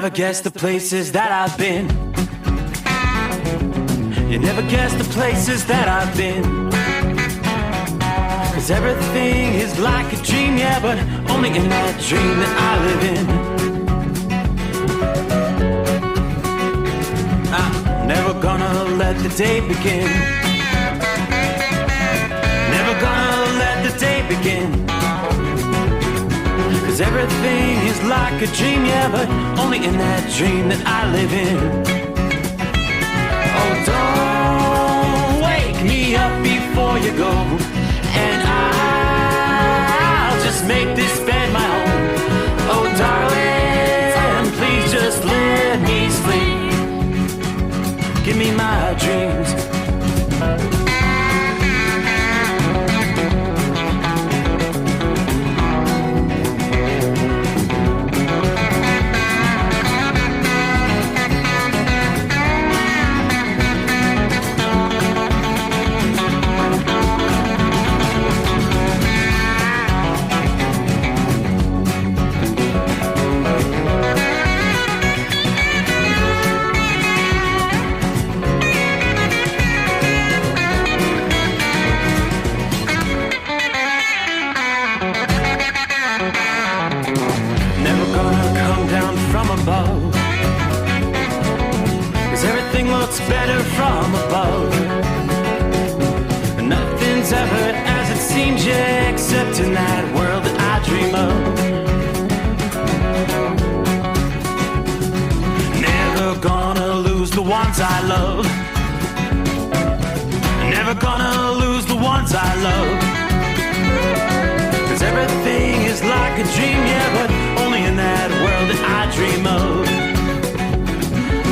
never guess the places that I've been. You never guess the places that I've been. 'Cause everything is like a dream, yeah, but only in that dream that I live in. I'm never gonna let the day begin. Never gonna let the day begin. 'Cause everything is like a dream, yeah, but only in that dream that I live in. Oh, don't wake me up before you go, and I'll just make this bed my home. Oh, darling, please just let me sleep. Give me my dreams. Better from above. Nothing's ever as it seems, yeah, except in that world that I dream of. Never gonna lose the ones I love. Never gonna lose the ones I love. 'Cause everything is like a dream, yeah, but only in that world that I dream of.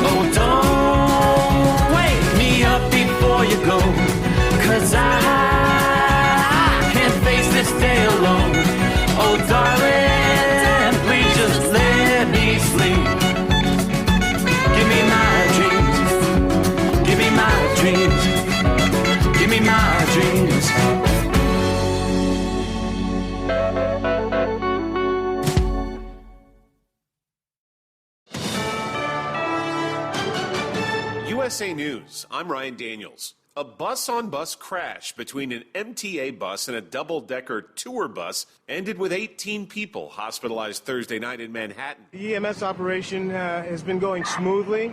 Oh, don't wake me up before you go, 'cause I can't face this day alone. Oh, darling, please just let me sleep. Give me my dreams. Give me my dreams. Give me my dreams. USA News, I'm Ryan Daniels. A bus-on-bus crash between an MTA bus and a double-decker tour bus ended with 18 people hospitalized Thursday night in Manhattan. The EMS operation has been going smoothly.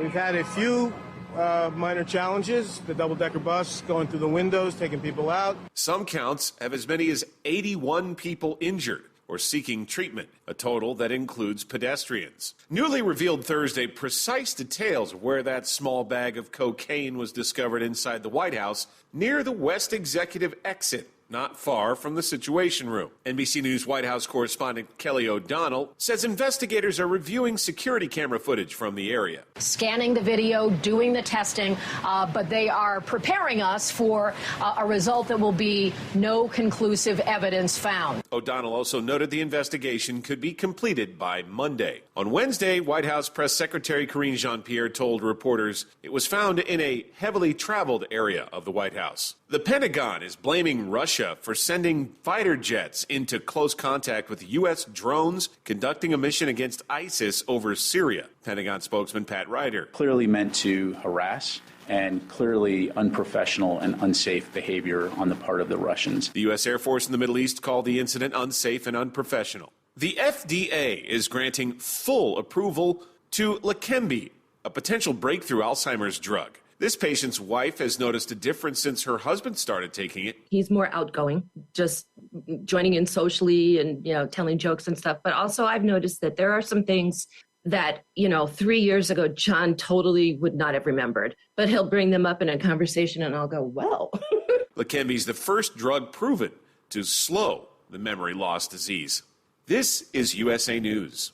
We've had a few minor challenges. The double-decker bus going through the windows, taking people out. Some counts have as many as 81 people injured or seeking treatment, a total that includes pedestrians. Newly revealed Thursday precise details of where that small bag of cocaine was discovered inside the White House near the West Executive exit, not far from the Situation Room. NBC News White House correspondent Kelly O'Donnell says investigators are reviewing security camera footage from the area. Scanning the video, doing the testing, but they are preparing us for a result that will be no conclusive evidence found. O'Donnell also noted the investigation could be completed by Monday. On Wednesday, White House Press Secretary Karine Jean-Pierre told reporters it was found in a heavily traveled area of the White House. The Pentagon is blaming Russia for sending fighter jets into close contact with U.S. drones conducting a mission against ISIS over Syria. Pentagon spokesman Pat Ryder. Clearly meant to harass and clearly unprofessional and unsafe behavior on the part of the Russians. The U.S. Air Force in the Middle East called the incident unsafe and unprofessional. The FDA is granting full approval to Leqembi, a potential breakthrough Alzheimer's drug. This patient's wife has noticed a difference since her husband started taking it. He's more outgoing, just joining in socially and, telling jokes and stuff. But also I've noticed that there are some things that, 3 years ago, John totally would not have remembered. But he'll bring them up in a conversation and I'll go, well. Leqembi is the first drug proven to slow the memory loss disease. This is USA News.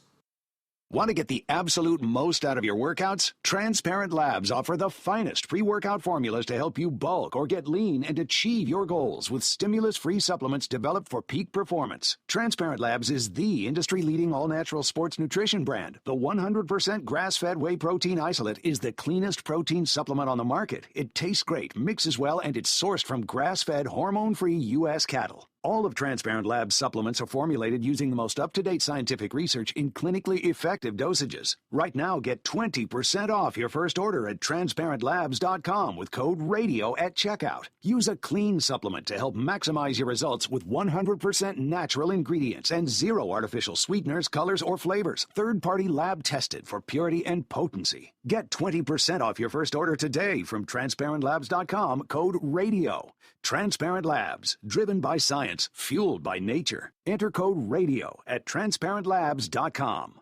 Want to get the absolute most out of your workouts? Transparent Labs offer the finest pre-workout formulas to help you bulk or get lean and achieve your goals with stimulus-free supplements developed for peak performance. Transparent Labs is the industry-leading all-natural sports nutrition brand. The 100% grass-fed whey protein isolate is the cleanest protein supplement on the market. It tastes great, mixes well, and it's sourced from grass-fed, hormone-free U.S. cattle. All of Transparent Labs supplements are formulated using the most up-to-date scientific research in clinically effective dosages. Right now, get 20% off your first order at TransparentLabs.com with code RADIO at checkout. Use a clean supplement to help maximize your results with 100% natural ingredients and zero artificial sweeteners, colors, or flavors. Third-party lab tested for purity and potency. Get 20% off your first order today from TransparentLabs.com, code RADIO. Transparent Labs, driven by science, fueled by nature. Enter code RADIO at TransparentLabs.com.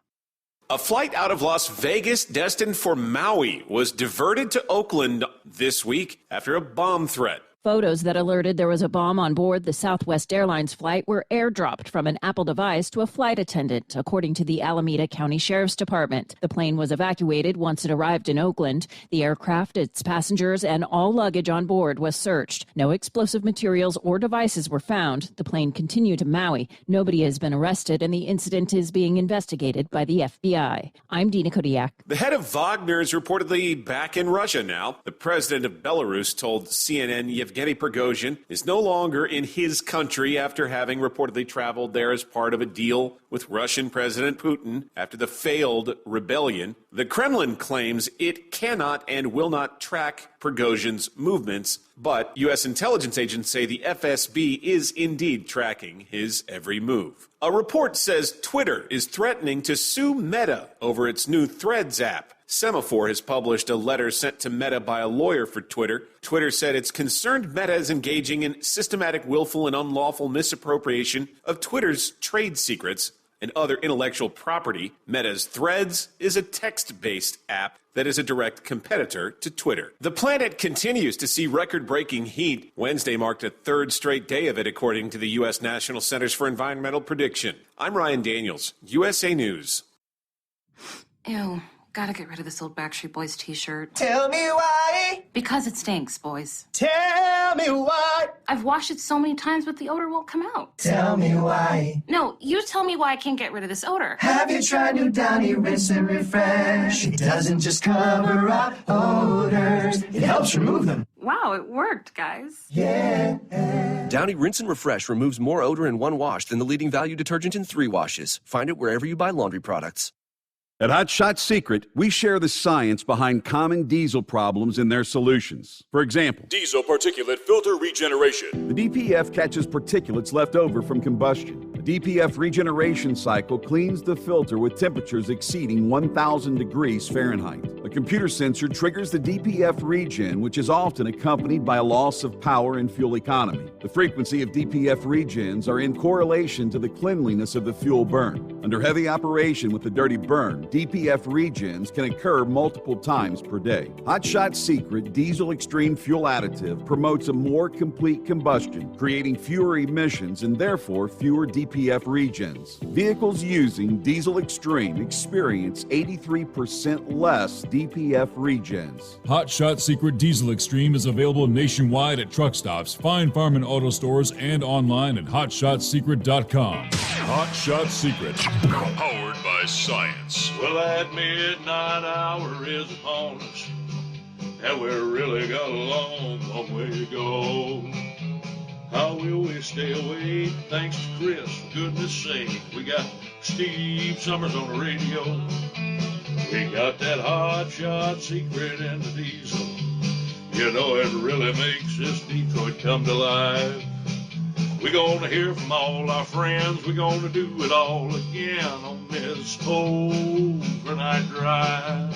A flight out of Las Vegas destined for Maui was diverted to Oakland this week after a bomb threat. Photos that alerted there was a bomb on board the Southwest Airlines flight were airdropped from an Apple device to a flight attendant, according to the Alameda County Sheriff's Department. The plane was evacuated once it arrived in Oakland. The aircraft, its passengers, and all luggage on board was searched. No explosive materials or devices were found. The plane continued to Maui. Nobody has been arrested, and the incident is being investigated by the FBI. I'm Dina Kodiak. The head of Wagner is reportedly back in Russia now. The president of Belarus told CNN Yevgeny Prigozhin is no longer in his country after having reportedly traveled there as part of a deal with Russian President Putin after the failed rebellion. The Kremlin claims it cannot and will not track Prigozhin's movements, but U.S. intelligence agents say the FSB is indeed tracking his every move. A report says Twitter is threatening to sue Meta over its new Threads app. Semaphore has published a letter sent to Meta by a lawyer for Twitter. Twitter said it's concerned Meta is engaging in systematic, willful, and unlawful misappropriation of Twitter's trade secrets and other intellectual property. Meta's Threads is a text-based app that is a direct competitor to Twitter. The planet continues to see record-breaking heat. Wednesday marked a third straight day of it, according to the U.S. National Centers for Environmental Prediction. I'm Ryan Daniels, USA News. Ew. Gotta get rid of this old Backstreet Boys t-shirt. Tell me why. Because it stinks, boys. Tell me why. I've washed it so many times, but the odor won't come out. Tell me why. No, you tell me why I can't get rid of this odor. Have you tried new Downy Rinse and Refresh? It doesn't just cover up odors, it helps remove them. Wow, it worked, guys. Yeah. Downy Rinse and Refresh removes more odor in one wash than the leading value detergent in 3 washes. Find it wherever you buy laundry products. At Hot Shot Secret, we share the science behind common diesel problems and their solutions. For example, diesel particulate filter regeneration. The DPF catches particulates left over from combustion. The DPF regeneration cycle cleans the filter with temperatures exceeding 1,000 degrees Fahrenheit. A computer sensor triggers the DPF regen, which is often accompanied by a loss of power and fuel economy. The frequency of DPF regens are in correlation to the cleanliness of the fuel burn. Under heavy operation with the dirty burn, DPF regens can occur multiple times per day. Hot Shot Secret Diesel Extreme Fuel Additive promotes a more complete combustion, creating fewer emissions and therefore fewer DPF regens. Vehicles using Diesel Extreme experience 83% less DPF regens. Hot Shot Secret Diesel Extreme is available nationwide at truck stops, fine farm and auto stores, and online at hotshotsecret.com. Hot Shot Secret, powered by science. Well, that midnight hour is upon us, and we really got a long way to go. How will we stay awake? Thanks to Chris, for goodness sake. We got Steve Summers on the radio. We got that Hot Shot Secret in the diesel. You know it really makes this Detroit come to life. We're gonna hear from all our friends. We're gonna do it all again on this overnight drive.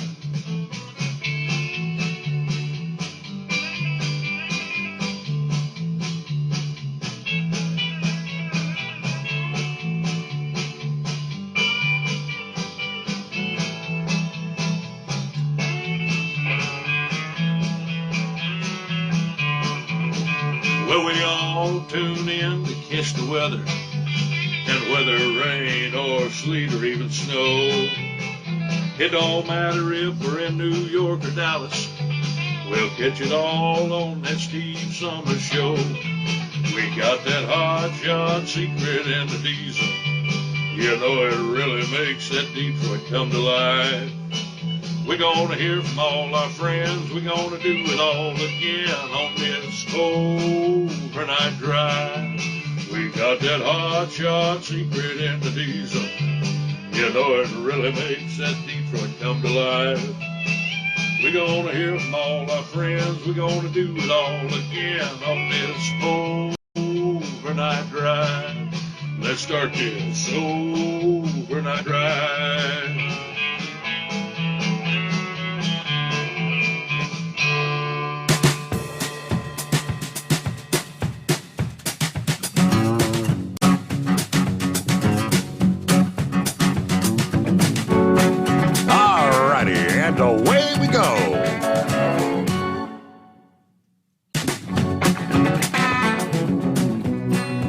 Well, we all tune in to catch the weather, and whether rain or sleet or even snow, it don't matter if we're in New York or Dallas, we'll catch it all on that Steve Summers Show. We got that Hot Shot Secret in the diesel. You know it really makes that Detroit come to life. We're gonna hear from all our friends. We're gonna do it all again on this overnight drive. We Got that hot shot secret in the diesel. You know it really makes that Detroit come to life. We're gonna hear from all our friends. We're gonna do it all again on this overnight drive. Let's start this overnight drive. Away we go.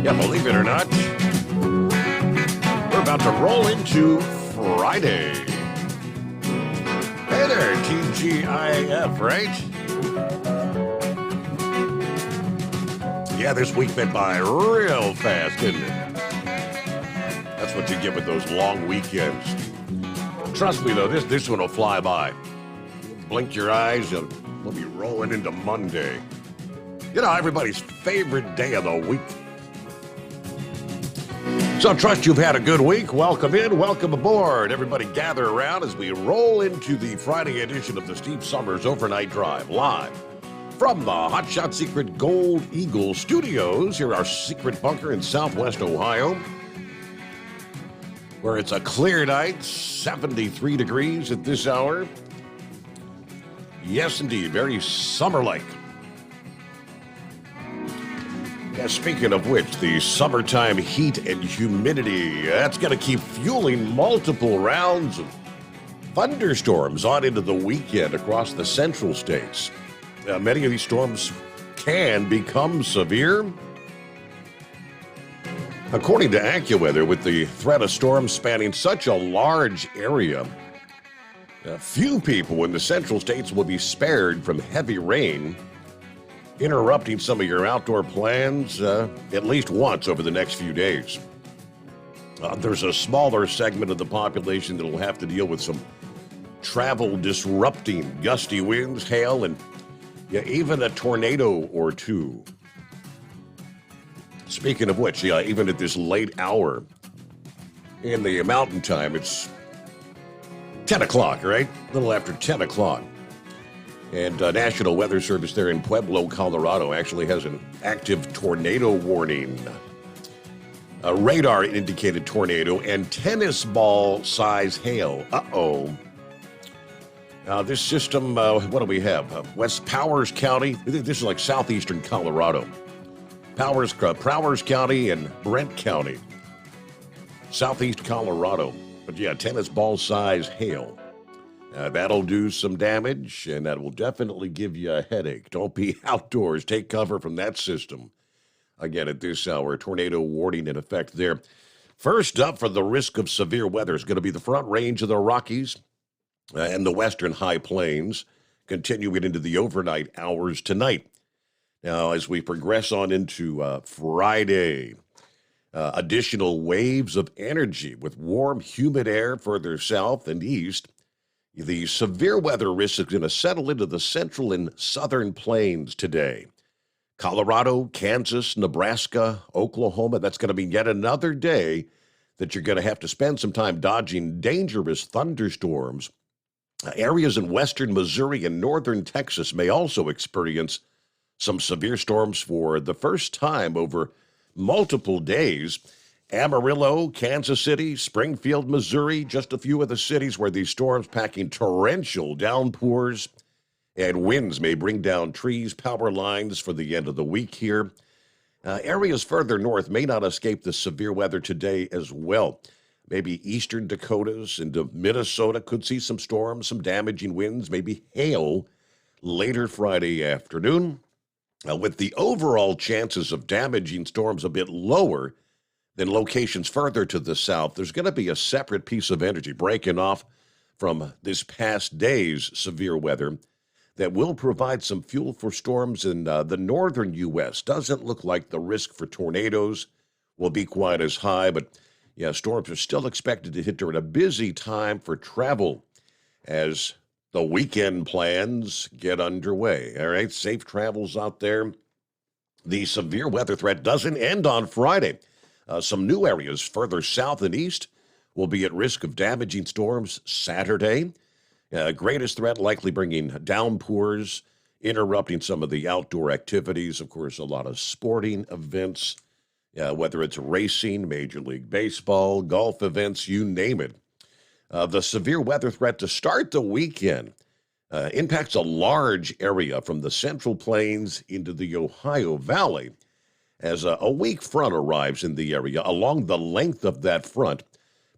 Yeah, believe it or not, we're about to roll into Friday. Hey there, TGIF, right? Yeah, this week went by real fast, didn't it? That's what you get with those long weekends. Trust me, though, this one will fly by. Blink your eyes, and we'll be rolling into Monday. You know, everybody's favorite day of the week. So, trust you've had a good week. Welcome in, welcome aboard. Everybody gather around as we roll into the Friday edition of the Steve Summers Overnight Drive, live from the Hot Shot Secret Gold Eagle Studios, here our secret bunker in Southwest Ohio, where it's a clear night, 73 degrees at this hour. Yes, indeed, very summer-like. Yeah, speaking of which, the summertime heat and humidity, that's going to keep fueling multiple rounds of thunderstorms on into the weekend across the central states. Many of these storms can become severe. According to AccuWeather, with the threat of storms spanning such a large area, few people in the central states will be spared from heavy rain, interrupting some of your outdoor plans at least once over the next few days. There's a smaller segment of the population that will have to deal with some travel-disrupting gusty winds, hail, and even a tornado or two. Speaking of which, even at this late hour in the mountain time, it's 10 o'clock, right? A little after 10 o'clock. And National Weather Service there in Pueblo, Colorado, actually has an active tornado warning. A radar-indicated tornado and tennis ball-size hail. Uh-oh. Now, this system, what do we have? West Powers County. This is like southeastern Colorado. Powers County and Brent County, southeast Colorado. But yeah, tennis ball size hail. That'll do some damage, and that will definitely give you a headache. Don't be outdoors. Take cover from that system. Again, at this hour, tornado warning in effect there. First up for the risk of severe weather is going to be the Front Range of the Rockies and the western high plains, continuing into the overnight hours tonight. Now, as we progress on into Friday, additional waves of energy with warm, humid air further south and east. The severe weather risk is going to settle into the central and southern plains today. Colorado, Kansas, Nebraska, Oklahoma, that's going to be yet another day that you're going to have to spend some time dodging dangerous thunderstorms. Areas in western Missouri and northern Texas may also experience some severe storms for the first time over multiple days. Amarillo, Kansas City, Springfield, Missouri, just a few of the cities where these storms packing torrential downpours and winds may bring down trees, power lines for the end of the week here. Areas further north may not escape the severe weather today as well. Maybe eastern Dakotas into Minnesota could see some storms, some damaging winds, maybe hail later Friday afternoon. With the overall chances of damaging storms a bit lower than locations further to the south, there's going to be a separate piece of energy breaking off from this past day's severe weather that will provide some fuel for storms in the northern U.S. Doesn't look like the risk for tornadoes will be quite as high, but yeah, storms are still expected to hit during a busy time for travel as the weekend plans get underway. All right, safe travels out there. The severe weather threat doesn't end on Friday. Some new areas further south and east will be at risk of damaging storms Saturday. Greatest threat likely bringing downpours, interrupting some of the outdoor activities. Of course, a lot of sporting events, whether it's racing, Major League Baseball, golf events, you name it. The severe weather threat to start the weekend impacts a large area from the Central Plains into the Ohio Valley. As a weak front arrives in the area, along the length of that front,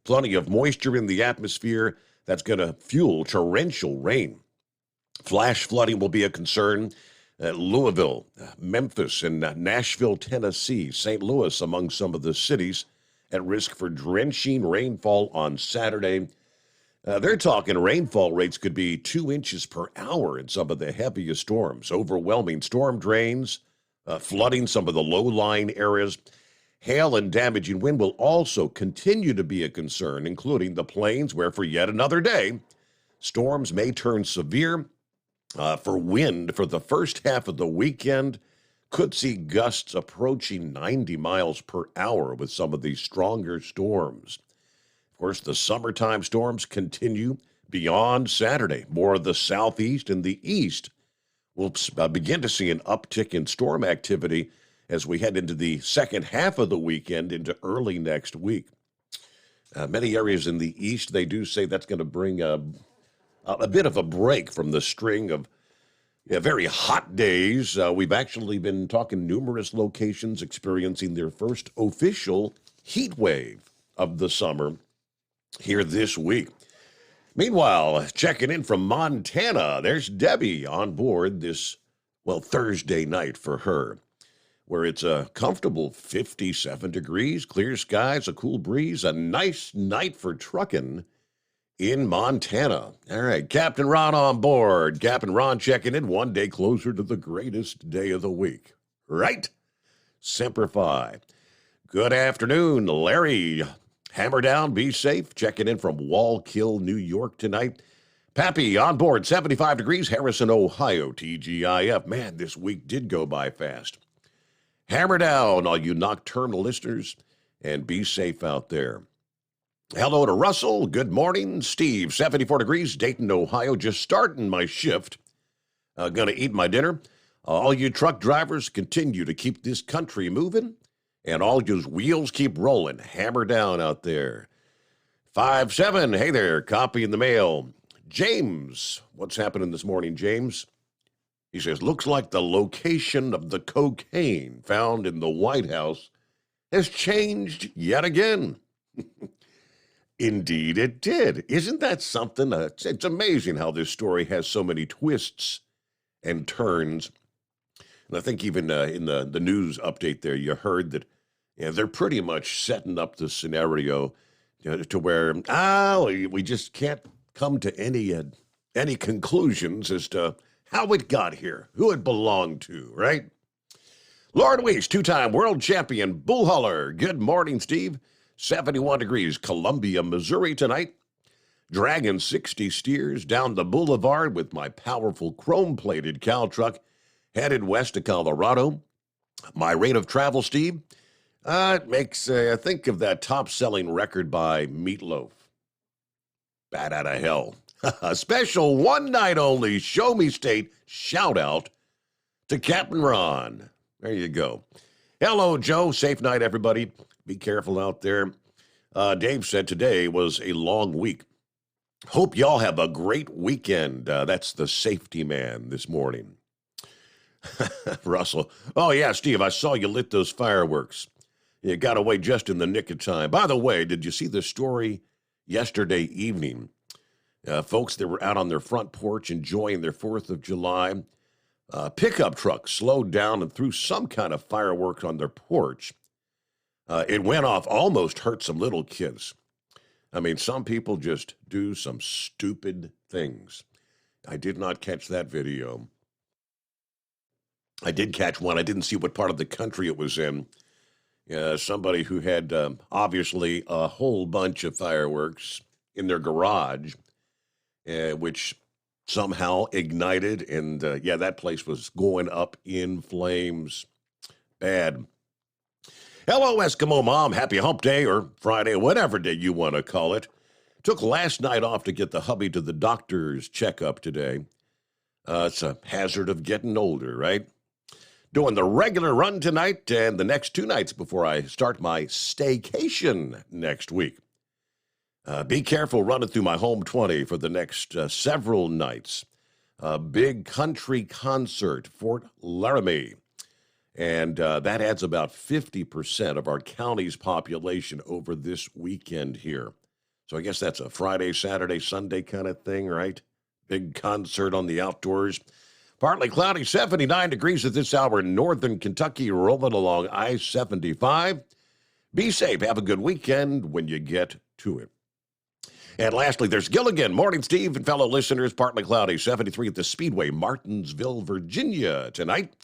plenty of moisture in the atmosphere that's going to fuel torrential rain. Flash flooding will be a concern. Louisville, Memphis, and Nashville, Tennessee, St. Louis among some of the cities at risk for drenching rainfall on Saturday. They're talking rainfall rates could be 2 inches per hour in some of the heaviest storms, overwhelming storm drains, flooding some of the low-lying areas. Hail and damaging wind will also continue to be a concern, including the plains, where for yet another day, storms may turn severe. For wind, for the first half of the weekend, could see gusts approaching 90 miles per hour with some of these stronger storms. Of course, the summertime storms continue beyond Saturday. More of the southeast and the east will begin to see an uptick in storm activity as we head into the second half of the weekend into early next week. Many areas in the east, they do say that's going to bring a bit of a break from the string of very hot days. We've actually been talking numerous locations experiencing their first official heat wave of the summer here this week. Meanwhile, checking in from Montana, there's Debbie on board this, Thursday night for her, where it's a comfortable 57 degrees, clear skies, a cool breeze, a nice night for trucking in Montana. All right, Captain Ron on board. Captain Ron checking in one day closer to the greatest day of the week. Right? Semper Fi. Good afternoon, Larry. Hammer down, be safe. Checking in from Wallkill, New York tonight. Pappy on board, 75 degrees, Harrison, Ohio, TGIF. Man, this week did go by fast. Hammer down, all you nocturnal listeners, and be safe out there. Hello to Russell. Good morning. Steve, 74 degrees, Dayton, Ohio. Just starting my shift. Going to eat my dinner. All you truck drivers, continue to keep this country moving, and all you wheels keep rolling. Hammer down out there. 5-7, hey there, copy in the mail. James, what's happening this morning, James? He says, looks like the location of the cocaine found in the White House has changed yet again. Indeed it did. Isn't that something? It's amazing how this story has so many twists and turns. And I think even in the news update there, you heard that they're pretty much setting up the scenario to where, we just can't come to any conclusions as to how it got here, who it belonged to, right? Lauren Weiss, two-time world champion bull hauler. Good morning, Steve. 71 degrees, Columbia, Missouri tonight. Dragging 60 steers down the boulevard with my powerful chrome-plated cow truck headed west to Colorado. My rate of travel, Steve, it makes, think of that top-selling record by Meatloaf. Bat out of hell. A special one-night-only Show Me State shout-out to Captain Ron. There you go. Hello, Joe. Safe night, everybody. Be careful out there. Dave said today was a long week. Hope y'all have a great weekend. That's the safety man this morning. Russell. Oh, yeah, Steve, I saw you lit those fireworks. You got away just in the nick of time. By the way, did you see the story yesterday evening? Folks that were out on their front porch enjoying their 4th of July. Pickup truck slowed down and threw some kind of fireworks on their porch. It went off, almost hurt some little kids. I mean, some people just do some stupid things. I did not catch that video. I did catch one. I didn't see what part of the country it was in. Somebody who had obviously a whole bunch of fireworks in their garage, which somehow ignited, and that place was going up in flames. Bad. Hello, Eskimo Mom. Happy hump day or Friday, whatever day you want to call it. Took last night off to get the hubby to the doctor's checkup today. It's a hazard of getting older, right? Doing the regular run tonight and the next 2 nights before I start my staycation next week. Be careful running through my home 20 for the next several nights. A big country concert, Fort Laramie. And that adds about 50% of our county's population over this weekend here. So I guess that's a Friday, Saturday, Sunday kind of thing, right? Big concert on the outdoors. Partly cloudy, 79 degrees at this hour in northern Kentucky, rolling along I-75. Be safe. Have a good weekend when you get to it. And lastly, there's Gilligan. Morning, Steve and fellow listeners. Partly cloudy, 73 at the Speedway, Martinsville, Virginia tonight.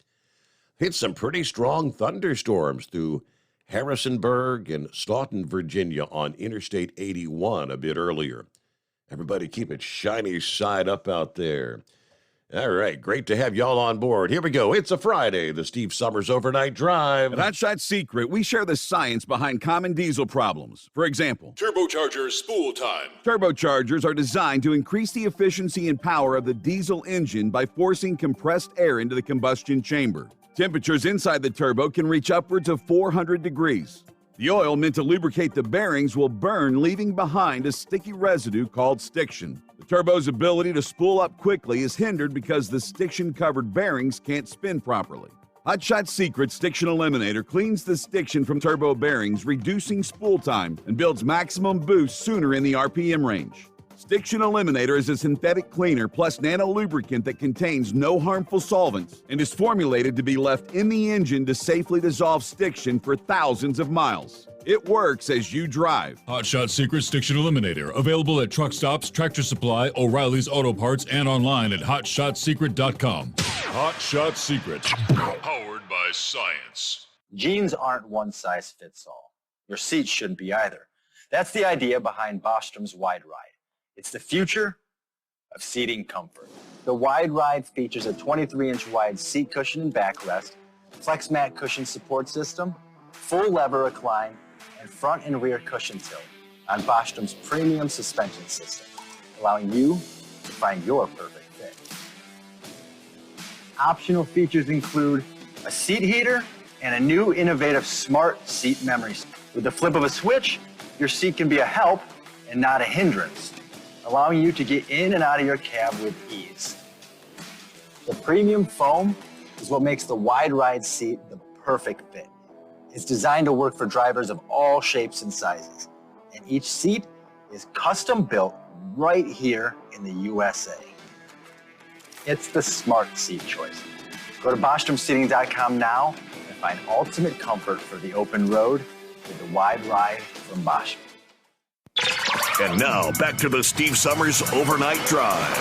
Hit some pretty strong thunderstorms through Harrisonburg and Staunton, Virginia on Interstate 81 a bit earlier. Everybody keep it shiny side up out there. All right, great to have y'all on board. Here we go. It's a Friday, the Steve Summers Overnight Drive. At Hot Shot Secret, we share the science behind common diesel problems. For example, Turbocharger spool time. Turbochargers are designed to increase the efficiency and power of the diesel engine by forcing compressed air into the combustion chamber. Temperatures inside the turbo can reach upwards of 400 degrees. The oil meant to lubricate the bearings will burn, leaving behind a sticky residue called stiction. The turbo's ability to spool up quickly is hindered because the stiction-covered bearings can't spin properly. Hot Shot Secret Stiction Eliminator cleans the stiction from turbo bearings, reducing spool time, and builds maximum boost sooner in the RPM range. Stiction Eliminator is a synthetic cleaner plus nano-lubricant that contains no harmful solvents and is formulated to be left in the engine to safely dissolve stiction for thousands of miles. It works as you drive. Hot Shot Secret Stiction Eliminator. Available at truck stops, Tractor Supply, O'Reilly's Auto Parts, and online at hotshotsecret.com. Hot Shot Secret. Powered by science. Jeans aren't one size fits all. Your seats shouldn't be either. That's the idea behind Bostrom's Wide Ride. It's the future of seating comfort. The Wide Ride features a 23-inch wide seat cushion and backrest, flex mat cushion support system, full lever recline, and front and rear cushion tilt on Bostrom's premium suspension system, allowing you to find your perfect fit. Optional features include a seat heater and a new innovative smart seat memory. With the flip of a switch, your seat can be a help and not a hindrance, allowing you to get in and out of your cab with ease. The premium foam is what makes the Wide Ride seat the perfect fit. It's designed to work for drivers of all shapes and sizes, and each seat is custom built right here in the USA. It's the smart seat choice. Go to BostromSeating.com now and find ultimate comfort for the open road with the Wide Ride from Bostrom. And now, back to the Steve Summers Overnight Drive.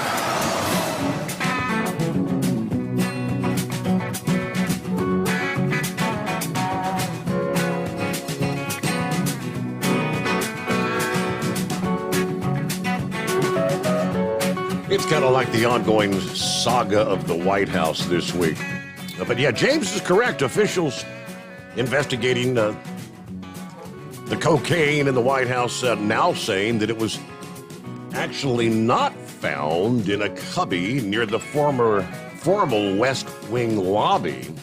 It's kind of like the ongoing saga of the White House this week. But yeah, James is correct. Officials investigating the cocaine in the White House now saying that it was actually not found in a cubby near the formal West Wing lobby,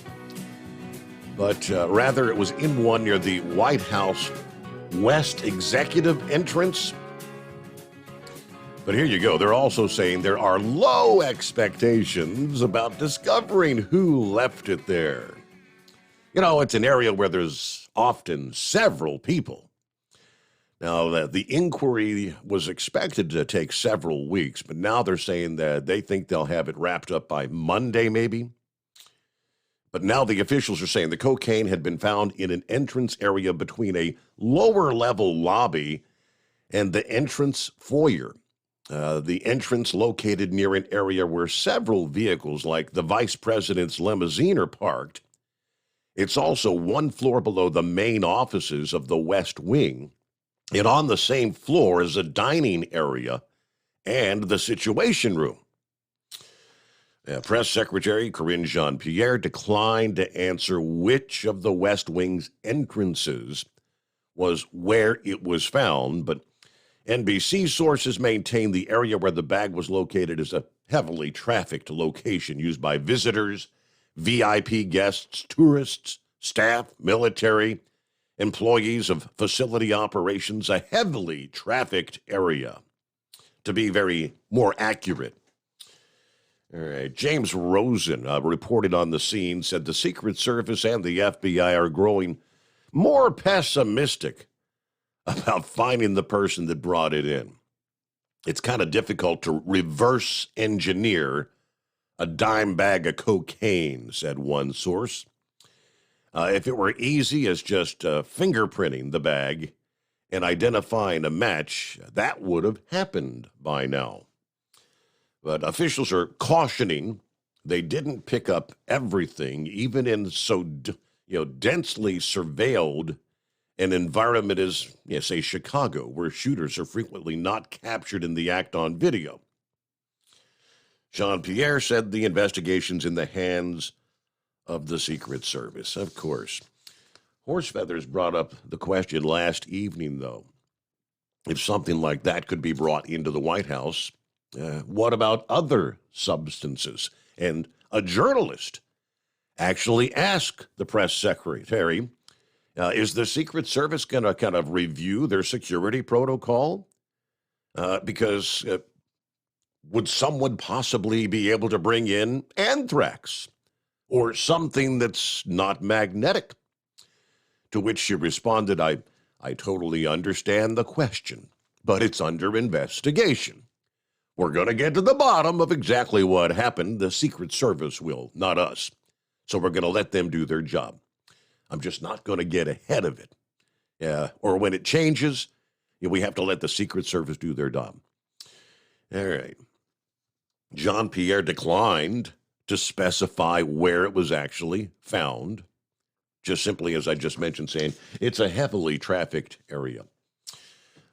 but rather it was in one near the White House West Executive entrance. But here you go. They're also saying there are low expectations about discovering who left it there. You know, it's an area where there's often several people. Now, the inquiry was expected to take several weeks, but now they're saying that they think they'll have it wrapped up by Monday, maybe. But now the officials are saying the cocaine had been found in an entrance area between a lower-level lobby and the entrance foyer. The entrance located near an area where several vehicles, like the vice president's limousine, are parked. It's also one floor below the main offices of the West Wing, and on the same floor is a dining area and the Situation Room. Press Secretary Karine Jean-Pierre declined to answer which of the West Wing's entrances was where it was found, but NBC sources maintain the area where the bag was located is a heavily trafficked location used by visitors, VIP guests, tourists, staff, military, employees of facility operations, a heavily trafficked area, to be very more accurate. All right. James Rosen reported on the scene, said the Secret Service and the FBI are growing more pessimistic about finding the person that brought it in. It's kind of difficult to reverse engineer a dime bag of cocaine, said one source. If it were easy as just fingerprinting the bag and identifying a match, that would have happened by now. But officials are cautioning they didn't pick up everything, even in so densely surveilled an environment as, say, Chicago, where shooters are frequently not captured in the act on video. Jean-Pierre said the investigation's in the hands of the Secret Service, of course. Horsefeathers brought up the question last evening, though. If something like that could be brought into the White House, what about other substances? And a journalist actually asked the press secretary, is the Secret Service going to kind of review their security protocol? Because would someone possibly be able to bring in anthrax or something that's not magnetic? To which she responded, I totally understand the question, but it's under investigation. We're going to get to the bottom of exactly what happened. The Secret Service will, not us. So we're going to let them do their job. I'm just not going to get ahead of it. Or when it changes, we have to let the Secret Service do their job. All right. Jean-Pierre declined to specify where it was actually found. Just simply, as I just mentioned, saying it's a heavily trafficked area.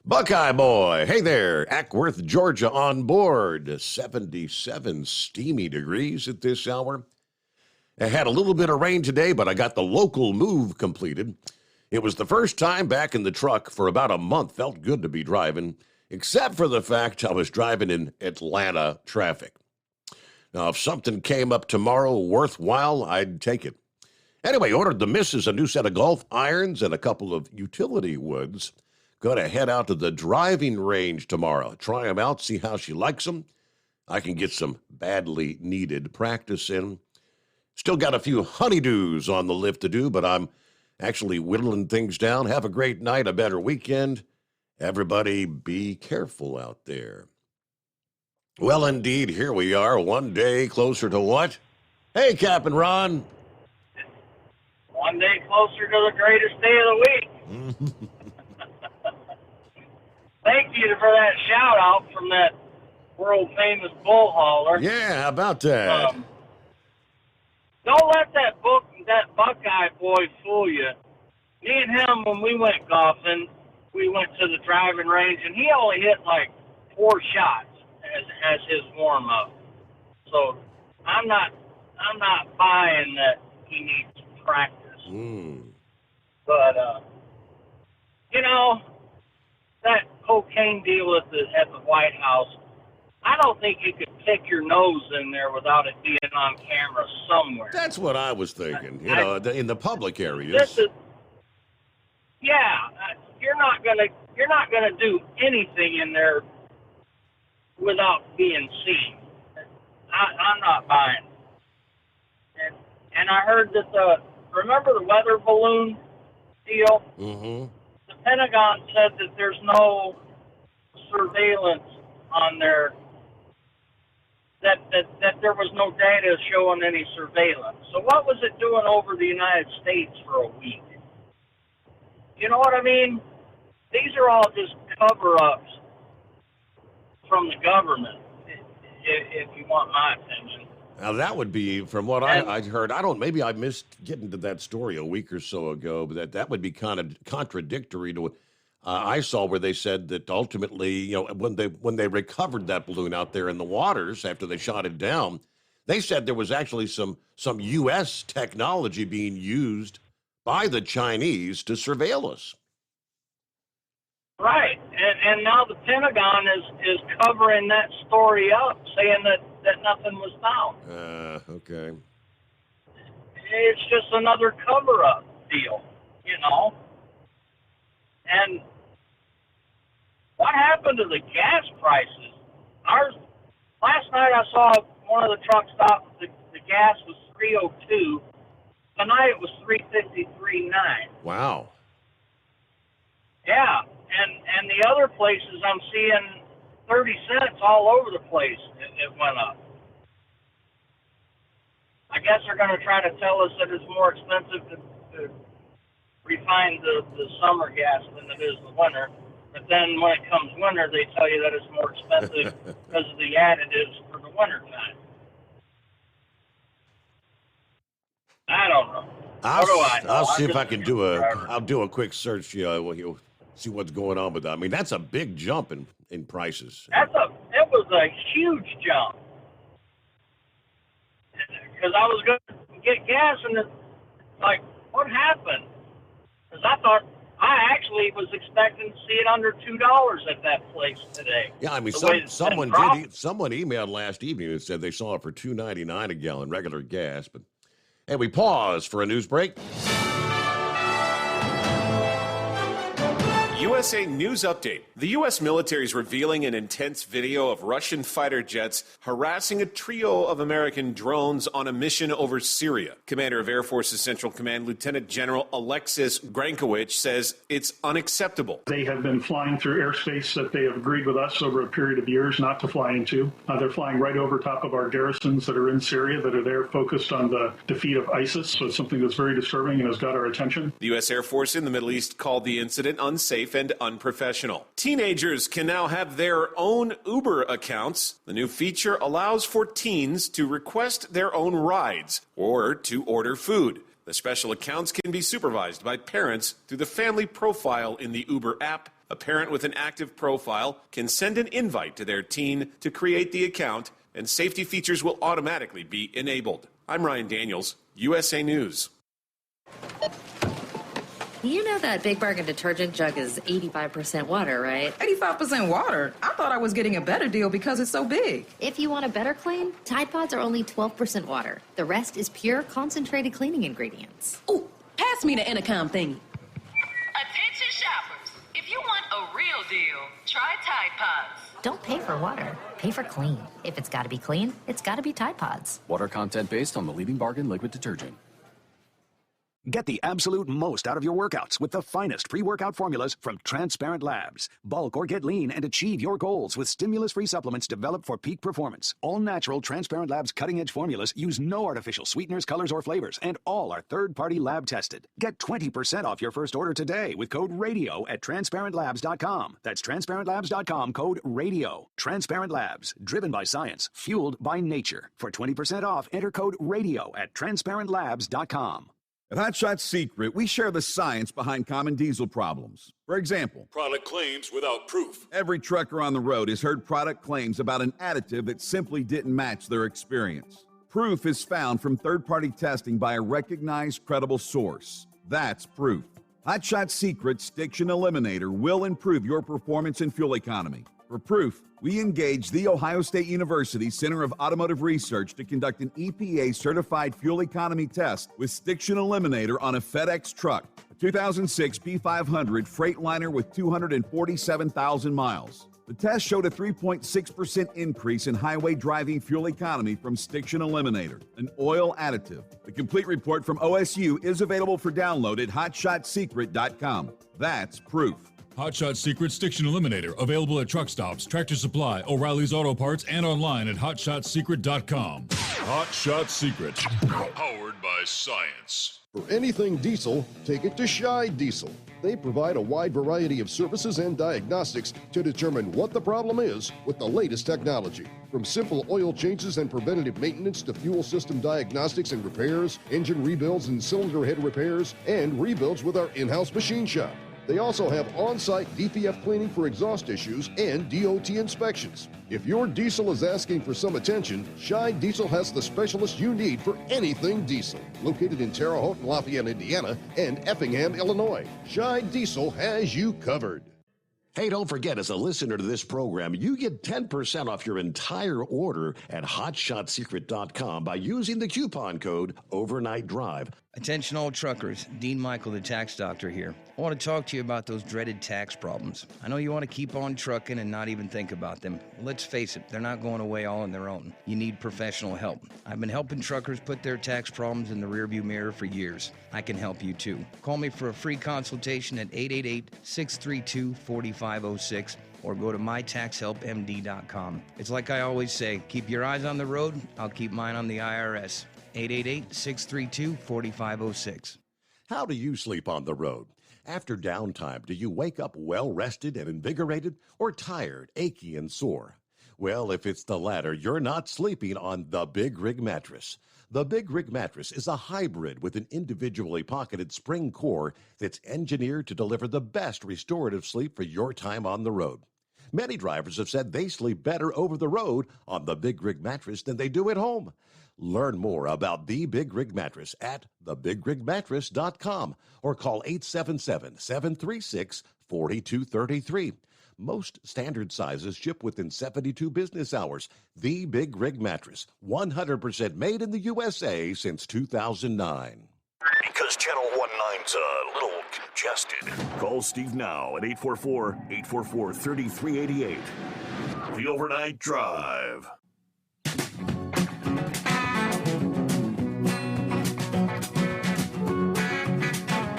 Buckeye Boy, hey there, Ackworth, Georgia on board. 77 steamy degrees at this hour. I had a little bit of rain today, but I got the local move completed. It was the first time back in the truck for about a month. Felt good to be driving, except for the fact I was driving in Atlanta traffic. Now, if something came up tomorrow worthwhile, I'd take it. Anyway, ordered the missus a new set of golf irons and a couple of utility woods. Going to head out to the driving range tomorrow. Try them out, see how she likes them. I can get some badly needed practice in. Still got a few honeydews on the lift to do, but I'm actually whittling things down. Have a great night, a better weekend. Everybody be careful out there. Well, indeed, here we are, one day closer to what? Hey, Captain Ron. One day closer to the greatest day of the week. Thank you for that shout out from that world famous bull hauler. Yeah, how about that? Don't let that Buckeye boy fool you. Me and him, when we went golfing, we went to the driving range, and he only hit like 4 shots as his warm up. So I'm not buying that he needs practice. But that cocaine deal at the White House, I don't think you could pick your nose in there without it being on camera somewhere. That's what I was thinking. In the public areas. You're not gonna do anything in there without being seen. I'm not buying it. And I heard that remember the weather balloon deal? Mm-hmm. The Pentagon said that there's no surveillance on there, that there was no data showing any surveillance. So what was it doing over the United States for a week? You know what I mean? These are all just cover-ups from the government, if you want my opinion. Now, that would be, from what I heard, maybe I missed getting to that story a week or so ago, but that would be kind of contradictory to what I saw, where they said that ultimately, when they recovered that balloon out there in the waters after they shot it down, They said there was actually some U.S. technology being used by the Chinese to surveil us. Right, and now the Pentagon is covering that story up, saying that nothing was found. Okay. It's just another cover-up deal, you know. And what happened to the gas prices? Last night I saw one of the truck stops, the gas was $3.02. Tonight it was $3.53.9. Wow. Yeah, and the other places I'm seeing 30 cents all over the place. It went up. I guess they're going to try to tell us that it's more expensive to refine the summer gas than it is the winter. But then when it comes winter, they tell you that it's more expensive because of the additives for the winter time. I don't know. I'll see if I can do a quick search. You'll see what's going on with that. I mean, that's a big jump in prices. It was a huge jump. Because I was going to get gas, and it's like, what happened? Because I actually was expecting to see it under $2 at that place today. Yeah, I mean, someone emailed last evening and said they saw it for $2.99 a gallon, regular gas. But hey, we pause for a news break. USA News Update. The U.S. military is revealing an intense video of Russian fighter jets harassing a trio of American drones on a mission over Syria. Commander of Air Force's Central Command, Lieutenant General Alexis Grankowicz, says it's unacceptable. They have been flying through airspace that they have agreed with us over a period of years not to fly into. They're flying right over top of our garrisons that are in Syria that are there focused on the defeat of ISIS. So it's something that's very disturbing and has got our attention. The U.S. Air Force in the Middle East called the incident unsafe and unprofessional. Teenagers can now have their own Uber accounts. The new feature allows for teens to request their own rides or to order food. The special accounts can be supervised by parents through the family profile in the Uber app. A parent with an active profile can send an invite to their teen to create the account, and safety features will automatically be enabled. I'm Ryan Daniels, USA News. You know that Big Bargain detergent jug is 85% water, right? 85% water? I thought I was getting a better deal because it's so big. If you want a better clean, Tide Pods are only 12% water. The rest is pure, concentrated cleaning ingredients. Ooh, pass me the intercom thingy. Attention shoppers. If you want a real deal, try Tide Pods. Don't pay for water. Pay for clean. If it's got to be clean, it's got to be Tide Pods. Water content based on the leading bargain liquid detergent. Get the absolute most out of your workouts with the finest pre-workout formulas from Transparent Labs. Bulk or get lean and achieve your goals with stimulus-free supplements developed for peak performance. All natural Transparent Labs cutting-edge formulas use no artificial sweeteners, colors, or flavors, and all are third-party lab tested. Get 20% off your first order today with code RADIO at TransparentLabs.com. That's TransparentLabs.com, code RADIO. Transparent Labs, driven by science, fueled by nature. For 20% off, enter code RADIO at TransparentLabs.com. At Hot Shot Secret, we share the science behind common diesel problems. For example, product claims without proof. Every trucker on the road has heard product claims about an additive that simply didn't match their experience. Proof is found from third-party testing by a recognized, credible source. That's proof. Hot Shot Secret's Stiction Eliminator will improve your performance and fuel economy. For proof, we engaged the Ohio State University Center of Automotive Research to conduct an EPA-certified fuel economy test with Stiction Eliminator on a FedEx truck, a 2006 P500 Freightliner with 247,000 miles. The test showed a 3.6% increase in highway driving fuel economy from Stiction Eliminator, an oil additive. The complete report from OSU is available for download at hotshotsecret.com. That's proof. Hot Shot Secret Stiction Eliminator, available at truck stops, Tractor Supply, O'Reilly's Auto Parts, and online at hotshotsecret.com. Hot Shot Secret, powered by science. For anything diesel, take it to Shy Diesel. They provide a wide variety of services and diagnostics to determine what the problem is with the latest technology. From simple oil changes and preventative maintenance to fuel system diagnostics and repairs, engine rebuilds and cylinder head repairs, and rebuilds with our in-house machine shop. They also have on-site DPF cleaning for exhaust issues and DOT inspections. If your diesel is asking for some attention, Shine Diesel has the specialist you need for anything diesel. Located in Terre Haute and Lafayette, Indiana, and Effingham, Illinois, Shine Diesel has you covered. Hey, don't forget, as a listener to this program, you get 10% off your entire order at hotshotsecret.com by using the coupon code Overnight Drive. Attention all truckers, Dean Michael, the tax doctor here. I want to talk to you about those dreaded tax problems. I know you want to keep on trucking and not even think about them. Let's face it, they're not going away all on their own. You need professional help. I've been helping truckers put their tax problems in the rearview mirror for years. I can help you too. Call me for a free consultation at 888-632-4506 or go to mytaxhelpmd.com. It's like I always say, keep your eyes on the road, I'll keep mine on the IRS. 888-632-4506. How do you sleep on the road? After downtime, do you wake up well-rested and invigorated or tired, achy, and sore? Well, if it's the latter, you're not sleeping on the Big Rig Mattress. The Big Rig Mattress is a hybrid with an individually pocketed spring core that's engineered to deliver the best restorative sleep for your time on the road. Many drivers have said they sleep better over the road on the Big Rig Mattress than they do at home. Learn more about the Big Rig Mattress at thebigrigmattress.com or call 877-736-4233. Most standard sizes ship within 72 business hours. The Big Rig Mattress, 100% made in the USA since 2009. Because Channel 19's a little congested. Call Steve now at 844-844-3388. The Overnight Drive.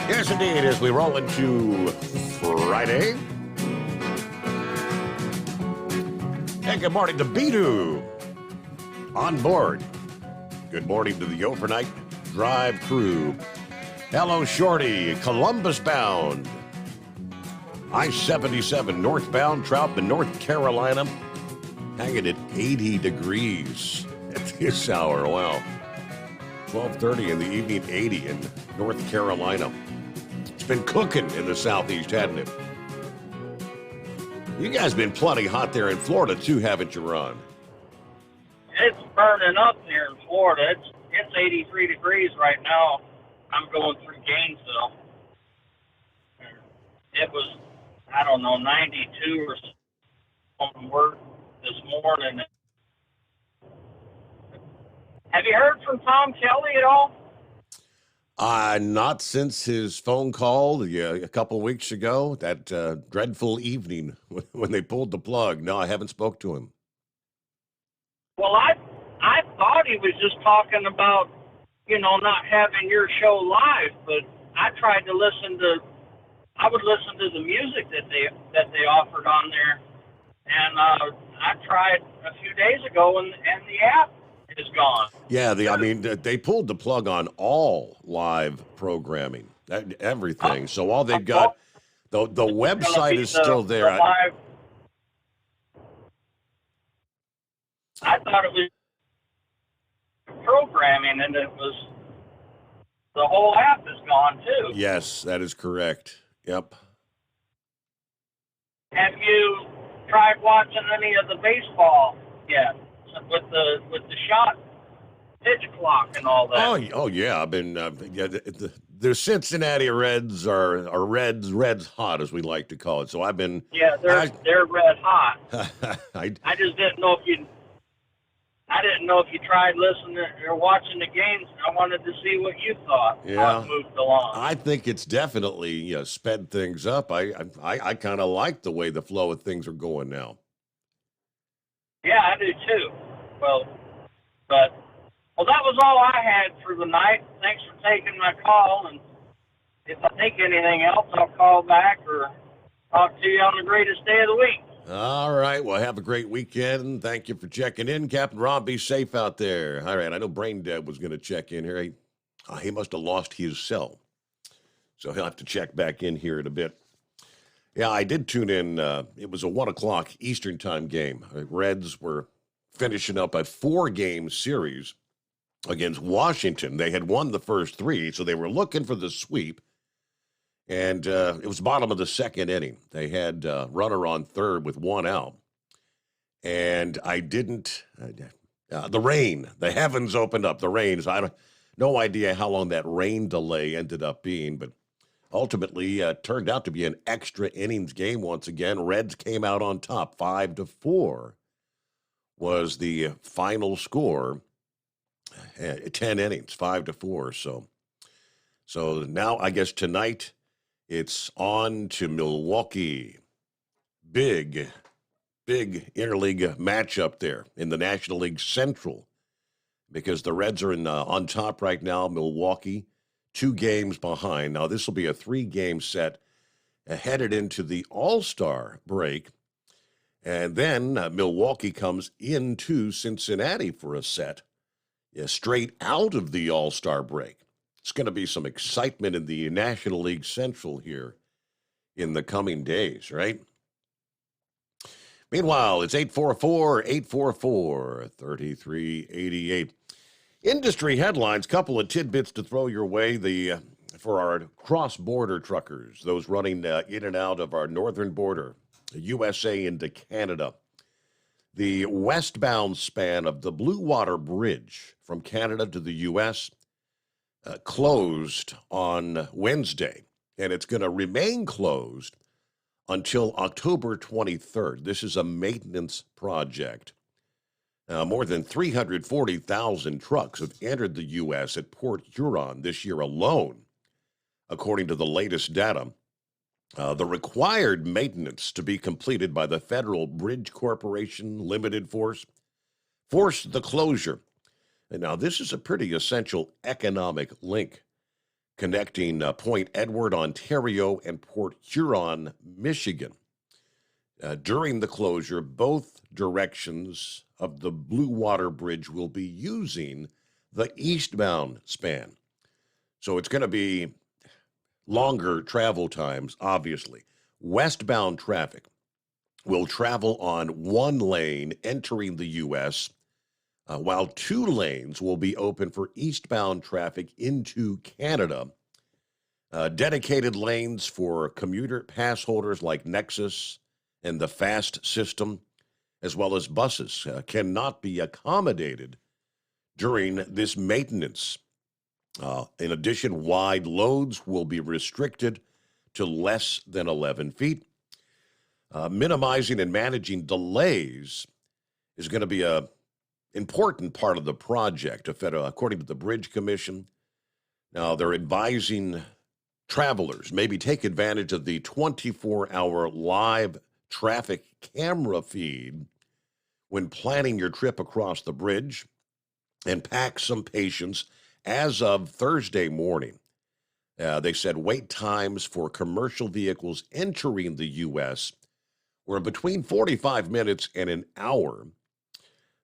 Yes, indeed, as we roll into Friday. And good morning to Bidu on board. Good morning to the Overnight Drive crew. Hello, Shorty, Columbus bound. I-77 northbound, Troutman, North Carolina. Hanging at 80 degrees at this hour. Wow. 12:30 in the evening, 80 in North Carolina. It's been cooking in the southeast, hasn't it? You guys been plenty hot there in Florida, too, haven't you, Ron? It's burning up here in Florida. It's 83 degrees right now. I'm going through Gainesville. It was, 92 or something work this morning. Have you heard from Tom Kelly at all? Not since his phone call a couple of weeks ago, that dreadful evening when they pulled the plug. No, I haven't spoke to him. Well, I thought he was just talking about, not having your show live, but I would listen to the music that they offered on there, and I tried a few days ago, and the app is gone. Yeah, they pulled the plug on all live programming, everything. So all they've got, the website is still there. I thought it was programming, and it was the whole app is gone too. Yes, that is correct. Yep. Have you tried watching any of the baseball yet? With the shot pitch clock and all that. Oh yeah. I've been the Cincinnati Reds are Reds hot, as we like to call it. So I've been they're red hot. I just didn't know if you tried listening or watching the games. I wanted to see what you thought. How it moved along. I think it's definitely sped things up. I kind of like the way the flow of things are going now. Yeah, I do too. Well, that was all I had for the night. Thanks for taking my call, and if I think anything else, I'll call back or talk to you on the greatest day of the week. All right. Well, have a great weekend. Thank you for checking in, Captain Ron. Be safe out there. All right. I know Brain Dead was going to check in here. He must have lost his cell, so he'll have to check back in here in a bit. Yeah, I did tune in. It was a 1:00 Eastern time game. Reds were finishing up a 4-game series against Washington. They had won the first 3, so they were looking for the sweep. And it was bottom of the second inning. They had runner on third with one out. And I didn't, the rain, the heavens opened up, the rains. I have no idea how long that rain delay ended up being, but ultimately turned out to be an extra innings game once again. Reds came out on top, 5-4 was the final score. 10 innings, 5-4. So now I guess tonight it's on to Milwaukee. Big interleague matchup there in the National League Central, because the Reds are on top right now. Milwaukee 2 games behind. Now this will be a 3-game set headed into the All-Star break. And then Milwaukee comes into Cincinnati for a set straight out of the All-Star break. It's going to be some excitement in the National League Central here in the coming days, right? Meanwhile, it's 844-3388. Industry headlines, couple of tidbits to throw your way for our cross-border truckers, those running in and out of our northern border, USA into Canada. The westbound span of the Blue Water Bridge from Canada to the U.S. Closed on Wednesday, and it's going to remain closed until October 23rd. This is a maintenance project. More than 340,000 trucks have entered the U.S. at Port Huron this year alone, according to the latest data. The required maintenance to be completed by the Federal Bridge Corporation Limited forced the closure. And now this is a pretty essential economic link connecting Point Edward, Ontario, and Port Huron, Michigan. During the closure, both directions of the Blue Water Bridge will be using the eastbound span. So it's going to be longer travel times, obviously. Westbound traffic will travel on one lane entering the U.S., while 2 lanes will be open for eastbound traffic into Canada. Dedicated lanes for commuter pass holders like Nexus and the FAST system, as well as buses, cannot be accommodated during this maintenance. In addition, wide loads will be restricted to less than 11 feet. Minimizing and managing delays is going to be an important part of the project, according to the Bridge Commission. Now, they're advising travelers maybe take advantage of the 24-hour live traffic camera feed when planning your trip across the bridge, and pack some patience. As of Thursday morning, they said wait times for commercial vehicles entering the U.S. were between 45 minutes and an hour.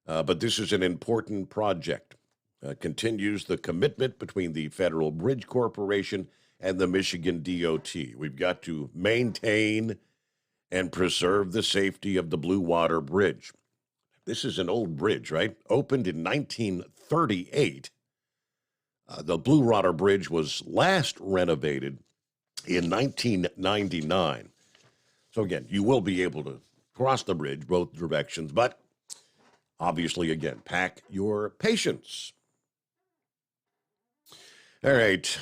But this is an important project. Continues the commitment between the Federal Bridge Corporation and the Michigan DOT. We've got to maintain and preserve the safety of the Blue Water Bridge. This is an old bridge, right? Opened in 1938. The Blue Water Bridge was last renovated in 1999. So again, you will be able to cross the bridge both directions, but obviously, again, pack your patience. All right.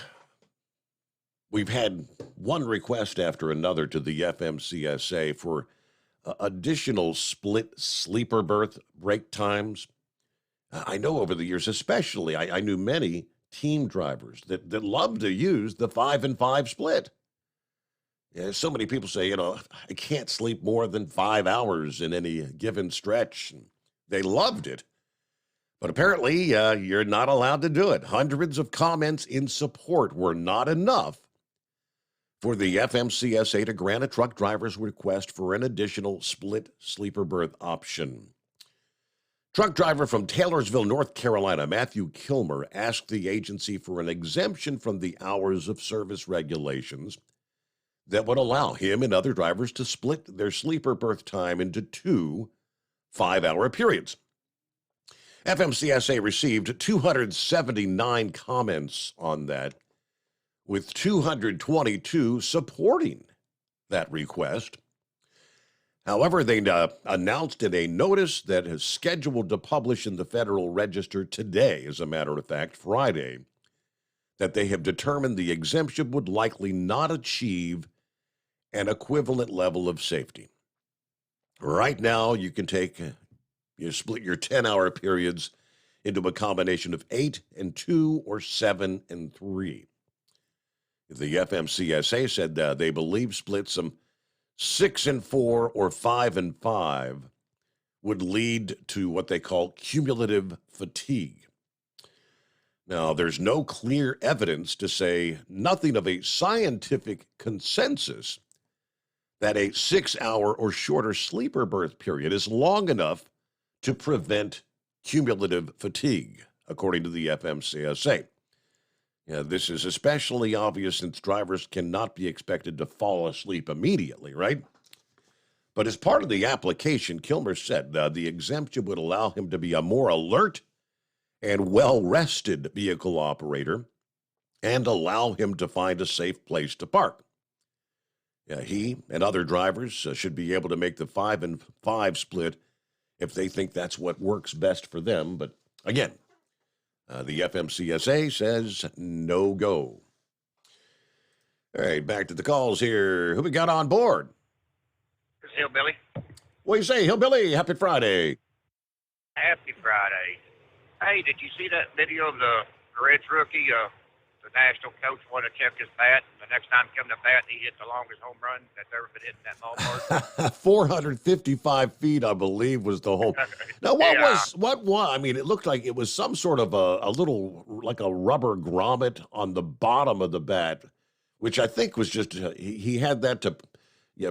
We've had one request after another to the FMCSA for additional split sleeper berth break times. I know over the years, especially, I knew many team drivers that love to use the 5-and-5 split. Yeah, so many people say, I can't sleep more than 5 hours in any given stretch. They loved it. But apparently, you're not allowed to do it. Hundreds of comments in support were not enough for the FMCSA to grant a truck driver's request for an additional split sleeper berth option. Truck driver from Taylorsville, North Carolina, Matthew Kilmer, asked the agency for an exemption from the hours of service regulations that would allow him and other drivers to split their sleeper berth time into 2 5-hour periods. FMCSA received 279 comments on that, with 222 supporting that request. However, they announced in a notice that is scheduled to publish in the Federal Register today, as a matter of fact, Friday, that they have determined the exemption would likely not achieve an equivalent level of safety. Right now, you can you split your 10-hour periods into a combination of 8 and 2 or 7 and 3. The FMCSA said that they believe splits some 6 and 4 or 5 and 5 would lead to what they call cumulative fatigue. Now, there's no clear evidence to say nothing of a scientific consensus that a 6-hour or shorter sleeper berth period is long enough to prevent cumulative fatigue, according to the FMCSA. This is especially obvious since drivers cannot be expected to fall asleep immediately, right? But as part of the application, Kilmer said the exemption would allow him to be a more alert and well-rested vehicle operator and allow him to find a safe place to park. He and other drivers should be able to make the 5 and 5 split if they think that's what works best for them. But again, the FMCSA says no go. All right, back to the calls here. Who we got on board? It's Hillbilly. What do you say, Hillbilly? Happy Friday. Happy Friday. Hey, did you see that video of the Reds rookie? The national coach wanted to check his bat. The next time he came to bat, he hit the longest home run that's ever been hit in that ballpark. 455 feet, I believe, was the home. Now, what was, I mean, it looked like it was some sort of a little, like a rubber grommet on the bottom of the bat, which I think was just, he had that to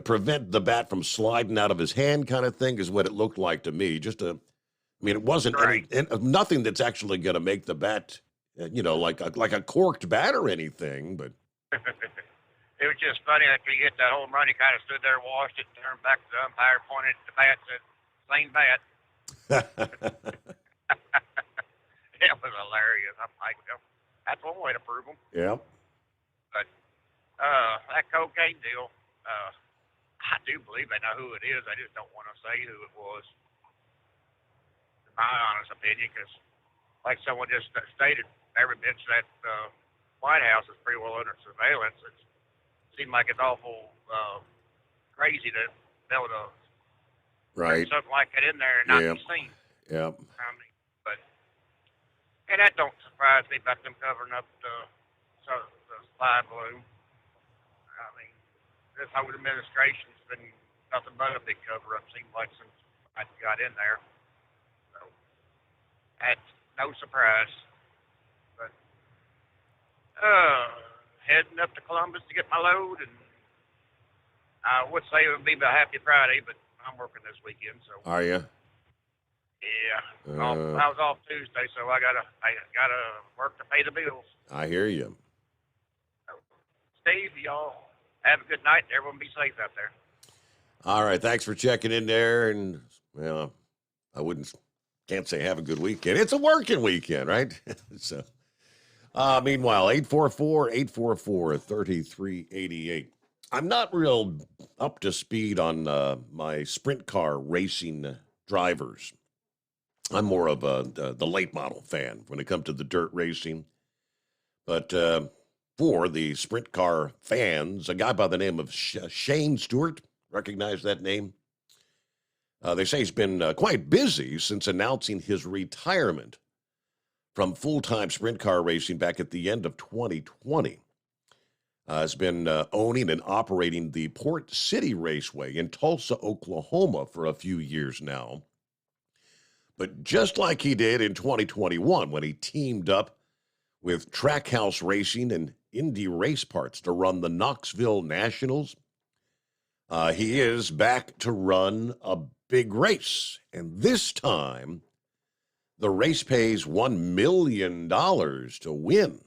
prevent the bat from sliding out of his hand kind of thing is what it looked like to me. It wasn't nothing that's actually going to make the bat, like a corked bat or anything, but. It was just funny after he hit that home run, he kind of stood there, washed it, turned back to the umpire, pointed at the bat, said, "Same bat." It was hilarious. I'm like, well, that's one way to prove them. Yeah. But that cocaine deal, I do believe I know who it is. I just don't want to say who it was. In my honest opinion, because like someone just stated, every bitch that White House is pretty well under surveillance. It seemed like it's awful crazy to be able to put something like that in there and not be seen. Yeah. And that don't surprise me about them covering up the spy balloon. I mean, this whole administration's been nothing but a big cover-up, seems like, since I got in there. So, that's no surprise. But, heading up to Columbus to get my load, and I would say it would be a happy Friday, but I'm working this weekend, so. Are you? Yeah. I was off Tuesday, so I gotta work to pay the bills. I hear you. Steve, y'all have a good night. Everyone be safe out there. All right, thanks for checking in there, and can't say have a good weekend. It's a working weekend, right? So, meanwhile, 844-3388. I'm not real up to speed on my sprint car racing drivers. I'm more of the late model fan when it comes to the dirt racing. But for the sprint car fans, a guy by the name of Shane Stewart, recognize that name? They say he's been quite busy since announcing his retirement from full-time sprint car racing back at the end of 2020. Has been owning and operating the Port City Raceway in Tulsa, Oklahoma for a few years now. But just like he did in 2021 when he teamed up with Trackhouse Racing and Indy Race Parts to run the Knoxville Nationals, he is back to run a big race. And this time, the race pays $1 million to win.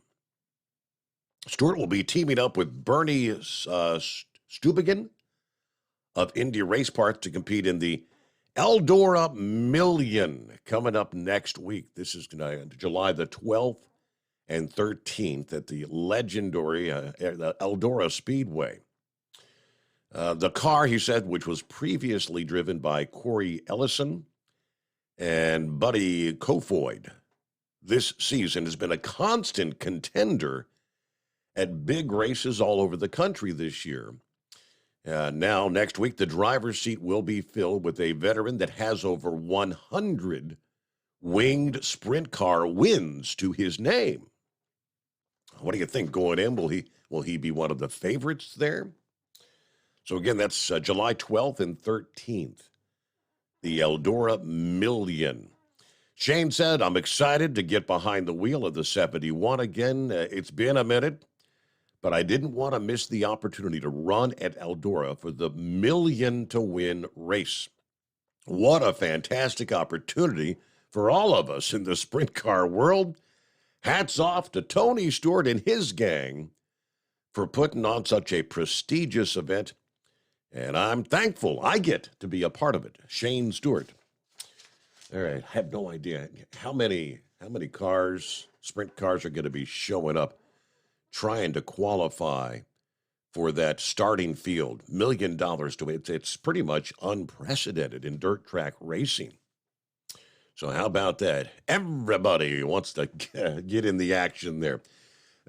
Stewart will be teaming up with Bernie Stubigan of Indy Race Parts to compete in the Eldora Million coming up next week. This is July the 12th and 13th at the legendary Eldora Speedway. The car, he said, which was previously driven by Corey Ellison and Buddy Kofoid, this season has been a constant contender at big races all over the country this year. Now, next week, the driver's seat will be filled with a veteran that has over 100 winged sprint car wins to his name. What do you think going in? Will he be one of the favorites there? So again, that's July 12th and 13th, the Eldora Million. Shane said, I'm excited to get behind the wheel of the 71 again. It's been a minute, but I didn't want to miss the opportunity to run at Eldora for the Million to Win race. What a fantastic opportunity for all of us in the sprint car world. Hats off to Tony Stewart and his gang for putting on such a prestigious event, and I'm thankful I get to be a part of it. Shane Stewart. All right, I have no idea how many cars, sprint cars, are going to be showing up trying to qualify for that starting field. $1 million to it. It's pretty much unprecedented in dirt track racing. So how about that? Everybody wants to get in the action there.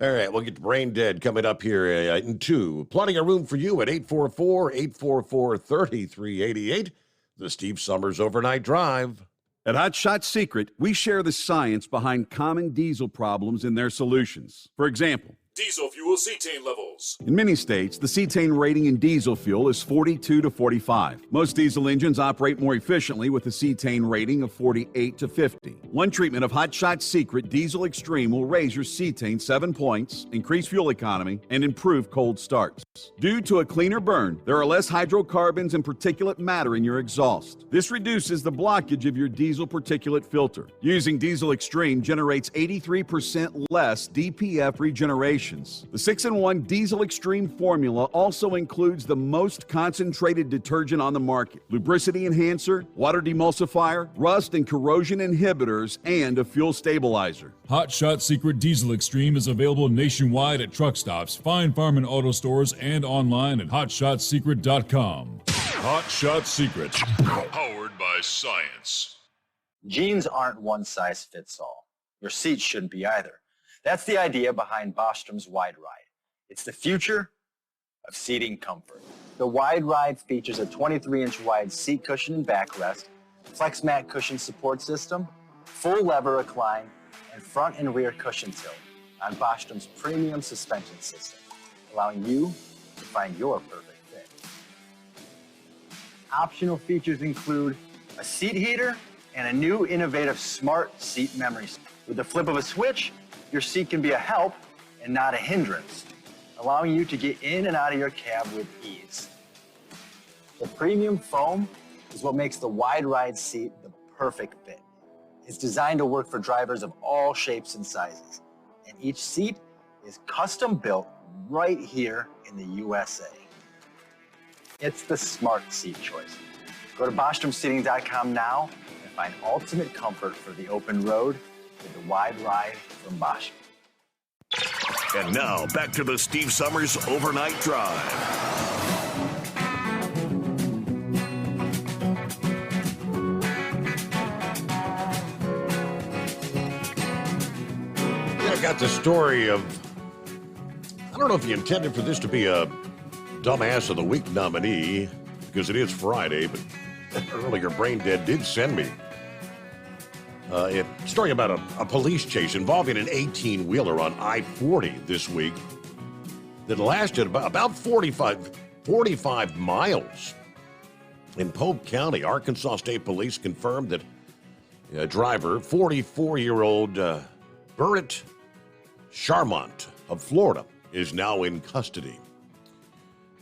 All right, we'll get to Brain Dead coming up here in 2. Plenty of room for you at 844-844-3388. The Steve Summers Overnight Drive. At Hot Shot Secret, we share the science behind common diesel problems and their solutions. For example, Diesel fuel cetane levels. in many states, the cetane rating in diesel fuel is 42 to 45. Most diesel engines operate more efficiently with a cetane rating of 48 to 50. One treatment of Hot Shot Secret Diesel Extreme will raise your cetane 7 points, increase fuel economy, and improve cold starts. Due to a cleaner burn, there are less hydrocarbons and particulate matter in your exhaust. This reduces the blockage of your diesel particulate filter. Using Diesel Extreme generates 83% less DPF regeneration. The 6-in-1 Diesel Extreme formula also includes the most concentrated detergent on the market, lubricity enhancer, water demulsifier, rust and corrosion inhibitors, and a fuel stabilizer. Hot Shot Secret Diesel Extreme is available nationwide at truck stops, Fine Farm and auto stores, and online at hotshotsecret.com. Hot Shot Secret, powered by science. Jeans aren't one size fits all. Your seats shouldn't be either. That's the idea behind Bostrom's Wide Ride. It's the future of seating comfort. The Wide Ride features a 23-inch wide seat cushion and backrest, flex mat cushion support system, full lever recline, and front and rear cushion tilt on Bostrom's premium suspension system, allowing you to find your perfect fit. Optional features include a seat heater and a new innovative smart seat memory. With the flip of a switch, your seat can be a help and not a hindrance, allowing you to get in and out of your cab with ease. The premium foam is what makes the Wide Ride seat the perfect fit. It's designed to work for drivers of all shapes and sizes, and each seat is custom built right here in the USA. It's the smart seat choice. Go to BostromSeating.com now and find ultimate comfort for the open road with the Wide Ride from Bosch. And now, back to the Steve Summers Overnight Drive. I got the story of, I don't know if you intended for this to be a Dumbass of the Week nominee, because it is Friday, but earlier Brain Dead did send me a story about a police chase involving an 18-wheeler on I-40 this week that lasted about 45 miles. In Pope County, Arkansas State Police confirmed that a driver, 44-year-old Burritt Charmont of Florida, is now in custody.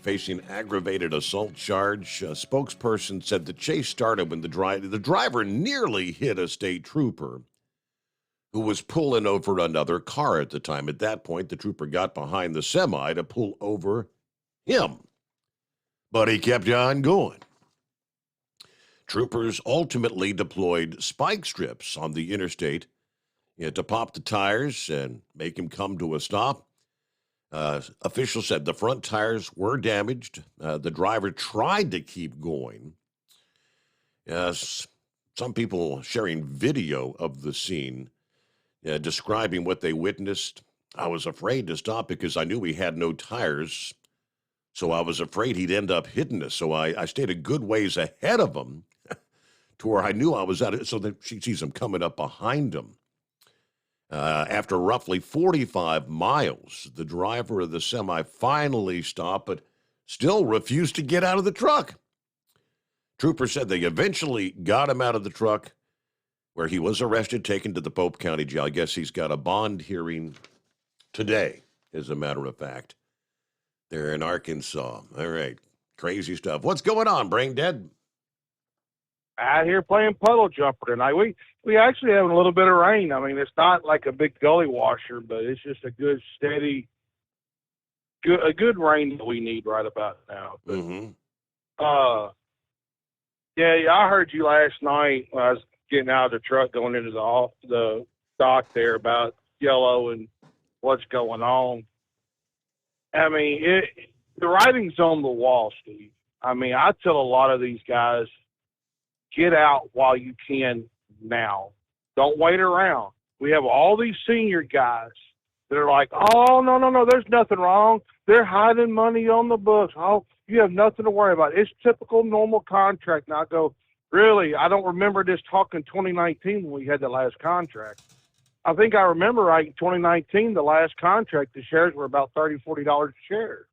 Facing aggravated assault charge, a spokesperson said the chase started when the driver nearly hit a state trooper who was pulling over another car at the time. At that point, the trooper got behind the semi to pull over him, but he kept on going. Troopers ultimately deployed spike strips on the interstate to pop the tires and make him come to a stop. Officials said the front tires were damaged. The driver tried to keep going. Some people sharing video of the scene, describing what they witnessed. I was afraid to stop because I knew we had no tires, so I was afraid he'd end up hitting us. So I stayed a good ways ahead of him to where I knew I was at it, so that she sees him coming up behind him. After roughly 45 miles, the driver of the semi finally stopped, but still refused to get out of the truck. Troopers said they eventually got him out of the truck, where he was arrested, taken to the Pope County Jail. I guess he's got a bond hearing today, as a matter of fact. They're in Arkansas. All right. Crazy stuff. What's going on, Brain Dead? Out here playing puddle jumper tonight. We actually have a little bit of rain. I mean, it's not like a big gully washer, but it's just a good, steady, a good rain that we need right about now. But, yeah, I heard you last night when I was getting out of the truck going into the dock there about Yellow and what's going on. I mean, the writing's on the wall, Steve. I mean, I tell a lot of these guys, get out while you can now. Don't wait around. We have all these senior guys that are like, oh, no, there's nothing wrong. They're hiding money on the books. Oh, you have nothing to worry about. It's typical normal contract. And I go, really? I don't remember this talking 2019 when we had the last contract. I think I remember right in 2019, the last contract, the shares were about $30, $40 a share.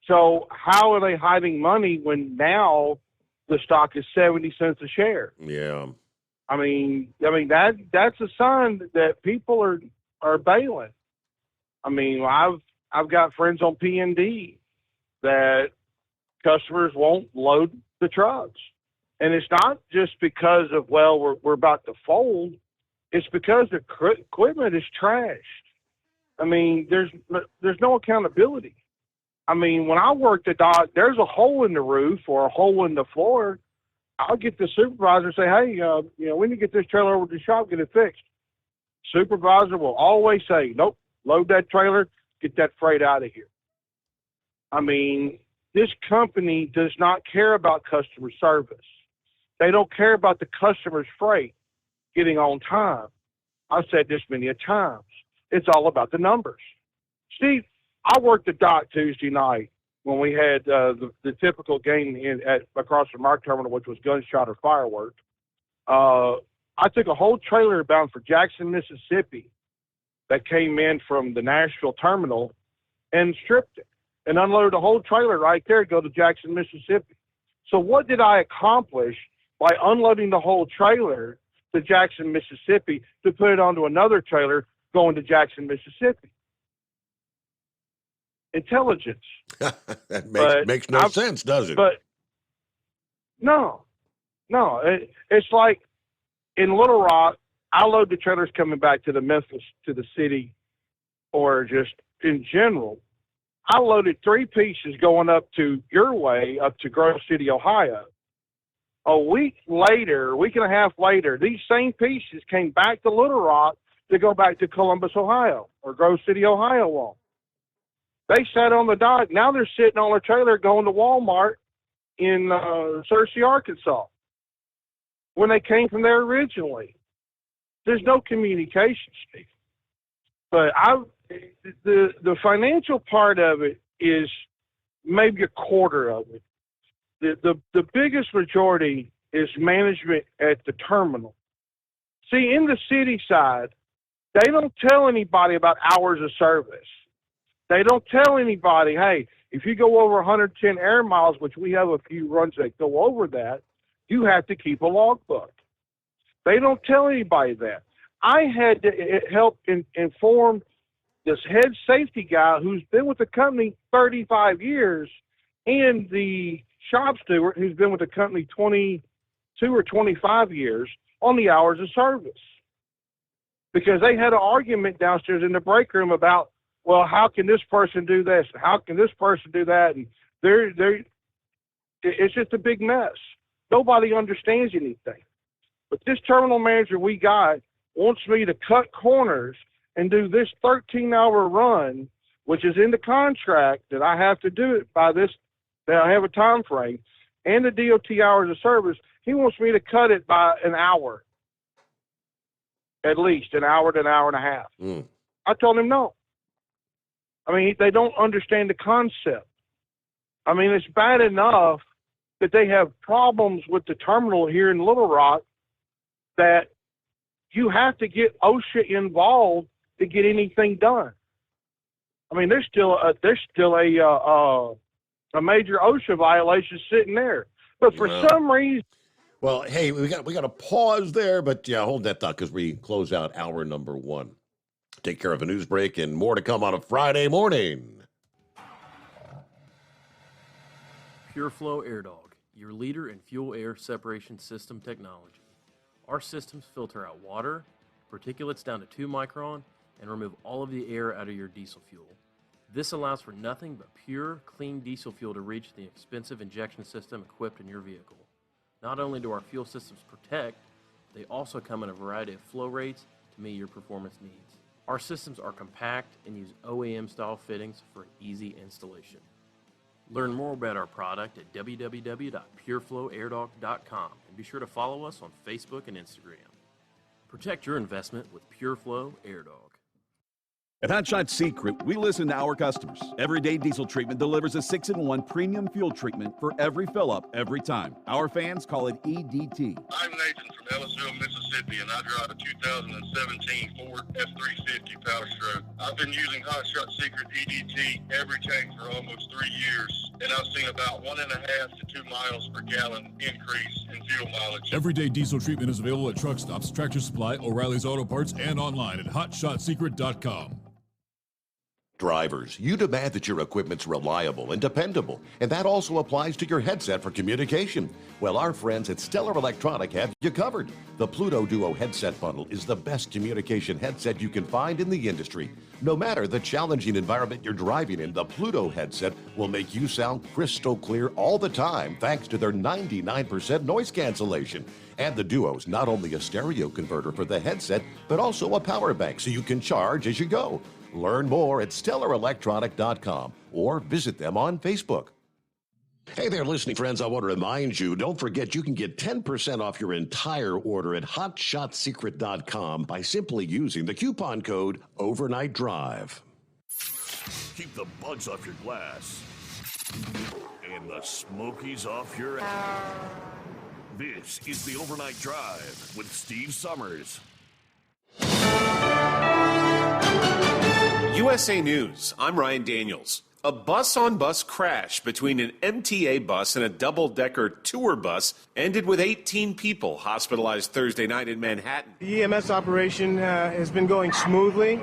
So how are they hiding money when now the stock is 70 cents a share? Yeah. I mean that's a sign that people are bailing. I mean, I've got friends on PND that customers won't load the trucks. And it's not just because of, well, we're about to fold. It's because the equipment is trashed. I mean, there's no accountability. I mean, when I worked at dock, there's a hole in the roof or a hole in the floor. I'll get the supervisor and say, hey, we need to get this trailer over to the shop, get it fixed. Supervisor will always say, nope, load that trailer, get that freight out of here. I mean, this company does not care about customer service. They don't care about the customer's freight getting on time. I've said this many a times. It's all about the numbers. Steve, I worked the dock Tuesday night when we had the typical game across from our terminal, which was gunshot or fireworks. I took a whole trailer bound for Jackson, Mississippi that came in from the Nashville terminal and stripped it and unloaded the whole trailer right there to go to Jackson, Mississippi. So what did I accomplish by unloading the whole trailer to Jackson, Mississippi to put it onto another trailer going to Jackson, Mississippi? Intelligence. That makes no sense, does it? But no. It's like in Little Rock, I load the trailers coming back to the Memphis, to the city, or just in general. I loaded 3 pieces going up to your way, up to Grove City, Ohio. A week and a half later, these same pieces came back to Little Rock to go back to Columbus, Ohio, or Grove City, Ohio on. They sat on the dock. Now they're sitting on a trailer going to Walmart in Searcy, Arkansas, when they came from there originally. There's no communication, Steve. But the financial part of it is maybe a quarter of it. The biggest majority is management at the terminal. See, in the city side, they don't tell anybody about hours of service. They don't tell anybody, hey, if you go over 110 air miles, which we have a few runs that go over that, you have to keep a logbook. They don't tell anybody that. I had to help inform this head safety guy who's been with the company 35 years and the shop steward who's been with the company 22 or 25 years on the hours of service. Because they had an argument downstairs in the break room about, well, how can this person do this? How can this person do that? And it's just a big mess. Nobody understands anything. But this terminal manager we got wants me to cut corners and do this 13-hour run, which is in the contract that I have to do it by this, that I have a time frame, and the DOT hours of service. He wants me to cut it by an hour, at least an hour to an hour and a half. I told him no. I mean, they don't understand the concept. I mean, it's bad enough that they have problems with the terminal here in Little Rock that you have to get OSHA involved to get anything done. I mean, there's still a major OSHA violation sitting there, but for some reason. Well, hey, we got to pause there, but yeah, hold that thought because we close out hour number 1. Take care of a news break and more to come on a Friday morning. PureFlow Air Dog, your leader in fuel air separation system technology. Our systems filter out water, particulates down to 2 micron, and remove all of the air out of your diesel fuel. This allows for nothing but pure, clean diesel fuel to reach the expensive injection system equipped in your vehicle. Not only do our fuel systems protect, they also come in a variety of flow rates to meet your performance needs. Our systems are compact and use OEM-style fittings for easy installation. Learn more about our product at www.pureflowairdog.com and be sure to follow us on Facebook and Instagram. Protect your investment with PureFlow Air Dog. At Hot Shot Secret, we listen to our customers. Everyday Diesel Treatment delivers a 6-in-1 premium fuel treatment for every fill-up, every time. Our fans call it EDT. I'm Nathan from Ellisville, Mississippi, and I drive a 2017 Ford F-350 Power Stroke. I've been using Hot Shot Secret EDT every tank for almost 3 years, and I've seen about 1.5 to 2 miles per gallon increase in fuel mileage. Everyday Diesel Treatment is available at truck stops, Tractor Supply, O'Reilly's Auto Parts, and online at hotshotsecret.com. Drivers, you demand that your equipment's reliable and dependable, and that also applies to your headset for communication. Well, our friends at Stellar Electronic have you covered. The Pluto Duo headset bundle is the best communication headset you can find in the industry. No matter the challenging environment you're driving in, the Pluto headset will make you sound crystal clear all the time thanks to their 99% noise cancellation. And the Duo's not only a stereo converter for the headset, but also a power bank so you can charge as you go. Learn more at StellarElectronic.com or visit them on Facebook. Hey there, listening friends. I want to remind you, don't forget you can get 10% off your entire order at HotShotSecret.com by simply using the coupon code Overnight Drive. Keep the bugs off your glass and the smokies off your ass. This is the Overnight Drive with Steve Summers. USA News, I'm Ryan Daniels. A bus-on-bus crash between an MTA bus and a double-decker tour bus ended with 18 people hospitalized Thursday night in Manhattan. The EMS operation has been going smoothly.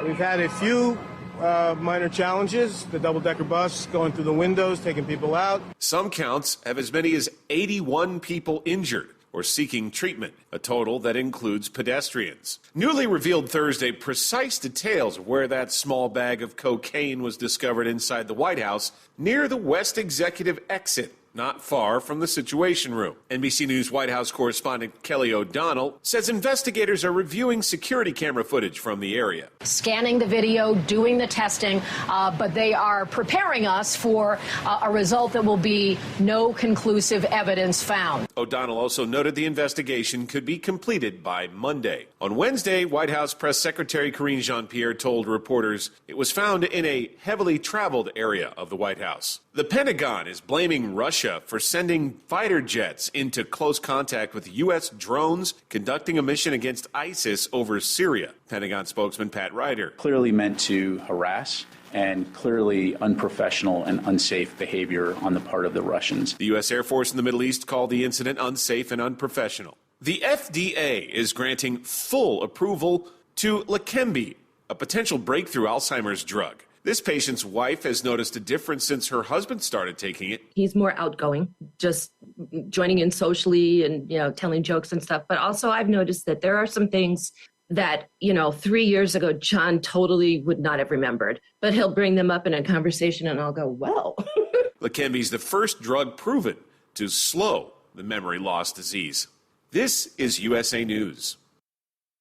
We've had a few minor challenges. The double-decker bus going through the windows, taking people out. Some counts have as many as 81 people injured or seeking treatment, a total that includes pedestrians. Newly revealed Thursday precise details of where that small bag of cocaine was discovered inside the White House near the West Executive exit, not far from the Situation Room. NBC News White House correspondent Kelly O'Donnell says investigators are reviewing security camera footage from the area. Scanning the video, doing the testing, but they are preparing us for a result that will be no conclusive evidence found. O'Donnell also noted the investigation could be completed by Monday. On Wednesday, White House Press Secretary Karine Jean-Pierre told reporters it was found in a heavily traveled area of the White House. The Pentagon is blaming Russia for sending fighter jets into close contact with U.S. drones conducting a mission against ISIS over Syria. Pentagon spokesman Pat Ryder. Clearly meant to harass and clearly unprofessional and unsafe behavior on the part of the Russians. The U.S. Air Force in the Middle East called the incident unsafe and unprofessional. The FDA is granting full approval to Leqembi, a potential breakthrough Alzheimer's drug. This patient's wife has noticed a difference since her husband started taking it. He's more outgoing, just joining in socially and, telling jokes and stuff. But also I've noticed that there are some things that, 3 years ago, John totally would not have remembered. But he'll bring them up in a conversation and I'll go, well. Leqembi is the first drug proven to slow the memory loss disease. This is USA News.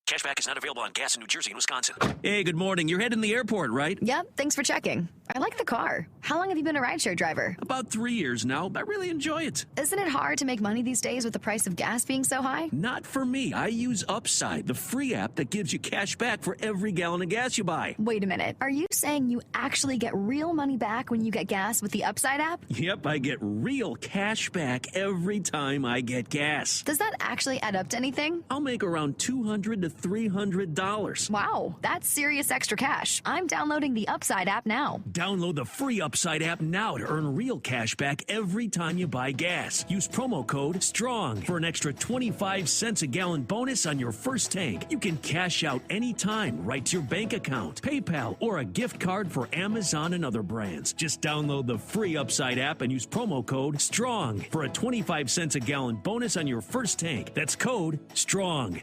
Cashback is not available on gas in New Jersey and Wisconsin. Hey, good morning. You're heading to the airport, right? Yep, thanks for checking. I like the car. How long have you been a rideshare driver? About 3 years now. I really enjoy it. Isn't it hard to make money these days with the price of gas being so high? Not for me. I use Upside, the free app that gives you cash back for every gallon of gas you buy. Wait a minute. Are you saying you actually get real money back when you get gas with the Upside app? Yep, I get real cash back every time I get gas. Does that actually add up to anything? I'll make around $200 to $300. Wow, that's serious extra cash. I'm downloading the Upside app now. Download the free Upside app now to earn real cash back every time you buy gas. Use promo code STRONG for an extra 25 cents a gallon bonus on your first tank. You can cash out anytime right to your bank account, PayPal, or a gift card for Amazon and other brands. Just download the free Upside app and use promo code STRONG for a 25 cents a gallon bonus on your first tank. That's code STRONG.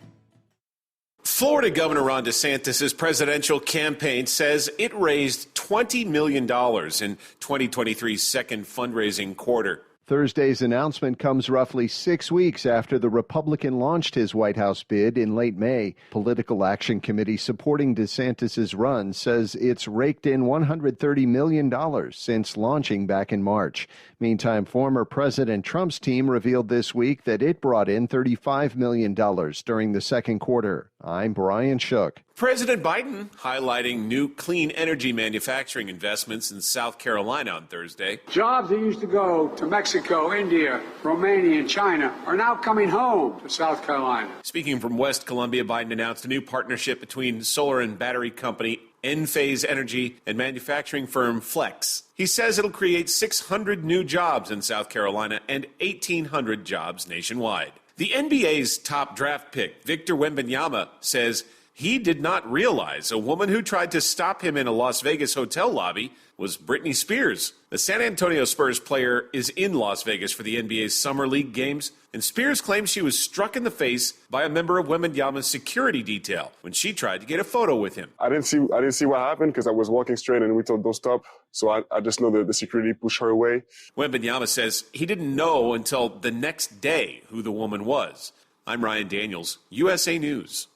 Florida Governor Ron DeSantis' presidential campaign says it raised $20 million in 2023's second fundraising quarter. Thursday's announcement comes roughly 6 weeks after the Republican launched his White House bid in late May. Political Action Committee supporting DeSantis' run says it's raked in $130 million since launching back in March. Meantime, former President Trump's team revealed this week that it brought in $35 million during the second quarter. I'm Brian Shook. President Biden highlighting new clean energy manufacturing investments in South Carolina on Thursday. Jobs that used to go to Mexico, India, Romania, and China are now coming home to South Carolina. Speaking from West Columbia, Biden announced a new partnership between solar and battery company Enphase Energy and manufacturing firm Flex. He says it'll create 600 new jobs in South Carolina and 1,800 jobs nationwide. The NBA's top draft pick, Victor Wembanyama, says he did not realize a woman who tried to stop him in a Las Vegas hotel lobby was Britney Spears. The San Antonio Spurs player is in Las Vegas for the NBA's Summer League games, and Spears claims she was struck in the face by a member of Wembanyama's security detail when she tried to get a photo with him. I didn't see what happened because I was walking straight and we told don't stop. So I just know that the security pushed her away. Wembanyama says he didn't know until the next day who the woman was. I'm Ryan Daniels, USA News.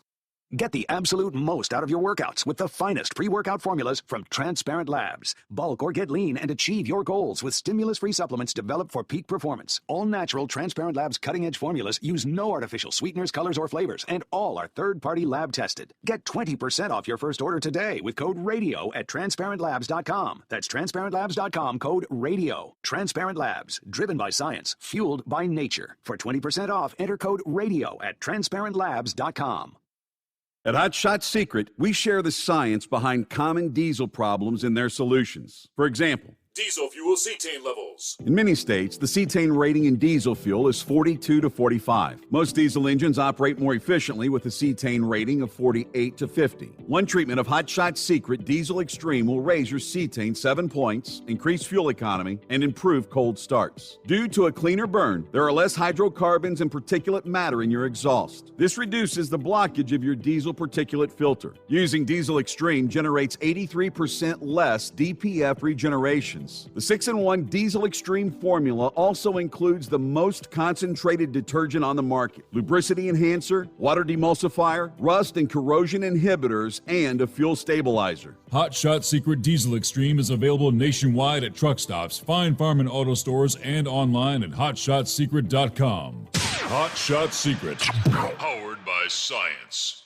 Get the absolute most out of your workouts with the finest pre-workout formulas from Transparent Labs. Bulk or get lean and achieve your goals with stimulus-free supplements developed for peak performance. All natural Transparent Labs cutting-edge formulas use no artificial sweeteners, colors, or flavors, and all are third-party lab tested. Get 20% off your first order today with code RADIO at transparentlabs.com. That's transparentlabs.com, code RADIO. Transparent Labs, driven by science, fueled by nature. For 20% off, enter code RADIO at transparentlabs.com. At Hot Shot Secret, we share the science behind common diesel problems and their solutions. For example, Diesel fuel cetane levels. in many states, the cetane rating in diesel fuel is 42 to 45. Most diesel engines operate more efficiently with a cetane rating of 48 to 50. One treatment of Hot Shot Secret Diesel Extreme will raise your cetane 7 points, increase fuel economy, and improve cold starts. Due to a cleaner burn, there are less hydrocarbons and particulate matter in your exhaust. This reduces the blockage of your diesel particulate filter. Using Diesel Extreme generates 83% less DPF regeneration. The 6-in-1 Diesel Extreme formula also includes the most concentrated detergent on the market, lubricity enhancer, water demulsifier, rust and corrosion inhibitors, and a fuel stabilizer. Hot Shot Secret Diesel Extreme is available nationwide at truck stops, Fine Farm and auto stores, and online at hotshotsecret.com. Hot Shot Secret, powered by science.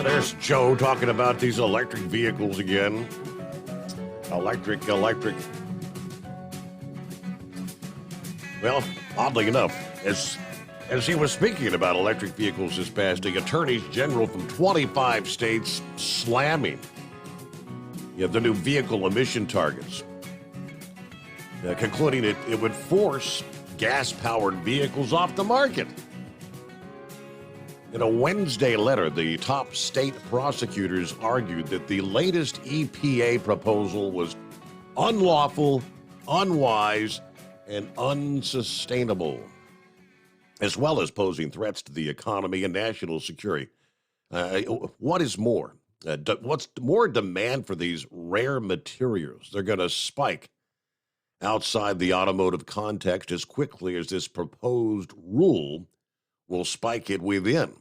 There's Joe talking about these electric vehicles again. Electric. Well, oddly enough, as he was speaking about electric vehicles this past day, attorneys general from 25 states slamming the new vehicle emission targets, concluding it would force gas-powered vehicles off the market. In a Wednesday letter, the top state prosecutors argued that the latest EPA proposal was unlawful, unwise, and unsustainable, as well as posing threats to the economy and national security. What is more, What's more demand for these rare materials? They're going to spike outside the automotive context as quickly as this proposed rule will spike it within.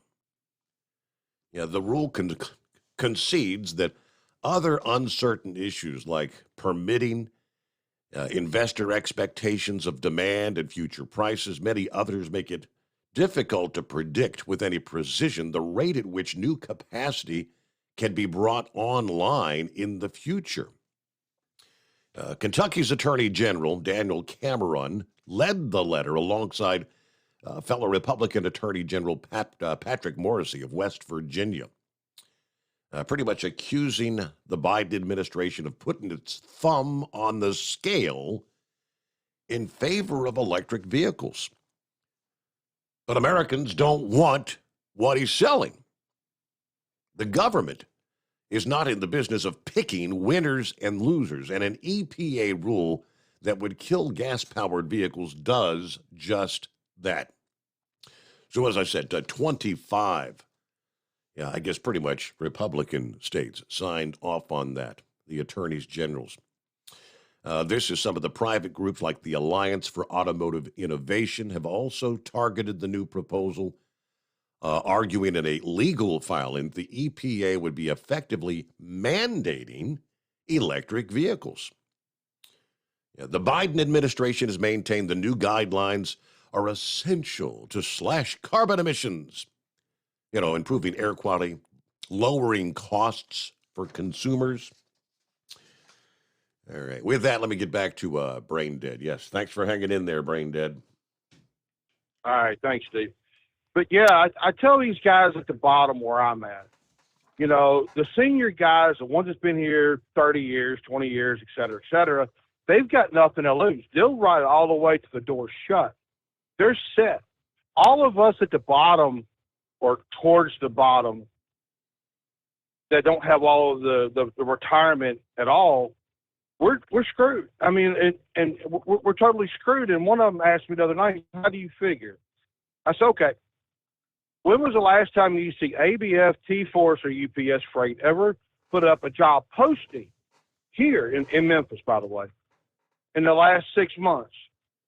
Yeah, the rule concedes that other uncertain issues like permitting, investor expectations of demand and future prices, many others make it difficult to predict with any precision the rate at which new capacity can be brought online in the future. Kentucky's Attorney General Daniel Cameron led the letter alongside fellow Republican Attorney General Patrick Morrisey of West Virginia, pretty much accusing the Biden administration of putting its thumb on the scale in favor of electric vehicles. But Americans don't want what he's selling. The government is not in the business of picking winners and losers, and an EPA rule that would kill gas-powered vehicles does just that. So as I said, 25, I guess pretty much Republican states signed off on that, the attorneys generals. This is some of the private groups like the Alliance for Automotive Innovation have also targeted the new proposal, arguing in a legal filing the EPA would be effectively mandating electric vehicles. The Biden administration has maintained the new guidelines are essential to slash carbon emissions, improving air quality, lowering costs for consumers. All right. With that, let me get back to Brain Dead. Yes, thanks for hanging in there, Brain Dead. All right. Thanks, Steve. But, yeah, I tell these guys at the bottom where I'm at, the senior guys, the ones that's been here 30 years, 20 years, et cetera, they've got nothing to lose. They'll ride all the way to the door shut. They're set. All of us at the bottom or towards the bottom that don't have all of the retirement at all, we're screwed. I mean, and we're totally screwed. And one of them asked me the other night, how do you figure? I said, okay, when was the last time you see ABF, T-Force, or UPS Freight ever put up a job posting here in Memphis, by the way, in the last 6 months?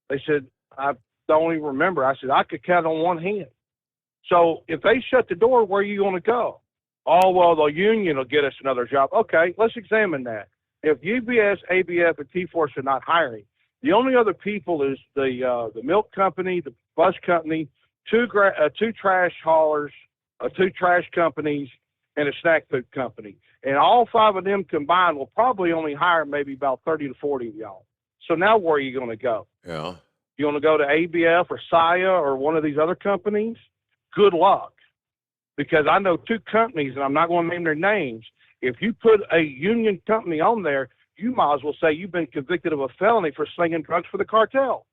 They said, I don't even remember. I said, I could count on one hand. So if they shut the door, where are you going to go? Oh, well, the union will get us another job. Okay, let's examine that. If UPS, ABF, and T-Force are not hiring, the only other people is the milk company, the bus company, two trash haulers, two trash companies, and a snack food company. And all 5 of them combined will probably only hire maybe about 30 to 40 of y'all. So now where are you going to go? Yeah. You want to go to ABF or SIA or one of these other companies? Good luck. Because I know 2 companies, and I'm not going to name their names. If you put a union company on there, you might as well say you've been convicted of a felony for slinging drugs for the cartel.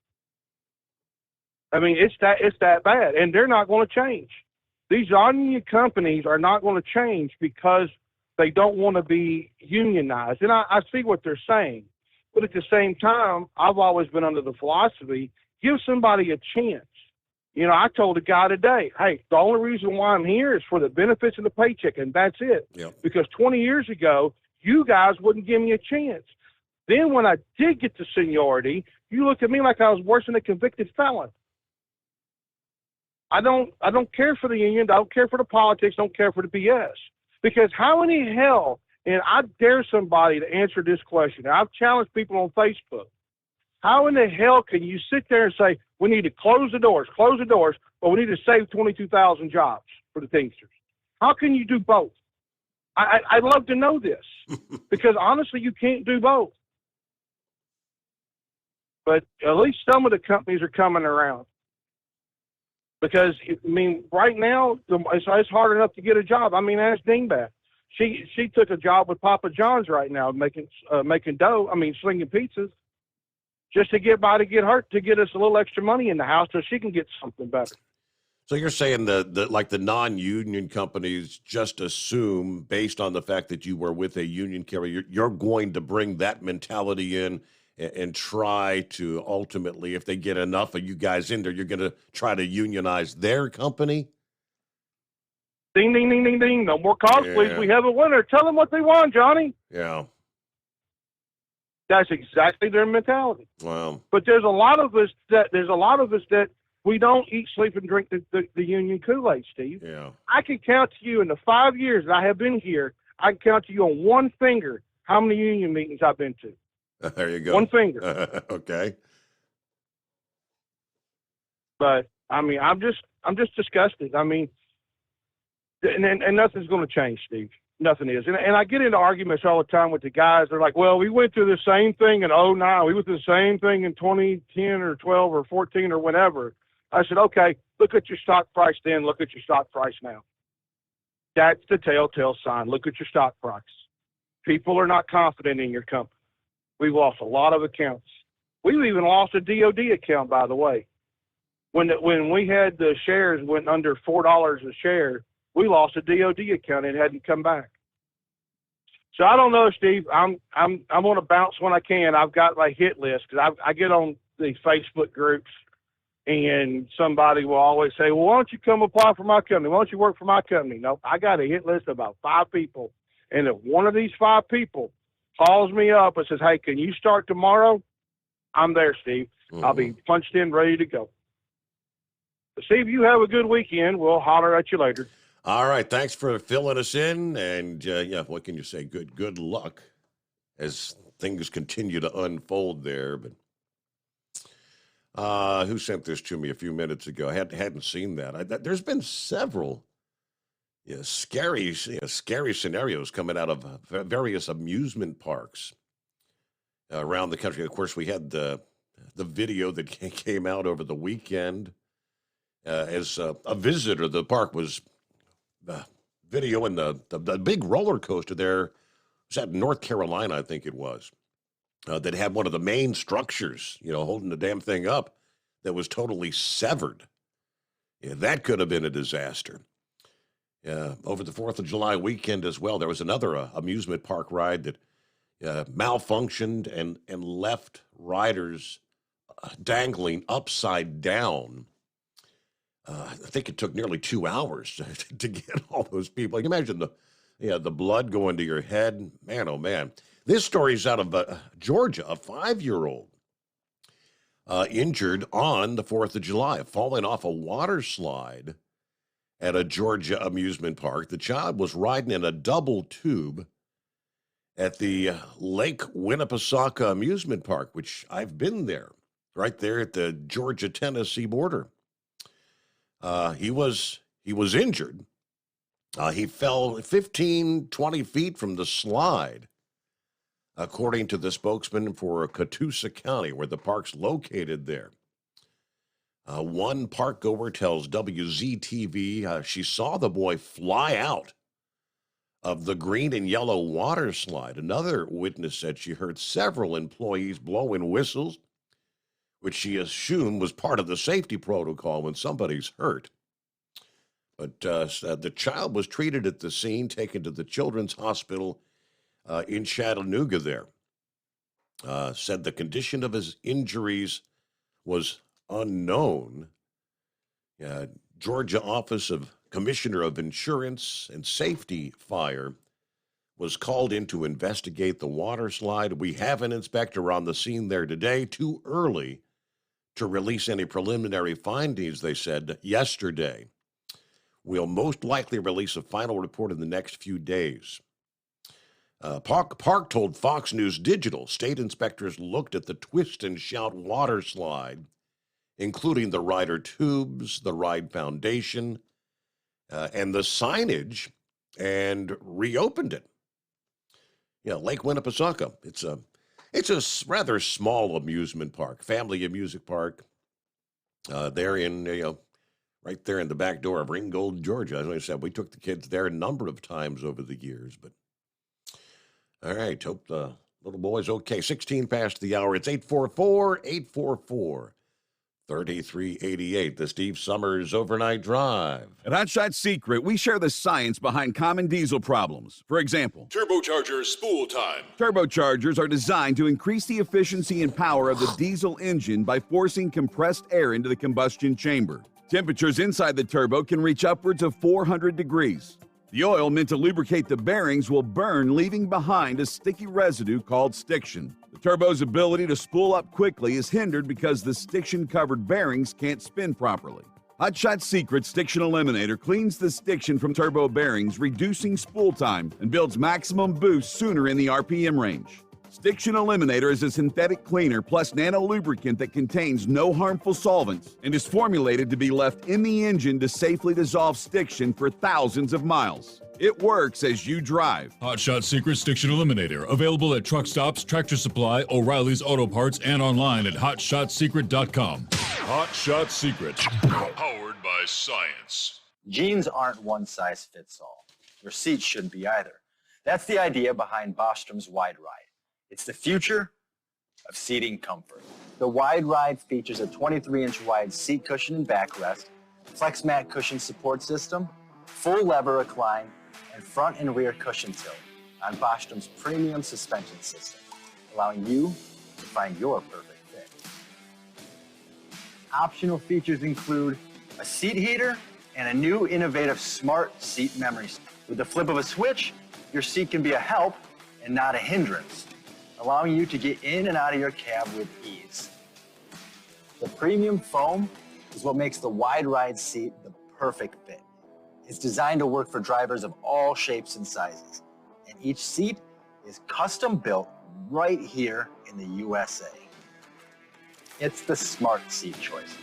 I mean, it's that bad, and they're not going to change. These non-union companies are not going to change because they don't want to be unionized. And I see what they're saying. But at the same time, I've always been under the philosophy, give somebody a chance. I told a guy today, hey, the only reason why I'm here is for the benefits and the paycheck, and that's it. Yep. Because 20 years ago, you guys wouldn't give me a chance. Then when I did get to seniority, you looked at me like I was worse than a convicted felon. I don't care for the union. I don't care for the politics. Don't care for the BS. Because how in the hell, and I dare somebody to answer this question. I've challenged people on Facebook. How in the hell can you sit there and say, we need to close the doors, but we need to save 22,000 jobs for the Teamsters? How can you do both? I'd love to know this because honestly, you can't do both. But at least some of the companies are coming around. Because, right now, it's hard enough to get a job. Ask Dingbat. She took a job with Papa John's right now, making dough, slinging pizzas, just to get by to get us a little extra money in the house so she can get something better. So you're saying the non-union companies just assume, based on the fact that you were with a union carrier, you're going to bring that mentality in and try to ultimately, if they get enough of you guys in there, you're going to try to unionize their company? Ding, ding, ding, ding, ding. No more calls, please. We have a winner. Tell them what they want, Johnny. Yeah. That's exactly their mentality. Wow. But there's a lot of us that we don't eat, sleep, and drink the Union Kool-Aid, Steve. Yeah. I can count to you in the 5 years that I have been here, I can count to you on one finger how many union meetings I've been to. There you go. One finger. Okay. But I mean, I'm just disgusted. I mean, and nothing's going to change, Steve. Nothing is. And I get into arguments all the time with the guys. They're like, well, we went through the same thing in 2009. We went through the same thing in 2010 or 12 or 14 or whatever. I said, okay, look at your stock price then. Look at your stock price now. That's the telltale sign. Look at your stock price. People are not confident in your company. We've lost a lot of accounts. We've even lost a DOD account, by the way. When we had the shares went under $4 a share, we lost a DOD account. It hadn't come back. So I don't know, Steve. I'm going to bounce when I can. I've got my hit list because I get on the Facebook groups, and somebody will always say, well, why don't you come apply for my company? Why don't you work for my company? No, I got a hit list of about 5 people. And if one of these 5 people calls me up and says, hey, can you start tomorrow? I'm there, Steve. Mm-hmm. I'll be punched in, ready to go. But Steve, you have a good weekend. We'll holler at you later. All right. Thanks for filling us in. And, yeah, what can you say? Good luck as things continue to unfold there. But who sent this to me a few minutes ago? I hadn't seen that. There's been several scary scenarios coming out of various amusement parks around the country. Of course, we had the video that came out over the weekend as a visitor. The park was videoing the big roller coaster there. It was at North Carolina, I think it was, that had one of the main structures, holding the damn thing up, that was totally severed. Yeah, that could have been a disaster. Over the 4th of July weekend as well, there was another amusement park ride that malfunctioned and left riders dangling upside down. I think it took nearly 2 hours to get all those people. You can imagine the blood going to your head. Man, oh man. This story's out of Georgia. A 5-year-old injured on the 4th of July, falling off a water slide at a Georgia amusement park. The child was riding in a double tube at the Lake Winnipesaukee Amusement Park, which I've been there, right there at the Georgia-Tennessee border. He was injured. He fell 15, 20 feet from the slide, according to the spokesman for Catoosa County, where the park's located there. One park goer tells WZTV she saw the boy fly out of the green and yellow water slide. Another witness said she heard several employees blowing whistles, which she assumed was part of the safety protocol when somebody's hurt. But the child was treated at the scene, taken to the Children's Hospital in Chattanooga there. Said the condition of his injuries was unknown. Georgia Office of Commissioner of Insurance and Safety Fire was called in to investigate the water slide. We have an inspector on the scene there today. Too early to release any preliminary findings, they said yesterday. We'll most likely release a final report in the next few days. Park told Fox News Digital state inspectors looked at the Twist and Shout water slide, including the rider tubes, the ride foundation, and the signage, and reopened it. Lake Winnipesaukee. It's a rather small amusement park, family amusement park. There in right there in the back door of Ringgold, Georgia. As I said, we took the kids there a number of times over the years. But all right, hope the little boy's okay. 16 past the hour. It's 844-844-3388. The Steve Summers Overnight Drive. At Hot Shot Secret, we share the science behind common diesel problems. For example, turbocharger spool time. Turbochargers are designed to increase the efficiency and power of the diesel engine by forcing compressed air into the combustion chamber. Temperatures inside the turbo can reach upwards of 400 degrees. The oil meant to lubricate the bearings will burn, leaving behind a sticky residue called stiction. The turbo's ability to spool up quickly is hindered because the stiction-covered bearings can't spin properly. Hot Shot Secret Stiction Eliminator cleans the stiction from turbo bearings, reducing spool time and builds maximum boost sooner in the RPM range. Stiction Eliminator is a synthetic cleaner plus nano lubricant that contains no harmful solvents and is formulated to be left in the engine to safely dissolve stiction for thousands of miles. It works as you drive. Hot Shot Secret Stiction Eliminator. Available at truck stops, Tractor Supply, O'Reilly's Auto Parts, and online at HotShotSecret.com. Hot Shot Secret. Powered by science. Jeans aren't one size fits all. Your seats shouldn't be either. That's the idea behind Bostrom's Wide Ride. It's the future of seating comfort. The Wide Ride features a 23-inch wide seat cushion and backrest, flex mat cushion support system, full lever recline, and front and rear cushion tilt on Bostrom's premium suspension system, allowing you to find your perfect fit. Optional features include a seat heater and a new innovative smart seat memory. With the flip of a switch, your seat can be a help and not a hindrance, allowing you to get in and out of your cab with ease. The premium foam is what makes the Wide Ride seat the perfect fit. It's designed to work for drivers of all shapes and sizes, and each seat is custom built right here in the USA. It's the smart seat choice.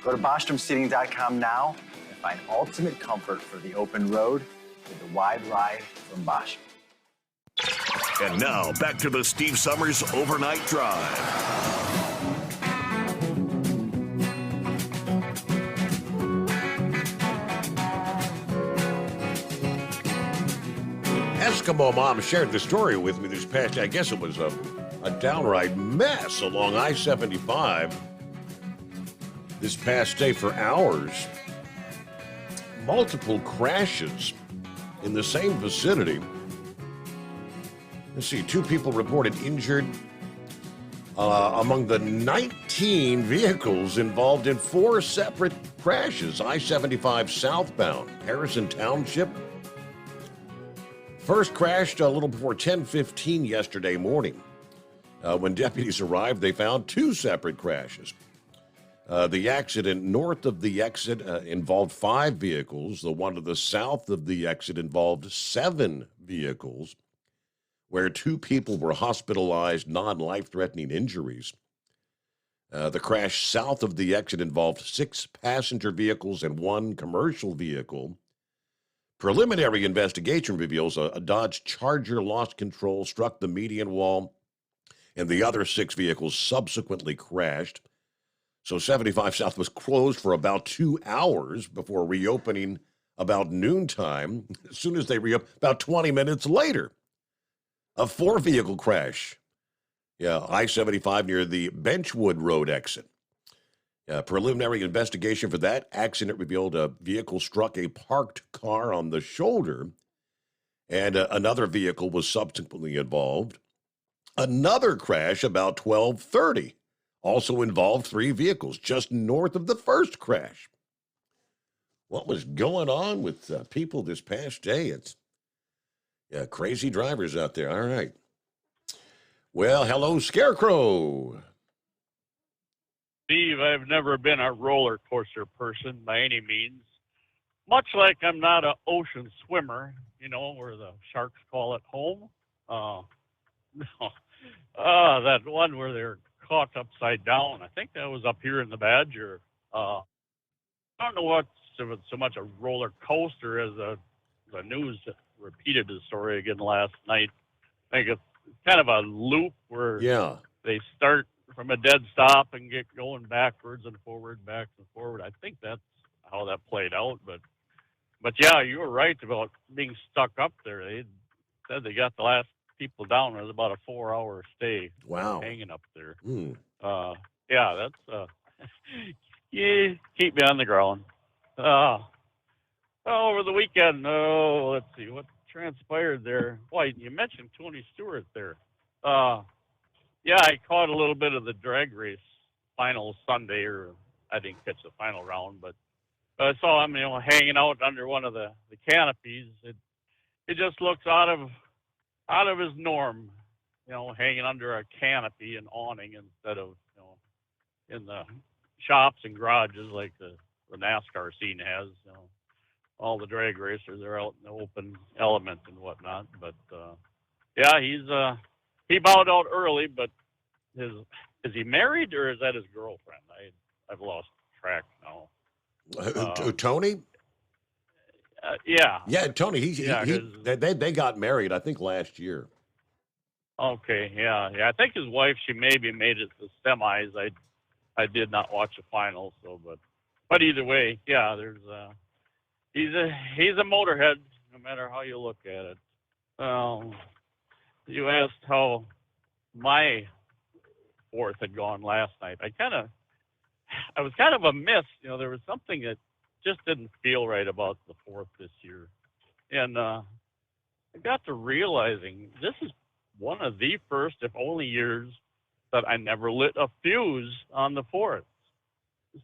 Go to BostromSeating.com now and find ultimate comfort for the open road with the Wide Ride from Bostrom. And now, back to the Steve Summers Overnight Drive. Eskimo Mom shared the story with me this past, I guess it was a downright mess along I-75 this past day for hours. Multiple crashes in the same vicinity. Let's see, 2 people reported injured among the 19 vehicles involved in 4 separate crashes. I-75 southbound, Harrison Township. First crashed a little before 10:15 yesterday morning. When deputies arrived, they found 2 separate crashes. The accident north of the exit involved 5 vehicles. The one to the south of the exit involved 7 vehicles, where 2 people were hospitalized, non-life-threatening injuries. The crash south of the exit involved 6 passenger vehicles and 1 commercial vehicle. Preliminary investigation reveals a Dodge Charger lost control, struck the median wall, and the other 6 vehicles subsequently crashed. So 75 South was closed for about 2 hours before reopening about noontime. As soon as they reopened, about 20 minutes later, a 4-vehicle crash. I-75 near the Benchwood Road exit. Preliminary investigation for that accident revealed a vehicle struck a parked car on the shoulder, and another vehicle was subsequently involved. Another crash about 12:30 also involved 3 vehicles just north of the first crash. What was going on with people this past day? It's crazy drivers out there. All right. Well, hello, Scarecrow. Steve, I've never been a roller coaster person by any means. Much like I'm not an ocean swimmer, where the sharks call it home. That one where they're caught upside down. I think that was up here in the Badger. I don't know what's so much a roller coaster as the news repeated the story again last night. I think it's kind of a loop where they start from a dead stop and get going backwards and forward, back and forward. I think that's how that played out. But yeah, you were right about being stuck up there. They said they got the last people down. It was about a 4-hour stay. Wow. Hanging up there. Yeah, that's keep me on the ground. Over the weekend, let's see what transpired there. Boy, you mentioned Tony Stewart there. Yeah, I caught a little bit of the drag race final Sunday, or I didn't catch the final round, but I saw him, hanging out under one of the canopies. It just looks out of his norm, hanging under a canopy and awning instead of, in the shops and garages like the NASCAR scene has. All the drag racers are out in the open element and whatnot. But yeah, he bowed out early. But is he married or is that his girlfriend? I've lost track now. Tony? Yeah. Yeah, Tony. They got married, I think, last year. Okay, yeah. I think his wife, she maybe made it to semis. I did not watch the finals, but either way, yeah. He's a motorhead, no matter how you look at it. You asked how my fourth had gone last night. I was kind of amiss. There was something that just didn't feel right about the fourth this year. And I got to realizing this is one of the first, if only, years that I never lit a fuse on the fourth.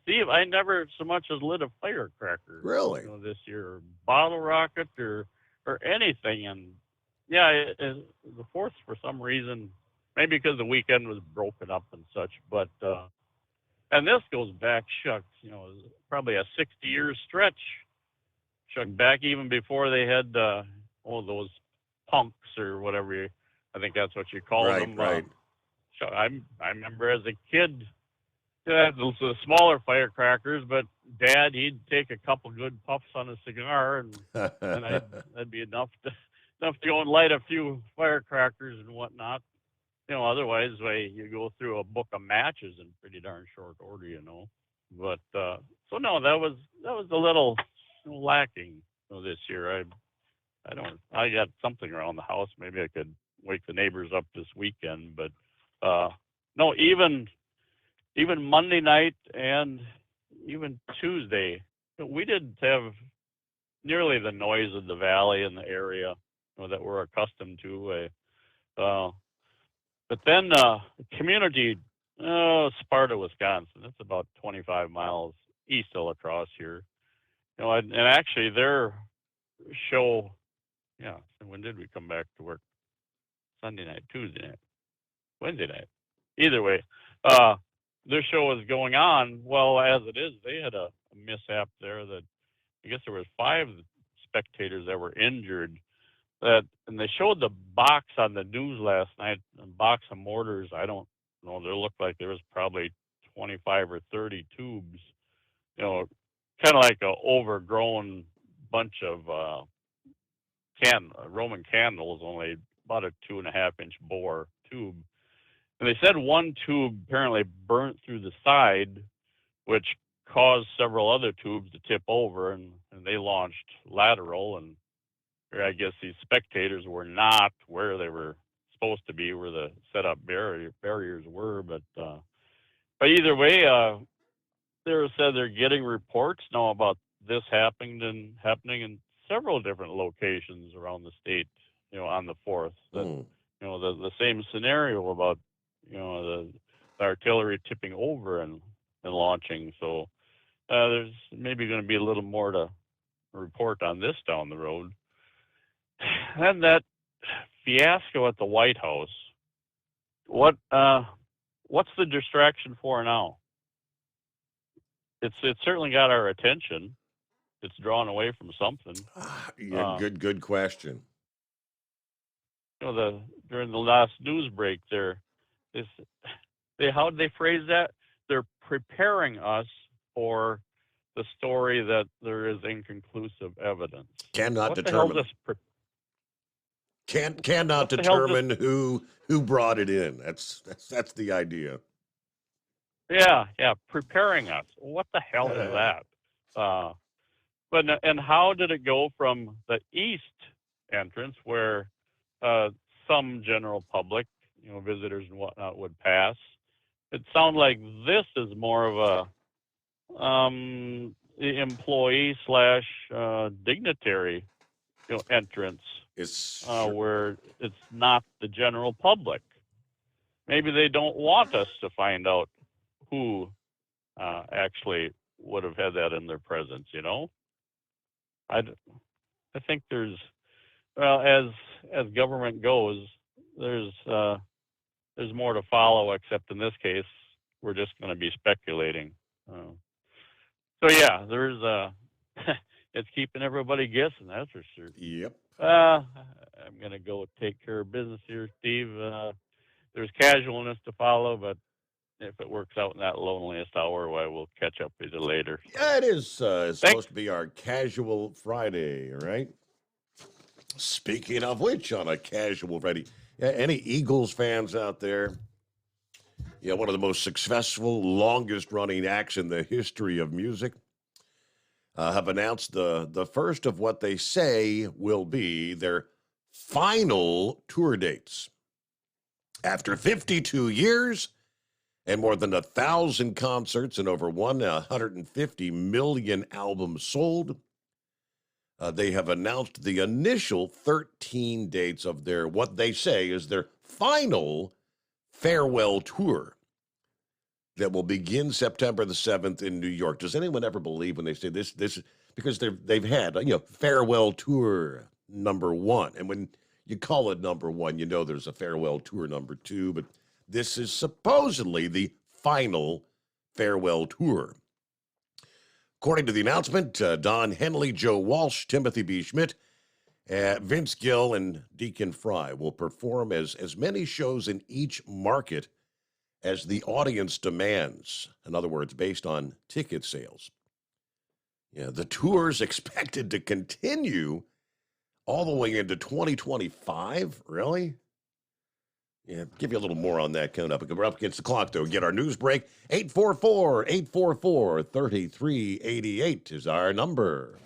Steve, I never so much as lit a firecracker. Really? This year, or bottle rocket or anything. And yeah, the fourth, for some reason, maybe because the weekend was broken up and such, but and this goes back, shucks, probably a 60-year stretch. Shuck, back even before they had those punks or whatever I think that's what you call them. Right. I remember as a kid, those smaller firecrackers, but Dad, he'd take a couple good puffs on a cigar, and that'd be enough to go and light a few firecrackers and whatnot. Otherwise, you go through a book of matches in pretty darn short order, But so no, that was a little lacking this year. I got something around the house. Maybe I could wake the neighbors up this weekend, but no, even Monday night and even Tuesday, we didn't have nearly the noise of the valley and the area that we're accustomed to. But then community, Sparta, Wisconsin, that's about 25 miles east of La Crosse here. And actually their show, when did we come back to work? Sunday night, Tuesday night, Wednesday night. Either way, their show was going on. Well, as it is, they had a mishap there that I guess there was 5 spectators that were injured. And they showed the box on the news last night, a box of mortars. I don't know. There looked like there was probably 25 or 30 tubes, kind of like a overgrown bunch of Roman candles, only about a 2.5-inch bore tube. And they said one tube apparently burnt through the side, which caused several other tubes to tip over, and they launched lateral. And I guess these spectators were not where they were supposed to be, where the set-up barriers were. But either way, they said they're getting reports now about this happening in several different locations around the state, on the 4th. That, the same scenario about, the artillery tipping over and launching. So there's maybe going to be a little more to report on this down the road. And that fiasco at the White House, what's the distraction for now? It's certainly got our attention. It's drawn away from something. Yeah, good question. During the last news break, how did they phrase that? They're preparing us for the story that there is inconclusive evidence. Cannot determine who brought it in. That's the idea. Yeah, preparing us. What the hell is that? And how did it go from the east entrance, where some general public, visitors and whatnot, would pass? It sounds like this is more of a employee / dignitary, entrance. Where it's not the general public. Maybe they don't want us to find out who actually would have had that in their presence, you know? I think there's, well, as government goes, there's more to follow, except in this case, we're just going to be speculating. So yeah, there's it's keeping everybody guessing, that's for sure. Yep. I'm going to go take care of business here, Steve. There's casualness to follow, but if it works out in that loneliest hour, well, we'll catch up with you later. Yeah, it is supposed to be our casual Friday, right? Speaking of which, on a casual Friday, any Eagles fans out there? Yeah, one of the most successful, longest-running acts in the history of music have announced the first of what they say will be their final tour dates. After 52 years and more than 1,000 concerts and over 150 million albums sold, they have announced the initial 13 dates of their, what they say is their final farewell tour that will begin September the 7th in New York. Does anyone ever believe when they say this because they've had, farewell tour number 1. And when you call it number 1, you know there's a farewell tour number 2, but this is supposedly the final farewell tour. According to the announcement, Don Henley, Joe Walsh, Timothy B. Schmidt, Vince Gill, and Deacon Fry will perform as many shows in each market as the audience demands. In other words, based on ticket sales. Yeah, the tour's expected to continue all the way into 2025. Really? Yeah, give you a little more on that coming up. We're up against the clock, though. Get our news break. 844-844-3388 is our number.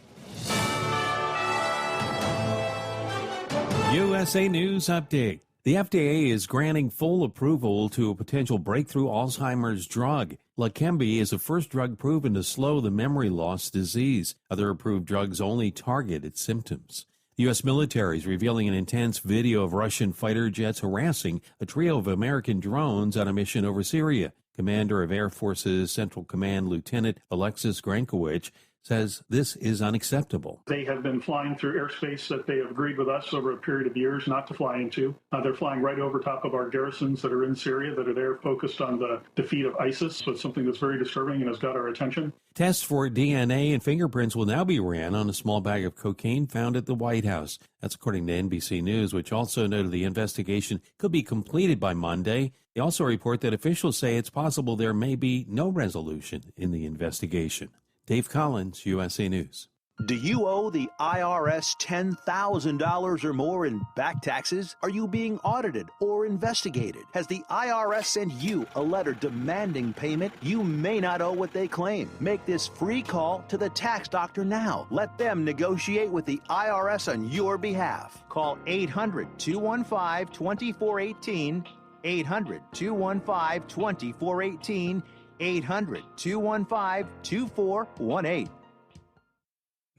USA News Update. The FDA is granting full approval to a potential breakthrough Alzheimer's drug. Leqembi is the first drug proven to slow the memory loss disease. Other approved drugs only target its symptoms. The U.S. military is revealing an intense video of Russian fighter jets harassing a trio of American drones on a mission over Syria. Commander of Air Force's Central Command Lieutenant Alexis Grankowicz says this is unacceptable. They have been flying through airspace that they have agreed with us over a period of years not to fly into. They're flying right over top of our garrisons that are in Syria that are there focused on the defeat of ISIS. So it's something that's very disturbing and has got our attention. Tests for DNA and fingerprints will now be ran on a small bag of cocaine found at the White House. That's according to NBC News, which also noted the investigation could be completed by Monday. They also report that officials say it's possible there may be no resolution in the investigation. Dave Collins, USA News. Do you owe the IRS $10,000 or more in back taxes? Are you being audited or investigated? Has the IRS sent you a letter demanding payment? You may not owe what they claim. Make this free call to the tax doctor now. Let them negotiate with the IRS on your behalf. Call 800-215-2418, 800-215-2418, 800-215-2418.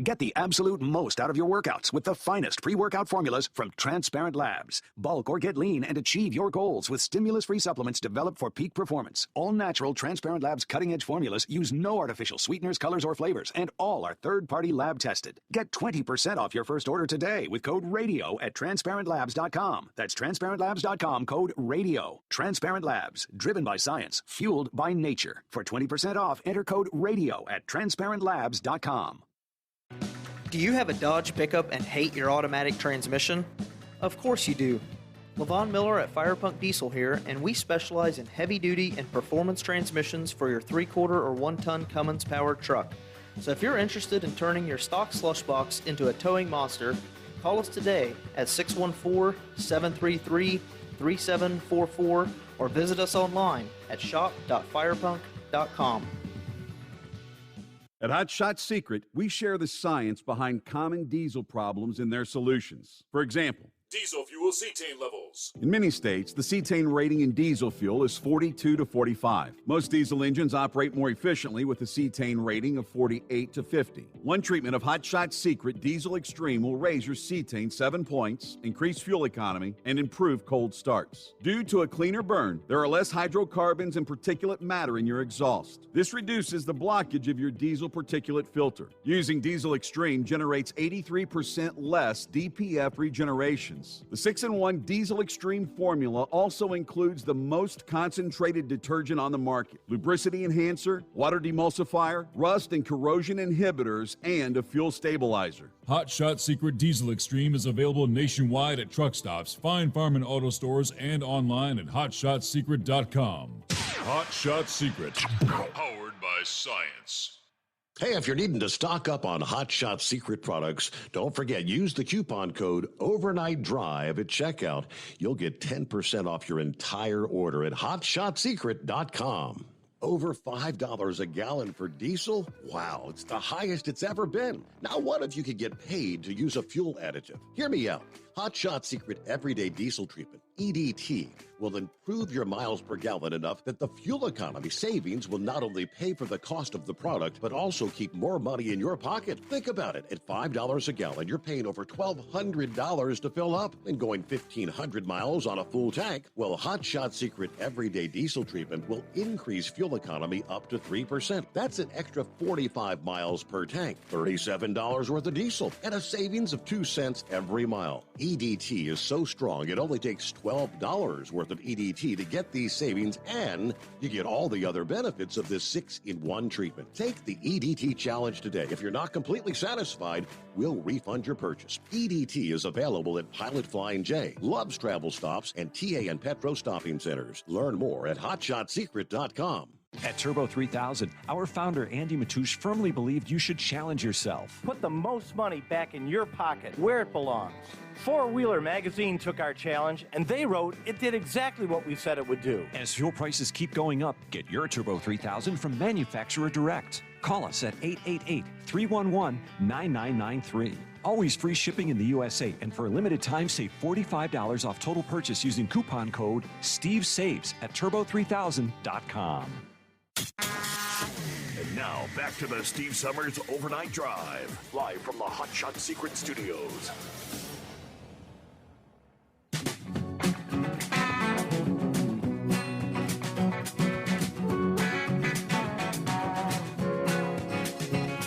Get the absolute most out of your workouts with the finest pre-workout formulas from Transparent Labs. Bulk or get lean and achieve your goals with stimulus-free supplements developed for peak performance. All natural Transparent Labs cutting-edge formulas use no artificial sweeteners, colors, or flavors, and all are third-party lab tested. Get 20% off your first order today with code RADIO at TransparentLabs.com. That's TransparentLabs.com, code RADIO. Transparent Labs, driven by science, fueled by nature. For 20% off, enter code RADIO at TransparentLabs.com. Do you have a Dodge pickup and hate your automatic transmission? Of course you do. LaVon Miller at Firepunk Diesel here, and we specialize in heavy-duty and performance transmissions for your 3/4 or 1-ton Cummins-powered truck. So if you're interested in turning your stock slush box into a towing monster, call us today at 614-733-3744 or visit us online at shop.firepunk.com. At Hot Shot Secret, we share the science behind common diesel problems and their solutions. For example, diesel fuel cetane levels. fuels. In many states, the cetane rating in diesel fuel is 42 to 45. Most diesel engines operate more efficiently with a cetane rating of 48 to 50. One treatment of Hot Shot Secret Diesel Extreme will raise your cetane 7 points, increase fuel economy, and improve cold starts. Due to a cleaner burn, there are less hydrocarbons and particulate matter in your exhaust. This reduces the blockage of your diesel particulate filter. Using Diesel Extreme generates 83% less DPF regenerations. The 6-in-1 Diesel Extreme formula also includes the most concentrated detergent on the market, lubricity enhancer, water demulsifier, rust and corrosion inhibitors, and a fuel stabilizer. Hot Shot Secret Diesel Extreme is available nationwide at truck stops, Fine Farm and auto stores, and online at hotshotsecret.com. Hot Shot Secret, powered by science. Hey, if you're needing to stock up on Hot Shot Secret products, don't forget, use the coupon code Overnight Drive at checkout. You'll get 10% off your entire order at hotshotsecret.com. Over $5 a gallon for diesel? Wow, it's the highest it's ever been. Now, what if you could get paid to use a fuel additive? Hear me out. Hot Shot Secret Everyday Diesel Treatment, EDT, will improve your miles per gallon enough that the fuel economy savings will not only pay for the cost of the product, but also keep more money in your pocket. Think about it. At $5 a gallon, you're paying over $1,200 to fill up and going 1,500 miles on a full tank. Well, Hot Shot Secret Everyday Diesel Treatment will increase fuel economy up to 3%. That's an extra 45 miles per tank, $37 worth of diesel, and a savings of 2 cents every mile. EDT is so strong, it only takes $12 worth of EDT to get these savings, and you get all the other benefits of this 6-in-1 treatment. Take the EDT challenge today. If you're not completely satisfied, we'll refund your purchase. EDT is available at Pilot Flying J, Love's Travel Stops, and TA and Petro Stopping Centers. Learn more at hotshotsecret.com. At Turbo 3000, our founder Andy Matouche firmly believed you should challenge yourself. Put the most money back in your pocket, where it belongs. Four Wheeler Magazine took our challenge, and they wrote it did exactly what we said it would do. As fuel prices keep going up, get your Turbo 3000 from manufacturer direct. Call us at 888-311-9993. Always free shipping in the USA, and for a limited time, save $45 off total purchase using coupon code SteveSaves at turbo3000.com. And now, back to the Steve Summers Overnight Drive, live from the Hot Shot Secret Studios.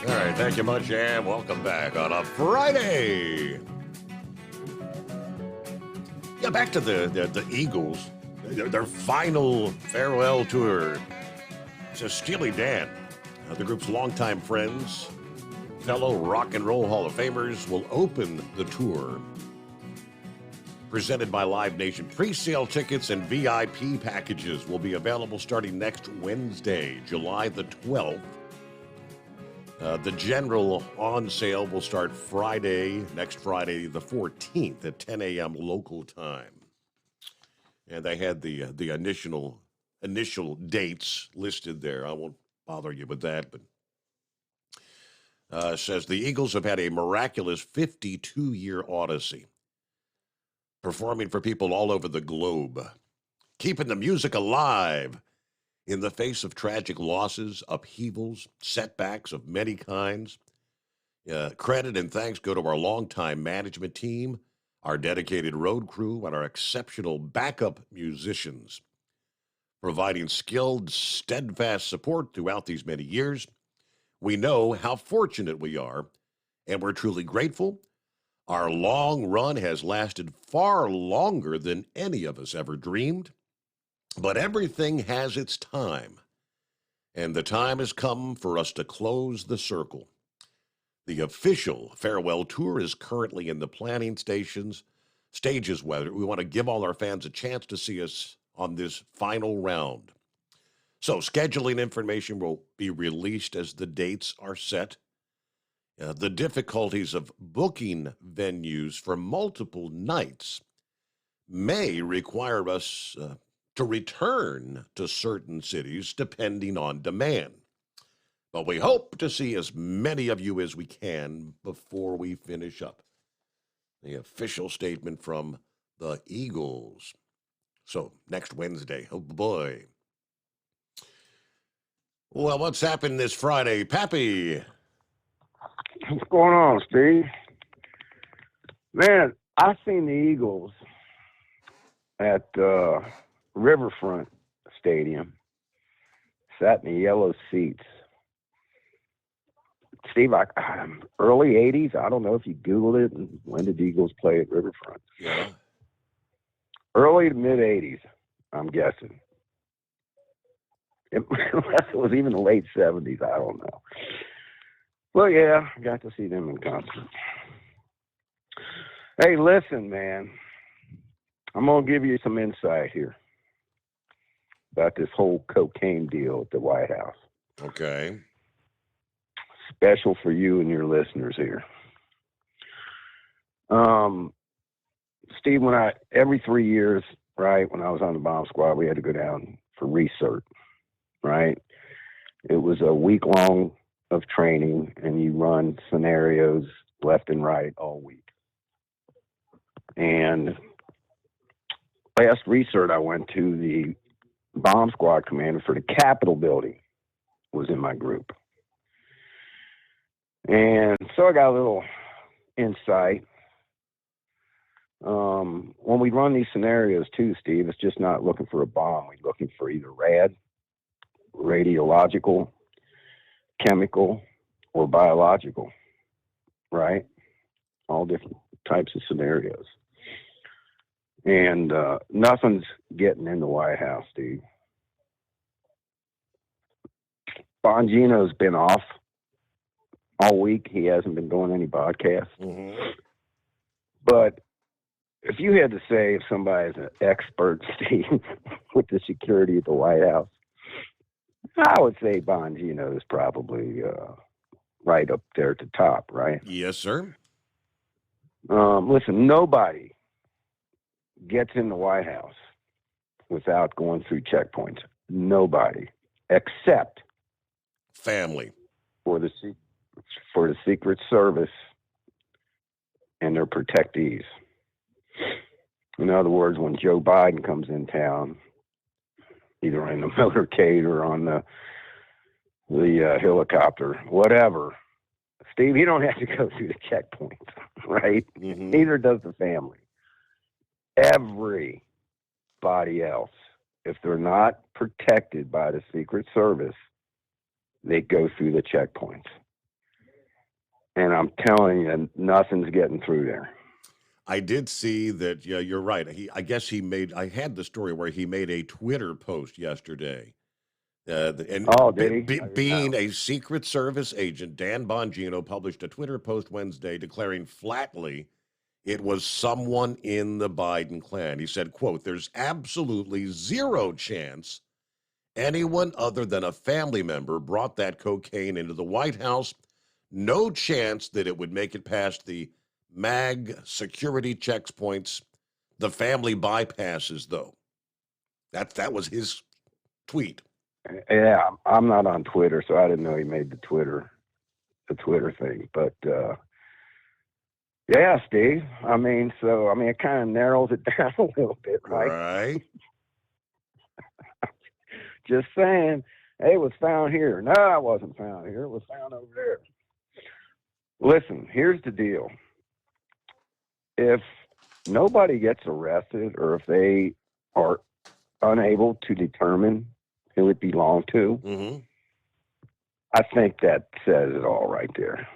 All right, thank you much, and welcome back on a Friday. Yeah, back to the Eagles, their final farewell tour. So Steely Dan, the group's longtime friends, fellow Rock and Roll Hall of Famers, will open the tour. Presented by Live Nation. Pre-sale tickets and VIP packages will be available starting next Wednesday, July the 12th. The general on sale will start next Friday, the 14th at 10 a.m. local time. And they had the initial dates listed there. I won't bother you with that, but says the Eagles have had a miraculous 52-year odyssey, performing for people all over the globe, keeping the music alive in the face of tragic losses, upheavals, setbacks of many kinds. Credit and thanks go to our longtime management team, our dedicated road crew, and our exceptional backup musicians, providing skilled, steadfast support throughout these many years. We know how fortunate we are, and we're truly grateful. Our long run has lasted far longer than any of us ever dreamed, but everything has its time, and the time has come for us to close the circle. The official farewell tour is currently in the planning stages. We want to give all our fans a chance to see us on this final round. So scheduling information will be released as the dates are set. The difficulties of booking venues for multiple nights may require us to return to certain cities depending on demand. But we hope to see as many of you as we can before we finish up. The official statement from the Eagles. So next Wednesday. Oh, boy. Well, what's happened this Friday, Pappy? What's going on, Steve? Man, I seen the Eagles at Riverfront Stadium. Sat in the yellow seats. Steve, early 80s. I don't know if you Googled it. And when did the Eagles play at Riverfront? Yeah. Early to mid 80s, I'm guessing. Unless it was even the late 70s, I don't know. Well, yeah, I got to see them in concert. Hey, listen, man. I'm going to give you some insight here about this whole cocaine deal at the White House. Okay. Special for you and your listeners here. Steve, every 3 years, right, when I was on the bomb squad, we had to go down for research, right? It was a week long of training, and you run scenarios left and right all week. And last research I went to, the bomb squad commander for the Capitol building was in my group. And so I got a little insight. When we run these scenarios too, Steve, it's just not looking for a bomb. We're looking for either radiological, chemical, or biological, right? All different types of scenarios. And nothing's getting in the White House, Steve. Bongino's been off all week. He hasn't been doing any podcasts. Mm-hmm. But if you had to say if somebody's an expert, Steve, with the security at the White House, I would say Bongino is probably right up there at the top, right? Yes, sir. Listen, nobody gets in the White House without going through checkpoints. Nobody, except family for the Secret Service and their protectees. In other words, when Joe Biden comes in town, either in the motorcade or on the helicopter, whatever, Steve, you don't have to go through the checkpoints, right? Mm-hmm. Neither does the family. Everybody else, if they're not protected by the Secret Service, they go through the checkpoints. And I'm telling you, nothing's getting through there. I did see that. Yeah, you're right. I had the story where he made a Twitter post yesterday. Being a Secret Service agent, Dan Bongino published a Twitter post Wednesday declaring flatly it was someone in the Biden clan. He said, quote, "There's absolutely zero chance anyone other than a family member brought that cocaine into the White House. No chance that it would make it past the MAG security checkpoints. The family bypasses, though." That was his tweet. Yeah, I'm not on Twitter, so I didn't know he made the Twitter thing. But yeah, Steve. It kind of narrows it down a little bit, right? Right. Just saying, hey, it was found here. No, it wasn't found here. It was found over there. Listen, here's the deal. If nobody gets arrested, or if they are unable to determine who it belonged to, mm-hmm. I think that says it all right there.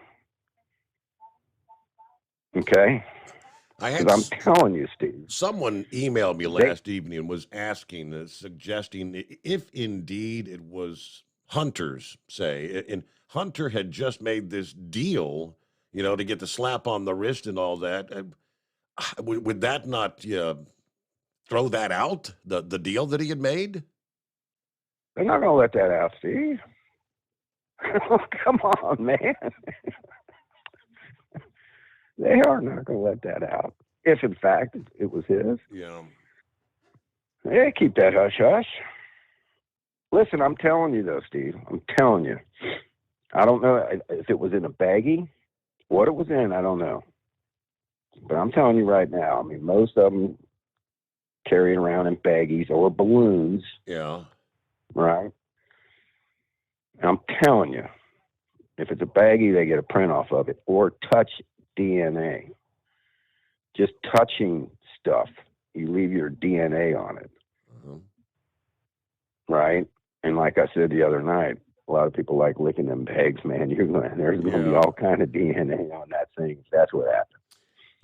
Okay? I'm telling you, Steve. Someone emailed me last evening and was asking, suggesting if indeed it was Hunter's, say, and Hunter had just made this deal, to get the slap on the wrist and all that. Would that not throw that out, the deal that he had made? They're not going to let that out, Steve. Come on, man. They are not going to let that out. If, in fact, it was his. Yeah. Yeah, keep that hush-hush. Listen, I'm telling you, though, Steve. I'm telling you. I don't know if it was in a baggie. What it was in, I don't know. But I'm telling you right now, most of them carry it around in baggies or balloons. Yeah. Right? And I'm telling you, if it's a baggie, they get a print off of it. Or touch DNA. Just touching stuff, you leave your DNA on it. Right? And like I said the other night, a lot of people like licking them bags, man. There's going to be all kind of DNA on that thing if that's what happened.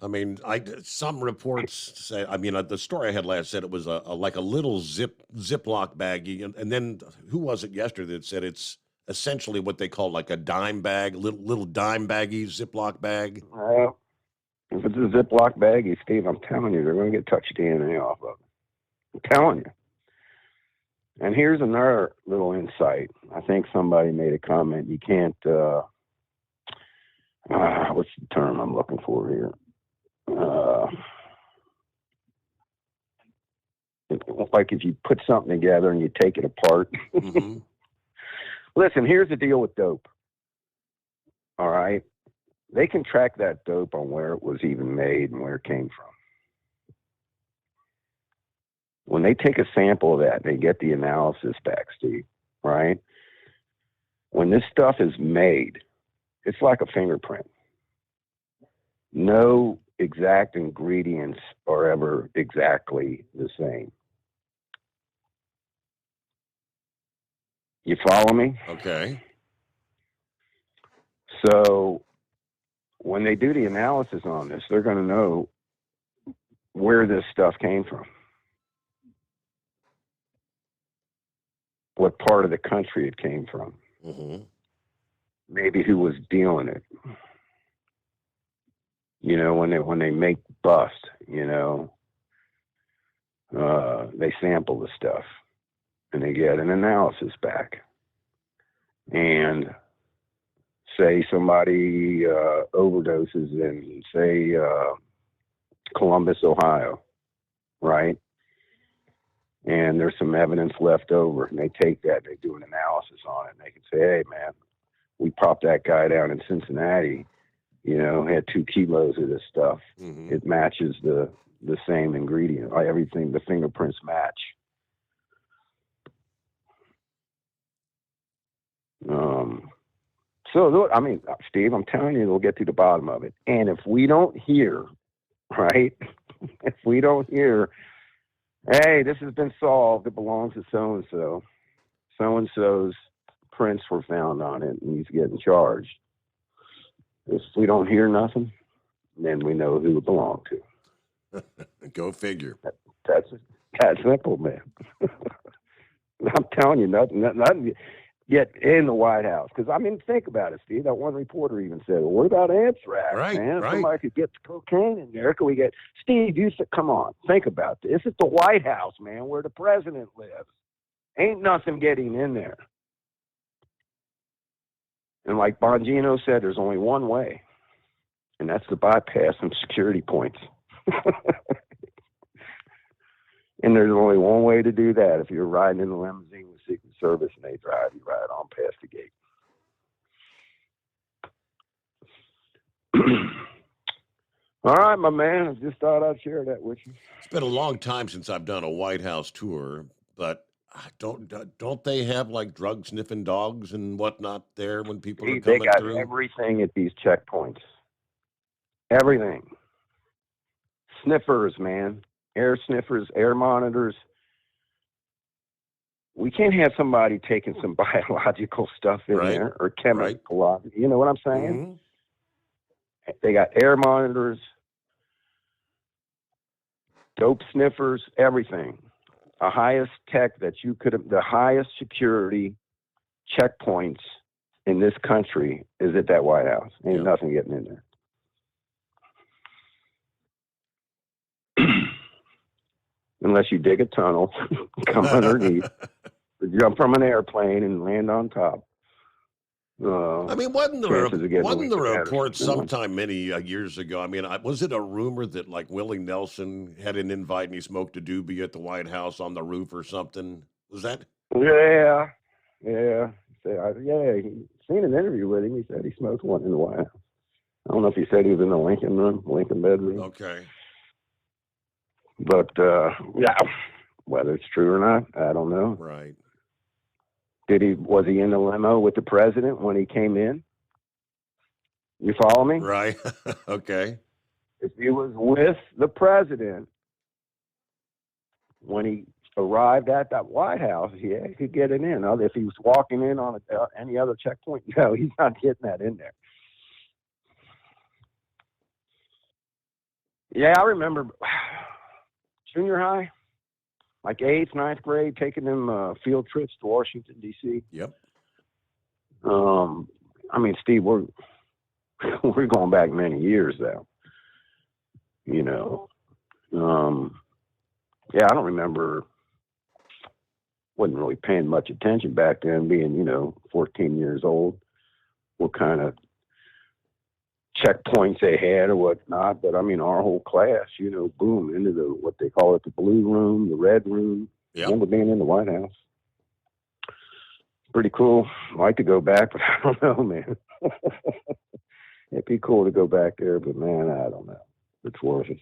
I mean, some reports say. I mean, the story I had last said it was like a little Ziploc baggie, and then who was it yesterday that said it's essentially what they call like a dime bag, little dime baggie Ziploc bag. Well, if it's a Ziploc baggie, Steve, I'm telling you, they're going to get touch DNA off of it. I'm telling you. And here's another little insight. I think somebody made a comment. You can't. What's the term I'm looking for here? Like if you put something together and you take it apart. Mm-hmm. Listen, here's the deal with dope. All right. They can track that dope on where it was even made and where it came from. When they take a sample of that, they get the analysis back, Steve, right? When this stuff is made, it's like a fingerprint. No exact ingredients are ever exactly the same. You follow me? Okay. So when they do the analysis on this, they're going to know where this stuff came from, what part of the country it came from, maybe who was dealing it. You know, when they make bust, you know, they sample the stuff and they get an analysis back. And say somebody overdoses in, say, Columbus, Ohio, right? And there's some evidence left over, and they take that, they do an analysis on it, and they can say, hey, man, we popped that guy down in Cincinnati, you know, had 2 kilos of this stuff. It matches the same ingredient. Everything, the fingerprints match. So, I mean, Steve, I'm telling you, we'll get to the bottom of it. And if we don't hear, right, if we don't hear, hey, this has been solved, it belongs to so-and-so, so-and-so's prints were found on it, and he's getting charged. If we don't hear nothing, then we know who it belonged to. Go figure. That's simple, man. I'm telling you, nothing yet in the White House. Because, I mean, think about it, Steve. That one reporter even said, well, what about anthrax, man? Right. Somebody could get the cocaine in there. Could we get... Steve, you said, come on, think about this. It's the White House, man, where the president lives. Ain't nothing getting in there. And like Bongino said, there's only one way, and that's to bypass some security points. And there's only one way to do that. If you're riding in a limousine with Secret Service and they drive, you ride on past the gate. All right, my man. I just thought I'd share that with you. It's been a long time since I've done a White House tour, but don't they have like drug sniffing dogs and whatnot there when people are coming They got through? everything at these checkpoints. Everything. Sniffers, man. Air sniffers, air monitors. We can't have somebody taking some biological stuff in there or chemical. You know what I'm saying? They got air monitors, dope sniffers, everything. The highest tech that you could have, the highest security checkpoints in this country is at that White House. Ain't nothing getting in there. Unless you dig a tunnel, come underneath, or jump from an airplane and land on top. I mean, wasn't there a report sometime many years ago? I mean, was it a rumor that like Willie Nelson had an invite and he smoked a doobie at the White House on the roof or something? Was that? Yeah. He seen an interview with him. He said he smoked one in the White House. I don't know if he said he was in the Lincoln room, Lincoln bedroom. Okay. But, yeah, whether it's true or not, I don't know. Right. Was he in the limo with the president when he came in? You follow me? Right. Okay. If he was with the president when he arrived at that White House, yeah, he could get it in. If he was walking in on any other checkpoint, no, he's not getting that in there. Yeah, I remember junior high, like 8th, 9th grade, taking them field trips to Washington, D.C. Yep. I mean, Steve, we're going back many years now. You know, yeah, I don't remember. Wasn't really paying much attention back then, being 14 years old. What kind of checkpoints they had or whatnot? But I mean, our whole class, boom, into what they call it, the blue room, the red room. Yep. I remember being in the White House. Pretty cool. I'd like to go back, but I don't know, man. It'd be cool to go back there, but man, I don't know. It's worth it.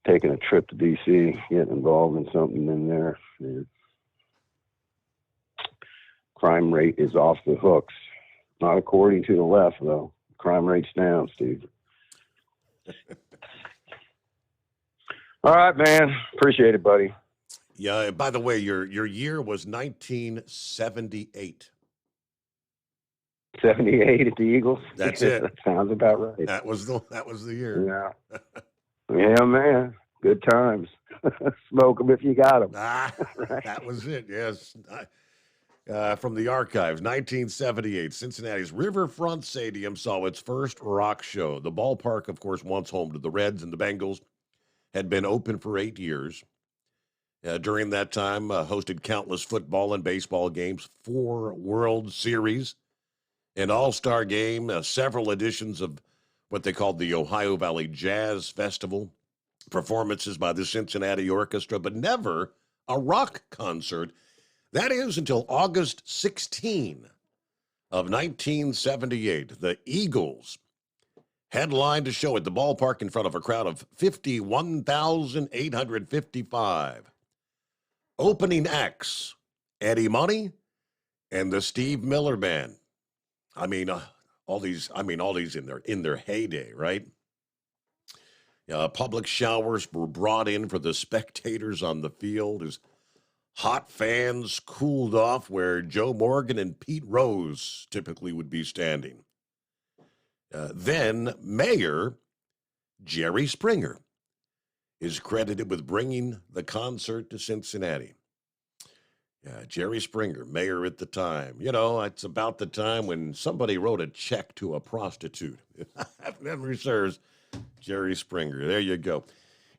Taking a trip to D.C., getting involved in something in there. Man. Crime rate is off the hooks. Not according to the left, though. Crime rate's down, Steve. All right, man. Appreciate it, buddy. Yeah. By the way, your year was 1978. 78 at the Eagles. That's it. That sounds about right. That was the year. Yeah. Yeah, man. Good times. Smoke them if you got them. Right. That was it. Yes. From the archives, 1978, Cincinnati's Riverfront Stadium saw its first rock show. The ballpark, of course, once home to the Reds and the Bengals, had been open for 8 years. During that time, hosted countless football and baseball games, 4 World Series, an All-Star game, several editions of what they called the Ohio Valley Jazz Festival, performances by the Cincinnati Orchestra, but never a rock concert. That is until August 16 of 1978. The Eagles headlined a show at the ballpark in front of a crowd of 51,855. Opening acts, Eddie Money and the Steve Miller Band. I mean, all these in their heyday, right? Public showers were brought in for the spectators on the field as hot fans cooled off where Joe Morgan and Pete Rose typically would be standing. Then Mayor Jerry Springer is credited with bringing the concert to Cincinnati. Jerry Springer, mayor at the time. It's about the time when somebody wrote a check to a prostitute. If memory serves, Jerry Springer. There you go.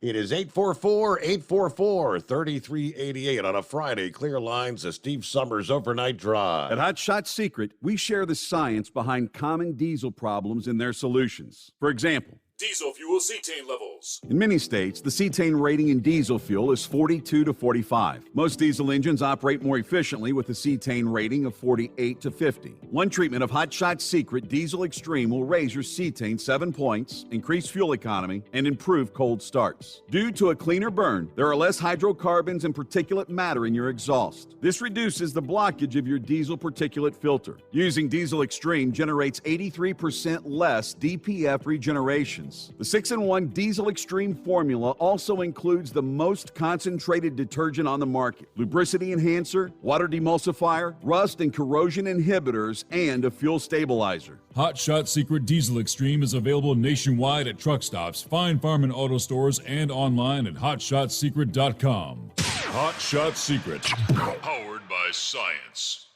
It is 844-844-3388 on a Friday. Clear lines, a Steve Summers Overnight Drive. At Hot Shot Secret, we share the science behind common diesel problems and their solutions. For example, Diesel fuel cetane levels. in many states, the cetane rating in diesel fuel is 42 to 45. Most diesel engines operate more efficiently with a cetane rating of 48 to 50. One treatment of Hot Shot Secret Diesel Extreme will raise your cetane 7 points, increase fuel economy, and improve cold starts. Due to a cleaner burn, there are less hydrocarbons and particulate matter in your exhaust. This reduces the blockage of your diesel particulate filter. Using Diesel Extreme generates 83% less DPF regeneration. The 6-in-1 Diesel Extreme formula also includes the most concentrated detergent on the market, lubricity enhancer, water demulsifier, rust and corrosion inhibitors, and a fuel stabilizer. Hot Shot Secret Diesel Extreme is available nationwide at truck stops, Fine Farm and Auto Stores, and online at hotshotsecret.com. Hot Shot Secret, powered by science.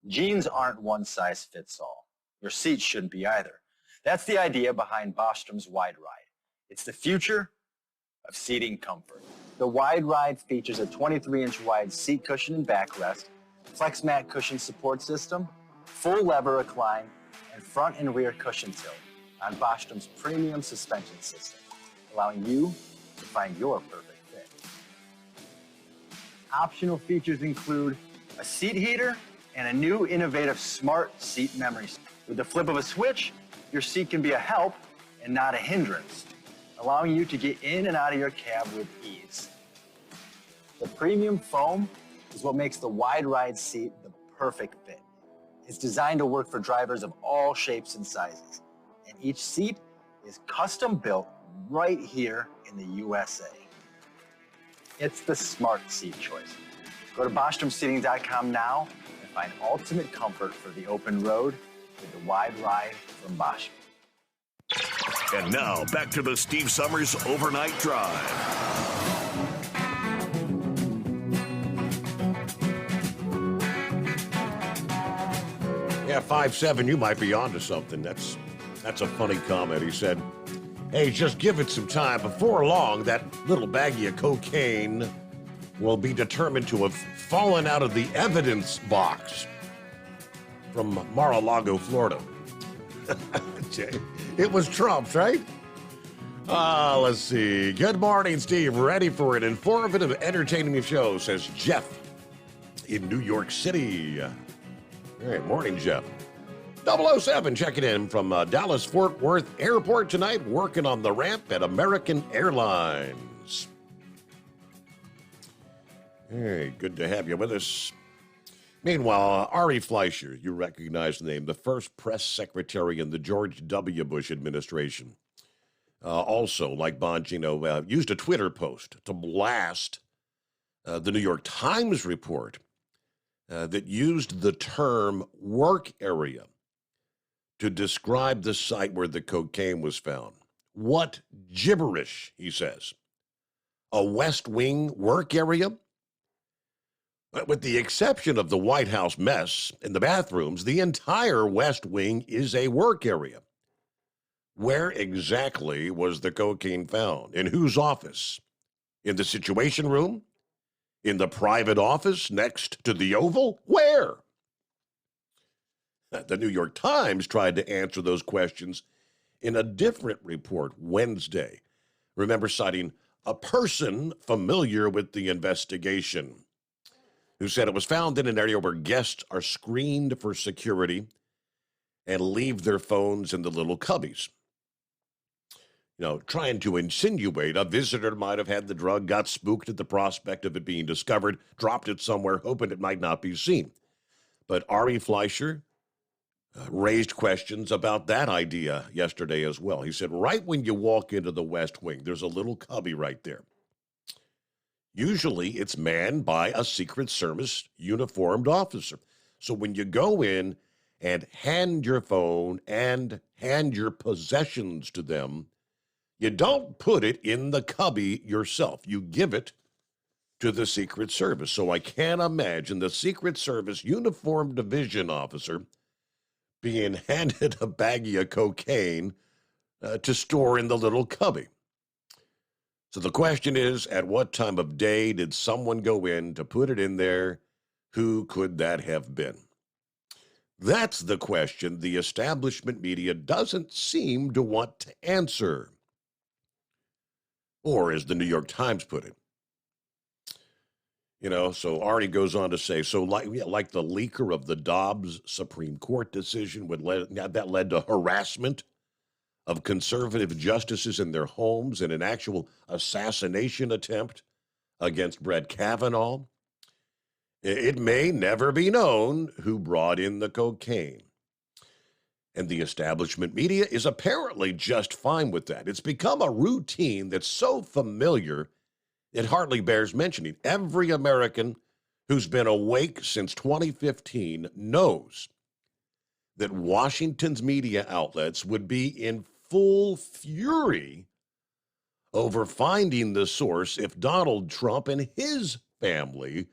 Jeans aren't one size fits all. Your seats shouldn't be either. That's the idea behind Bostrom's Wide Ride. It's the future of seating comfort. The Wide Ride features a 23-inch wide seat cushion and backrest, flex mat cushion support system, full lever recline, and front and rear cushion tilt on Bostrom's premium suspension system, allowing you to find your perfect fit. Optional features include a seat heater and a new innovative smart seat memory. With the flip of a switch, your seat can be a help and not a hindrance, allowing you to get in and out of your cab with ease. The premium foam is what makes the wide ride seat the perfect fit. It's designed to work for drivers of all shapes and sizes, and each seat is custom built right here in the USA. It's the smart seat choice. Go to Bostrom-Seating.com now and find ultimate comfort for the open road with the wide ride from Bosch. And now, back to the Steve Summers Overnight Drive. Yeah, 5'7", you might be onto something. That's a funny comment. He said, hey, just give it some time. Before long, that little baggie of cocaine will be determined to have fallen out of the evidence box from Mar-a-Lago, Florida. It was Trump's, right? Let's see. Good morning, Steve. Ready for an informative, entertaining show, says Jeff in New York City. All right, morning, Jeff. 007 checking in from Dallas-Fort Worth Airport tonight, working on the ramp at American Airlines. Hey, good to have you with us. Meanwhile, Ari Fleischer, you recognize the name, the first press secretary in the George W. Bush administration. Also, like Bongino, used a Twitter post to blast the New York Times report that used the term work area to describe the site where the cocaine was found. What gibberish, he says. A West Wing work area? With the exception of the White House mess in the bathrooms, the entire West Wing is a work area. Where exactly was the cocaine found? In whose office? In the Situation Room? In the private office next to the Oval? Where? The New York Times tried to answer those questions in a different report Wednesday. Remember, citing a person familiar with the investigation who said it was found in an area where guests are screened for security and leave their phones in the little cubbies. You know, trying to insinuate a visitor might have had the drug, got spooked at the prospect of it being discovered, dropped it somewhere, hoping it might not be seen. But Ari Fleischer raised questions about that idea yesterday as well. He said, right when you walk into the West Wing, there's a little cubby right there. Usually it's manned by a Secret Service uniformed officer. So when you go in and hand your phone and hand your possessions to them, you don't put it in the cubby yourself. You give it to the Secret Service. So I can't imagine the Secret Service uniformed division officer being handed a baggie of cocaine to store in the little cubby. So the question is, at what time of day did someone go in to put it in there? Who could that have been? That's the question the establishment media doesn't seem to want to answer. Or as the New York Times put it. You know, so Arnie goes on to say, so like the leaker of the Dobbs Supreme Court decision that led to harassment of conservative justices in their homes in an actual assassination attempt against Brett Kavanaugh. It may never be known who brought in the cocaine. And the establishment media is apparently just fine with that. It's become a routine that's so familiar, it hardly bears mentioning. Every American who's been awake since 2015 knows that Washington's media outlets would be in full fury over finding the source if Donald Trump and his family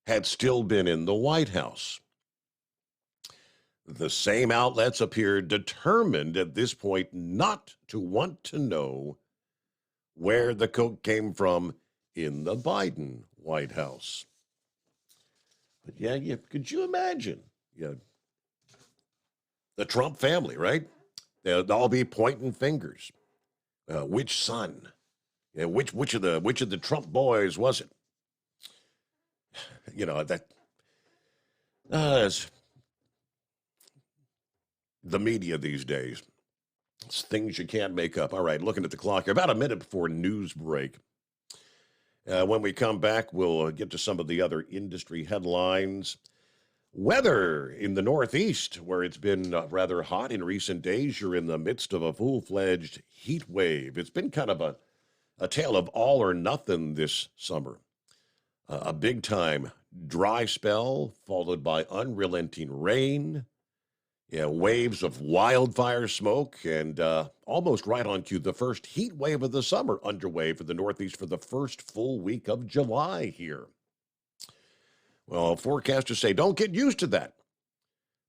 had still been in the White House. The same outlets appear determined at this point not to want to know where the coke came from in the Biden White House. But yeah, could you imagine? The Trump family, right? They'll all be pointing fingers. Which son? Which of the Trump boys was it? That's the media these days. It's things you can't make up. All right, looking at the clock here, about a minute before news break. When we come back, we'll get to some of the other industry headlines. Weather in the Northeast, where it's been rather hot in recent days. You're in the midst of a full-fledged heat wave. It's been kind of a tale of all or nothing this summer. A big-time dry spell, followed by unrelenting rain, waves of wildfire smoke, and almost right on cue, the first heat wave of the summer underway for the Northeast for the first full week of July here. Well, forecasters say don't get used to that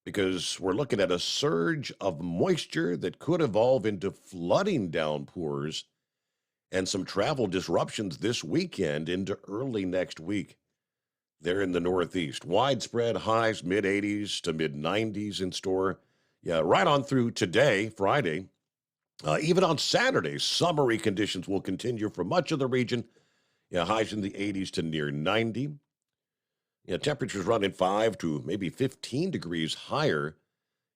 because we're looking at a surge of moisture that could evolve into flooding downpours and some travel disruptions this weekend into early next week. There in the Northeast, widespread highs, mid-80s to mid-90s in store. Yeah, right on through today, Friday. Even on Saturday, summery conditions will continue for much of the region. Yeah, highs in the 80s to near 90. Temperatures running 5 to maybe 15 degrees higher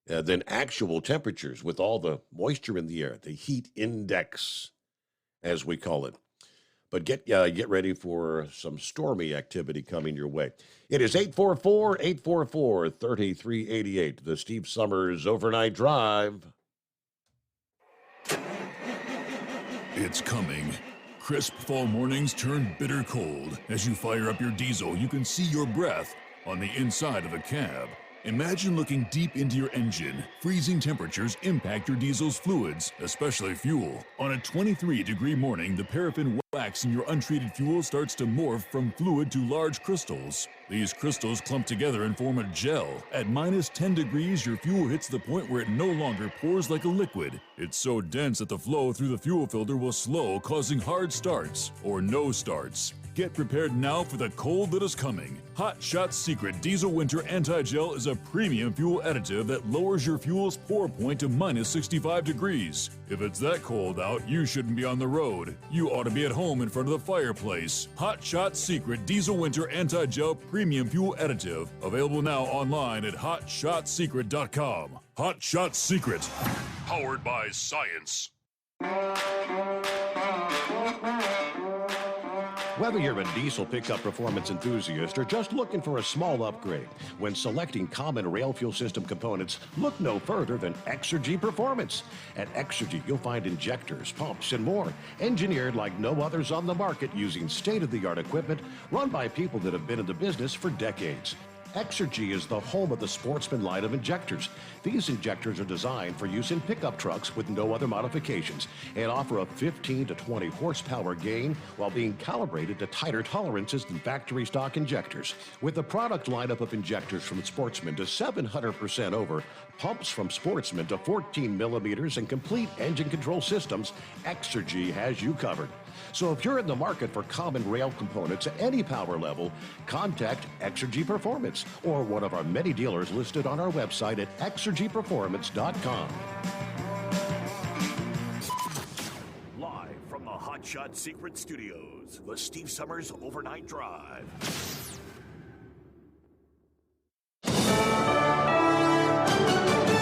than actual temperatures with all the moisture in the air, the heat index, as we call it. But get ready for some stormy activity coming your way. It is 844-844-3388, the Steve Summers Overnight Drive. It's coming. Crisp fall mornings turn bitter cold. As you fire up your diesel, you can see your breath on the inside of the cab. Imagine looking deep into your engine. Freezing temperatures impact your diesel's fluids, especially fuel. On a 23-degree morning, the paraffin wax in your untreated fuel starts to morph from fluid to large crystals. These crystals clump together and form a gel. At minus 10 degrees, your fuel hits the point where it no longer pours like a liquid. It's so dense that the flow through the fuel filter will slow, causing hard starts or no starts. Get prepared now for the cold that is coming. Hot Shot Secret Diesel Winter Anti-Gel is a premium fuel additive that lowers your fuel's pour point to minus 65 degrees. If it's that cold out, you shouldn't be on the road. You ought to be at home in front of the fireplace. Hot Shot Secret Diesel Winter Anti-Gel Premium Fuel Additive. Available now online at hotshotsecret.com. Hot Shot Secret. Powered by science. Whether you're a diesel pickup performance enthusiast or just looking for a small upgrade, when selecting common rail fuel system components, look no further than Exergy Performance. At Exergy, you'll find injectors, pumps, and more, engineered like no others on the market using state-of-the-art equipment run by people that have been in the business for decades. Exergy is the home of the Sportsman line of injectors. These injectors are designed for use in pickup trucks with no other modifications and offer a 15 to 20 horsepower gain while being calibrated to tighter tolerances than factory stock injectors. With a product lineup of injectors from Sportsman to 700% over, pumps from Sportsman to 14 millimeters, and complete engine control systems, Exergy has you covered. So if you're in the market for common rail components at any power level, contact Exergy Performance or one of our many dealers listed on our website at exergyperformance.com. Live from the Hot Shot Secret Studios, the Steve Summers Overnight Drive.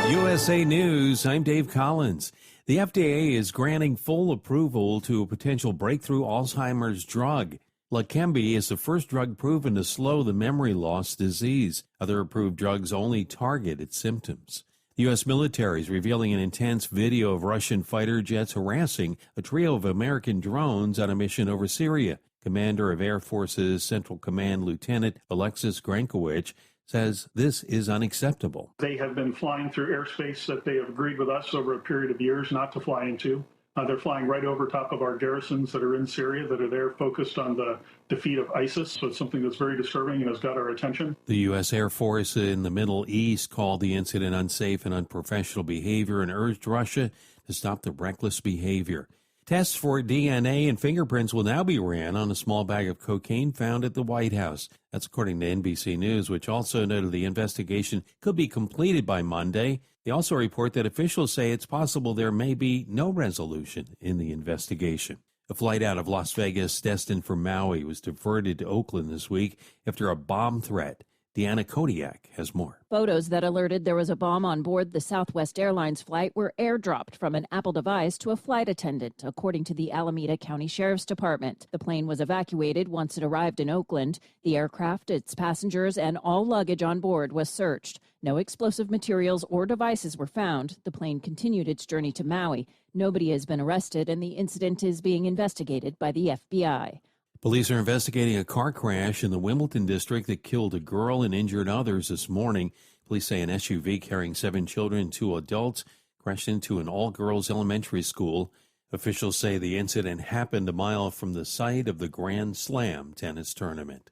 USA News, I'm Dave Collins. The FDA is granting full approval to a potential breakthrough Alzheimer's drug. Leqembi is the first drug proven to slow the memory loss disease. Other approved drugs only target its symptoms. The U.S. military is revealing an intense video of Russian fighter jets harassing a trio of American drones on a mission over Syria. Commander of Air Force's Central Command Lieutenant Alexis Grankowicz says this is unacceptable. They have been flying through airspace that they have agreed with us over a period of years not to fly into. They're flying right over top of our garrisons that are in Syria that are there focused on the defeat of ISIS. So it's something that's very disturbing and has got our attention. The U.S. Air Force in the Middle East called the incident unsafe and unprofessional behavior and urged Russia to stop the reckless behavior. Tests for DNA and fingerprints will now be ran on a small bag of cocaine found at the White House. That's according to NBC News, which also noted the investigation could be completed by Monday. They also report that officials say it's possible there may be no resolution in the investigation. A flight out of Las Vegas destined for Maui was diverted to Oakland this week after a bomb threat. Deanna Kodiak has more. Photos that alerted there was a bomb on board the Southwest Airlines flight were airdropped from an Apple device to a flight attendant, according to the Alameda County Sheriff's Department. The plane was evacuated once it arrived in Oakland. The aircraft, its passengers, and all luggage on board was searched. No explosive materials or devices were found. The plane continued its journey to Maui. Nobody has been arrested, and the incident is being investigated by the FBI. Police are investigating a car crash in the Wimbledon district that killed a girl and injured others this morning. Police say an SUV carrying 7 children and 2 adults crashed into an all-girls elementary school. Officials say the incident happened a mile from the site of the Grand Slam tennis tournament.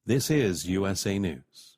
This is USA News.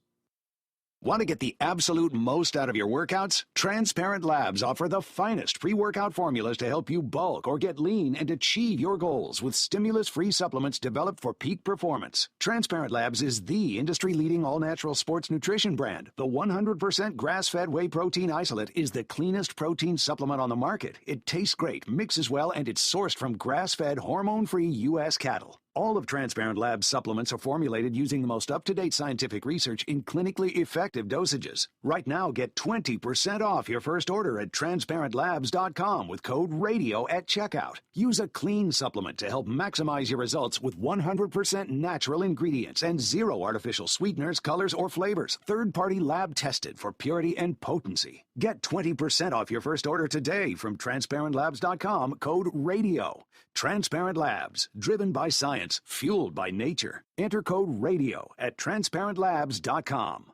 Want to get the absolute most out of your workouts? Transparent Labs offer the finest pre-workout formulas to help you bulk or get lean and achieve your goals with stimulus-free supplements developed for peak performance. Transparent Labs is the industry-leading all-natural sports nutrition brand. The 100% grass-fed whey protein isolate is the cleanest protein supplement on the market. It tastes great, mixes well, and it's sourced from grass-fed, hormone-free U.S. cattle. All of Transparent Labs supplements are formulated using the most up-to-date scientific research in clinically effective dosages. Right now, get 20% off your first order at TransparentLabs.com with code RADIO at checkout. Use a clean supplement to help maximize your results with 100% natural ingredients and 0 artificial sweeteners, colors, or flavors. Third-party lab tested for purity and potency. Get 20% off your first order today from TransparentLabs.com, code RADIO. Transparent Labs, driven by science, fueled by nature. Enter code RADIO at TransparentLabs.com.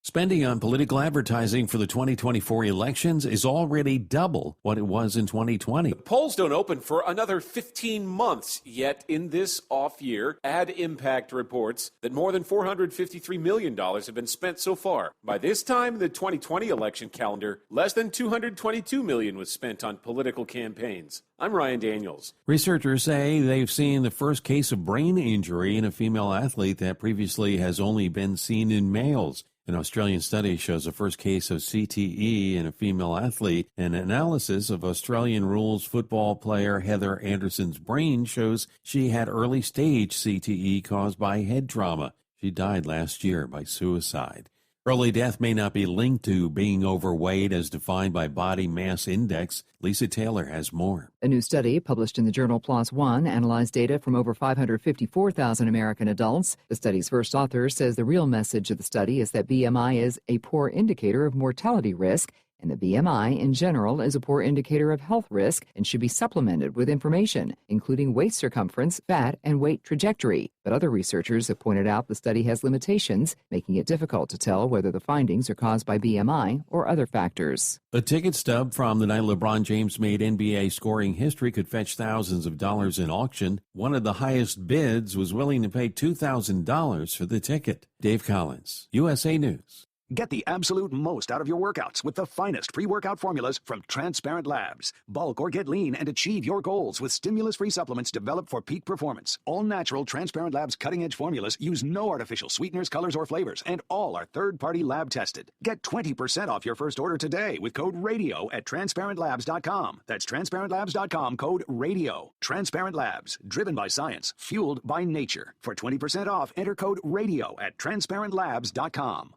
Spending on political advertising for the 2024 elections is already double what it was in 2020. Polls don't open for another 15 months, yet in this off year, Ad Impact reports that more than $453 million have been spent so far. By this time in the 2020 election calendar, less than $222 million was spent on political campaigns. I'm Ryan Daniels. Researchers say they've seen the first case of brain injury in a female athlete that previously has only been seen in males. An Australian study shows the first case of CTE in a female athlete. An analysis of Australian rules football player Heather Anderson's brain shows she had early-stage CTE caused by head trauma. She died last year by suicide. Early death may not be linked to being overweight as defined by body mass index. Lisa Taylor has more. A new study published in the journal PLOS ONE analyzed data from over 554,000 American adults. The study's first author says the real message of the study is that BMI is a poor indicator of mortality risk, and the BMI in general is a poor indicator of health risk and should be supplemented with information, including waist circumference, fat, and weight trajectory. But other researchers have pointed out the study has limitations, making it difficult to tell whether the findings are caused by BMI or other factors. A ticket stub from the night LeBron James made NBA scoring history could fetch thousands of dollars in auction. One of the highest bids was willing to pay $2,000 for the ticket. Dave Collins, USA News. Get the absolute most out of your workouts with the finest pre-workout formulas from Transparent Labs. Bulk or get lean and achieve your goals with stimulus-free supplements developed for peak performance. All natural Transparent Labs cutting-edge formulas use no artificial sweeteners, colors, or flavors, and all are third-party lab tested. Get 20% off your first order today with code RADIO at TransparentLabs.com. That's TransparentLabs.com, code RADIO. Transparent Labs, driven by science, fueled by nature. For 20% off, enter code RADIO at TransparentLabs.com.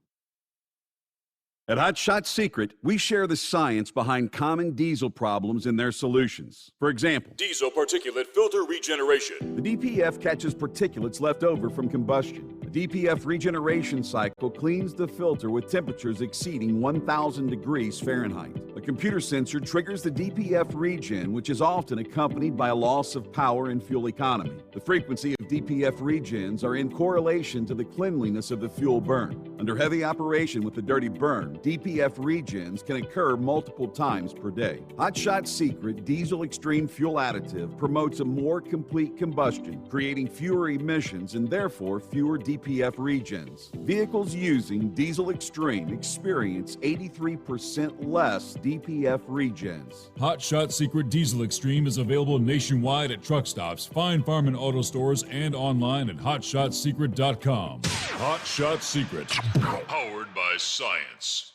At Hot Shot Secret, we share the science behind common diesel problems and their solutions. For example, diesel particulate filter regeneration. The DPF catches particulates left over from combustion. The DPF regeneration cycle cleans the filter with temperatures exceeding 1,000 degrees Fahrenheit. A computer sensor triggers the DPF regen, which is often accompanied by a loss of power and fuel economy. The frequency of DPF regens are in correlation to the cleanliness of the fuel burn. Under heavy operation with the dirty burn, DPF regens can occur multiple times per day. Hot Shot Secret Diesel Extreme Fuel Additive promotes a more complete combustion, creating fewer emissions and therefore fewer DPF regens. Vehicles using Diesel Extreme experience 83% less DPF regens. Hot Shot Secret Diesel Extreme is available nationwide at truck stops, Fine Farm and auto stores, and online at hotshotsecret.com. Hot Shot Secret, powered by science.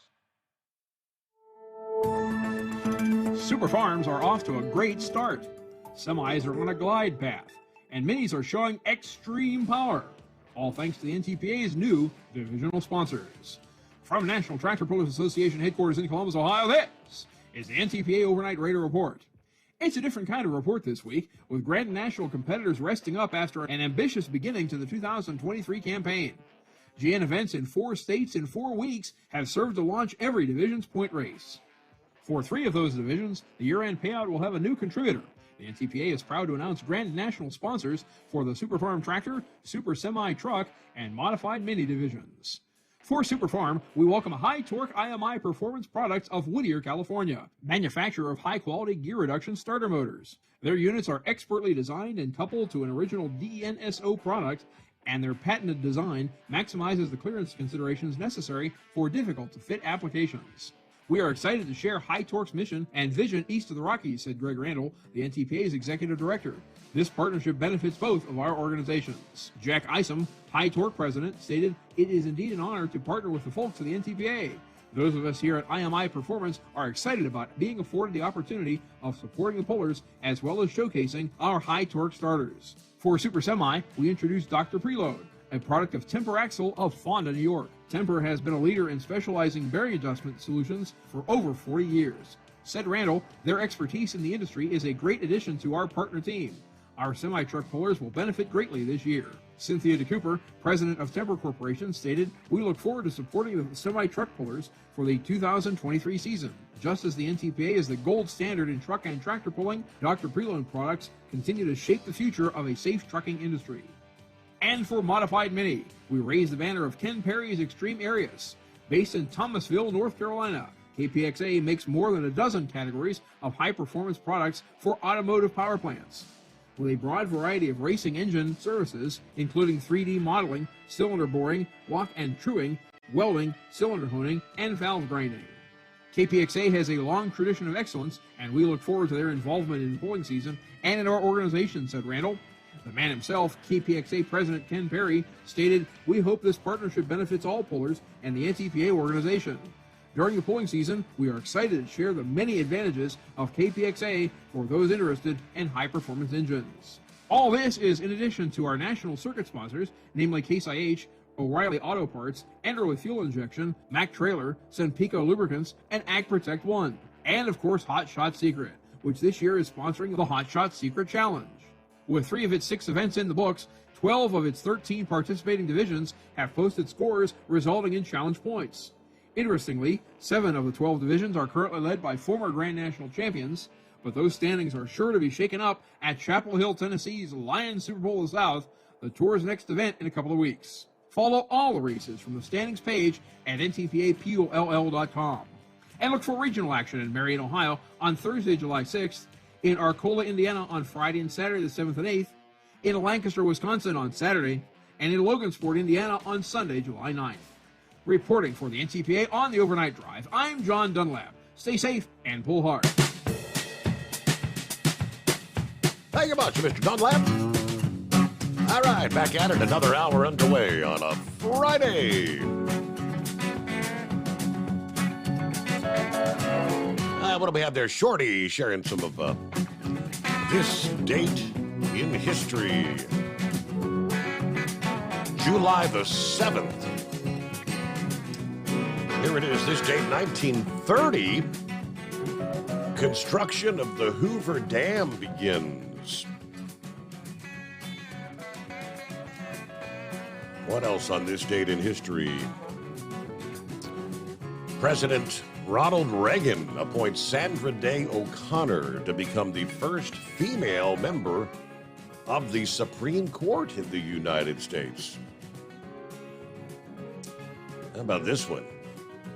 Super farms are off to a great start. Semis are on a glide path, and minis are showing extreme power. all thanks to the NTPA's new divisional sponsors. From National Tractor Pullers Association headquarters in Columbus, Ohio, this is the NTPA Overnight Radar Report. It's a different kind of report this week, with Grand National competitors resting up after an ambitious beginning to the 2023 campaign. GN events in 4 states in 4 weeks have served to launch every division's point race. For 3 of those divisions, the year-end payout will have a new contributor. The NTPA is proud to announce Grand National sponsors for the Super Farm Tractor, Super Semi Truck, and Modified Mini divisions. For Super Farm, we welcome High Torque IMI Performance Products of Whittier, California, manufacturer of high-quality gear reduction starter motors. Their units are expertly designed and coupled to an original DNSO product, and their patented design maximizes the clearance considerations necessary for difficult-to-fit applications. We are excited to share High Torque's mission and vision east of the Rockies, said Greg Randall, the NTPA's executive director. This partnership benefits both of our organizations. Jack Isom, High Torque president, stated, "It is indeed an honor to partner with the folks of the NTPA. Those of us here at IMI Performance are excited about being afforded the opportunity of supporting the pullers as well as showcasing our High Torque starters." For Super Semi, we introduced Dr. Preload, a product of Temper Axle of Fonda, New York. Temper has been a leader in specializing bearing adjustment solutions for over 40 years. Said Randall, their expertise in the industry is a great addition to our partner team. Our semi-truck pullers will benefit greatly this year. Cynthia DeCooper, president of Temper Corporation, stated, "We look forward to supporting the semi-truck pullers for the 2023 season. Just as the NTPA is the gold standard in truck and tractor pulling, Dr. Preload products continue to shape the future of a safe trucking industry." And for Modified Mini, we raise the banner of Ken Perry's Extreme Arius. Based in Thomasville, North Carolina, KPXA makes more than a dozen categories of high-performance products for automotive power plants. With a broad variety of racing engine services, including 3D modeling, cylinder boring, lock and truing, welding, cylinder honing, and valve grinding. KPXA has a long tradition of excellence, and we look forward to their involvement in the pulling season and in our organization, said Randall. The man himself, KPXA President Ken Perry, stated, "We hope this partnership benefits all pullers and the NTPA organization. During the pulling season, we are excited to share the many advantages of KPXA for those interested in high-performance engines." All this is in addition to our national circuit sponsors, namely Case IH, O'Reilly Auto Parts, Enderle Fuel Injection, Mack Trailer, Senpico Lubricants, and Ag Protect One. And of course, Hot Shot Secret, which this year is sponsoring the Hot Shot Secret Challenge. With 3 of its 6 events in the books, 12 of its 13 participating divisions have posted scores resulting in challenge points. Interestingly, 7 of the 12 divisions are currently led by former Grand National champions, but those standings are sure to be shaken up at Chapel Hill, Tennessee's Lions Super Bowl of the South, the tour's next event in a couple of weeks. Follow all the races from the standings page at ntpapull.com. And look for regional action in Marion, Ohio on Thursday, July 6th, in Arcola, Indiana on Friday and Saturday the 7th and 8th, in Lancaster, Wisconsin on Saturday, and in Logansport, Indiana on Sunday, July 9th. Reporting for the NTPA on the Overnight Drive, I'm John Dunlap. Stay safe and pull hard. Thank you much, Mr. Dunlap. All right, back at it, another hour underway on a Friday. What do we have there? Shorty sharing some of this date in history. July the 7th. Here it is, this date, 1930. Construction of the Hoover Dam begins. What else on this date in history? President Ronald Reagan appoints Sandra Day O'Connor to become the first female member of the Supreme Court in the United States. How about this one?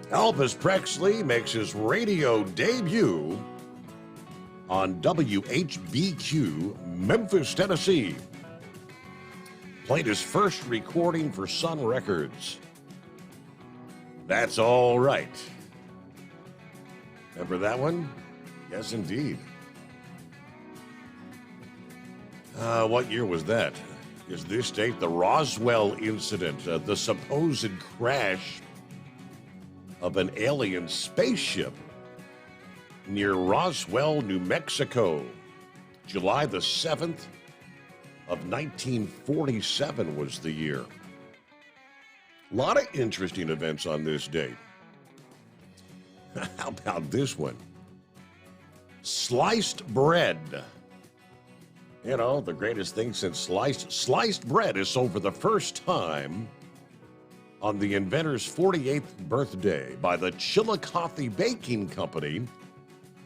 Elvis Presley makes his radio debut on WHBQ, Memphis, Tennessee. Played his first recording for Sun Records. That's All Right. Remember that one? Yes, indeed. What year was that? Is this date the Roswell incident, the supposed crash of an alien spaceship near Roswell, New Mexico? July the 7th of 1947 was the year. A lot of interesting events on this date. How about this one? Sliced bread. You know, the greatest thing since sliced bread is sold for the first time on the inventor's 48th birthday by the Chillicothe Baking Company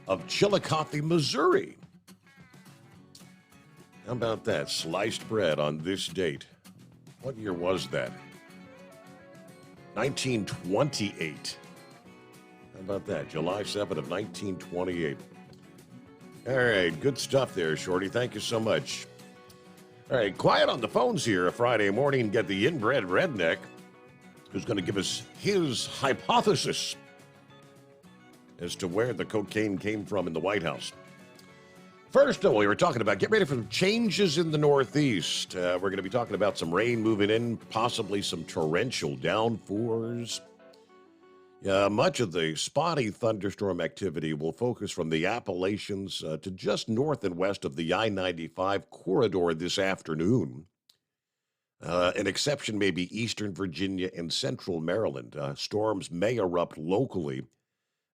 of Chillicothe, Missouri. How about that? Sliced bread on this date. What year was that? 1928. How about that? July 7th of 1928. All right, good stuff there, Shorty. Thank you so much. All right, quiet on the phones here a Friday morning. Get the inbred redneck who's going to give us his hypothesis as to where the cocaine came from in the White House. First, though, we were talking about get ready for changes in the Northeast. We're going to be talking about some rain moving in, possibly some torrential downpours. Much of the spotty thunderstorm activity will focus from the Appalachians to just north and west of the I-95 corridor this afternoon. An exception may be eastern Virginia and central Maryland. Storms may erupt locally,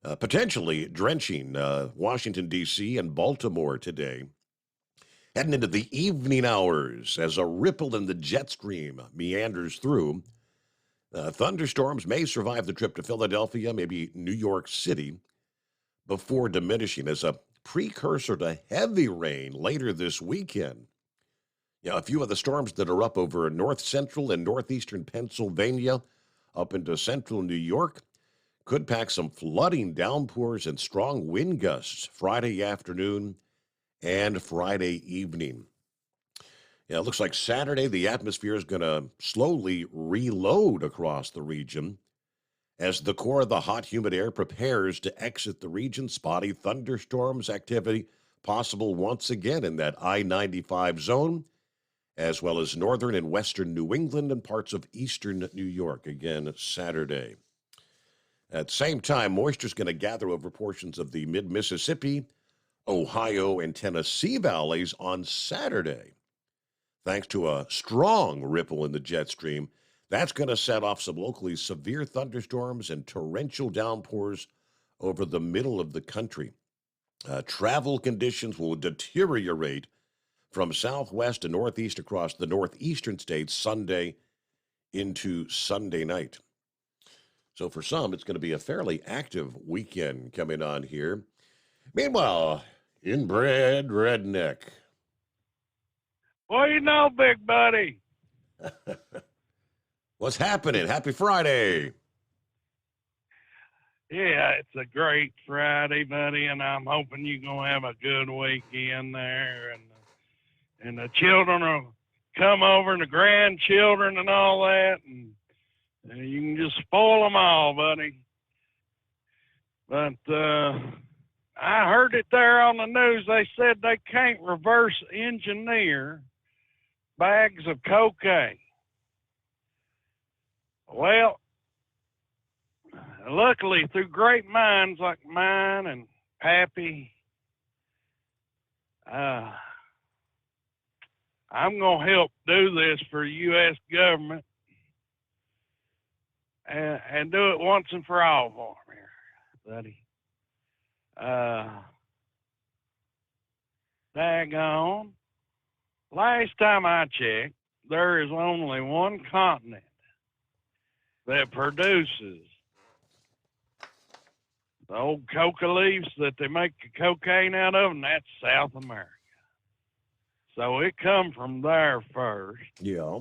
potentially drenching Washington, D.C. and Baltimore today. Heading into the evening hours as a ripple in the jet stream meanders through, thunderstorms may survive the trip to Philadelphia, maybe New York City, before diminishing as a precursor to heavy rain later this weekend. A few of the storms that are up over north central and northeastern Pennsylvania, up into central New York, could pack some flooding downpours and strong wind gusts Friday afternoon and Friday evening. It looks like Saturday the atmosphere is going to slowly reload across the region as the core of the hot, humid air prepares to exit the region. Spotty thunderstorms activity possible once again in that I-95 zone, as well as northern and western New England and parts of eastern New York again Saturday. At the same time, moisture is going to gather over portions of the mid-Mississippi, Ohio, and Tennessee valleys on Saturday. Thanks to a strong ripple in the jet stream, that's going to set off some locally severe thunderstorms and torrential downpours over the middle of the country. Travel conditions will deteriorate from southwest to northeast across the northeastern states Sunday into Sunday night. So for some, it's going to be a fairly active weekend coming on here. Meanwhile, inbred redneck. Well, you know, big buddy. What's happening? Happy Friday. Yeah, it's a great Friday, buddy, and I'm hoping you're going to have a good weekend there. And the children will come over, and the grandchildren and all that, and you can just spoil them all, buddy. But I heard it there on the news. They said they can't reverse engineer bags of cocaine. Well, luckily, through great minds like mine and Pappy, I'm going to help do this for the U.S. government and do it once and for all for me, buddy. Daggone. Last time I checked, there is only one continent that produces the old coca leaves that they make the cocaine out of, and that's South America. So it come from there first. Yeah.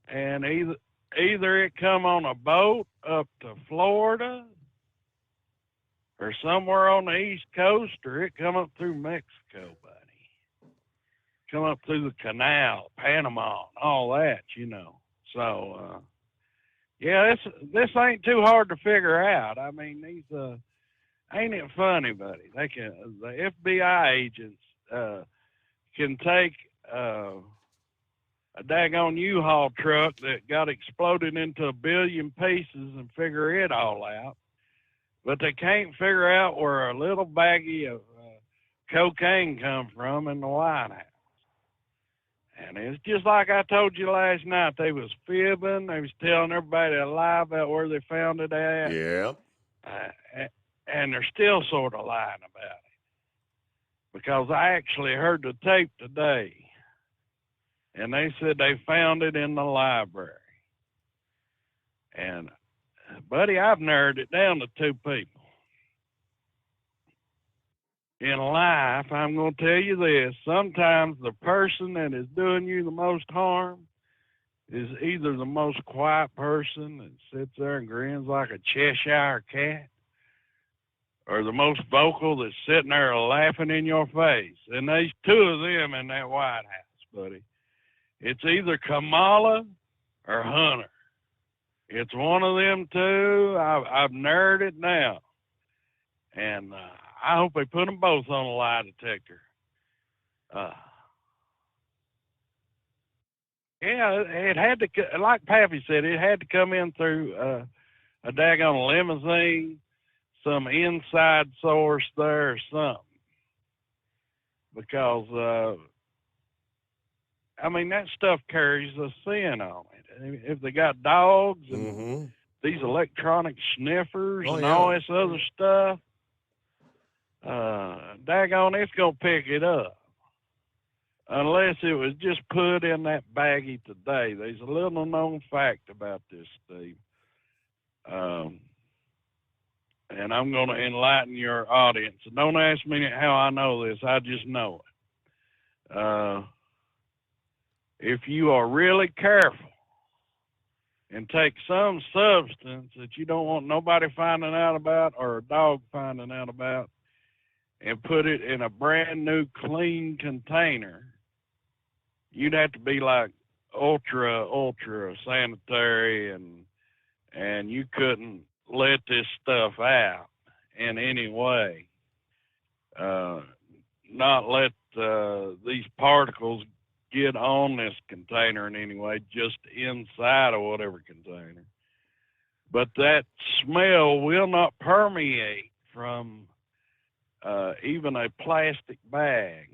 And either it come on a boat up to Florida or somewhere on the East Coast, or it come up through Mexico, buddy. Come up through the canal, Panama, and all that, you know. So, yeah, this ain't too hard to figure out. I mean, these, ain't it funny, buddy? The FBI agents can take a daggone U-Haul truck that got exploded into a billion pieces and figure it all out. But they can't figure out where a little baggie of cocaine come from in the White House. And it's just like I told you last night. They was fibbing. They was telling everybody a lie about where they found it at. Yeah. And they're still sort of lying about it. Because I actually heard the tape today. And they said they found it in the library. And, buddy, I've narrowed it down to two people. In life, I'm going to tell you this. Sometimes the person that is doing you the most harm is either the most quiet person that sits there and grins like a Cheshire cat, or the most vocal that's sitting there laughing in your face. And there's two of them in that White House, buddy. It's either Kamala or Hunter. It's one of them two. I've narrowed it down. And I hope they put them both on a lie detector. Yeah, it had to, like Pappy said, it had to come in through a daggone limousine, some inside source there or something. Because, I mean, that stuff carries a sin on it. If they got dogs and these electronic sniffers and all this other stuff, daggone, it's going to pick it up. Unless it was just put in that baggie today. There's a little known fact about this, Steve. And I'm going to enlighten your audience. Don't ask me how I know this. I just know it. If you are really careful and take some substance that you don't want nobody finding out about or a dog finding out about and put it in a brand new clean container, you'd have to be like ultra sanitary, and you couldn't let this stuff out in any way. Not let these particles get on this container in any way, just inside of whatever container. But that smell will not permeate from even a plastic bag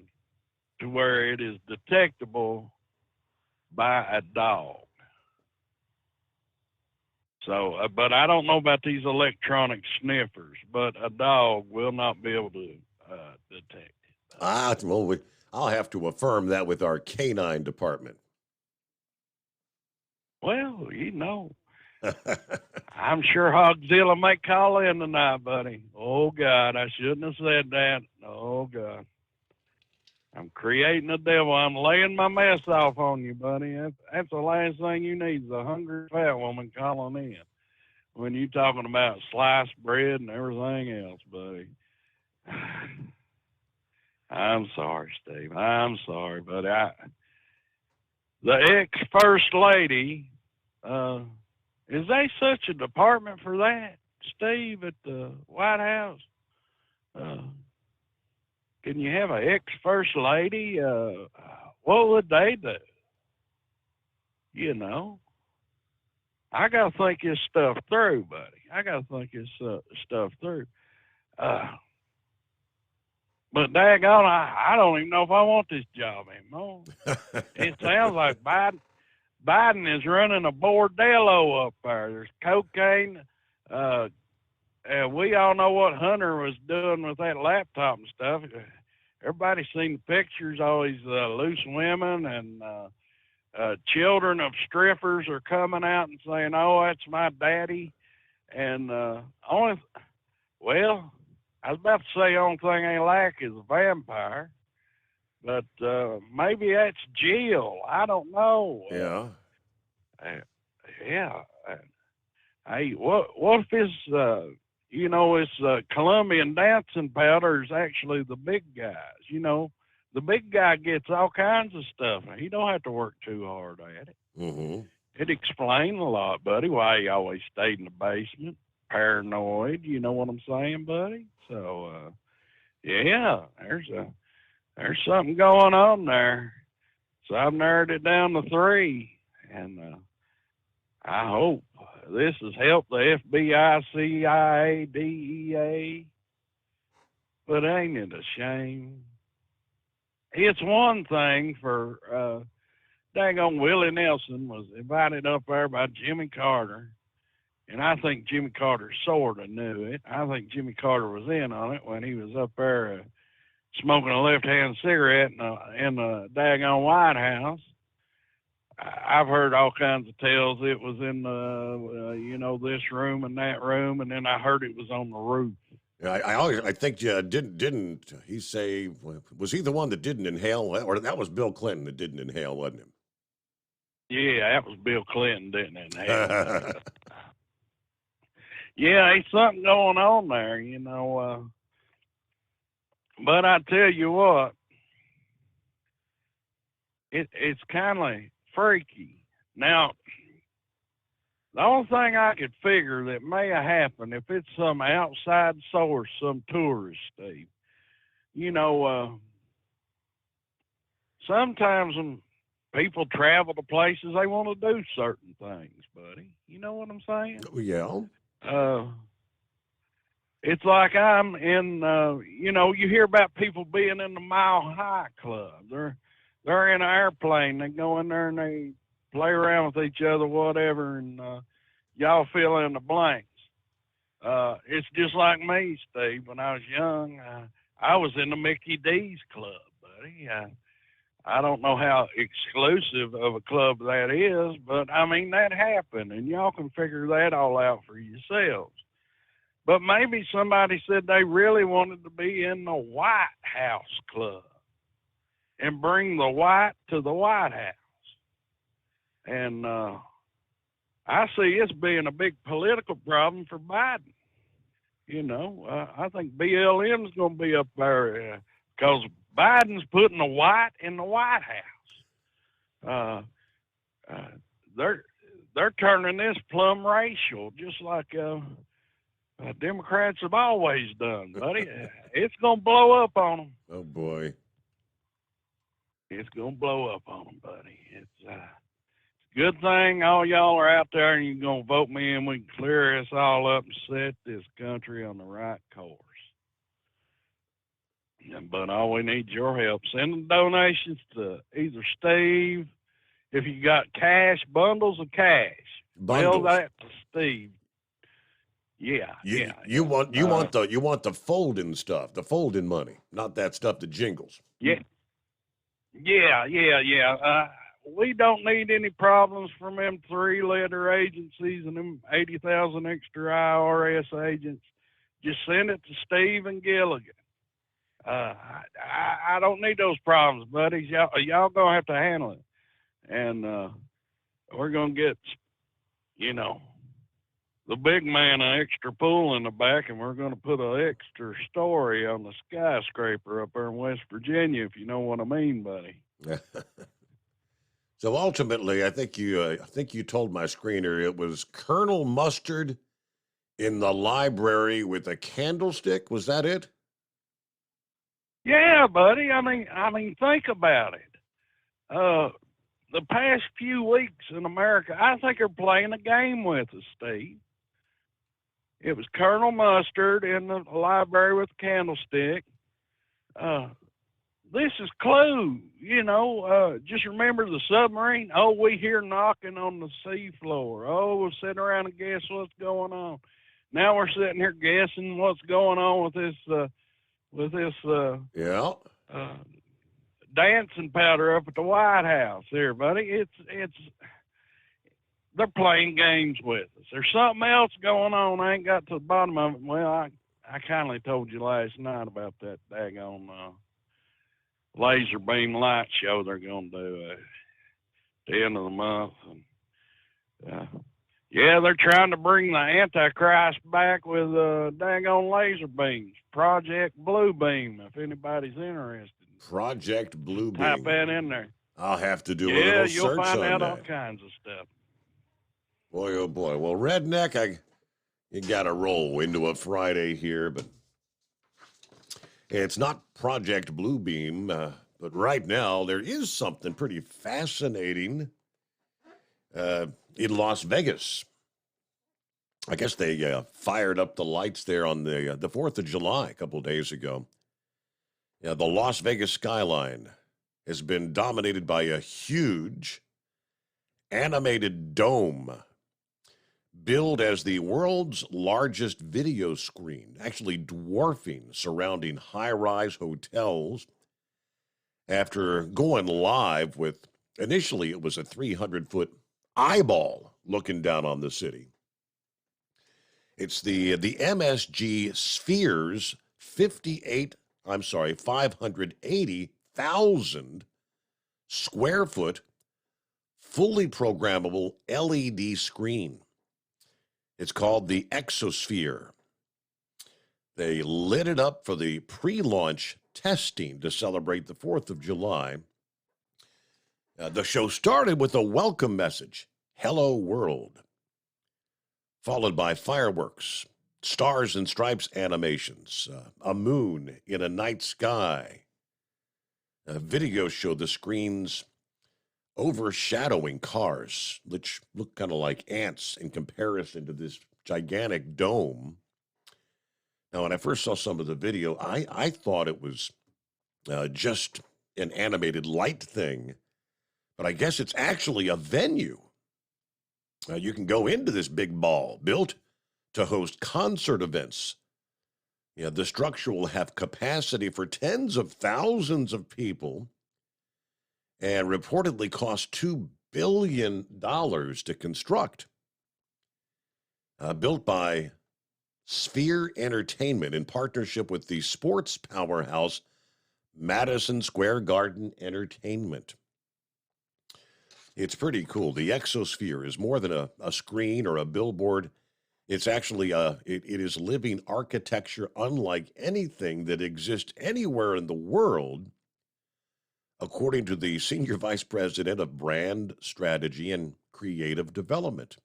to where it is detectable by a dog. So, but I don't know about these electronic sniffers, but a dog will not be able to detect it. Well, I'll have to affirm that with our canine department. Well, you know, I'm sure Hogzilla may call in tonight, buddy. Oh, God, I shouldn't have said that. Oh, God. I'm creating a devil. I'm laying my mess off on you, buddy. That's the last thing you need is a hungry fat woman calling in when you're talking about sliced bread and everything else, buddy. I'm sorry, Steve. I'm sorry, buddy. The ex-first lady, is there such a department for that, Steve, at the White House? Can you have an ex-first lady? What would they do? You know? I got to think this stuff through, buddy. I got to think this stuff through. But daggone, I don't even know if I want this job anymore. It sounds like Biden is running a bordello up there. There's cocaine. We all know what Hunter was doing with that laptop and stuff. Everybody's seen the pictures, all these loose women and children of strippers are coming out and saying, "Oh, that's my daddy." And I was about to say the only thing they lack is a vampire, but maybe that's Jill. I don't know. Yeah. Hey, what if it's this Colombian dancing powder is actually the big guys? You know, the big guy gets all kinds of stuff. He don't have to work too hard at it. Mm-hmm. It explains a lot, buddy, why he always stayed in the basement, paranoid. You know what I'm saying, buddy? So, there's something going on there. So I've narrowed it down to 3, and I hope this has helped the FBI, CIA, DEA. But ain't it a shame? It's one thing for daggone Willie Nelson was invited up there by Jimmy Carter. And I think Jimmy Carter sort of knew it. I think Jimmy Carter was in on it when he was up there smoking a left-hand cigarette in the daggone White House. I've heard all kinds of tales. It was in this room and that room, and then I heard it was on the roof. Yeah, I think didn't he say, was he the one that didn't inhale, or that was Bill Clinton that didn't inhale, wasn't him? Yeah, that was Bill Clinton didn't inhale. Yeah, there's something going on there, but I tell you what, it's kind of freaky. Now, the only thing I could figure that may have happened, if it's some outside source, some tourist, Steve, sometimes when people travel to places, they want to do certain things, buddy. You know what I'm saying? Yeah. It's like I'm in, you hear about people being in the Mile High Club. They're in an airplane. They go in there and they play around with each other, whatever, and y'all fill in the blanks. It's just like me, Steve. When I was young, I was in the Mickey D's Club, buddy. I don't know how exclusive of a club that is, but, I mean, that happened, and y'all can figure that all out for yourselves. But maybe somebody said they really wanted to be in the White House Club and bring the white to the White House. And I see it's being a big political problem for Biden. I think BLM's going to be up there because Biden's putting the white in the White House. They're turning this plumb racial, just like Democrats have always done, buddy. It's going to blow up on them. Oh, boy. It's going to blow up on them, buddy. It's a good thing all y'all are out there and you're going to vote me in. We can clear us all up and set this country on the right course. But all we need is your help. Send the donations to either Steve, if you got cash, bundles of cash. Mail that to Steve. Yeah, You want the fold-in stuff, the fold-in money, not that stuff that jingles. Yeah. We don't need any problems from them 3-letter agencies and them 80,000 extra IRS agents. Just send it to Steve and Gilligan. I don't need those problems, buddies. Y'all gonna have to handle it, and we're gonna get, the big man an extra pool in the back, and we're gonna put an extra story on the skyscraper up there in West Virginia, if you know what I mean, buddy. So ultimately, I think you told my screener it was Colonel Mustard in the library with a candlestick. Was that it? Yeah, buddy. I mean, think about it. The past few weeks in America, I think they're playing a game with us, Steve. It was Colonel Mustard in the library with a candlestick. This is Clue, just remember the submarine. Oh, we hear knocking on the sea floor. Oh, we'll sit around and guess what's going on. Now we're sitting here guessing what's going on with this dancing powder up at the White House here, buddy. They're playing games with us. There's something else going on. I ain't got to the bottom of it. Well, I kindly told you last night about that daggone laser beam light show they're going to do at the end of the month. And they're trying to bring the Antichrist back with daggone laser beams. Project Blue Beam, if anybody's interested. Project Blue Beam. Type that in there. I'll have to do a little search you'll find on out that. all kinds of stuff. Boy, oh boy. Well, Redneck, you got to roll into a Friday here, but it's not Project Blue Beam, but right now there is something pretty fascinating in Las Vegas. I guess they fired up the lights there on the 4th of July a couple of days ago. The Las Vegas skyline has been dominated by a huge animated dome billed as the world's largest video screen, actually dwarfing surrounding high-rise hotels after going live with, initially it was a 300-foot eyeball looking down on the city. It's the MSG Sphere's 580,000 square foot fully programmable LED screen. It's called the Exosphere. They lit it up for the pre-launch testing to celebrate the 4th of July. The show started with a welcome message, "Hello World," followed by fireworks, stars and stripes animations, a moon in a night sky. A video showed the screens overshadowing cars, which look kind of like ants in comparison to this gigantic dome. Now, when I first saw some of the video, I thought it was just an animated light thing, but I guess it's actually a venue. You can go into this big ball built to host concert events. The structure will have capacity for tens of thousands of people and reportedly cost $2 billion to construct. Built by Sphere Entertainment in partnership with the sports powerhouse Madison Square Garden Entertainment. It's pretty cool. The Exosphere is more than a screen or a billboard. It's actually it is living architecture unlike anything that exists anywhere in the world, according to the Senior Vice President of Brand Strategy and Creative Development.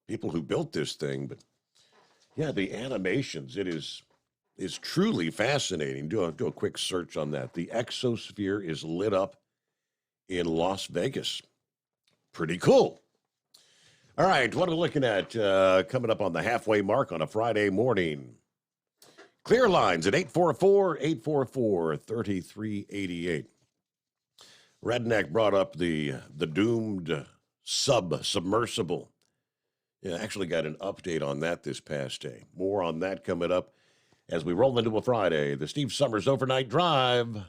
People who built this thing, but yeah, the animations, it is truly fascinating. Do a quick search on that. The Exosphere is lit up in Las Vegas. Pretty cool. All right, what are we looking at coming up on the halfway mark on a Friday morning? Clear lines at 844-3388. Redneck brought up the doomed submersible. Yeah, actually got an update on that this past day. More on that coming up as we roll into a Friday. The Steve Summers Overnight Drive.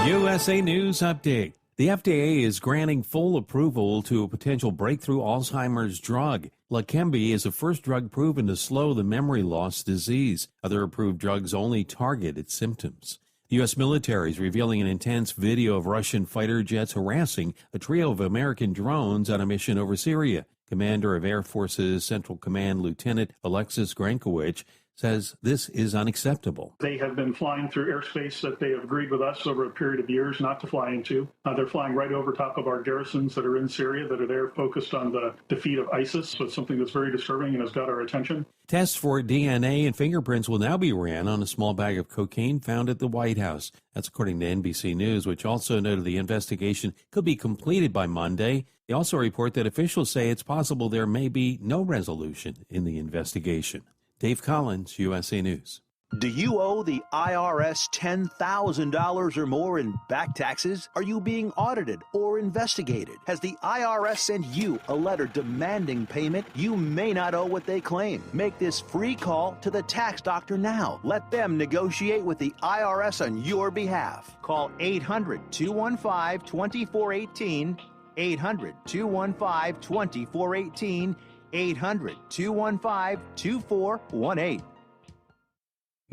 USA News Update. The FDA is granting full approval to a potential breakthrough Alzheimer's drug. Leqembi is the first drug proven to slow the memory loss disease. Other approved drugs only target its symptoms. The U.S. military is revealing an intense video of Russian fighter jets harassing a trio of American drones on a mission over Syria. Commander of Air Force's Central Command Lieutenant Alexis Grankowicz says this is unacceptable. They have been flying through airspace that they have agreed with us over a period of years not to fly into. They're flying right over top of our garrisons that are in Syria, that are there focused on the defeat of ISIS. So it's something that's very disturbing and has got our attention. Tests for DNA and fingerprints will now be ran on a small bag of cocaine found at the White House. That's according to NBC News, which also noted the investigation could be completed by Monday. They also report that officials say it's possible there may be no resolution in the investigation. Dave Collins, USA News. Do you owe the IRS $10,000 or more in back taxes? Are you being audited or investigated? Has the IRS sent you a letter demanding payment? You may not owe what they claim. Make this free call to the tax doctor now. Let them negotiate with the IRS on your behalf. Call 800-215-2418, 800-215-2418, 800-215-2418.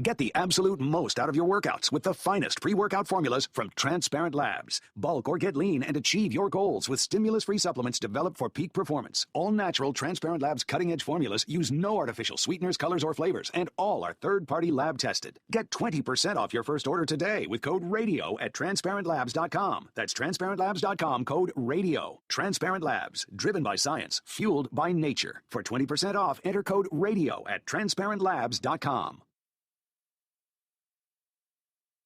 Get the absolute most out of your workouts with the finest pre-workout formulas from Transparent Labs. Bulk or get lean and achieve your goals with stimulus-free supplements developed for peak performance. All natural Transparent Labs cutting-edge formulas use no artificial sweeteners, colors, or flavors, and all are third-party lab tested. Get 20% off your first order today with code RADIO at TransparentLabs.com. That's TransparentLabs.com, code RADIO. Transparent Labs, driven by science, fueled by nature. For 20% off, enter code RADIO at TransparentLabs.com.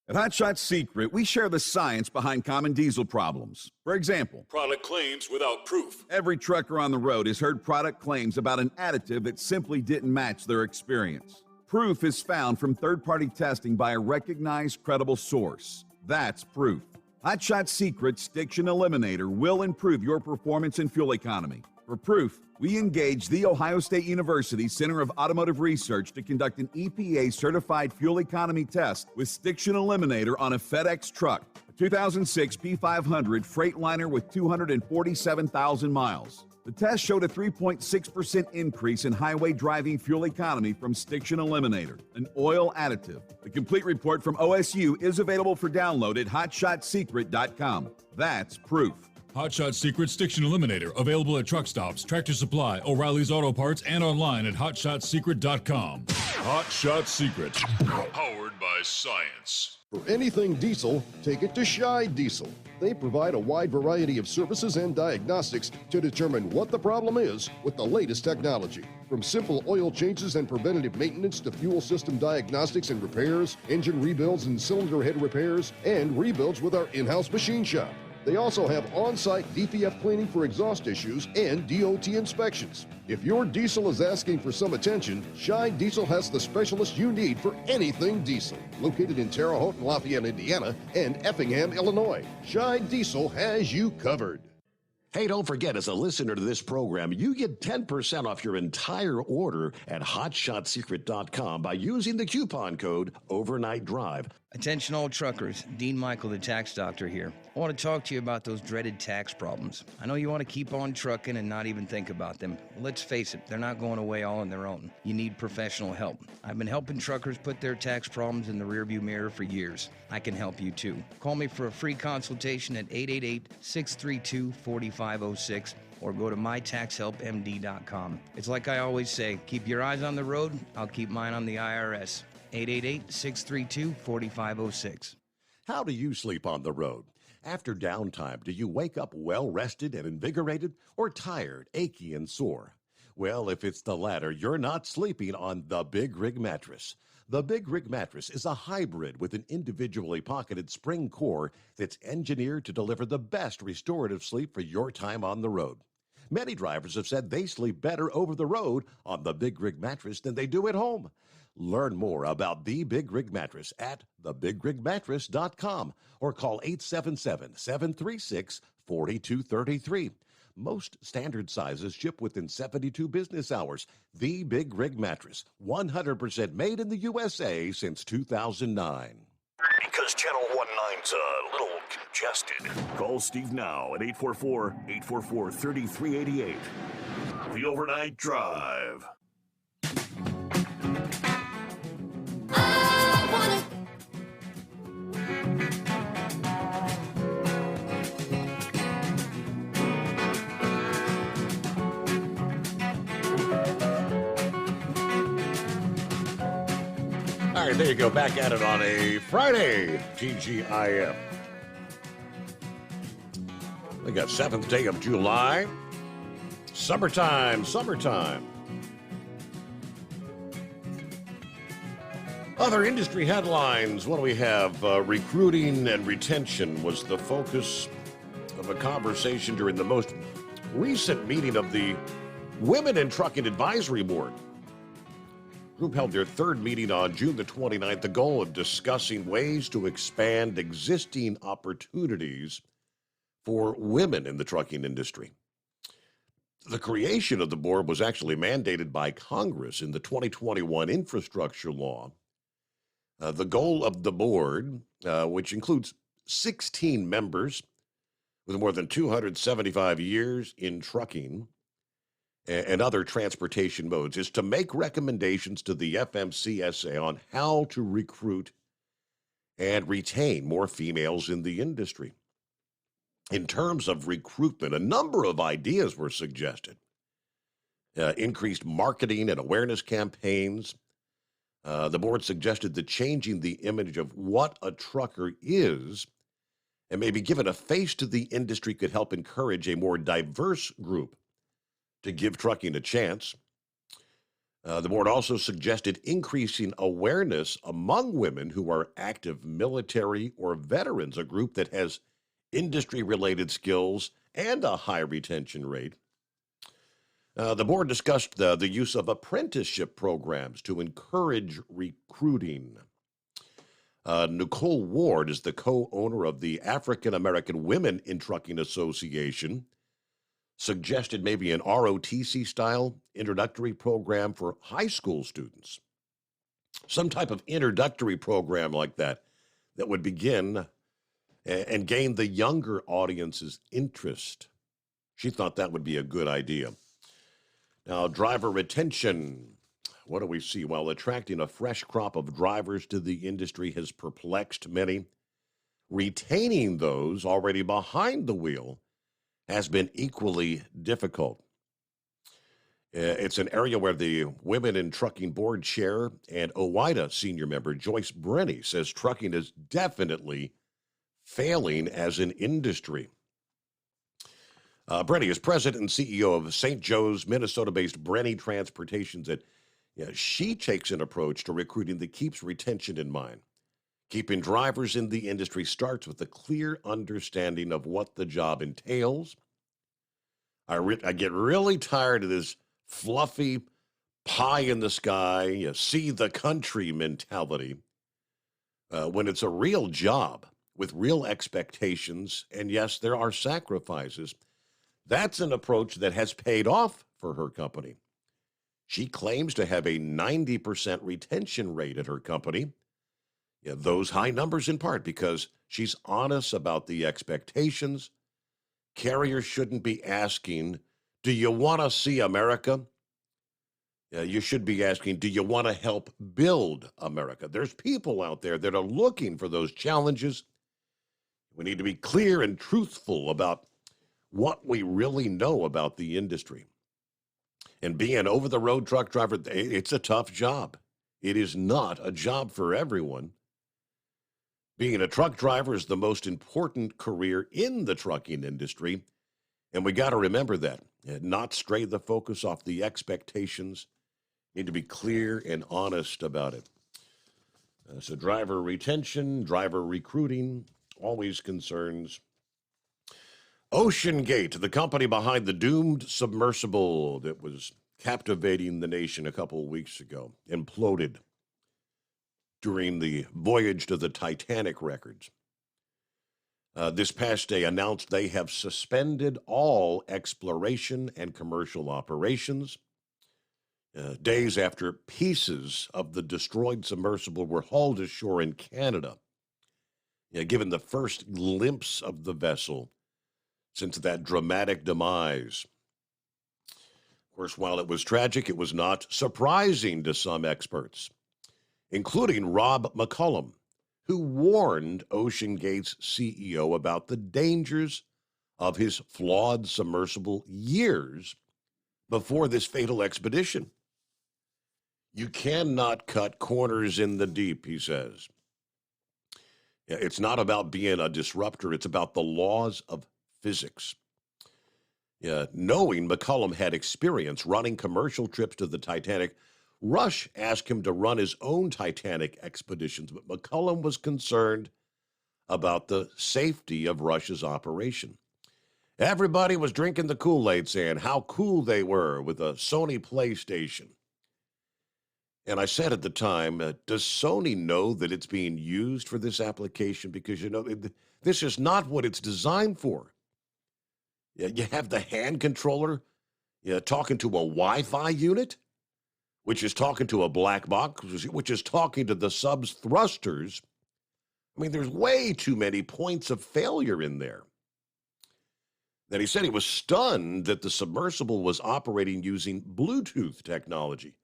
At Hot Shot Secret, we share the science behind common diesel problems. For example, product claims without proof. Every trucker on the road has heard product claims about an additive that simply didn't match their experience. Proof is found from third-party testing by a recognized, credible source. That's proof. Hot Shot Secret Stiction Eliminator will improve your performance and fuel economy. For proof, we engaged The Ohio State University Center of Automotive Research to conduct an EPA-certified fuel economy test with Stiction Eliminator on a FedEx truck, a 2006 P500 Freightliner with 247,000 miles. The test showed a 3.6% increase in highway driving fuel economy from Stiction Eliminator, an oil additive. The complete report from OSU is available for download at hotshotsecret.com. That's proof. Hot Shot Secret Stiction Eliminator, available at truck stops, Tractor Supply, O'Reilly's Auto Parts, and online at hotshotsecret.com. Hot Shot Secret, powered by science. For anything diesel, take it to Scheid Diesel. They provide a wide variety of services and diagnostics to determine what the problem is with the latest technology. From simple oil changes and preventative maintenance to fuel system diagnostics and repairs, engine rebuilds and cylinder head repairs, and rebuilds with our in-house machine shop. They also have on-site DPF cleaning for exhaust issues and DOT inspections. If your diesel is asking for some attention, Scheid Diesel has the specialist you need for anything diesel. Located in Terre Haute and Lafayette, Indiana, and Effingham, Illinois, Scheid Diesel has you covered. Hey, don't forget, as a listener to this program, you get 10% off your entire order at hotshotsecret.com by using the coupon code Overnight Drive. Attention all truckers, Dean Michael, the tax doctor here. I want to talk to you about those dreaded tax problems. I know you want to keep on trucking and not even think about them. Well, let's face it, they're not going away all on their own. You need professional help. I've been helping truckers put their tax problems in the rearview mirror for years. I can help you too. Call me for a free consultation at 888-632-4506 or go to mytaxhelpmd.com. It's like I always say, keep your eyes on the road, I'll keep mine on the IRS. 888-632-4506. How do you sleep on the road? After downtime, do you wake up well-rested and invigorated or tired, achy, and sore? Well, if it's the latter, you're not sleeping on the Big Rig Mattress. The Big Rig Mattress is a hybrid with an individually pocketed spring core that's engineered to deliver the best restorative sleep for your time on the road. Many drivers have said they sleep better over the road on the Big Rig Mattress than they do at home. Learn more about the Big Rig Mattress at thebigrigmattress.com or call 877-736-4233. Most standard sizes ship within 72 business hours. The Big Rig Mattress, 100% made in the USA since 2009. Because Channel 19's a little congested. Call Steve now at 844-844-3388. The Overnight Drive. All right, there you go. Back at it on a Friday, TGIF. We got 7th day of July. Summertime. Other industry headlines. What do we have? Recruiting and retention was the focus of a conversation during the most recent meeting of the Women in Trucking Advisory Board. The group held their third meeting on June the 29th, the goal of discussing ways to expand existing opportunities for women in the trucking industry. The creation of the board was actually mandated by Congress in the 2021 infrastructure law. The goal of the board, which includes 16 members with more than 275 years in trucking and other transportation modes, is to make recommendations to the FMCSA on how to recruit and retain more females in the industry. In terms of recruitment, a number of ideas were suggested. Increased marketing and awareness campaigns. The board suggested that changing the image of what a trucker is and maybe giving a face to the industry could help encourage a more diverse group to give trucking a chance. The board also suggested increasing awareness among women who are active military or veterans, a group that has industry-related skills and a high retention rate. The board discussed the use of apprenticeship programs to encourage recruiting. Nicole Ward is the co-owner of the African American Women in Trucking Association, suggested maybe an ROTC-style introductory program for high school students. Some type of introductory program like that would begin and gain the younger audience's interest. She thought that would be a good idea. Now, driver retention. What do we see? While attracting a fresh crop of drivers to the industry has perplexed many, retaining those already behind the wheel has been equally difficult. It's an area where the Women in Trucking Board Chair and OOIDA senior member Joyce Brenny says trucking is definitely failing as an industry. Brenny is president and CEO of St. Joe's, Minnesota-based Brenny Transportation. That she takes an approach to recruiting that keeps retention in mind. Keeping drivers in the industry starts with a clear understanding of what the job entails. I get really tired of this fluffy pie in the sky, see the country mentality when it's a real job with real expectations. And yes, there are sacrifices. That's an approach that has paid off for her company. She claims to have a 90% retention rate at her company. Those high numbers in part because she's honest about the expectations. Carriers shouldn't be asking, do you want to see America? You should be asking, do you want to help build America? There's people out there that are looking for those challenges. We need to be clear and truthful about what we really know about the industry. And being an over-the-road truck driver, it's a tough job. It is not a job for everyone. Being a truck driver is the most important career in the trucking industry, and we got to remember that, and not stray the focus off the expectations. Need to be clear and honest about it. So driver retention, driver recruiting, always concerns. OceanGate, the company behind the doomed submersible that was captivating the nation a couple of weeks ago, imploded during the voyage to the Titanic records. This past day announced they have suspended all exploration and commercial operations. Days after pieces of the destroyed submersible were hauled ashore in Canada, given the first glimpse of the vessel since that dramatic demise. Of course, while it was tragic, it was not surprising to some experts, including Rob McCollum, who warned OceanGate's CEO about the dangers of his flawed submersible years before this fatal expedition. You cannot cut corners in the deep, he says. It's not about being a disruptor. It's about the laws of physics. Knowing McCollum had experience running commercial trips to the Titanic, Rush asked him to run his own Titanic expeditions, but McCollum was concerned about the safety of Rush's operation. Everybody was drinking the Kool-Aid, saying how cool they were with a Sony PlayStation. And I said at the time, does Sony know that it's being used for this application? Because, this is not what it's designed for. You have the hand controller talking to a Wi-Fi unit, which is talking to a black box, which is talking to the sub's thrusters. I mean, there's way too many points of failure in there. Then he said he was stunned that the submersible was operating using Bluetooth technology.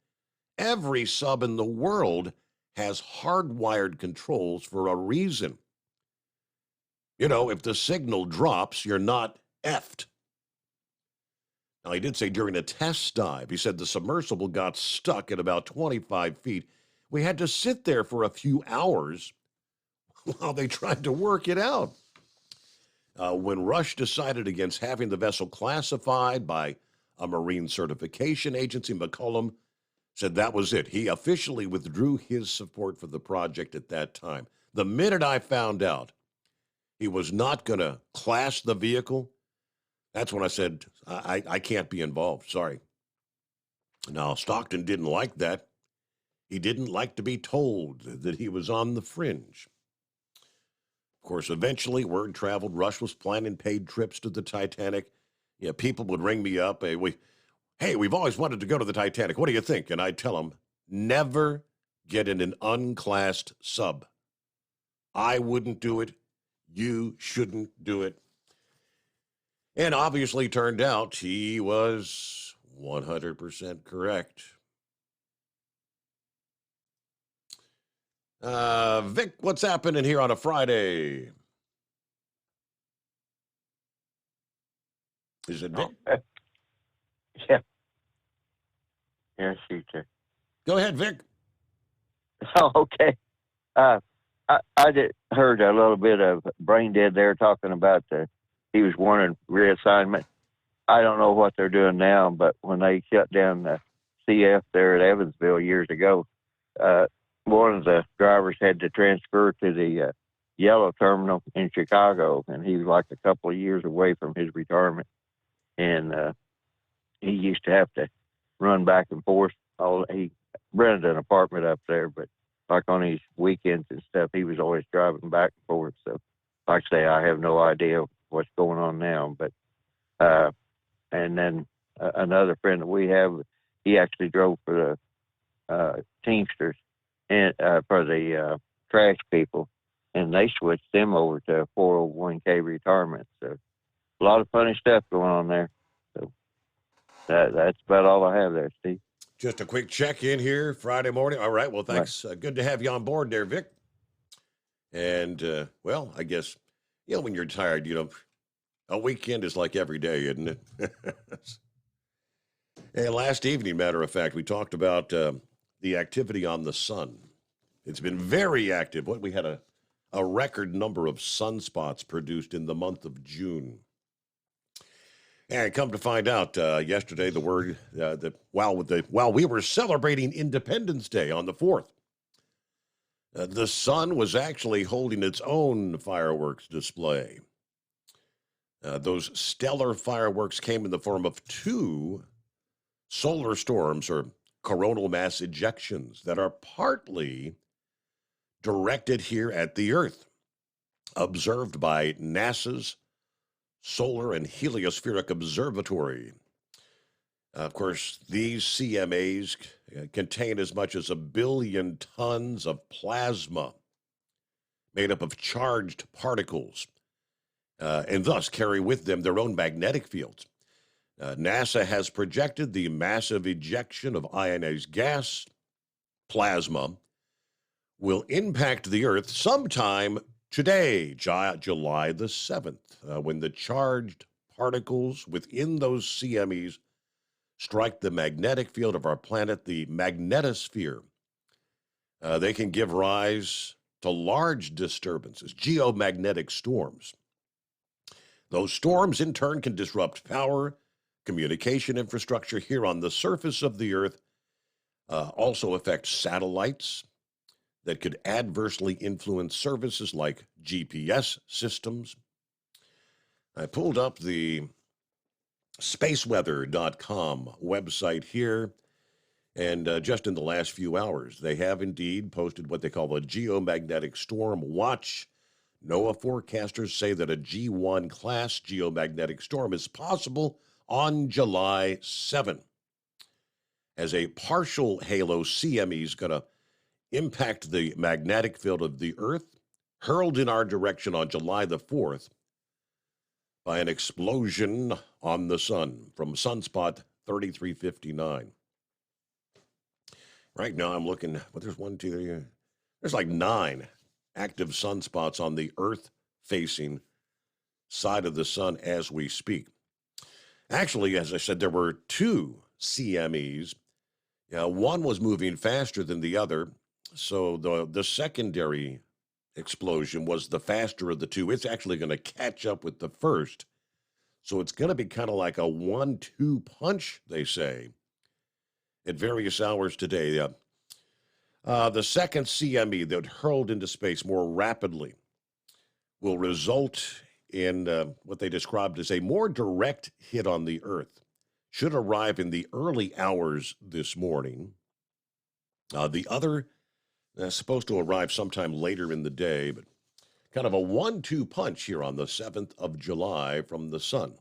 Every sub in the world has hardwired controls for a reason. If the signal drops, you're not effed. Now, he did say during a test dive, he said the submersible got stuck at about 25 feet. We had to sit there for a few hours while they tried to work it out. When Rush decided against having the vessel classified by a marine certification agency, McCollum said that was it. He officially withdrew his support for the project at that time. The minute I found out he was not going to class the vehicle, that's when I said, I can't be involved. Sorry. Now, Stockton didn't like that. He didn't like to be told that he was on the fringe. Of course, eventually word traveled. Rush was planning paid trips to the Titanic. Yeah, people would ring me up. Hey, we've always wanted to go to the Titanic. What do you think? And I'd tell them, never get in an unclassed sub. I wouldn't do it. You shouldn't do it. And obviously turned out he was 100% correct. Vic, what's happening here on a Friday? Is it Vic? Yeah. Yeah, shoot you. Go ahead, Vic. Oh, okay. I heard a little bit of Brain Dead there talking about he was wanting reassignment. I don't know what they're doing now, but when they shut down the CF there at Evansville years ago, one of the drivers had to transfer to the Yellow Terminal in Chicago, and he was like a couple of years away from his retirement. And he used to have to run back and forth. He rented an apartment up there, but like on his weekends and stuff, he was always driving back and forth. So, like I say, I have no idea what's going on now. But and then another friend that we have, he actually drove for the Teamsters and for the trash people, and they switched them over to 401k retirement. So, a lot of funny stuff going on there. So that's about all I have there, Steve. Just a quick check-in here Friday morning. All right, well, thanks. Right. Good to have you on board there, Vic. And, well, I guess, when you're tired, a weekend is like every day, isn't it? And last evening, matter of fact, we talked about the activity on the sun. It's been very active. We had a record number of sunspots produced in the month of June. And come to find out, yesterday, the word that while we were celebrating Independence Day on the 4th, the sun was actually holding its own fireworks display. Those stellar fireworks came in the form of 2 solar storms, or coronal mass ejections, that are partly directed here at the Earth, observed by NASA's Solar and Heliospheric Observatory. Of course, these CMAs contain as much as 1 billion tons of plasma made up of charged particles, and thus carry with them their own magnetic fields. NASA has projected the massive ejection of ionized gas, plasma, will impact the Earth sometime today, July the 7th, when the charged particles within those CMEs strike the magnetic field of our planet, the magnetosphere. They can give rise to large disturbances, geomagnetic storms. Those storms, in turn, can disrupt power, communication infrastructure here on the surface of the Earth, also affect satellites that could adversely influence services like GPS systems. I pulled up the spaceweather.com website here, and just in the last few hours, they have indeed posted what they call a geomagnetic storm watch. NOAA forecasters say that a G1 class geomagnetic storm is possible on July 7. As a partial halo, CME is going to impact the magnetic field of the Earth, hurled in our direction on July the 4th by an explosion on the sun from sunspot 3359. Right now I'm looking, there's 1, 2, 3, there's like 9 active sunspots on the Earth-facing side of the sun as we speak. Actually, as I said, there were 2 CMEs. One was moving faster than the other, so the secondary explosion was the faster of the 2. It's actually going to catch up with the first. So it's going to be kind of like a 1-2 punch, they say, at various hours today. The second CME that hurled into space more rapidly will result in what they described as a more direct hit on the Earth. Should arrive in the early hours this morning. The other supposed to arrive sometime later in the day, but Kind of a 1-2 punch here on the 7th of July from the sun.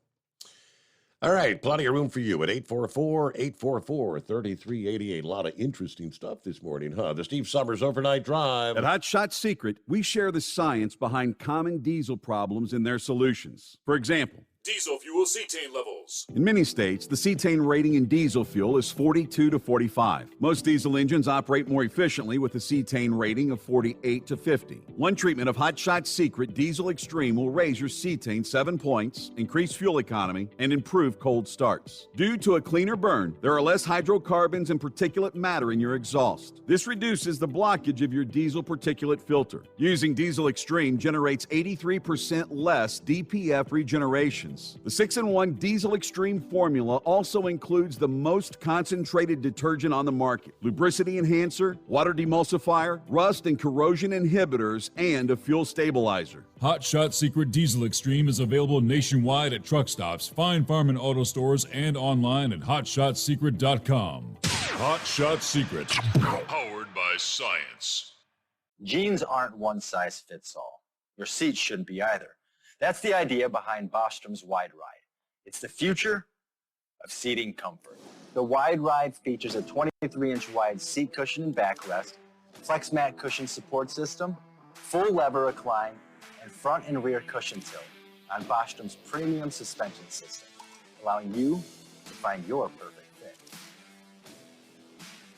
All right, plenty of room for you at 844-844-3388. A lot of interesting stuff this morning, huh? The Steve Summers Overnight Drive. At Hot Shot Secret, we share the science behind common diesel problems and their solutions. For example, Diesel fuel cetane levels. in many states, the cetane rating in diesel fuel is 42 to 45. Most diesel engines operate more efficiently with a cetane rating of 48 to 50. One treatment of Hot Shot Secret Diesel Extreme will raise your cetane 7 points, increase fuel economy, and improve cold starts. Due to a cleaner burn, there are less hydrocarbons and particulate matter in your exhaust. This reduces the blockage of your diesel particulate filter. Using Diesel Extreme generates 83% less DPF regeneration. The 6-in-1 Diesel Extreme formula also includes the most concentrated detergent on the market, lubricity enhancer, water demulsifier, rust and corrosion inhibitors, and a fuel stabilizer. Hot Shot Secret Diesel Extreme is available nationwide at truck stops, Fine Farm and Auto Stores, and online at hotshotsecret.com. Hot Shot Secret, powered by science. Jeans aren't one size fits all. Your seats shouldn't be either. That's the idea behind Bostrom's Wide Ride. It's the future of seating comfort. The Wide Ride features a 23-inch wide seat cushion and backrest, flex mat cushion support system, full lever recline, and front and rear cushion tilt on Bostrom's premium suspension system, allowing you to find your perfect fit.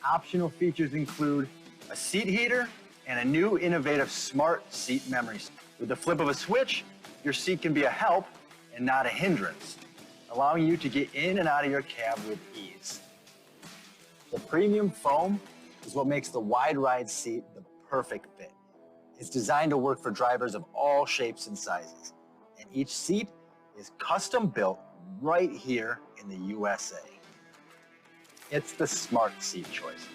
Optional features include a seat heater and a new innovative smart seat memory. With the flip of a switch, your seat can be a help and not a hindrance, allowing you to get in and out of your cab with ease. The premium foam is what makes the Wide Ride seat the perfect fit. It's designed to work for drivers of all shapes and sizes, and each seat is custom built right here in the USA. It's the smart seat choice.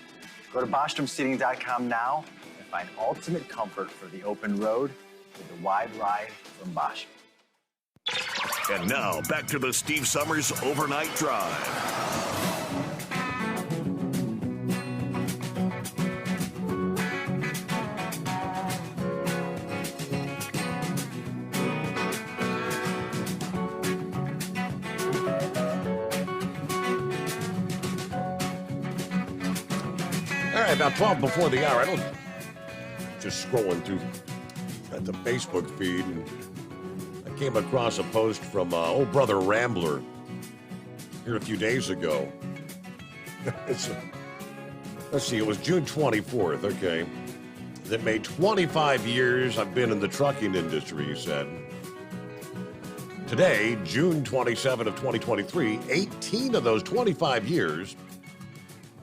Go to BostromSeating.com now and find ultimate comfort for the open road with the Wide Ride from Bosch. And now, back to the Steve Summers Overnight Drive. All right, about 12 before the hour. I don't just scrolling through at the Facebook feed, and I came across a post from old brother Rambler here a few days ago. Let's see, it was June 24th, okay. That made 25 years I've been in the trucking industry, he said. Today, June 27 of 2023, 18 of those 25 years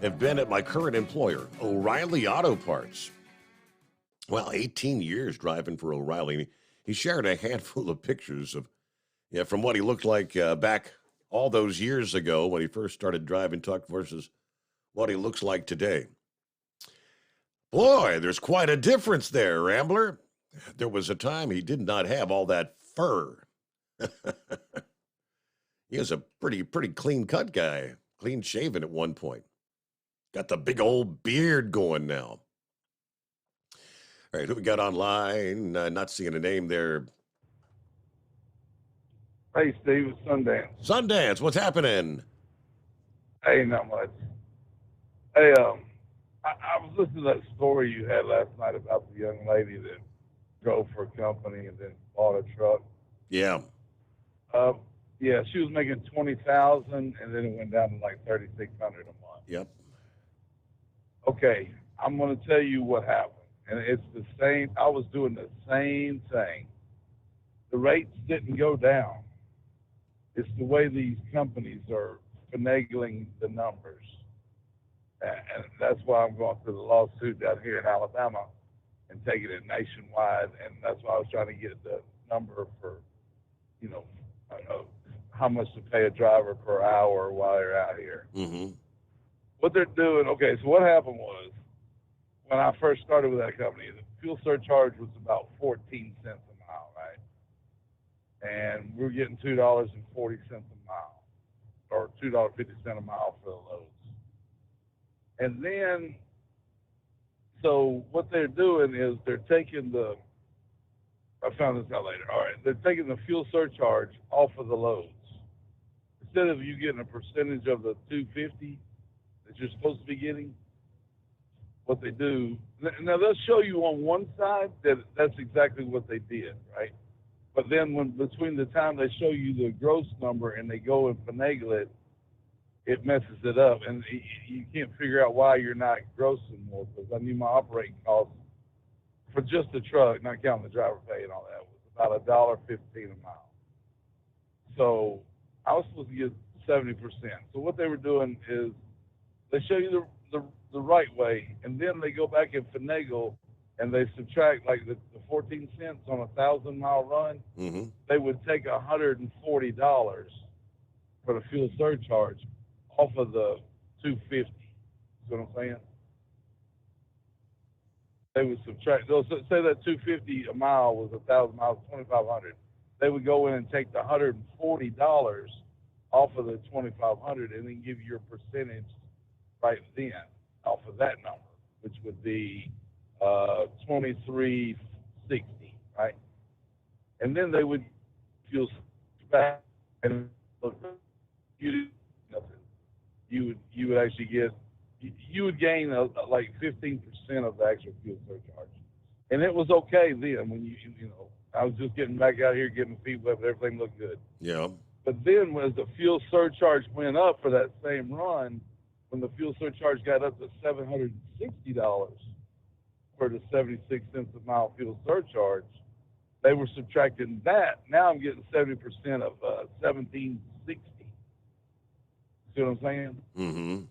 have been at my current employer, O'Reilly Auto Parts. Well, 18 years driving for O'Reilly. He shared a handful of pictures of, from what he looked like back all those years ago when he first started driving truck versus what he looks like today. Boy, there's quite a difference there, Rambler. There was a time he did not have all that fur. He was a pretty clean-cut guy, clean-shaven at one point. Got the big old beard going now. All right, who we got online? Not seeing a name there. Hey, Steve, it's Sundance. Sundance, what's happening? Hey, not much. Hey, I was listening to that story you had last night about the young lady that drove for a company and then bought a truck. Yeah. Yeah, she was making $20,000 and then it went down to like $3,600 a month. Yep. Okay, I'm going to tell you what happened. And it's the same. I was doing the same thing. The rates didn't go down. It's the way these companies are finagling the numbers. And that's why I'm going through the lawsuit down here in Alabama and taking it nationwide. And that's why I was trying to get the number for, how much to pay a driver per hour while they're out here. Mm-hmm. What they're doing, okay, so what happened was, when I first started with that company, the fuel surcharge was about 14 cents a mile, right? And we were getting $2.40 a mile, or $2.50 a mile for the loads. And then, so what they're doing is they're taking the I found this out later. All right, they're taking the fuel surcharge off of the loads. Instead of you getting a percentage of the $2.50 that you're supposed to be getting, what they do, now they'll show you on one side that that's exactly what they did, right? But then when between the time they show you the gross number and they go and finagle it, it messes it up, and you can't figure out why you're not grossing more. Because I knew my operating costs for just the truck, not counting the driver pay and all that, was about $1.15 a mile. So I was supposed to get 70%. So what they were doing is they show you the right way, and then they go back and finagle, and they subtract like the 14 cents on a 1,000-mile run. Mm-hmm. They would take $140 for the fuel surcharge off of the $2.50. See what I'm saying? They would subtract. They'll say that $2.50 a mile was 1,000 miles, 2,500. They would go in and take the $140 off of the 2,500, and then give you your percentage right then off of that number, which would be $23.60, right? And then they would fuel back, and you would actually get, you would gain like 15% of the actual fuel surcharge, and it was okay then when you know I was just getting back out here getting my feet wet, but everything looked good. Yeah. But then as the fuel surcharge went up for that same run, when the fuel surcharge got up to $760 for the 76 cents a mile fuel surcharge, they were subtracting that. Now I'm getting 70% of $17.60. See what I'm saying? Mm-hmm.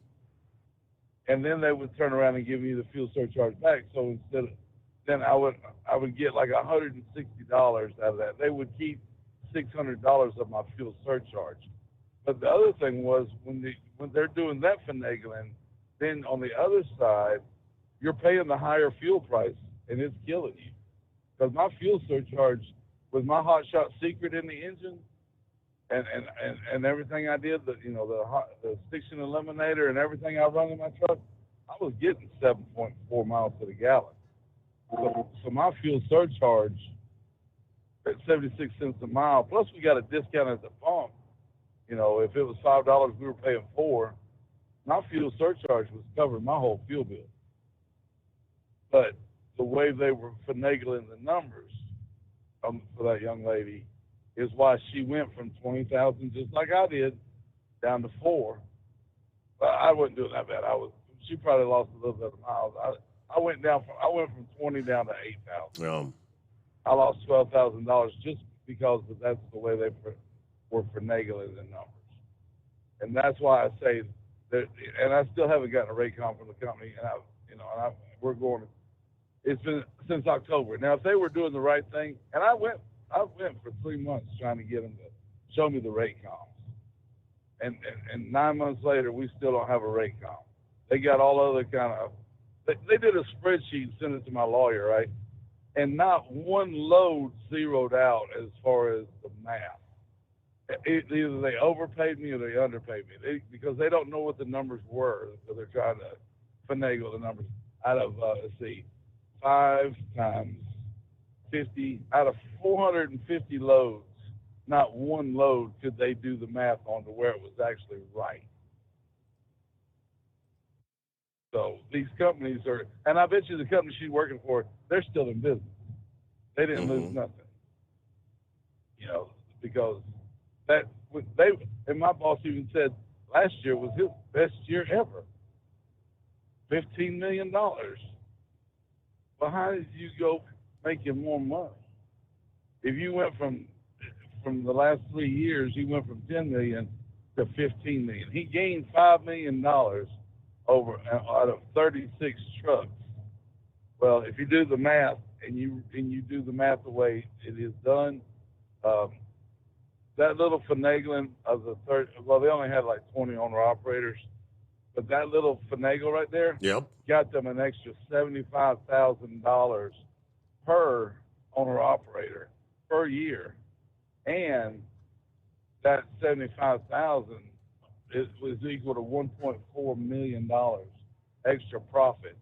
And then they would turn around and give me the fuel surcharge back. So instead of, then I would get like $160 out of that. They would keep $600 of my fuel surcharge. But the other thing was when they're doing that finagling, then on the other side, you're paying the higher fuel price, and it's killing you. Because my fuel surcharge, with my Hot Shot Secret in the engine, and everything I did, the stiction eliminator and everything I run in my truck, I was getting 7.4 miles to the gallon. So my fuel surcharge at 76 cents a mile, plus we got a discount at the pump. You know, if it was $5, we were paying $4. My fuel surcharge was covering my whole fuel bill. But the way they were finagling the numbers for that young lady is why she went from 20,000, just like I did, down to 4. But I wasn't doing that bad. She probably lost a little bit of miles. I went from 20 down to 8,000. Yeah. I lost $12,000 just because that's the way they were finagling the numbers. And that's why I say that, and I still haven't gotten a rate comp from the company, we're going, it's been since October. Now, if they were doing the right thing, and I went for 3 months trying to get them to show me the rate comps. And 9 months later, we still don't have a rate comp. They got all other kind of, they did a spreadsheet and sent it to my lawyer, right? And not one load zeroed out as far as the math. Either they overpaid me or they underpaid me because they don't know what the numbers were. So they're trying to finagle the numbers out of, 5 times 50, out of 450 loads, not one load could they do the math on to where it was actually right. So these companies are, and I bet you the company she's working for, they're still in business. They didn't lose nothing. You know, because and my boss even said last year was his best year ever. $15 million. Well, how did you go making more money? If you went from the last 3 years, he went from 10 million to 15 million. He gained $5 million over out of 36 trucks. Well, if you do the math and you do the math the way it is done, that little finagling of the they only had like 20 owner operators, but that little finagle right there got them an extra $75,000 per owner operator per year, and that $75,000 was equal to $1.4 million extra profit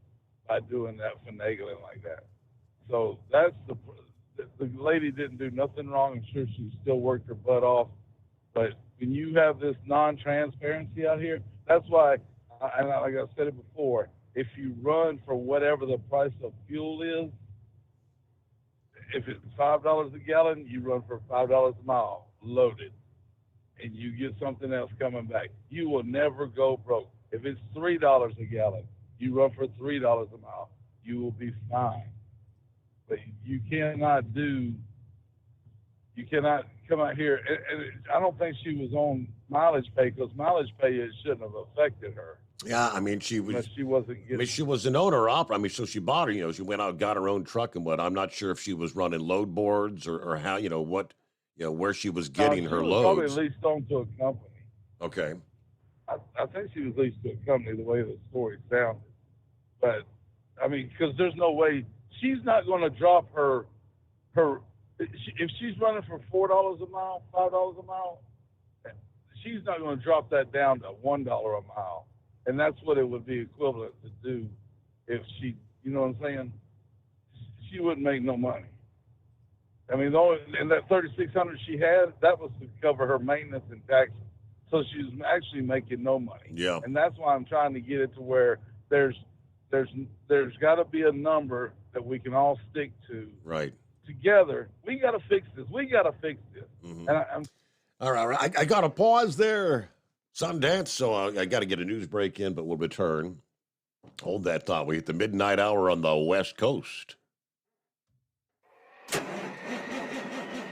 by doing that finagling like that. So that's the lady didn't do nothing wrong. I'm sure she still worked her butt off. But when you have this non-transparency out here, that's why, and like I said it before, if you run for whatever the price of fuel is, if it's $5 a gallon, you run for $5 a mile, loaded, and you get something else coming back. You will never go broke. If it's $3 a gallon, you run for $3 a mile. You will be fine. But you cannot come out here. And I don't think she was on mileage pay, because mileage pay shouldn't have affected her. Yeah, I mean, she was. She wasn't getting. I mean, she was an owner operator. I mean, so she bought her. She went out, got her own truck, and what. I'm not sure if she was running load boards or how. Where she was getting her loads. Probably leased on to a company. Okay. I think she was leased to a company, the way the story sounded. But I mean, because there's no way she's not going to drop her. If she's running for $4 a mile, $5 a mile, she's not going to drop that down to $1 a mile. And that's what it would be equivalent to do if she, you know what I'm saying? She wouldn't make no money. I mean, and that $3,600 she had, that was to cover her maintenance and taxes. So she's actually making no money. Yeah. And that's why I'm trying to get it to where there's got to be a number that we can all stick to. Right. Together, we got to fix this. Mm-hmm. And All right. I got to pause there, Sundance. So I got to get a news break in, but we'll return. Hold that thought. We hit the midnight hour on the West Coast.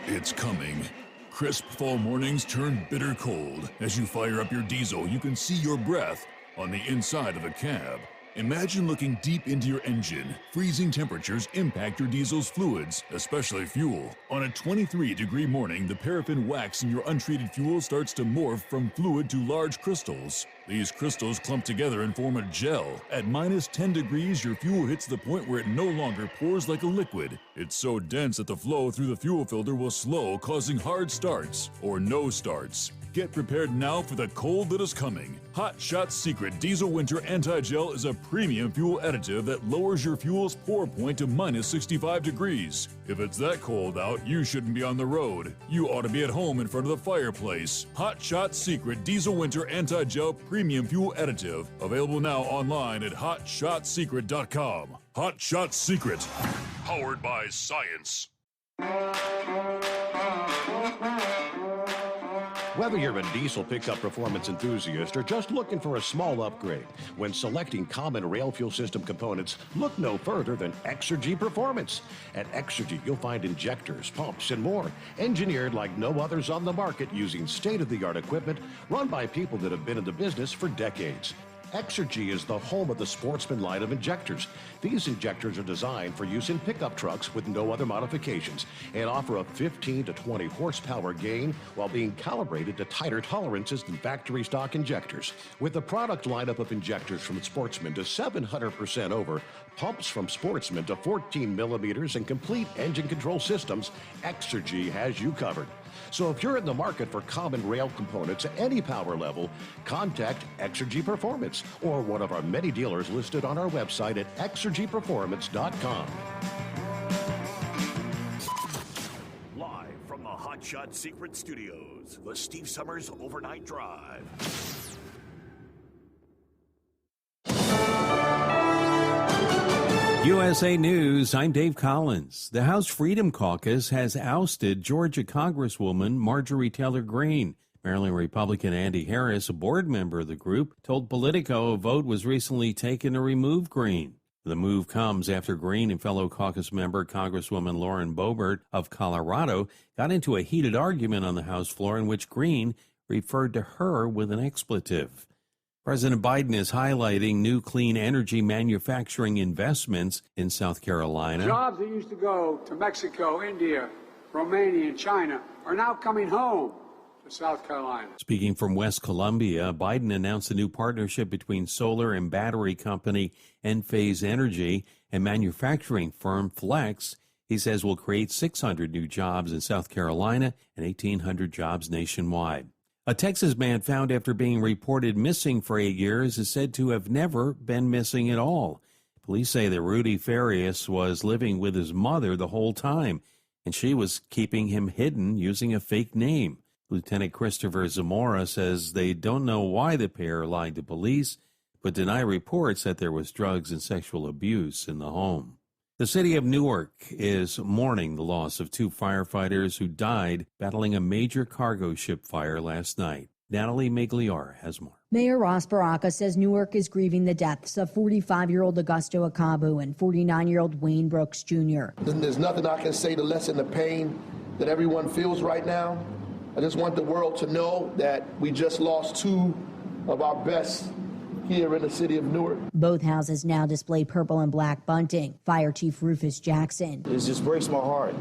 It's coming. Crisp fall mornings turn bitter cold. As you fire up your diesel, you can see your breath on the inside of a cab. Imagine looking deep into your engine. Freezing temperatures impact your diesel's fluids, especially fuel. On a 23-degree morning, the paraffin wax in your untreated fuel starts to morph from fluid to large crystals. These crystals clump together and form a gel. At minus 10 degrees, your fuel hits the point where it no longer pours like a liquid. It's so dense that the flow through the fuel filter will slow, causing hard starts or no starts. Get prepared now for the cold that is coming. Hot Shot Secret Diesel Winter Anti-Gel is a premium fuel additive that lowers your fuel's pour point to minus 65 degrees. If it's that cold out, you shouldn't be on the road. You ought to be at home in front of the fireplace. Hot Shot Secret Diesel Winter Anti-Gel Premium Fuel Additive. Available now online at hotshotsecret.com. Hot Shot Secret. Powered by science. Whether you're a diesel pickup performance enthusiast or just looking for a small upgrade, when selecting common rail fuel system components, look no further than Exergy Performance. At Exergy, you'll find injectors, pumps, and more, engineered like no others on the market using state-of-the-art equipment run by people that have been in the business for decades. Exergy is the home of the Sportsman line of injectors. These injectors are designed for use in pickup trucks with no other modifications and offer a 15 to 20 horsepower gain while being calibrated to tighter tolerances than factory stock injectors. With the product lineup of injectors from Sportsman to 700% over, pumps from Sportsman to 14 millimeters, and complete engine control systems, Exergy has you covered. So if you're in the market for common rail components at any power level, contact Exergy Performance or one of our many dealers listed on our website at exergyperformance.com. Live from the Hot Shot Secret Studios, the Steve Summers Overnight Drive. USA News, I'm Dave Collins. The House Freedom Caucus has ousted Georgia Congresswoman Marjorie Taylor Greene. Maryland Republican Andy Harris, a board member of the group, told Politico a vote was recently taken to remove Greene. The move comes after Greene and fellow caucus member Congresswoman Lauren Boebert of Colorado got into a heated argument on the House floor in which Greene referred to her with an expletive. President Biden is highlighting new clean energy manufacturing investments in South Carolina. Jobs that used to go to Mexico, India, Romania, and China are now coming home to South Carolina. Speaking from West Columbia, Biden announced a new partnership between solar and battery company Enphase Energy and manufacturing firm Flex. He says will create 600 new jobs in South Carolina and 1,800 jobs nationwide. A Texas man found after being reported missing for 8 years is said to have never been missing at all. Police say that Rudy Farias was living with his mother the whole time. and she was keeping him hidden using a fake name. Lieutenant Christopher Zamora says they don't know why the pair lied to police, but deny reports that there was drugs and sexual abuse in the home. The city of Newark is mourning the loss of 2 firefighters who died battling a major cargo ship fire last night. Natalie Migliore has more. Mayor Ross Baraka says Newark is grieving the deaths of 45-year-old Augusto Akabu and 49-year-old Wayne Brooks Jr. There's nothing I can say to lessen the pain that everyone feels right now. I just want the world to know that we just lost 2 of our best here in the city of Newark. Both houses now display purple and black bunting. Fire Chief Rufus Jackson. It just breaks my heart,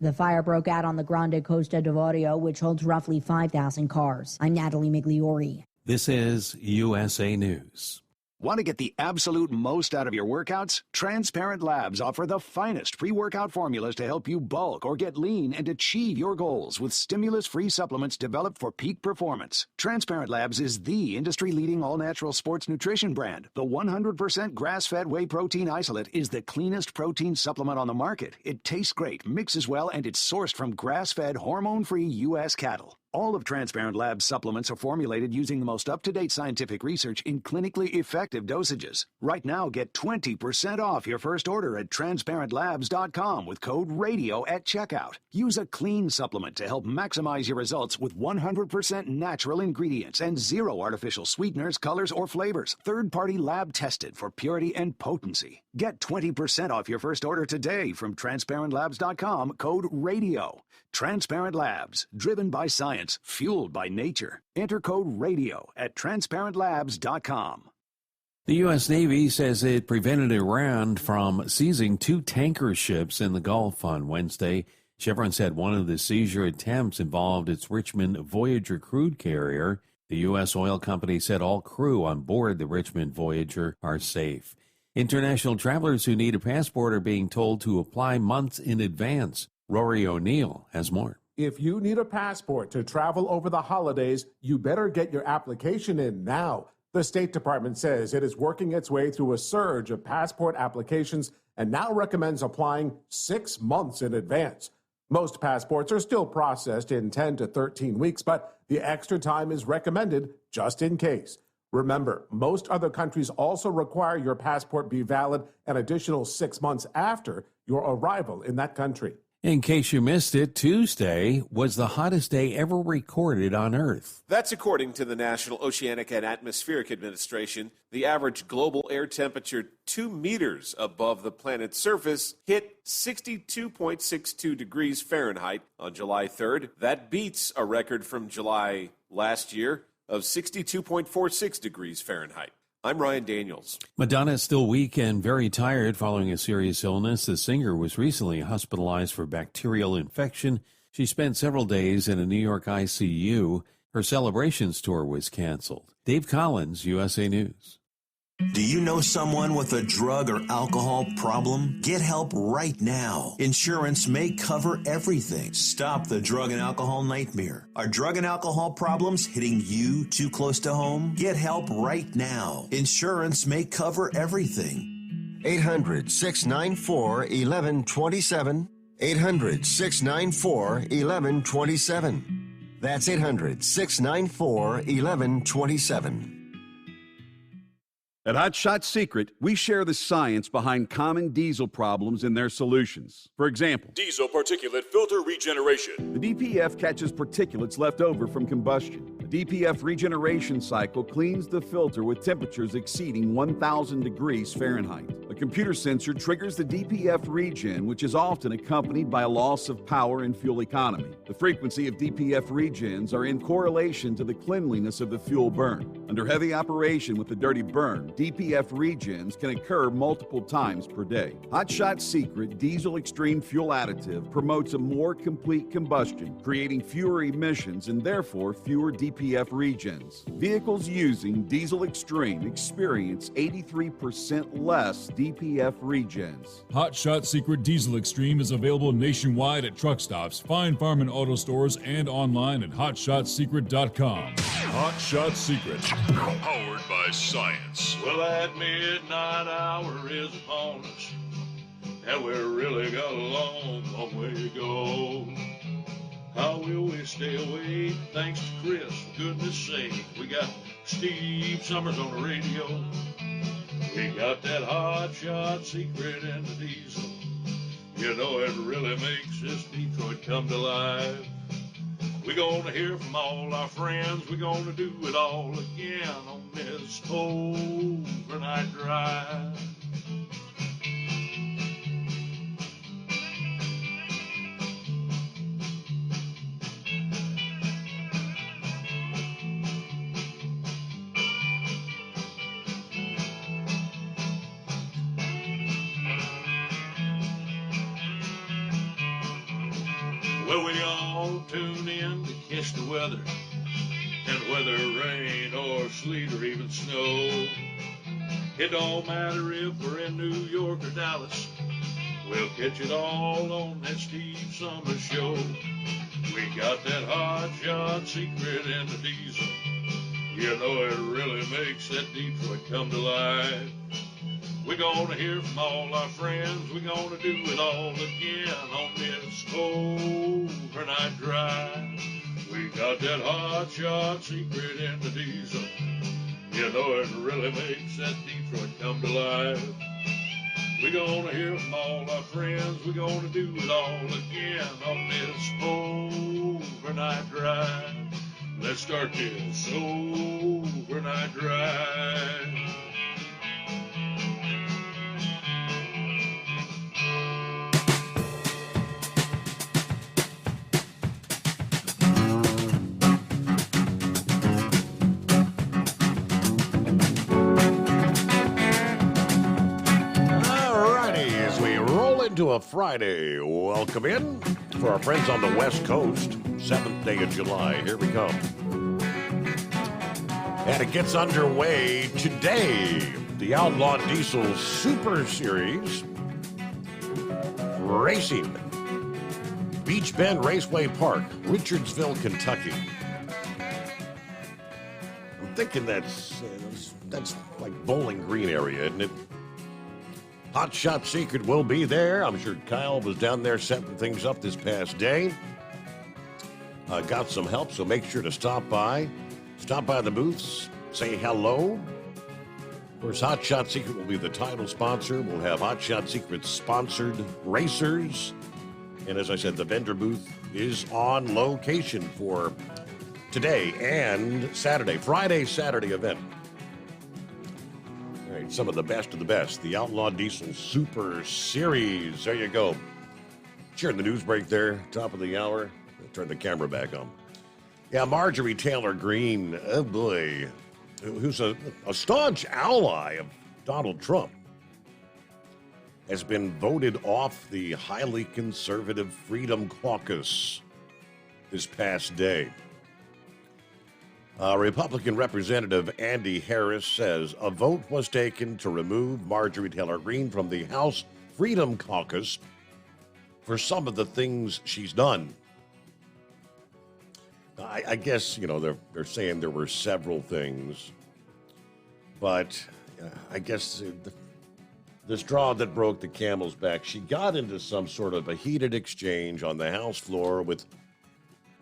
The fire broke out on the Grande Costa d'Avorio, which holds roughly 5,000 cars. I'm Natalie Migliore. This is USA News. Want to get the absolute most out of your workouts? Transparent Labs offer the finest pre-workout formulas to help you bulk or get lean and achieve your goals with stimulus-free supplements developed for peak performance. Transparent Labs is the industry-leading all-natural sports nutrition brand. The 100% grass-fed whey protein isolate is the cleanest protein supplement on the market. It tastes great, mixes well, and it's sourced from grass-fed, hormone-free U.S. cattle. All of Transparent Labs supplements are formulated using the most up-to-date scientific research in clinically effective dosages. Right now, get 20% off your first order at TransparentLabs.com with code RADIO at checkout. Use a clean supplement to help maximize your results with 100% natural ingredients and 0 artificial sweeteners, colors, or flavors. Third-party lab tested for purity and potency. Get 20% off your first order today from TransparentLabs.com, code RADIO. Transparent Labs, driven by science, fueled by nature. Enter code RADIO at TransparentLabs.com. The U.S. Navy says it prevented Iran from seizing 2 tanker ships in the Gulf on Wednesday. Chevron said one of the seizure attempts involved its Richmond Voyager crude carrier. The U.S. oil company said all crew on board the Richmond Voyager are safe. International travelers who need a passport are being told to apply months in advance. Rory O'Neill has more. If you need a passport to travel over the holidays, you better get your application in now. The State Department says it is working its way through a surge of passport applications and now recommends applying 6 months in advance. Most passports are still processed in 10 to 13 weeks, but the extra time is recommended just in case. Remember, most other countries also require your passport be valid an additional 6 months after your arrival in that country. In case you missed it, Tuesday was the hottest day ever recorded on Earth. That's according to the National Oceanic and Atmospheric Administration. The average global air temperature 2 meters above the planet's surface hit 62.62 degrees Fahrenheit on July 3rd. That beats a record from July last year of 62.46 degrees Fahrenheit. I'm Ryan Daniels. Madonna is still weak and very tired following a serious illness. The singer was recently hospitalized for bacterial infection. She spent several days in a New York ICU. Her celebrations tour was canceled. Dave Collins, USA News. Do you know someone with a drug or alcohol problem? Get help right now. Insurance may cover everything. Stop the drug and alcohol nightmare. Are drug and alcohol problems hitting you too close to home? Get help right now. Insurance may cover everything. 800-694-1127. 800-694-1127. That's 800-694-1127. At Hot Shot Secret, we share the science behind common diesel problems and their solutions. For example, diesel particulate filter regeneration. The DPF catches particulates left over from combustion. The DPF regeneration cycle cleans the filter with temperatures exceeding 1,000 degrees Fahrenheit. A computer sensor triggers the DPF regen, which is often accompanied by a loss of power and fuel economy. The frequency of DPF regens are in correlation to the cleanliness of the fuel burn. Under heavy operation with the dirty burn, DPF regens can occur multiple times per day. Hot Shot Secret Diesel Extreme Fuel Additive promotes a more complete combustion, creating fewer emissions and therefore fewer DPF regens. Vehicles using Diesel Extreme experience 83% less DPF regens. Hot Shot Secret Diesel Extreme is available nationwide at truck stops, Fine Farm and auto stores, and online at hotshotsecret.com. Hot Shot Secret, powered by science. Well, that midnight hour is upon us. and we really got a long, long way to go. How will we stay away? Thanks to Chris, for goodness sake. We got Steve Summers on the radio. We got that hot shot secret in the diesel. You know it really makes this Detroit come to life. We're gonna hear from all our friends. We're gonna do it all again on this overnight drive. Well, we all tune in to catch the weather, and whether rain or sleet or even snow, it don't matter if we're in New York or Dallas, we'll catch it all on that Steve Summers Show. We got that hot shot secret in the diesel. You know it really makes that Detroit come to life. We're gonna hear from all our friends. We're gonna do it all again on this overnight drive. We got that hot shot secret in the diesel. You know it really makes that Detroit come to life. We're gonna hear from all our friends. We're gonna do it all again on this overnight drive. Let's start this overnight drive. To a Friday. Welcome in for our friends on the West Coast. 7th day of July. Here we come. And it gets underway today. The Outlaw Diesel Super Series Racing. Beach Bend Raceway Park, Richardsville, Kentucky. I'm thinking that's like Bowling Green area, isn't it? Hot Shot Secret will be there. I'm sure Kyle was down there setting things up this past day. Got some help, so make sure to stop by. Stop by the booths, say hello. Of course, Hot Shot Secret will be the title sponsor. We'll have Hot Shot Secret sponsored racers. And as I said, the vendor booth is on location for today and Saturday, Friday, Saturday event. All right, some of the best. The Outlaw Diesel Super Series. There you go. Sharing the news break there, top of the hour. I'll turn the camera back on. Yeah, Marjorie Taylor Greene, oh boy, who's a staunch ally of Donald Trump, has been voted off the highly conservative Freedom Caucus this past day. Republican Representative Andy Harris says a vote was taken to remove Marjorie Taylor Greene from the House Freedom Caucus for some of the things she's done. I guess, you know, they're saying there were several things, but I guess the straw that broke the camel's back, she got into some sort of a heated exchange on the House floor with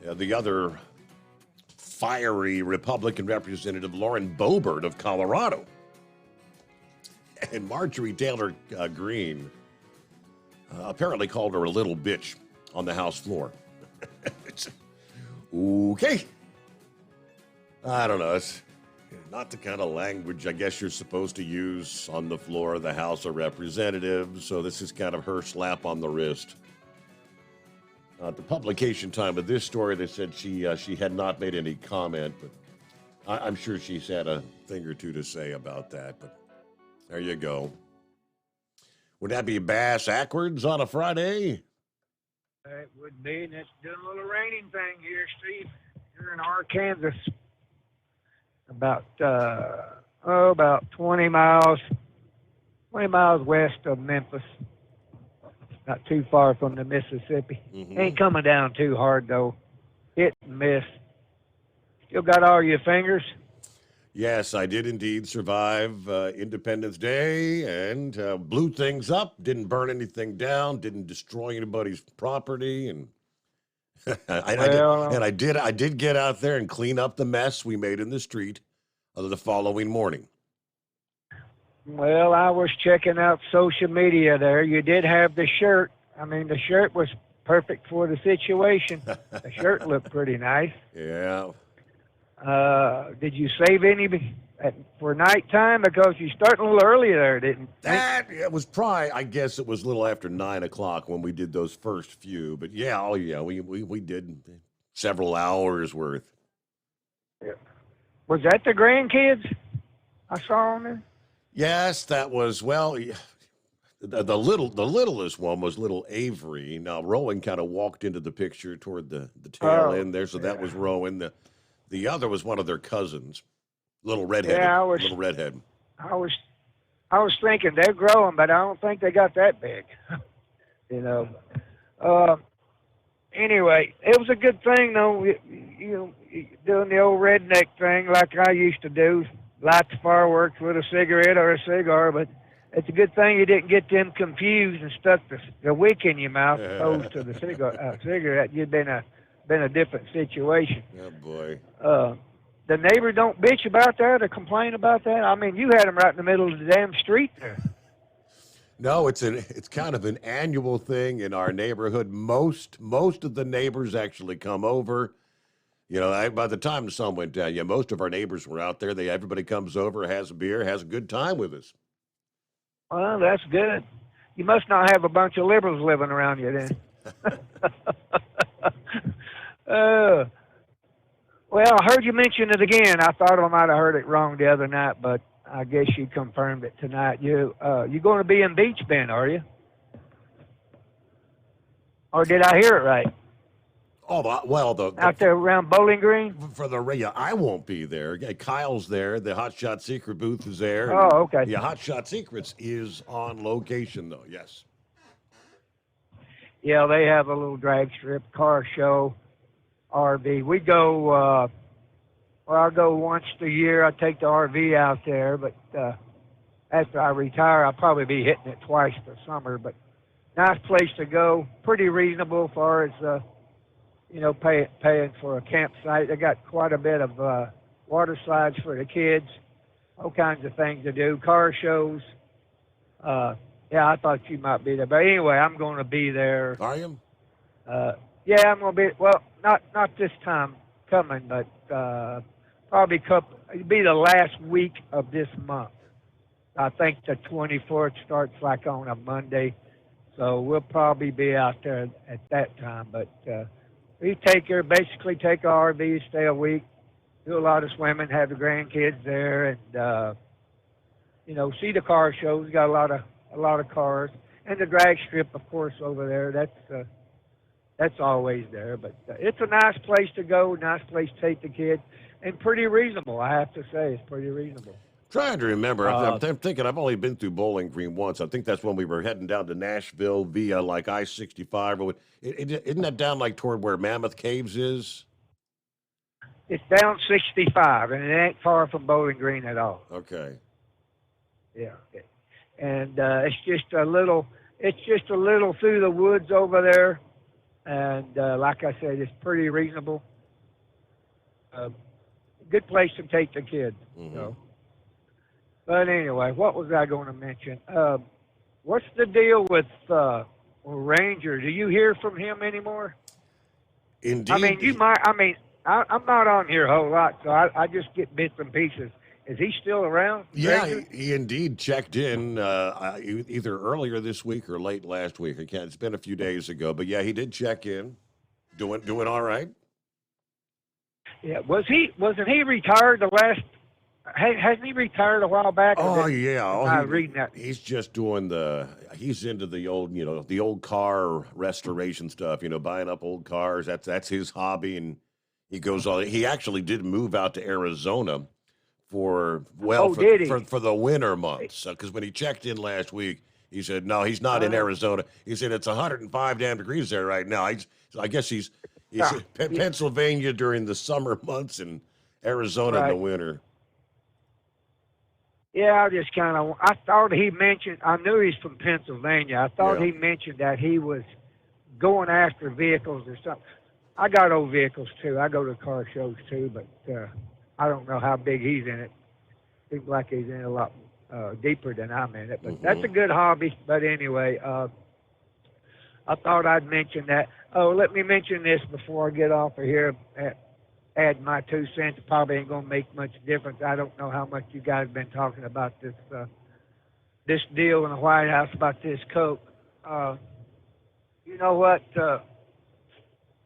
the other fiery Republican Representative Lauren Boebert of Colorado. And Marjorie Taylor Greene apparently called her a little bitch on the House floor. Okay. I don't know. It's not the kind of language I guess you're supposed to use on the floor of the House of Representatives, so this is kind of her slap on the wrist. At the publication time of this story, they said she had not made any comment, but I'm sure she's had a thing or two to say about that. But there you go. Would that be bass-ackwards on a Friday? It would be, and it's doing a little raining thing here, Steve. You're in Arkansas, about 20 miles west of Memphis. Not too far from the Mississippi. Mm-hmm. Ain't coming down too hard, though. Hit and miss. Still got all your fingers? Yes, I did indeed survive Independence Day and blew things up, didn't burn anything down, didn't destroy anybody's property, and I did get out there and clean up the mess we made in the street the following morning. Well, I was checking out social media there. You did have the shirt. I mean, the shirt was perfect for the situation. The shirt looked pretty nice. Yeah. Did you save any for nighttime? Because you started a little early there, didn't you? It was probably, I guess it was a little after 9 o'clock when we did those first few. But yeah, we did several hours worth. Yeah. Was that the grandkids I saw on there? Yes, that was, well, the littlest one was little Avery. Now, Rowan kind of walked into the picture toward the tail end there, so that was Rowan. The other was one of their cousins, little redhead. Yeah, little redhead. I was thinking they're growing, but I don't think they got that big. You know. Anyway, it was a good thing though. You doing the old redneck thing like I used to do, light the fireworks with a cigarette or a cigar. But it's a good thing you didn't get them confused and stuck the wick in your mouth opposed to the cigarette. You'd been a different situation. Oh boy. The neighbor don't bitch about that or complain about that. I mean, you had them right in the middle of the damn street there. No, it's kind of an annual thing in our neighborhood. Most of the neighbors actually come over. You know, by the time the sun went down, most of our neighbors were out there. Everybody comes over, has a beer, has a good time with us. Well, that's good. You must not have a bunch of liberals living around you then. Well, I heard you mention it again. I thought I might have heard it wrong the other night, but I guess you confirmed it tonight. You going to be in Beach Bend, are you? Or did I hear it right? Oh, well, out there around Bowling Green? For the I won't be there. Kyle's there. The Hot Shot Secret booth is there. Oh, okay. Yeah, Hot Shot Secrets is on location, though, yes. Yeah, they have a little drag strip, car show, RV. We go, I go once a year. I take the RV out there, but after I retire, I'll probably be hitting it twice this summer. But nice place to go, pretty reasonable as far as, paying for a campsite. They got quite a bit of water slides for the kids, all kinds of things to do, car shows. Yeah, I thought you might be there. But anyway, I'm going to be there. Are you? Yeah, I'm going to be, well, not this time coming, but probably it'll be the last week of this month. I think the 24th starts like on a Monday, so we'll probably be out there at that time. But we basically take our RV, stay a week, do a lot of swimming, have the grandkids there, and see the car shows. We got a lot of cars, and the drag strip, of course, over there. That's always there. But it's a nice place to go, nice place to take the kids, and pretty reasonable. I have to say, it's pretty reasonable. Trying to remember. I'm thinking I've only been through Bowling Green once. I think that's when we were heading down to Nashville via like I-65. Isn't that down like toward where Mammoth Caves is? It's down 65, and it ain't far from Bowling Green at all. Okay. Yeah. And it's just a little through the woods over there, and like I said, it's pretty reasonable. Good place to take the kids. Mm-hmm. So. But anyway, what was I going to mention? What's the deal with Ranger? Do you hear from him anymore? Indeed. I mean, I'm not on here a whole lot, so I just get bits and pieces. Is he still around? Yeah, he indeed checked in either earlier this week or late last week. It's been a few days ago, but yeah, he did check in. Doing all right. Yeah, wasn't he retired the last? Hasn't he retired a while back? Oh yeah, I'm reading that. He's just doing he's into the old, the old car restoration stuff. Buying up old cars. That's his hobby, and he goes on. He actually did move out to Arizona for the winter months. Because when he checked in last week, he said no, he's not in Arizona. He said it's 105 damn degrees there right now. I guess he's Pennsylvania during the summer months and Arizona in the winter. Yeah, I thought he mentioned, I knew he's from Pennsylvania. I thought Yeah. he mentioned that he was going after vehicles or something. I got old vehicles too. I go to car shows too, but I don't know how big he's in it. Seems like he's in it a lot deeper than I'm in it. But that's a good hobby. But anyway, I thought I'd mention that. Oh, let me mention this before I get off of here. Add my 2 cents. It probably ain't going to make much difference. I don't know how much you guys have been talking about this deal in the White House about this Coke. You know what?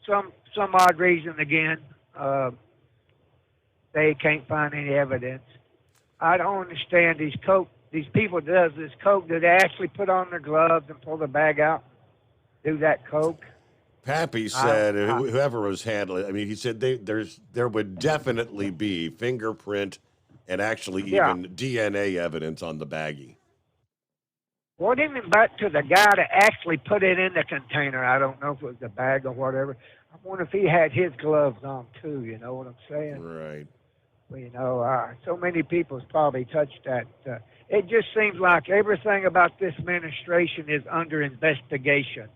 Some odd reason again, they can't find any evidence. I don't understand these people that does this Coke. Do they actually put on their gloves and pull the bag out, do that Coke? Pappy said whoever was handling, I mean, he said there would definitely be fingerprint and actually even DNA evidence on the baggie. Well, even back to the guy that actually put it in the container. I don't know if it was the bag or whatever. I wonder if he had his gloves on too. You know what I'm saying? Right. Well, you know, so many people's probably touched that. It just seems like everything about this administration is under investigation.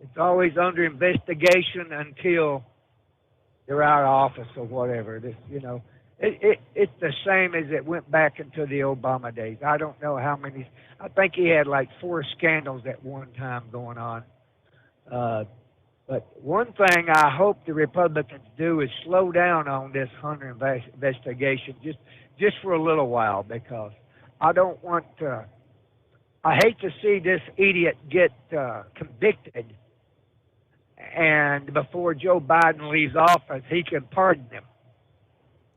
It's always under investigation until they're out of office or whatever. This, you know, it's the same as it went back into the Obama days. I don't know how many. I think he had like 4 scandals at one time going on. But one thing I hope the Republicans do is slow down on this Hunter investigation just for a little while, because I don't want to. I hate to see this idiot get convicted, and before Joe Biden leaves office, he can pardon him.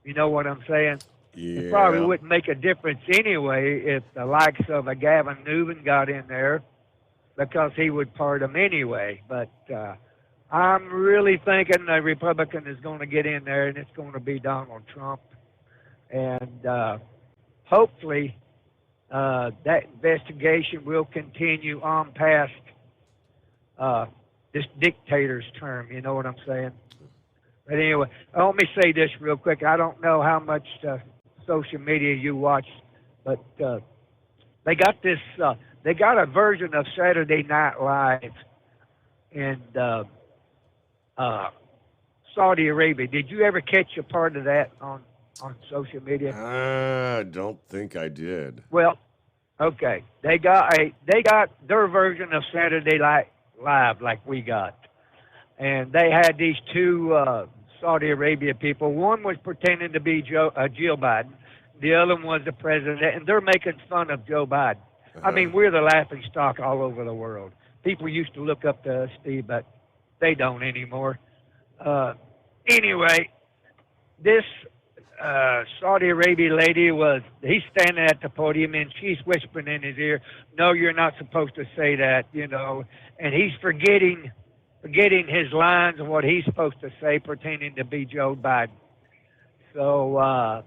You know what I'm saying? Yeah. It probably wouldn't make a difference anyway if the likes of a Gavin Newsom got in there, because he would pardon him anyway. But I'm really thinking the Republican is going to get in there, and it's going to be Donald Trump. And hopefully that investigation will continue on past this dictator's term. You know what I'm saying? But anyway, let me say this real quick. I don't know how much social media you watch, but they got this. They got a version of Saturday Night Live in Saudi Arabia. Did you ever catch a part of that on social media? I don't think I did. Well, okay. They got their version of Saturday Night Live like we got. And they had these 2 Saudi Arabia people. One was pretending to be Jill Biden. The other one was the president. And they're making fun of Joe Biden. I mean, we're the laughing stock all over the world. People used to look up to us, Steve, but they don't anymore. Anyway, this Saudi Arabia lady he's standing at the podium and she's whispering in his ear, "No, you're not supposed to say that," you know. And he's forgetting his lines of what he's supposed to say, pretending to be Joe Biden. So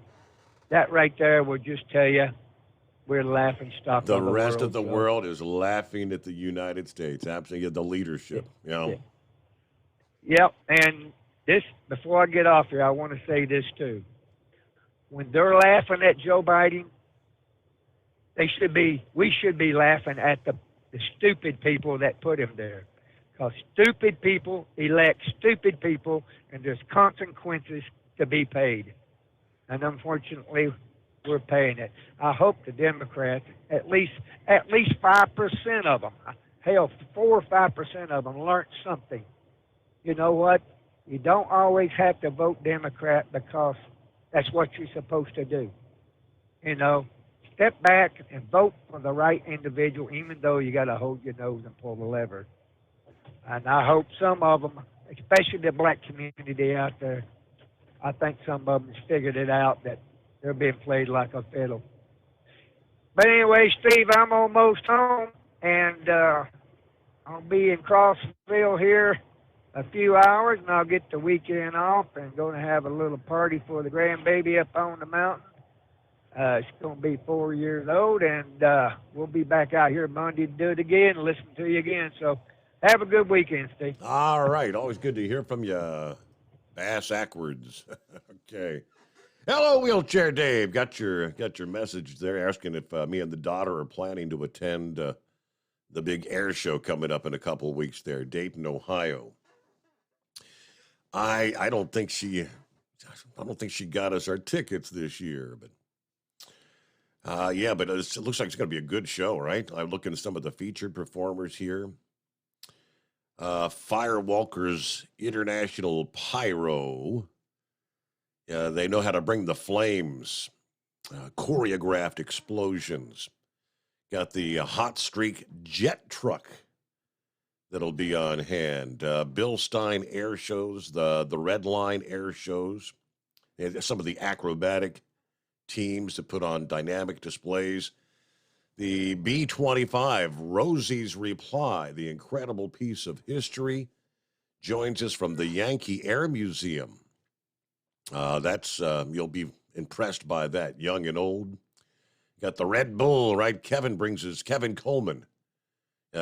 that right there will just tell you we're the laughing stock. The of the rest world, of the world is laughing at the United States. Absolutely, the leadership. You know. Yep. And this, before I get off here, I want to say this too. When they're laughing at Joe Biden, we should be laughing at the stupid people that put him there. Because stupid people elect stupid people, and there's consequences to be paid. And unfortunately, we're paying it. I hope the Democrats, at least 5% of them, hell, 4 or 5% of them learned something. You know what? You don't always have to vote Democrat because that's what you're supposed to do. You know, step back and vote for the right individual, even though you got to hold your nose and pull the lever. And I hope some of them, especially the black community out there, I think some of them has figured it out that they're being played like a fiddle. But anyway, Steve, I'm almost home, and I'll be in Crossville here a few hours, and I'll get the weekend off and going to have a little party for the grandbaby up on the mountain. It's going to be 4 years old, and we'll be back out here Monday to do it again and listen to you again. So have a good weekend, Steve. All right. Always good to hear from you, Bass Ackwards. Okay. Hello, Wheelchair Dave. Got your message there asking if me and the daughter are planning to attend the big air show coming up in a couple of weeks there, Dayton, Ohio. I don't think she got us our tickets this year, but but it looks like it's going to be a good show, right? I'm looking at some of the featured performers here. Firewalkers International Pyro. They know how to bring the flames. Choreographed explosions. Got the Hot Streak jet truck that'll be on hand. Bill Stein air shows, the Red Line air shows. Some of the acrobatic teams to put on dynamic displays. The B-25, Rosie's Reply, the incredible piece of history, joins us from the Yankee Air Museum. You'll be impressed by that, young and old. Got the Red Bull, right? Kevin Coleman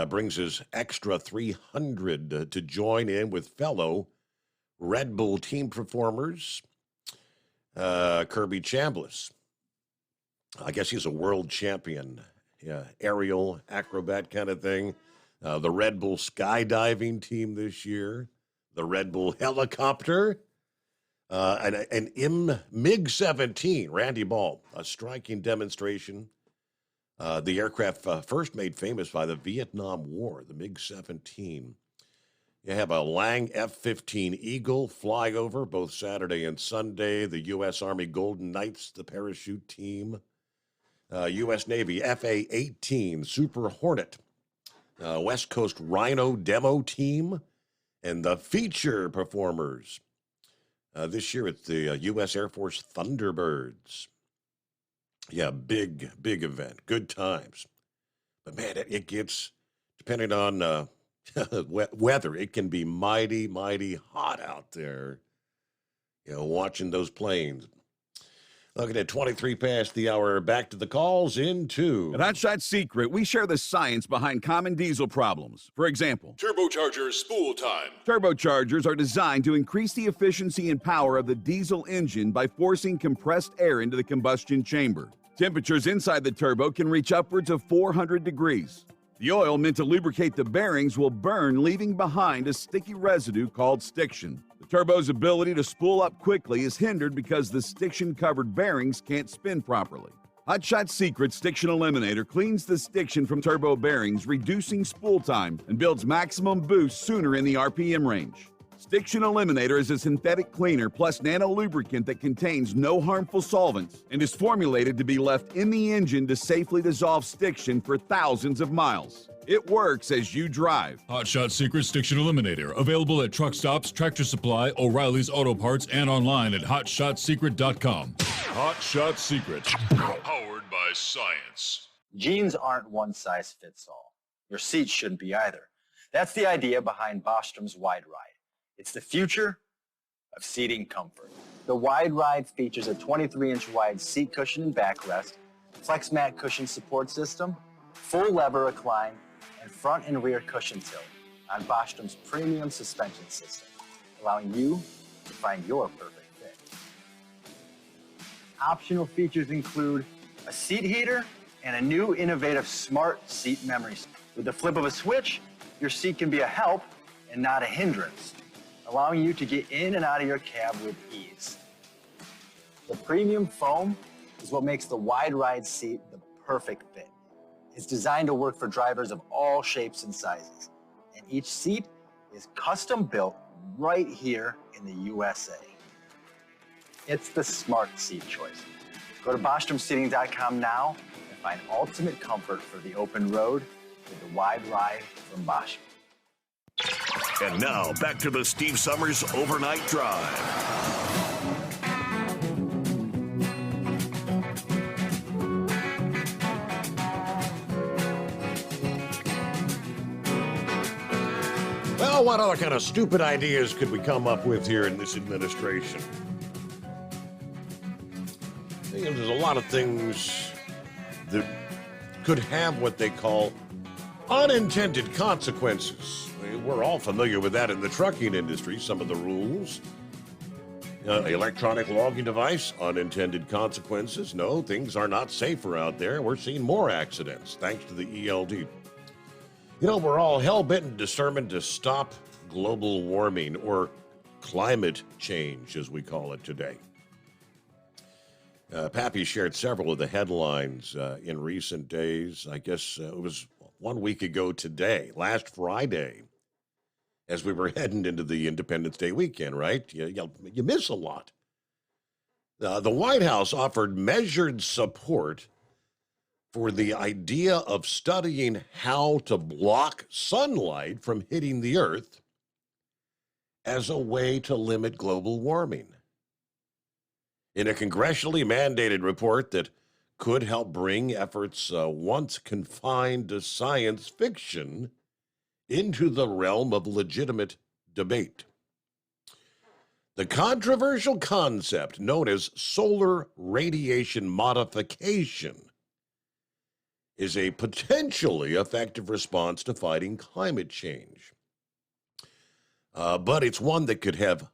brings his extra 300 to join in with fellow Red Bull team performers. Kirby Chambliss. I guess he's a world champion. Yeah, aerial acrobat kind of thing. The Red Bull skydiving team this year. The Red Bull helicopter. An MiG-17, Randy Ball, a striking demonstration. The aircraft first made famous by the Vietnam War, the MiG-17. You have a Lang F-15 Eagle flyover both Saturday and Sunday. The U.S. Army Golden Knights, the parachute team. U.S. Navy FA-18 Super Hornet. West Coast Rhino demo team. And the feature performers. This year it's the U.S. Air Force Thunderbirds. Yeah, big event. Good times. But, man, it gets, depending on weather, it can be mighty, mighty hot out there, watching those planes. Looking at 23 past the hour, back to the calls in 2. At Hot Shot Secret, we share the science behind common diesel problems. For example, Turbochargers spool time. Turbochargers are designed to increase the efficiency and power of the diesel engine by forcing compressed air into the combustion chamber. Temperatures inside the turbo can reach upwards of 400 degrees. The oil meant to lubricate the bearings will burn, leaving behind a sticky residue called stiction. The turbo's ability to spool up quickly is hindered because the stiction-covered bearings can't spin properly. Hot Shot Secret Stiction Eliminator cleans the stiction from turbo bearings, reducing spool time, and builds maximum boost sooner in the RPM range. Stiction Eliminator is a synthetic cleaner plus nano-lubricant that contains no harmful solvents and is formulated to be left in the engine to safely dissolve stiction for thousands of miles. It works as you drive. Hot Shot Secret Stiction Eliminator. Available at truck stops, Tractor Supply, O'Reilly's Auto Parts, and online at hotshotsecret.com. Hot Shot Secret. Powered by science. Jeans aren't one size fits all. Your seat shouldn't be either. That's the idea behind Bostrom's Wide Ride. It's the future of seating comfort. The Wide Ride features a 23-inch wide seat cushion and backrest, flex mat cushion support system, full lever recline, and front and rear cushion tilt on Bostrom's premium suspension system, allowing you to find your perfect fit. Optional features include a seat heater and a new innovative smart seat memory. With the flip of a switch, your seat can be a help and not a hindrance, allowing you to get in and out of your cab with ease. The premium foam is what makes the Wide Ride seat the perfect fit. It's designed to work for drivers of all shapes and sizes, and each seat is custom built right here in the USA. It's the smart seat choice. Go to BostromSeating.com now and find ultimate comfort for the open road with the Wide Ride from Bostrom. And now, back to the Steve Summers Overnight Drive. Well, what other kind of stupid ideas could we come up with here in this administration? There's a lot of things that could have what they call unintended consequences. We're all familiar with that in the trucking industry, some of the rules. Electronic logging device, unintended consequences. No, things are not safer out there. We're seeing more accidents thanks to the ELD. You know, we're all hell-bent and determined to stop global warming, or climate change, as we call it today. Pappy shared several of the headlines in recent days. I guess it was 1 week ago today, last Friday, as we were heading into the Independence Day weekend, right? You miss a lot. The White House offered measured support for the idea of studying how to block sunlight from hitting the earth as a way to limit global warming. In a congressionally mandated report that could help bring efforts once confined to science fiction into the realm of legitimate debate. The controversial concept known as solar radiation modification is a potentially effective response to fighting climate change. But it's one that could have,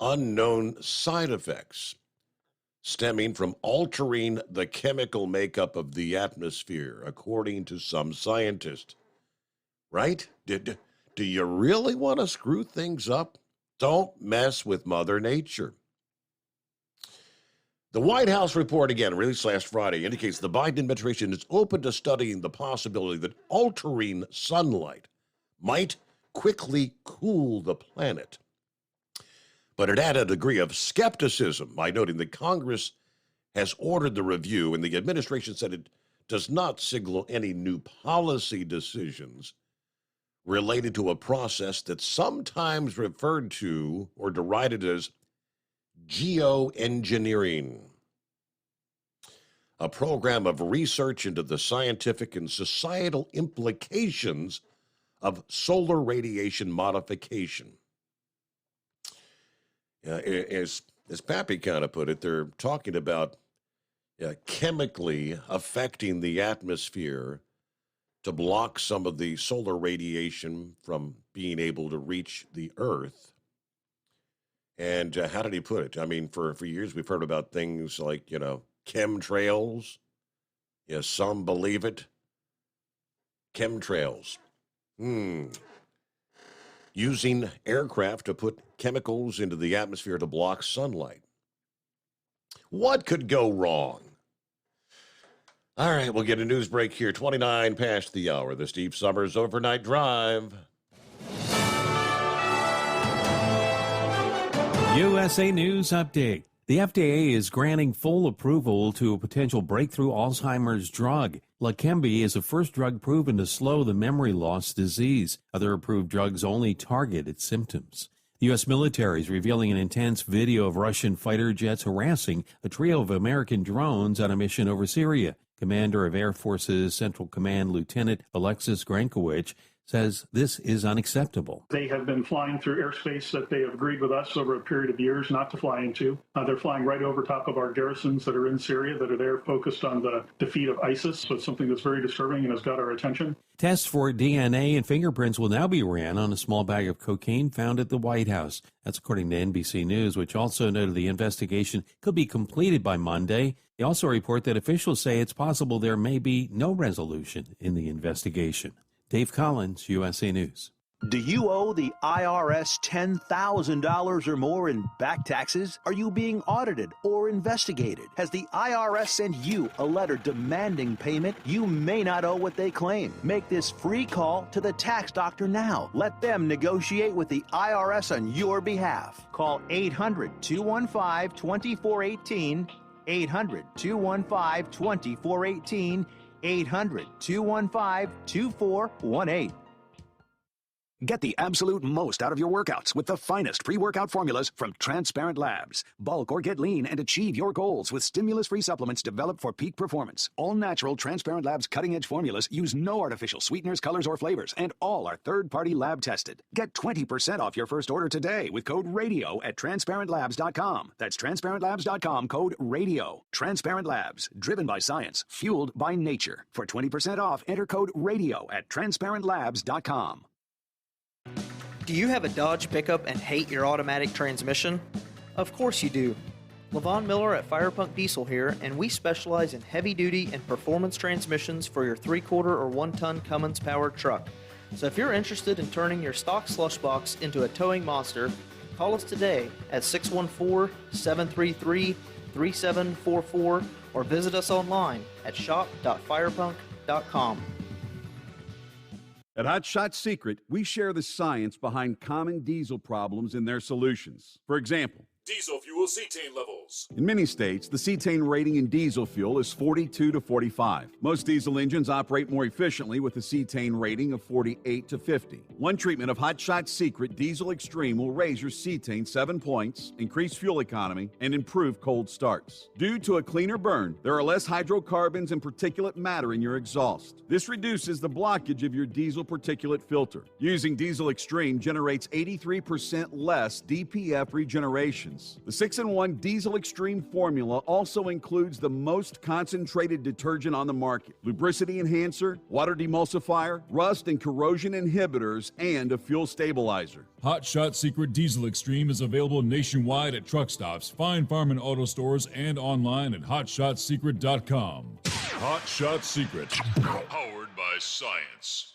unknown side effects stemming from altering the chemical makeup of the atmosphere, according to some scientists. Right? Do you really want to screw things up? Don't mess with Mother Nature. The White House report, again, released last Friday, indicates the Biden administration is open to studying the possibility that altering sunlight might quickly cool the planet. But it added a degree of skepticism by noting that Congress has ordered the review, and the administration said it does not signal any new policy decisions related to a process that's sometimes referred to or derided as geoengineering, a program of research into the scientific and societal implications of solar radiation modification. As Pappy kind of put it, they're talking about chemically affecting the atmosphere to block some of the solar radiation from being able to reach the Earth. And how did he put it? I mean, for years we've heard about things like, chemtrails. Yes, some believe it. Chemtrails. Using aircraft to put chemicals into the atmosphere to block sunlight. What could go wrong? All right, we'll get a news break here. 29 past the hour. The Steve Summers Overnight Drive. USA News Update. The FDA is granting full approval to a potential breakthrough Alzheimer's drug. Leqembi is the first drug proven to slow the memory loss disease. Other approved drugs only target its symptoms. The U.S. military is revealing an intense video of Russian fighter jets harassing a trio of American drones on a mission over Syria. Commander of Air Force's Central Command Lieutenant Alexis Grankowicz says this is unacceptable. They have been flying through airspace that they have agreed with us over a period of years not to fly into. They're flying right over top of our garrisons that are in Syria, that are there focused on the defeat of ISIS. So it's something that's very disturbing and has got our attention. Tests for DNA and fingerprints will now be ran on a small bag of cocaine found at the White House. That's according to NBC News, which also noted the investigation could be completed by Monday. They also report that officials say it's possible there may be no resolution in the investigation. Dave Collins, USA News. Do you owe the IRS $10,000 or more in back taxes? Are you being audited or investigated? Has the IRS sent you a letter demanding payment? You may not owe what they claim. Make this free call to the tax doctor now. Let them negotiate with the IRS on your behalf. Call 800-215-2418, 800-215-2418, 800-215-2418. Get the absolute most out of your workouts with the finest pre-workout formulas from Transparent Labs. Bulk or get lean and achieve your goals with stimulus-free supplements developed for peak performance. All natural Transparent Labs cutting-edge formulas use no artificial sweeteners, colors, or flavors, and all are third-party lab tested. Get 20% off your first order today with code RADIO at TransparentLabs.com. That's TransparentLabs.com, code RADIO. Transparent Labs, driven by science, fueled by nature. For 20% off, enter code RADIO at TransparentLabs.com. Do you have a Dodge pickup and hate your automatic transmission? Of course you do. Levon Miller at Firepunk Diesel here, and we specialize in heavy-duty and performance transmissions for your 3-quarter or 1-ton Cummins-powered truck. So if you're interested in turning your stock slush box into a towing monster, call us today at 614-733-3744 or visit us online at shop.firepunk.com. At Hot Shot Secret, we share the science behind common diesel problems and their solutions. For example, Diesel fuel cetane levels. in many states, the cetane rating in diesel fuel is 42 to 45. Most diesel engines operate more efficiently with a cetane rating of 48 to 50. One treatment of Hot Shot Secret Diesel Extreme will raise your cetane 7 points, increase fuel economy, and improve cold starts. Due to a cleaner burn, there are less hydrocarbons and particulate matter in your exhaust. This reduces the blockage of your diesel particulate filter. Using Diesel Extreme generates 83% less DPF regeneration. The 6-in-1 Diesel Extreme formula also includes the most concentrated detergent on the market, lubricity enhancer, water demulsifier, rust and corrosion inhibitors, and a fuel stabilizer. Hot Shot Secret Diesel Extreme is available nationwide at truck stops, Fine Farm and auto stores, and online at hotshotsecret.com. Hot Shot Secret, powered by science.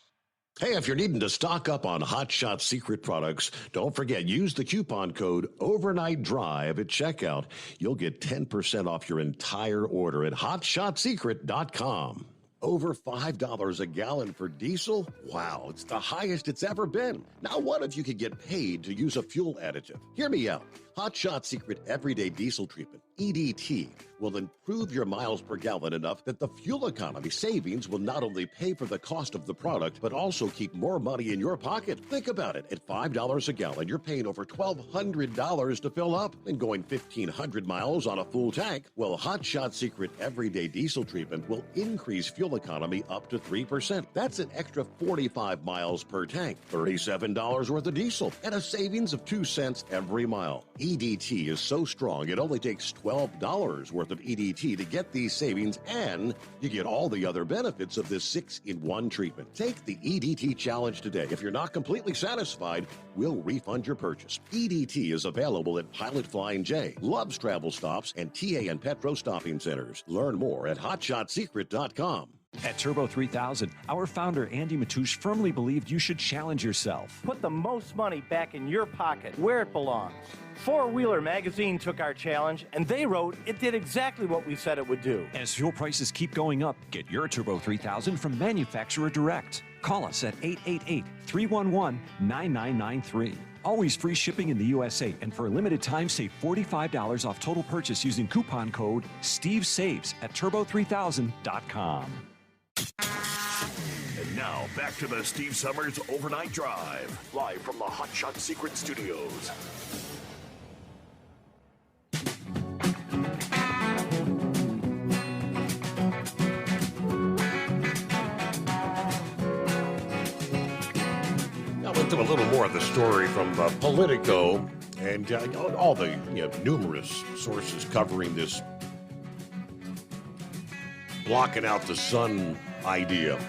Hey, if you're needing to stock up on Hot Shot Secret products, don't forget, use the coupon code Overnight Drive at checkout. You'll get 10% off your entire order at hotshotsecret.com. Over $5 a gallon for diesel? Wow, it's the highest it's ever been. Now, what if you could get paid to use a fuel additive? Hear me out. Hot Shot Secret Everyday Diesel Treatment, EDT, will improve your miles per gallon enough that the fuel economy savings will not only pay for the cost of the product, but also keep more money in your pocket. Think about it. At $5 a gallon, you're paying over $1,200 to fill up and going 1,500 miles on a full tank. Well, Hot Shot Secret Everyday Diesel Treatment will increase fuel economy up to 3%. That's an extra 45 miles per tank, $37 worth of diesel, and a savings of 2 cents every mile. EDT is so strong, it only takes $12 worth of EDT to get these savings, and you get all the other benefits of this 6-in-1 treatment. Take the EDT challenge today. If you're not completely satisfied, we'll refund your purchase. EDT is available at Pilot Flying J, Love's Travel Stops, and TA and Petro Stopping Centers. Learn more at hotshotsecret.com. At Turbo 3000, our founder Andy Matouche firmly believed you should challenge yourself. Put the most money back in your pocket, where it belongs. Four Wheeler magazine took our challenge, and they wrote it did exactly what we said it would do. As fuel prices keep going up, get your Turbo 3000 from manufacturer direct. Call us at 888-311-9993. Always free shipping in the USA, and for a limited time, save $45 off total purchase using coupon code SteveSaves at turbo3000.com. And now, back to the Steve Summers Overnight Drive, live from the Hot Shot Secret Studios. Now, into a little more of the story from Politico and all the numerous sources covering this blocking out the sun idea.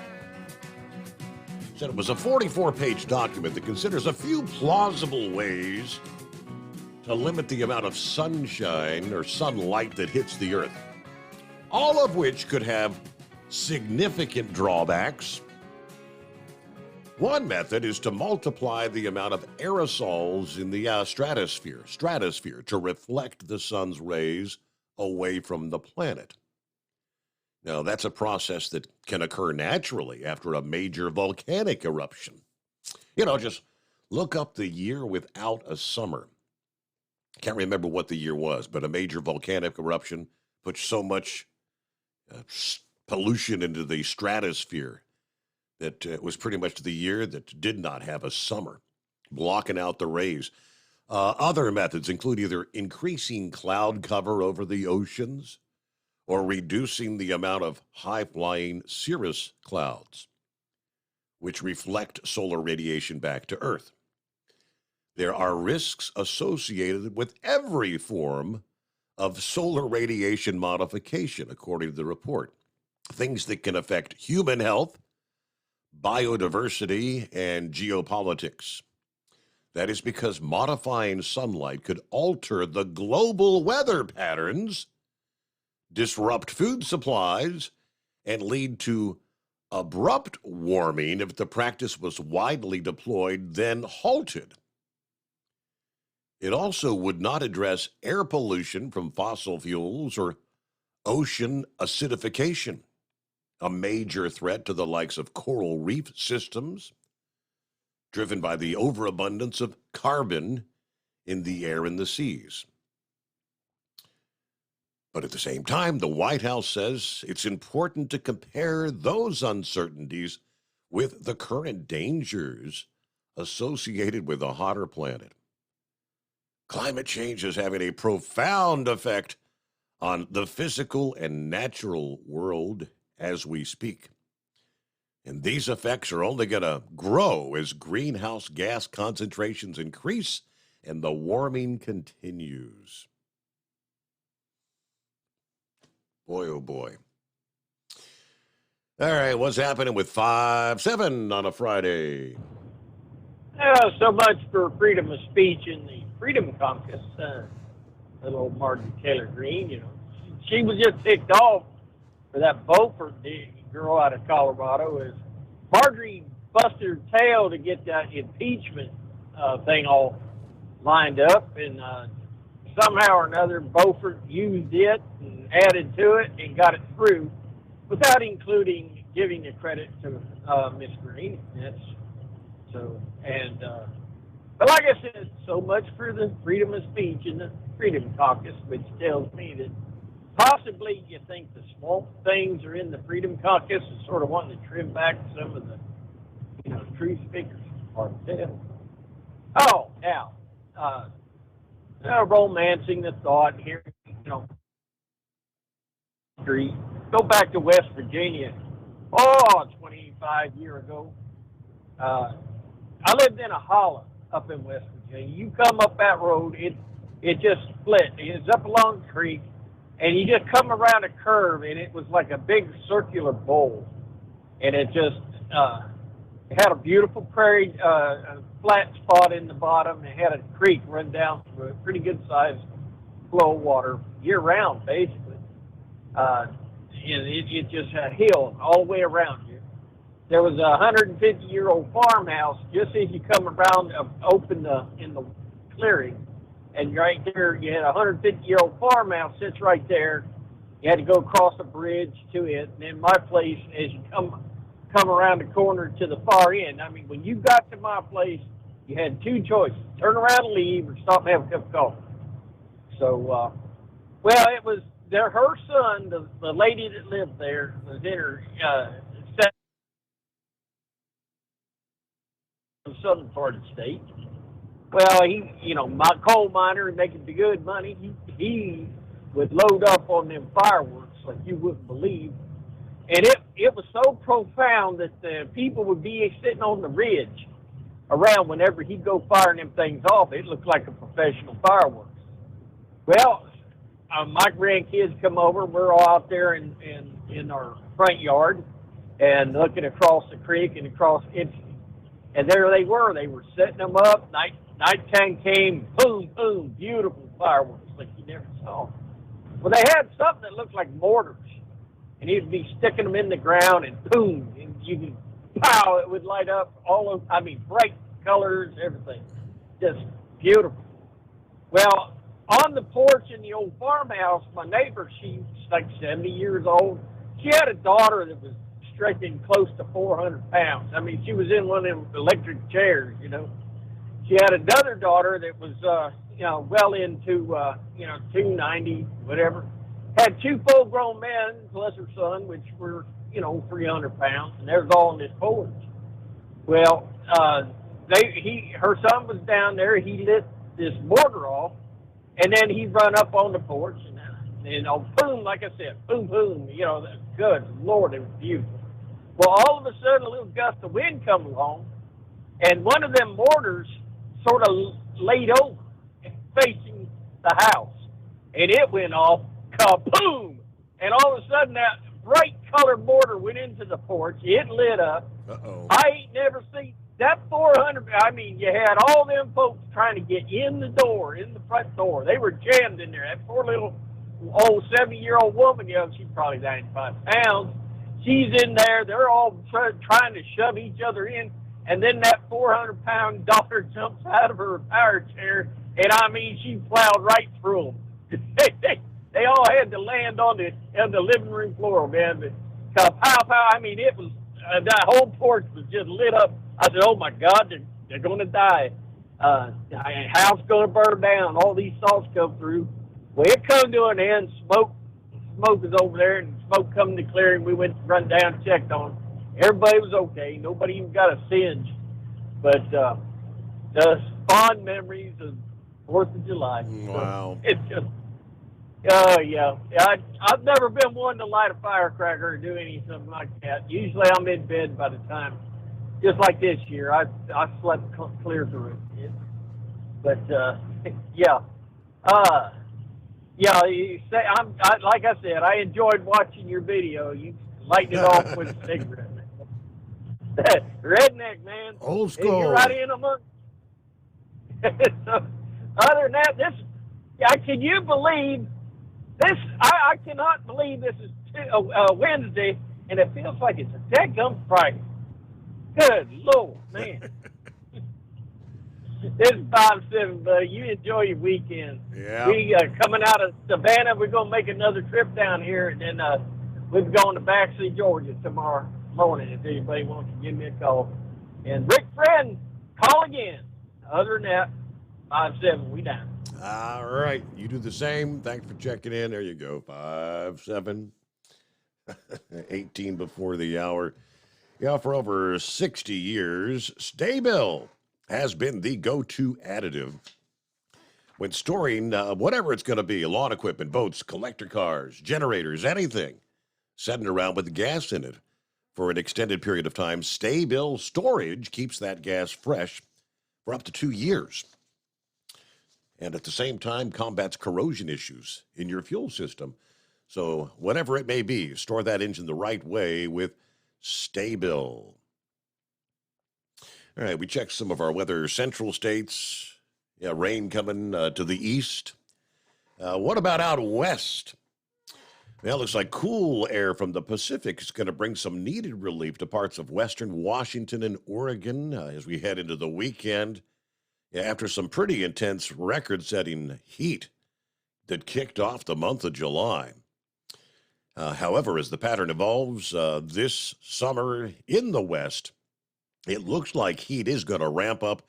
Said it was a 44-page document that considers a few plausible ways to limit the amount of sunshine or sunlight that hits the earth, all of which could have significant drawbacks. One method is to multiply the amount of aerosols in the stratosphere to reflect the sun's rays away from the planet. Now, that's a process that can occur naturally after a major volcanic eruption. Just look up the year without a summer. Can't remember what the year was, but a major volcanic eruption put so much pollution into the stratosphere that it was pretty much the year that did not have a summer, blocking out the rays. Other methods include either increasing cloud cover over the oceans or reducing the amount of high-flying cirrus clouds, which reflect solar radiation back to Earth. There are risks associated with every form of solar radiation modification, according to the report. Things that can affect human health, biodiversity, and geopolitics. That is because modifying sunlight could alter the global weather patterns, disrupt food supplies, and lead to abrupt warming if the practice was widely deployed, then halted. It also would not address air pollution from fossil fuels or ocean acidification, a major threat to the likes of coral reef systems, driven by the overabundance of carbon in the air and the seas. But at the same time, the White House says it's important to compare those uncertainties with the current dangers associated with a hotter planet. Climate change is having a profound effect on the physical and natural world as we speak. And these effects are only going to grow as greenhouse gas concentrations increase and the warming continues. Boy, oh boy. All right, what's happening with 5-7 on a Friday? So much for freedom of speech in the Freedom Caucus. Little old Marjorie Taylor Greene, you know. She was just ticked off for that Beaufort girl out of Colorado. As Marjorie busted her tail to get that impeachment thing all lined up, and somehow or another Beaufort used it and added to it and got it through without including giving the credit to Miss Greene. But like I said, so much for the freedom of speech in the Freedom Caucus, which tells me that possibly you think the small things are in the Freedom Caucus and sort of wanting to trim back some of the, truth speakers. Hard to tell. Oh, now, romancing the thought here, go back to West Virginia. 25 years ago. I lived in a hollow up in West Virginia. You come up that road, it just split. It's up along the creek, and you just come around a curve, and it was like a big circular bowl. And it just it had a beautiful prairie, a flat spot in the bottom. It had a creek run down through a pretty good-sized flow of water year-round, basically. It just had a hill all the way around you. There was a 150-year-old farmhouse just as you come around, in the clearing, and right there you had a 150-year-old farmhouse sits right there. You had to go across a bridge to it, and then my place, as you come around the corner to the far end. I mean, when you got to my place, you had two choices: turn around and leave, or stop and have a cup of coffee. So, it was her son, the lady that lived there, was in her southern part of the state. Well, he, my coal miner, making the good money, he would load up on them fireworks like you wouldn't believe. And it was so profound that the people would be sitting on the ridge around whenever he'd go firing them things off. It looked like a professional fireworks. Well, my grandkids come over. We're all out there in our front yard and looking across the creek and across it. And there they were. They were setting them up. Nighttime came, boom, boom, beautiful fireworks like you never saw. Well, they had something that looked like mortars. And he'd be sticking them in the ground and boom, and you could, pow, it would light up bright colors, everything. Just beautiful. Well, on the porch in the old farmhouse, my neighbor, she's like 70 years old. She had a daughter that was stretching close to 400 pounds. I mean, she was in one of them electric chairs, She had another daughter that was, well into, 290, whatever. Had two full-grown men, plus her son, which were, 300 pounds, and they was all on this porch. Well, her son was down there. He lit this mortar off, and then he run up on the porch, and boom, like I said, boom, boom. Good Lord, it was beautiful. Well, all of a sudden, a little gust of wind come along, and one of them mortars sort of laid over, facing the house, and it went off, kaboom! And all of a sudden, that bright colored mortar went into the porch. It lit up. Uh-oh. I ain't never seen that 400, I mean, you had all them folks trying to get in the door, in the front door. They were jammed in there. That poor little old 70-year-old woman, she's probably 95 pounds. She's in there. They're all trying to shove each other in. And then that 400-pound daughter jumps out of her power chair, and I mean, she plowed right through them. They all had to land on the living room floor, man. But pow, pow, I mean, it was, that whole porch was just lit up. I said, oh, my God, they're going to die. House going to burn down. All these salts come through. Well, it come to an end. Smoke was over there, and smoke come to clearing. We went to run down and checked on them. Everybody was okay. Nobody even got a singe. But the fond memories of 4th of July. Wow. It's just, yeah. I've never been one to light a firecracker or do anything like that. Usually I'm in bed by the time, just like this year. I slept clear through it. But, yeah. Yeah, you say, like I said, I enjoyed watching your video. You lighten it off with a cigarette. Redneck, man. Old school. You're right in among. So, other than that, can you believe this? I cannot believe this is Wednesday, and it feels like it's a dadgum Friday. Good Lord, man. This is 5-7, buddy. You enjoy your weekend. Yeah. We coming out of Savannah. We're going to make another trip down here, and then we'll be going to Baxley, Georgia tomorrow morning if anybody wants to give me a call. And Rick Friend, call again. Other than that, 5-7, we down. All right. You do the same. Thanks for checking in. There you go. 5-7. 18 before the hour. Yeah, for over 60 years, Sta-Bil has been the go-to additive when storing whatever it's going to be, lawn equipment, boats, collector cars, generators, anything, setting around with gas in it. For an extended period of time, Sta-Bil storage keeps that gas fresh for up to 2 years. And at the same time, combats corrosion issues in your fuel system. So whatever it may be, store that engine the right way with Sta-Bil. All right, we checked some of our weather. Central states, yeah, rain coming to the east. What about out west? Well, it looks like cool air from the Pacific is going to bring some needed relief to parts of western Washington and Oregon as we head into the weekend. Yeah, after some pretty intense record-setting heat that kicked off the month of July. However, as the pattern evolves this summer in the west, it looks like heat is going to ramp up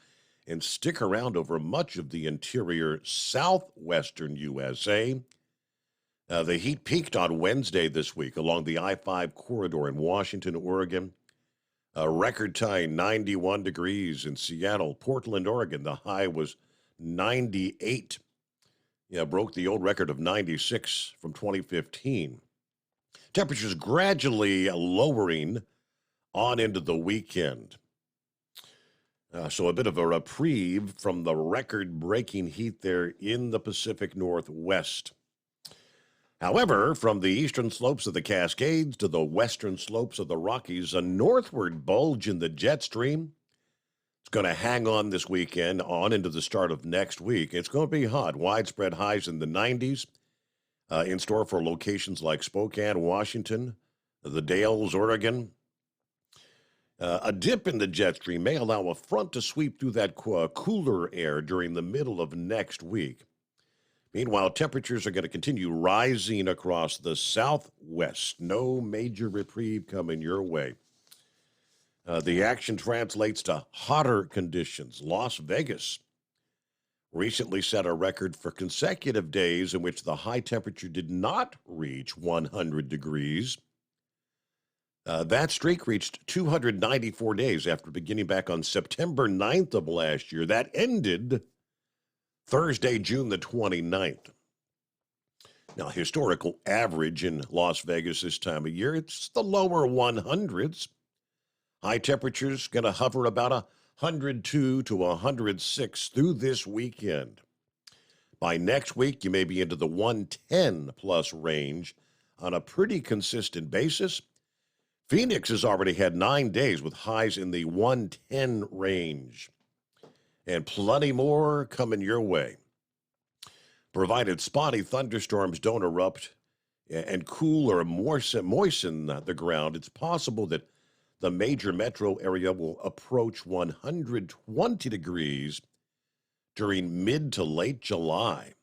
and stick around over much of the interior southwestern USA. The heat peaked on Wednesday this week along the I-5 corridor in Washington, Oregon. A record-tying 91 degrees in Seattle. Portland, Oregon, the high was 98. Yeah, broke the old record of 96 from 2015. Temperatures gradually lowering on into the weekend. So a bit of a reprieve from the record-breaking heat there in the Pacific Northwest. However, from the eastern slopes of the Cascades to the western slopes of the Rockies, a northward bulge in the jet stream. It's going to hang on this weekend on into the start of next week. It's going to be hot. Widespread highs in the 90s. In store for locations like Spokane, Washington, the Dalles, Oregon. A dip in the jet stream may allow a front to sweep through that cooler air during the middle of next week. Meanwhile, temperatures are going to continue rising across the southwest. No major reprieve coming your way. The action translates to hotter conditions. Las Vegas recently set a record for consecutive days in which the high temperature did not reach 100 degrees. That streak reached 294 days after beginning back on September 9th of last year. That ended Thursday, June the 29th. Now, historical average in Las Vegas this time of year, it's the lower 100s. High temperatures going to hover about 102 to 106 through this weekend. By next week, you may be into the 110-plus range on a pretty consistent basis. Phoenix has already had 9 days with highs in the 110 range. And plenty more coming your way. Provided spotty thunderstorms don't erupt and cool or moisten the ground, it's possible that the major metro area will approach 120 degrees during mid to late July.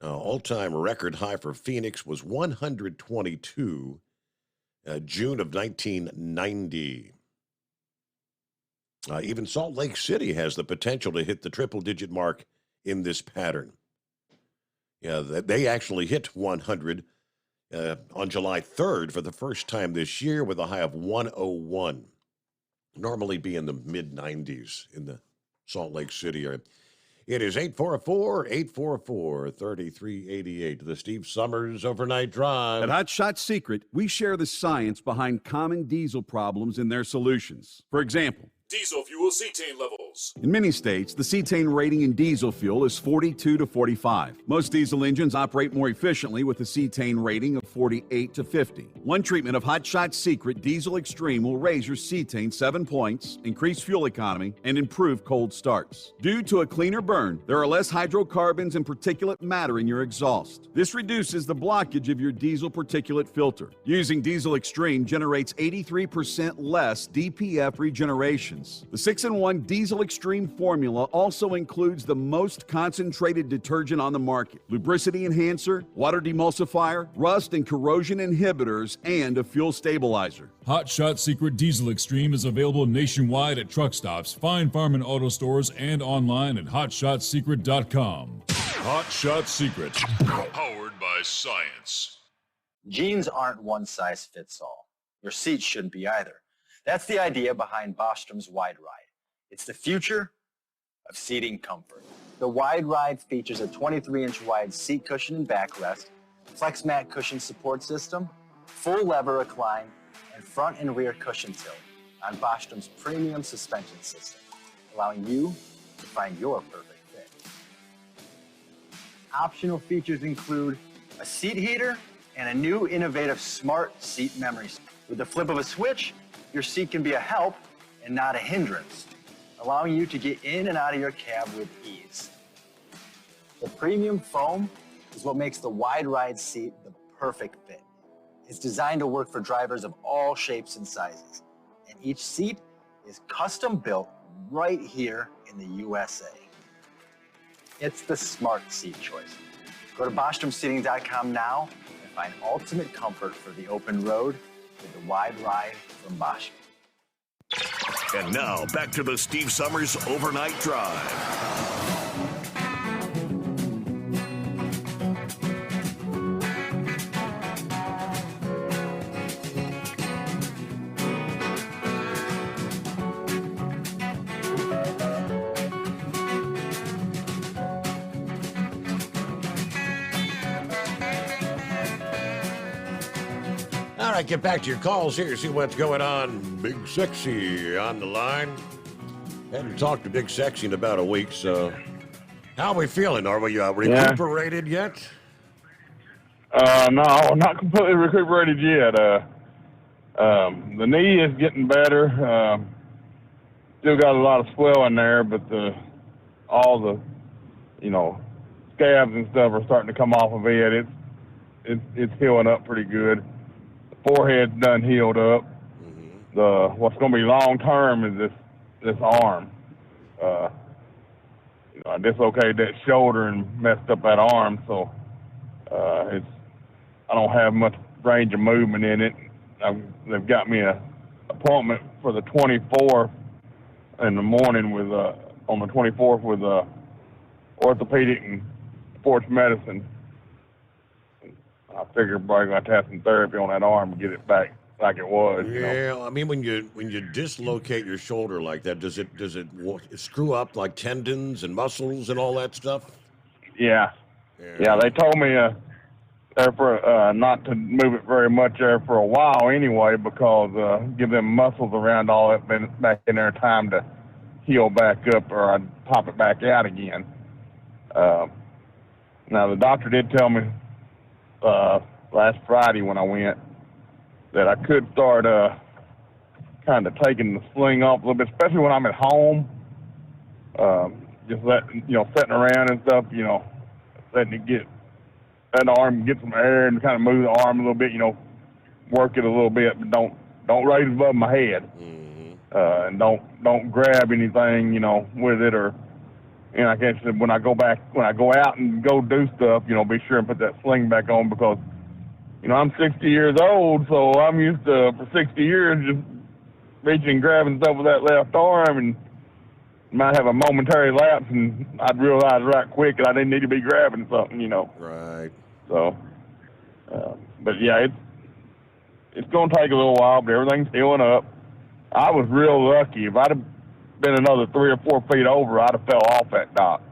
All-time record high for Phoenix was 122, June of 1990. Even Salt Lake City has the potential to hit the triple-digit mark in this pattern. Yeah, they actually hit 100 on July 3rd for the first time this year with a high of 101. Normally be in the mid-90s in the Salt Lake City area. It is 844-844-3388, the Steve Summers Overnight Drive. At Hot Shot Secret, we share the science behind common diesel problems and their solutions. For example, Diesel fuel cetane levels. in many states, the cetane rating in diesel fuel is 42 to 45. Most diesel engines operate more efficiently with a cetane rating of 48 to 50. One treatment of Hot Shot Secret Diesel Extreme will raise your cetane 7 points, increase fuel economy, and improve cold starts. Due to a cleaner burn, there are less hydrocarbons and particulate matter in your exhaust. This reduces the blockage of your diesel particulate filter. Using Diesel Extreme generates 83% less DPF regeneration. The 6-in-1 Diesel Extreme formula also includes the most concentrated detergent on the market, lubricity enhancer, water demulsifier, rust and corrosion inhibitors, and a fuel stabilizer. Hot Shot Secret Diesel Extreme is available nationwide at truck stops, Fine Farm and auto stores, and online at hotshotsecret.com. Hot Shot Secret, powered by science. Jeans aren't one size fits all. Your seats shouldn't be either. That's the idea behind Bostrom's Wide Ride. It's the future of seating comfort. The Wide Ride features a 23-inch wide seat cushion and backrest, flex mat cushion support system, full lever recline, and front and rear cushion tilt on Bostrom's premium suspension system, allowing you to find your perfect fit. Optional features include a seat heater and a new innovative smart seat memory. With the flip of a switch, your seat can be a help and not a hindrance, allowing you to get in and out of your cab with ease. The premium foam is what makes the Wide Ride seat the perfect fit. It's designed to work for drivers of all shapes and sizes, and each seat is custom built right here in the USA. It's the smart seat choice. Go to BostromSeating.com now and find ultimate comfort for the open road with the Wide Ride from Bosch. And now, back to the Steve Summers Overnight Drive. All right, get back to your calls here, see what's going on. Big Sexy on the line. Hadn't talked to Big Sexy in about a week, so how are we feeling? Are we recuperated yet? No, not completely recuperated yet. The knee is getting better. Still got a lot of swelling there, but all the scabs and stuff are starting to come off of it. It's healing up pretty good. Forehead's done healed up. What's going to be long term is this arm. I dislocated that shoulder and messed up that arm, so I don't have much range of movement in it. They've got me an appointment for the 24th in the morning on the 24th with orthopedic and sports medicine. I figure probably going to have some therapy on that arm to get it back like it was. Yeah, I mean, when you dislocate your shoulder like that, does it screw up like tendons and muscles and all that stuff? Yeah. They told me there for not to move it very much there for a while anyway, because give them muscles around all that back in there time to heal back up, or I'd pop it back out again. Now the doctor did tell me last Friday when I went that I could start kind of taking the sling off a little bit, especially when I'm at home. Just sitting around and stuff, letting it get that arm get some air and kind of move the arm a little bit, work it a little bit, but don't raise it above my head. And don't grab anything, with it, or, like I said, when I go out and go do stuff, be sure and put that sling back on, because, I'm 60 years old, so I'm used to, for 60 years, just reaching and grabbing stuff with that left arm, and might have a momentary lapse, and I'd realize right quick that I didn't need to be grabbing something, Right. So, but yeah, it's going to take a little while, but everything's healing up. I was real lucky. If I'd have been another 3 or 4 feet over, I'd have fell off that dock,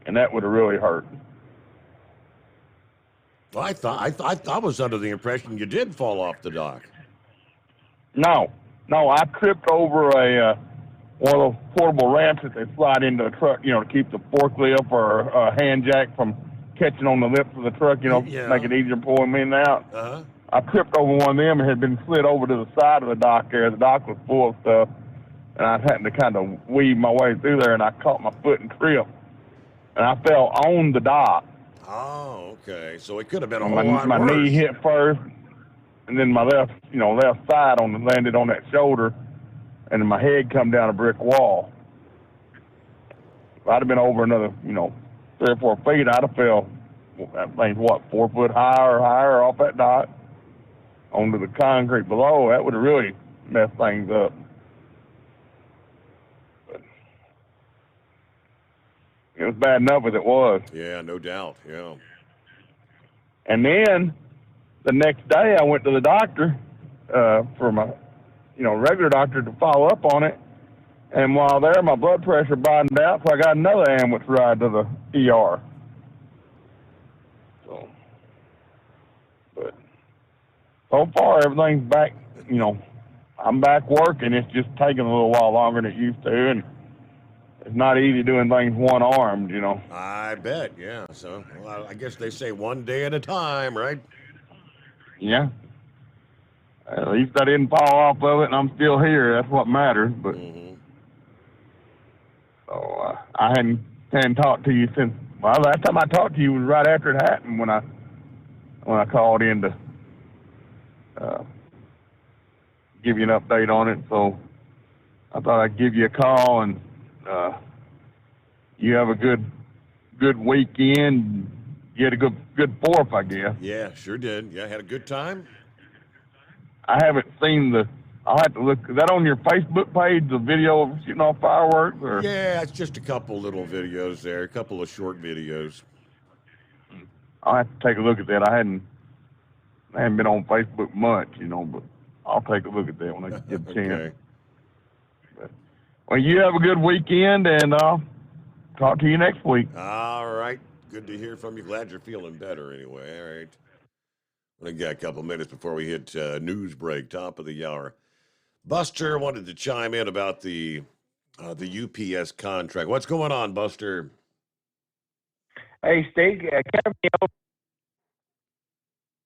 and that would have really hurt. Well, I was under the impression you did fall off the dock. No, I tripped over one of those portable ramps that they slide into the truck, to keep the forklift or a hand jack from catching on the lips of the truck, make it easier pulling in and out. Uh-huh. I tripped over one of them and had been slid over to the side of the dock there. The dock was full of stuff, and I had to kind of weave my way through there, and I caught my foot and tripped, and I fell on the dock. Oh, okay. So it could have been a my whole lot my worse. knee hit first, and then my left side landed on that shoulder, and my head come down a brick wall. If I'd have been over another, 3 or 4 feet, I'd have fell, that thing's 4 foot higher off that dock onto the concrete below. That would have really messed things up. But it was bad enough as it was. Yeah, no doubt. Yeah. And then the next day I went to the doctor for my, regular doctor to follow up on it. And while there, my blood pressure bottomed out, so I got another ambulance ride to the ER. So far, everything's back, I'm back working. It's just taking a little while longer than it used to, and it's not easy doing things one-armed, I bet, yeah. So, well, I guess they say one day at a time, right? Yeah. At least I didn't fall off of it, and I'm still here. That's what matters. But so I hadn't talked to you since. Well, last time I talked to you was right after it happened when I called in to give you an update on it. So I thought I'd give you a call, and you have a good weekend. You had a good Fourth, I guess. Yeah, sure did. Yeah, had a good time. I haven't seen I'll have to look. Is that on your Facebook page, the video of shooting off fireworks? Or? Yeah, it's just a couple little videos there, a couple of short videos. I'll have to take a look at that. I haven't been on Facebook much, but I'll take a look at that when I get a chance. Okay. Well, you have a good weekend, and I'll talk to you next week. All right. Good to hear from you. Glad you're feeling better anyway. All right. We got a couple minutes before we hit news break, top of the hour. Buster wanted to chime in about the UPS contract. What's going on, Buster? Hey, Steve,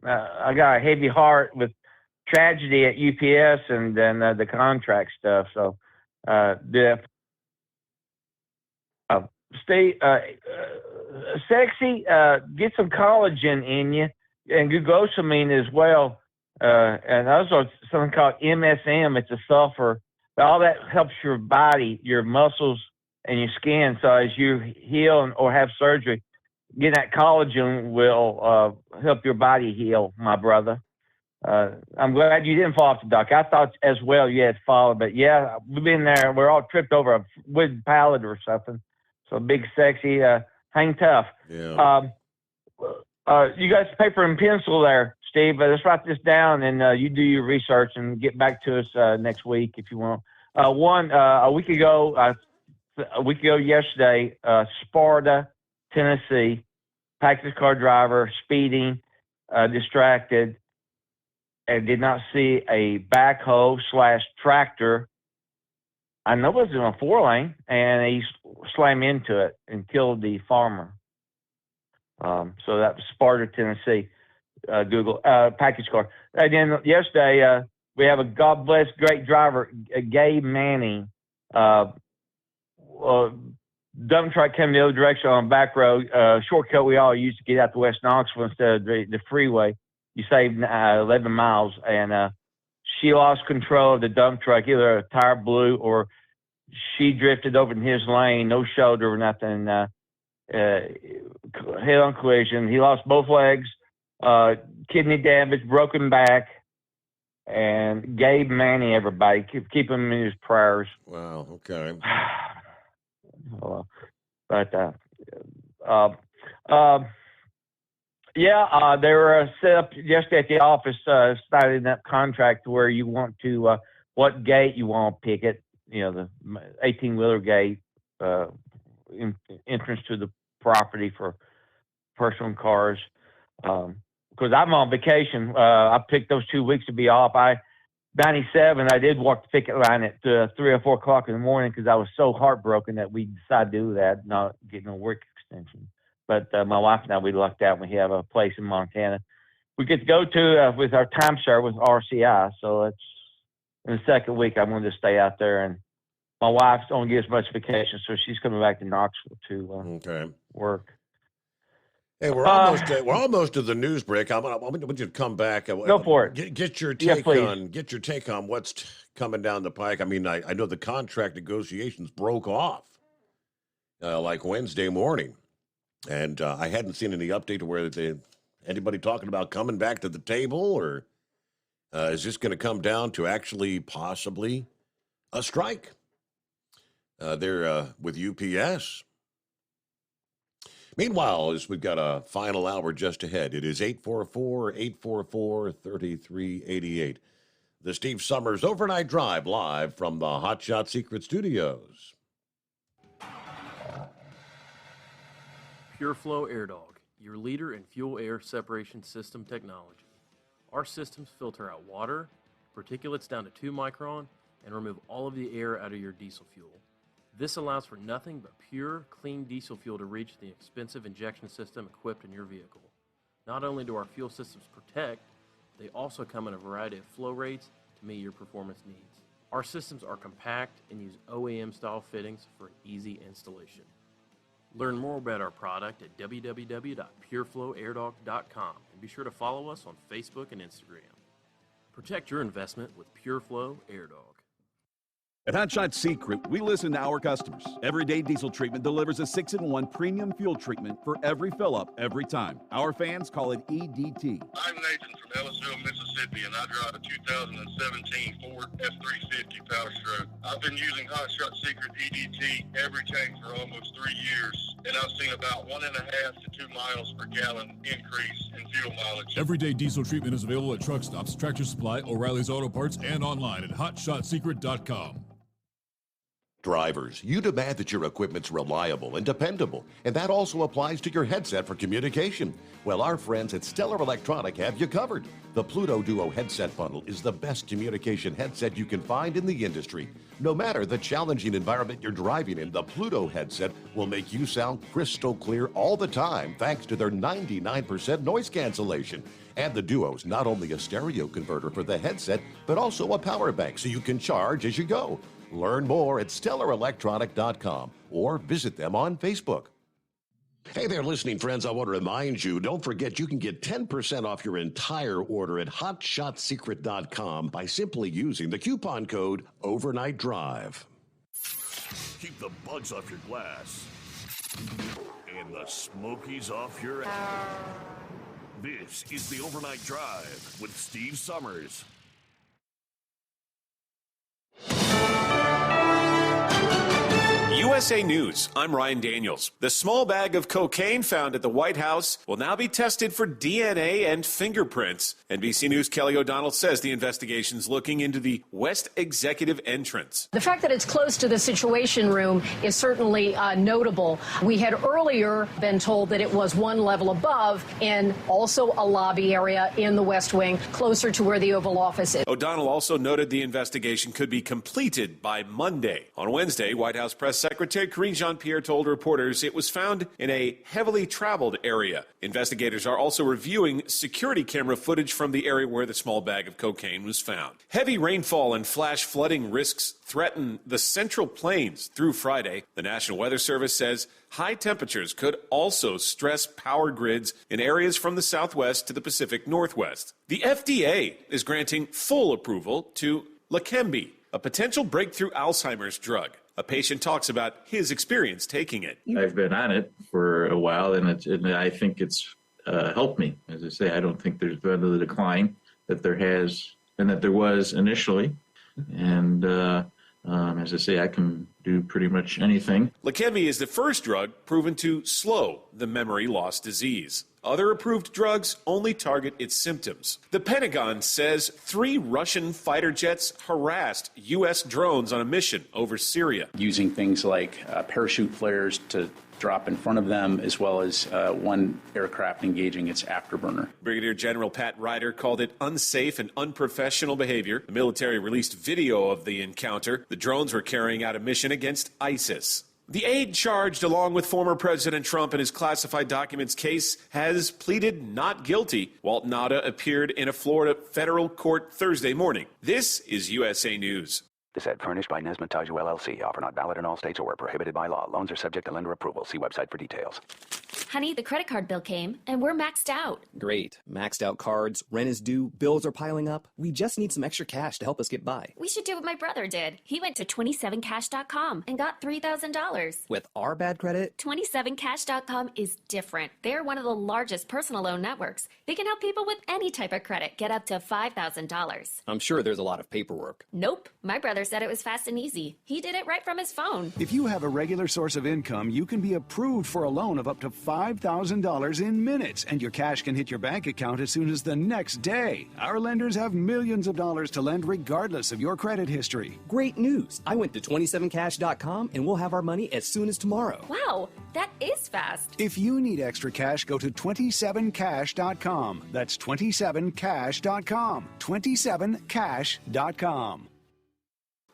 I got a heavy heart with tragedy at UPS and then the contract stuff. So, stay sexy. Get some collagen in you, and glucosamine as well. And also something called MSM. It's a sulfur. But all that helps your body, your muscles, and your skin. So as you heal or have surgery, getting that collagen will help your body heal, my brother. I'm glad you didn't fall off the dock. I thought as well you had fallen, but yeah, we've been there. We're all tripped over a wood pallet or something. So big, sexy, hang tough. Yeah. You got paper and pencil there, Steve. Let's write this down, and you do your research and get back to us next week if you want. A week ago yesterday, Sparta, Tennessee, package car driver speeding, distracted, and did not see a backhoe / tractor. I know it was in a 4-lane, and he slammed into it and killed the farmer. So that was Sparta, Tennessee. Google package car. And then yesterday we have a God bless great driver, Gabe Manning. Dump truck coming the other direction on back road. Shortcut we all used to get out to West Knoxville instead of the freeway. You saved 11 miles, and she lost control of the dump truck. Either a tire blew or she drifted over in his lane, no shoulder or nothing. Head-on collision. He lost both legs, kidney damage, broken back. And Gabe Manning, everybody, keep him in his prayers. Wow. Okay. They were set up yesterday at the office, starting that contract where you want to, what gate you want to pick it, the 18-wheeler gate, entrance to the property for personal cars. Because I'm on vacation. I picked those 2 weeks to be off. 97, I did walk the picket line at 3 or 4 o'clock in the morning because I was so heartbroken that we decided to do that, not getting a work extension. But my wife and I, we lucked out. We have a place in Montana we get to go to with our timeshare with RCI. So it's in the second week I wanted to stay out there, and my wife don't get as much vacation, so she's coming back to Knoxville to work. Hey, we're almost to the news break. I want you to come back. Go for it. Get your take on what's coming down the pike. I mean, I know the contract negotiations broke off like Wednesday morning, and I hadn't seen any update to where anybody talking about coming back to the table, or is this going to come down to actually possibly a strike? They're with UPS. Meanwhile, as we've got a final hour just ahead, it is 844-844-3388. The Steve Summers Overnight Drive live from the Hot Shot Secret Studios. PureFlow Air Dog, your leader in fuel air separation system technology. Our systems filter out water, particulates down to 2 micron, and remove all of the air out of your diesel fuel. This allows for nothing but pure, clean diesel fuel to reach the expensive injection system equipped in your vehicle. Not only do our fuel systems protect, they also come in a variety of flow rates to meet your performance needs. Our systems are compact and use OEM-style fittings for easy installation. Learn more about our product at www.pureflowairdog.com and be sure to follow us on Facebook and Instagram. Protect your investment with PureFlow Air Dog. At Hot Shot Secret, we listen to our customers. Everyday Diesel Treatment delivers a 6-in-1 premium fuel treatment for every fill-up, every time. Our fans call it EDT. I'm Nathan from Ellisville, Mississippi, and I drive a 2017 Ford F-350 Power Stroke. I've been using Hot Shot Secret EDT every tank for almost 3 years, and I've seen about 1.5 to 2 miles per gallon increase in fuel mileage. Everyday Diesel Treatment is available at truck stops, Tractor Supply, O'Reilly's Auto Parts, and online at HotShotSecret.com. Drivers, you demand that your equipment's reliable and dependable, and that also applies to your headset for communication. Well, our friends at Stellar Electronic have you covered. The Pluto Duo headset bundle is the best communication headset you can find in the industry. No matter the challenging environment you're driving in, the Pluto headset will make you sound crystal clear all the time thanks to their 99% noise cancellation. And the Duo's not only a stereo converter for the headset, but also a power bank so you can charge as you go. Learn more at StellarElectronic.com or visit them on Facebook. Hey there, listening friends. I want to remind you, don't forget you can get 10% off your entire order at HotShotSecret.com by simply using the coupon code Overnight Drive. Keep the bugs off your glass and the smokies off your ass. This is the Overnight Drive with Steve Summers. USA News, I'm Ryan Daniels. The small bag of cocaine found at the White House will now be tested for DNA and fingerprints. NBC News' Kelly O'Donnell says the investigation's looking into the West Executive entrance. The fact that it's close to the Situation Room is certainly notable. We had earlier been told that it was one level above and also a lobby area in the West Wing, closer to where the Oval Office is. O'Donnell also noted the investigation could be completed by Monday. On Wednesday, White House Press Secretary Secretary Karine Jean-Pierre told reporters it was found in a heavily traveled area. Investigators are also reviewing security camera footage from the area where the small bag of cocaine was found. Heavy rainfall and flash flooding risks threaten the Central Plains through Friday. The National Weather Service says high temperatures could also stress power grids in areas from the Southwest to the Pacific Northwest. The FDA is granting full approval to Leqembi, a potential breakthrough Alzheimer's drug. A patient talks about his experience taking it. I've been on it for a while, and I think it's helped me. As I say, I don't think there's been the decline that there has and that there was initially. And as I say, I can do pretty much anything. Leqembi is the first drug proven to slow the memory loss disease. Other approved drugs only target its symptoms. The Pentagon says 3 Russian fighter jets harassed U.S. drones on a mission over Syria. Using things like parachute flares to drop in front of them, as well as one aircraft engaging its afterburner. Brigadier General Pat Ryder called it unsafe and unprofessional behavior. The military released video of the encounter. The drones were carrying out a mission against ISIS. The aide charged along with former President Trump in his classified documents case has pleaded not guilty. Walt Nauta appeared in a Florida federal court Thursday morning. This is USA News. This ad furnished by Nesmith Taju LLC. Offer not valid in all states or where prohibited by law. Loans are subject to lender approval. See website for details. Honey, the credit card bill came, and we're maxed out. Great. Maxed out cards, rent is due, bills are piling up. We just need some extra cash to help us get by. We should do what my brother did. He went to 27cash.com and got $3,000. With our bad credit? 27cash.com is different. They're one of the largest personal loan networks. They can help people with any type of credit get up to $5,000. I'm sure there's a lot of paperwork. Nope. My brother said it was fast and easy. He did it right from his phone. If you have a regular source of income, you can be approved for a loan of up to $5,000 in minutes, and your cash can hit your bank account as soon as the next day. Our lenders have millions of dollars to lend regardless of your credit history. Great news. I went to 27cash.com and we'll have our money as soon as tomorrow. Wow, that is fast. If you need extra cash, go to 27cash.com. That's 27cash.com. 27cash.com.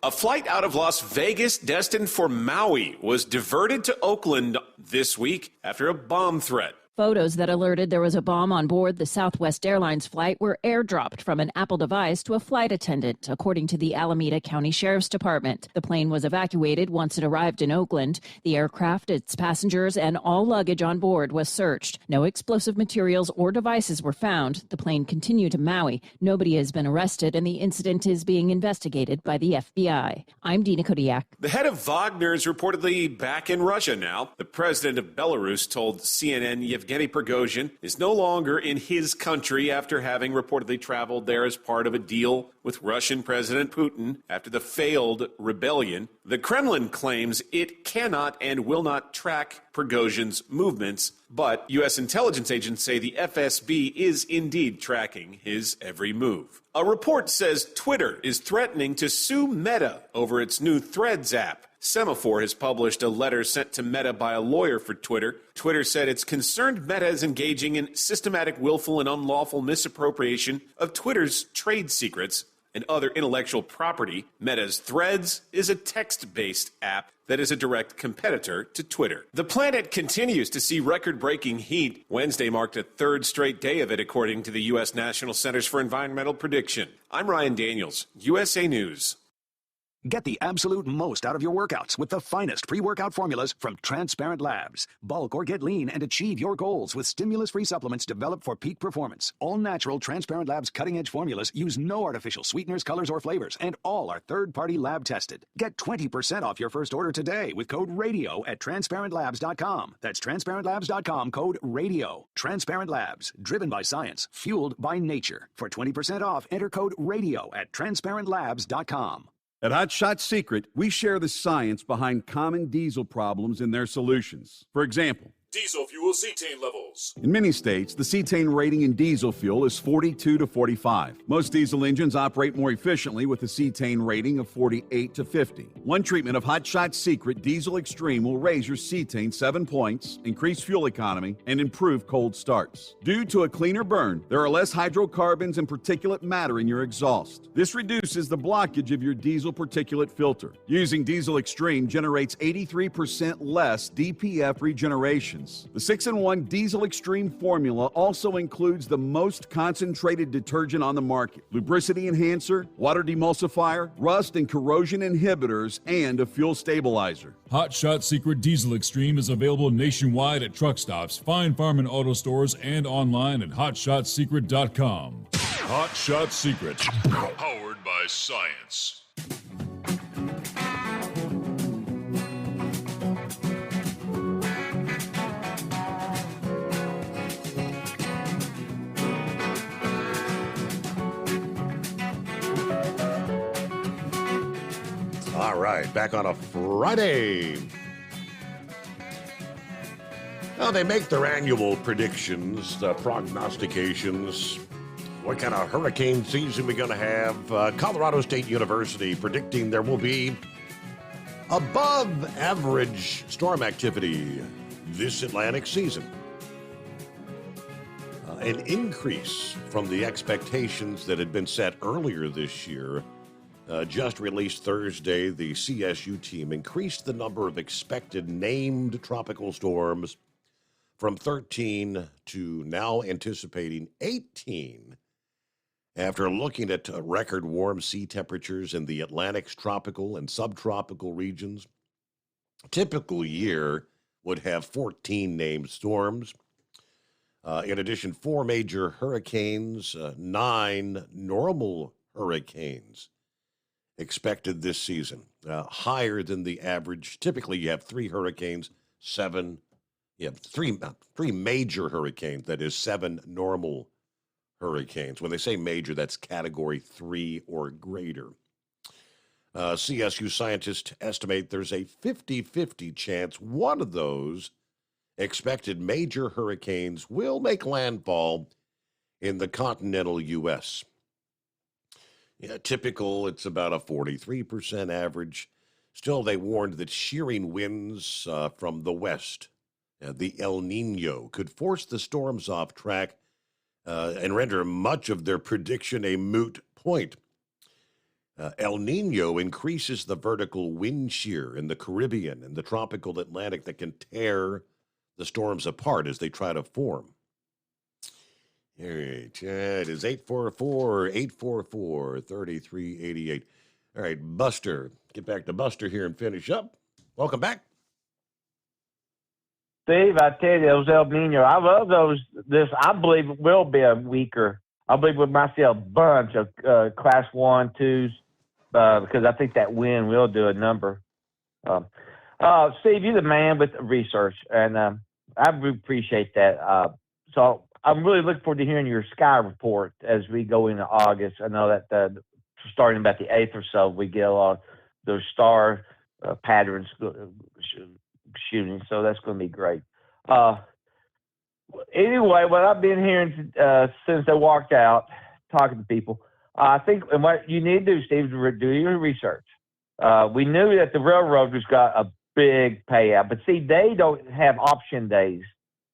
A flight out of Las Vegas destined for Maui was diverted to Oakland this week after a bomb threat. Photos that alerted there was a bomb on board the Southwest Airlines flight were airdropped from an Apple device to a flight attendant, according to the Alameda County Sheriff's Department. The plane was evacuated once it arrived in Oakland. The aircraft, its passengers, and all luggage on board was searched. No explosive materials or devices were found. The plane continued to Maui. Nobody has been arrested, and the incident is being investigated by the FBI. I'm Dina Kodiak. The head of Wagner is reportedly back in Russia now. The president of Belarus told CNN Yevgeny Prigozhin is no longer in his country after having reportedly traveled there as part of a deal with Russian President Putin after the failed rebellion. The Kremlin claims it cannot and will not track Prigozhin's movements, but U.S. intelligence agents say the FSB is indeed tracking his every move. A report says Twitter is threatening to sue Meta over its new Threads app. Semaphore has published a letter sent to Meta by a lawyer for Twitter. Twitter said it's concerned Meta is engaging in systematic, willful, and unlawful misappropriation of Twitter's trade secrets and other intellectual property. Meta's Threads is a text-based app that is a direct competitor to Twitter. The planet continues to see record-breaking heat. Wednesday marked a third straight day of it, according to the U.S. National Centers for Environmental Prediction. I'm Ryan Daniels, USA News. Get the absolute most out of your workouts with the finest pre-workout formulas from Transparent Labs. Bulk or get lean and achieve your goals with stimulus-free supplements developed for peak performance. All natural Transparent Labs cutting-edge formulas use no artificial sweeteners, colors, or flavors, and all are third-party lab tested. Get 20% off your first order today with code RADIO at TransparentLabs.com. That's TransparentLabs.com, code RADIO. Transparent Labs, driven by science, fueled by nature. For 20% off, enter code RADIO at TransparentLabs.com. At Hot Shot Secret, we share the science behind common diesel problems and their solutions. For example, Diesel fuel cetane levels. In many states, the cetane rating in diesel fuel is 42 to 45. Most diesel engines operate more efficiently with a cetane rating of 48 to 50. One treatment of Hot Shot Secret Diesel Extreme will raise your cetane 7 points, increase fuel economy, and improve cold starts. Due to a cleaner burn, there are less hydrocarbons and particulate matter in your exhaust. This reduces the blockage of your diesel particulate filter. Using Diesel Extreme generates 83% less DPF regeneration. The 6-in-1 Diesel Extreme formula also includes the most concentrated detergent on the market, lubricity enhancer, water demulsifier, rust and corrosion inhibitors, and a fuel stabilizer. Hot Shot Secret Diesel Extreme is available nationwide at truck stops, Fine Farm and auto stores, and online at hotshotsecret.com. Hot Shot Secret, powered by science. All right, back on a Friday. Well, they make their annual predictions, prognostications. What kind of hurricane season we're going to have? Colorado State University predicting there will be above average storm activity this Atlantic season. An increase from the expectations that had been set earlier this year. Just released Thursday, the CSU team increased the number of expected named tropical storms from 13 to now anticipating 18 after looking at record warm sea temperatures in the Atlantic's tropical and subtropical regions. A typical year would have 14 named storms. In addition, 4 major hurricanes, 9 normal hurricanes expected this season, higher than the average. Typically, you have 3 hurricanes, 7. You have three major hurricanes. That is 7 normal hurricanes. When they say major, that's category 3 or greater. CSU scientists estimate there's a 50-50 chance one of those expected major hurricanes will make landfall in the continental U.S. Yeah, typical, it's about a 43% average. Still, they warned that shearing winds from the west, the El Nino, could force the storms off track and render much of their prediction a moot point. El Nino increases the vertical wind shear in the Caribbean and the tropical Atlantic that can tear the storms apart as they try to form. All right, it is 844-844-3388. All right, Buster. Get back to Buster here and finish up. Welcome back. Steve, I tell you, those El Nino, I love those. I believe it will be a weaker. I believe we might see a bunch of class 1, 2s because I think that wind will do a number. Steve, you're the man with the research, and I really appreciate that. So I'm really looking forward to hearing your sky report as we go into August. I know that starting about the 8th or so, we get a lot of those star patterns shooting, so that's going to be great. Anyway, what I've been hearing since I walked out, talking to people, I think and what you need to do, Steve, is do your research. We knew that the railroaders got a big payout, but see, they don't have option days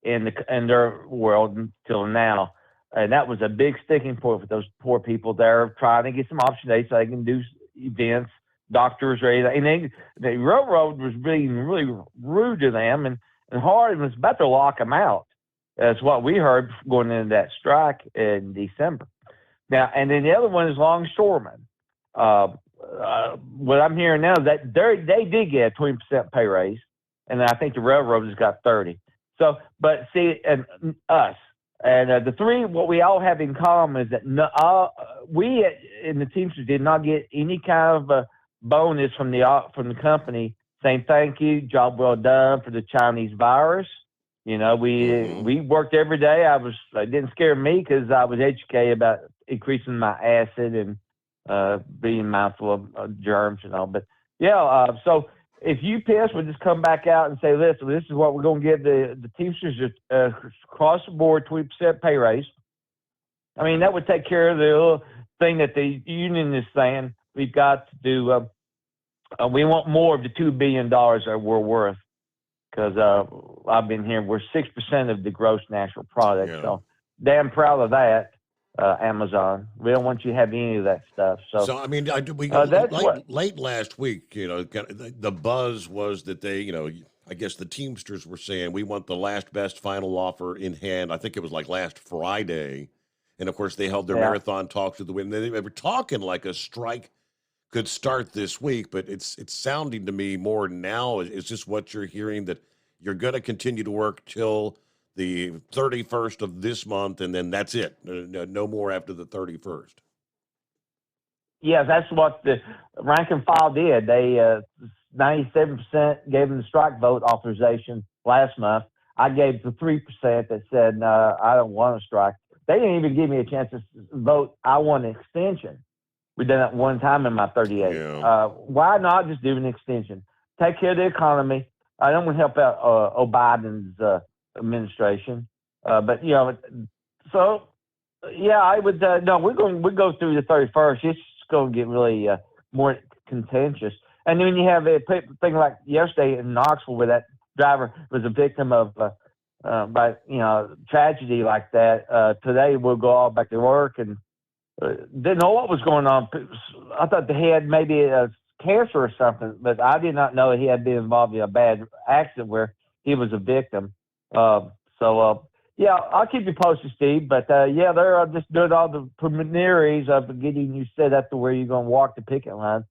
in their world until now. And that was a big sticking point for those poor people there trying to get some option days so they can do events, doctors, or anything. And the railroad was being really rude to them and hard and was about to lock them out. That's what we heard going into that strike in December. Now, and then the other one is longshoremen. What I'm hearing now is that they did get a 20% pay raise, and I think the railroaders got 30%. So, but see, and us, and the three, what we all have in common is that we in the Teamsters did not get any kind of a bonus from the company saying thank you, job well done for the Chinese virus. You know, we worked every day. It didn't scare me because I was educated about increasing my acid and being mindful of germs and all. But yeah, so if UPS would just come back out and say, listen, this is what we're going to give the Teamsters across the board, 20% pay raise. I mean, that would take care of the little thing that the union is saying we've got to do. We want more of the $2 billion that we're worth, because I've been here. We're 6% of the gross national product. Yeah. So damn proud of that, Amazon. We don't want you to have any of that stuff. So I mean, late last week, the buzz was that they, I guess the Teamsters were saying we want the last best final offer in hand. I think it was like last Friday. And of course, they held their marathon talks with the women. They were talking like a strike could start this week, but it's sounding to me more now. Is this what you're hearing, that you're going to continue to work till the 31st of this month, and then that's it? No more after the 31st. Yeah, that's what the rank and file did. They 97% gave them the strike vote authorization last month. I gave the 3% that said, no, I don't want to strike. They didn't even give me a chance to vote. I want an extension. We done that one time in my 38. Yeah. Why not just do an extension? Take care of the economy. I don't want to help out Biden's administration. But, so, yeah, I would, no, we go through the 31st. It's going to get really more contentious. And then you have a thing like yesterday in Knoxville where that driver was a victim of tragedy like that. Today we'll go all back to work and didn't know what was going on. I thought he had maybe a cancer or something, but I did not know he had been involved in a bad accident where he was a victim. Yeah, I'll keep you posted, Steve. But yeah, they're just doing all the preliminaries of getting you set up to where you're going to walk the picket line.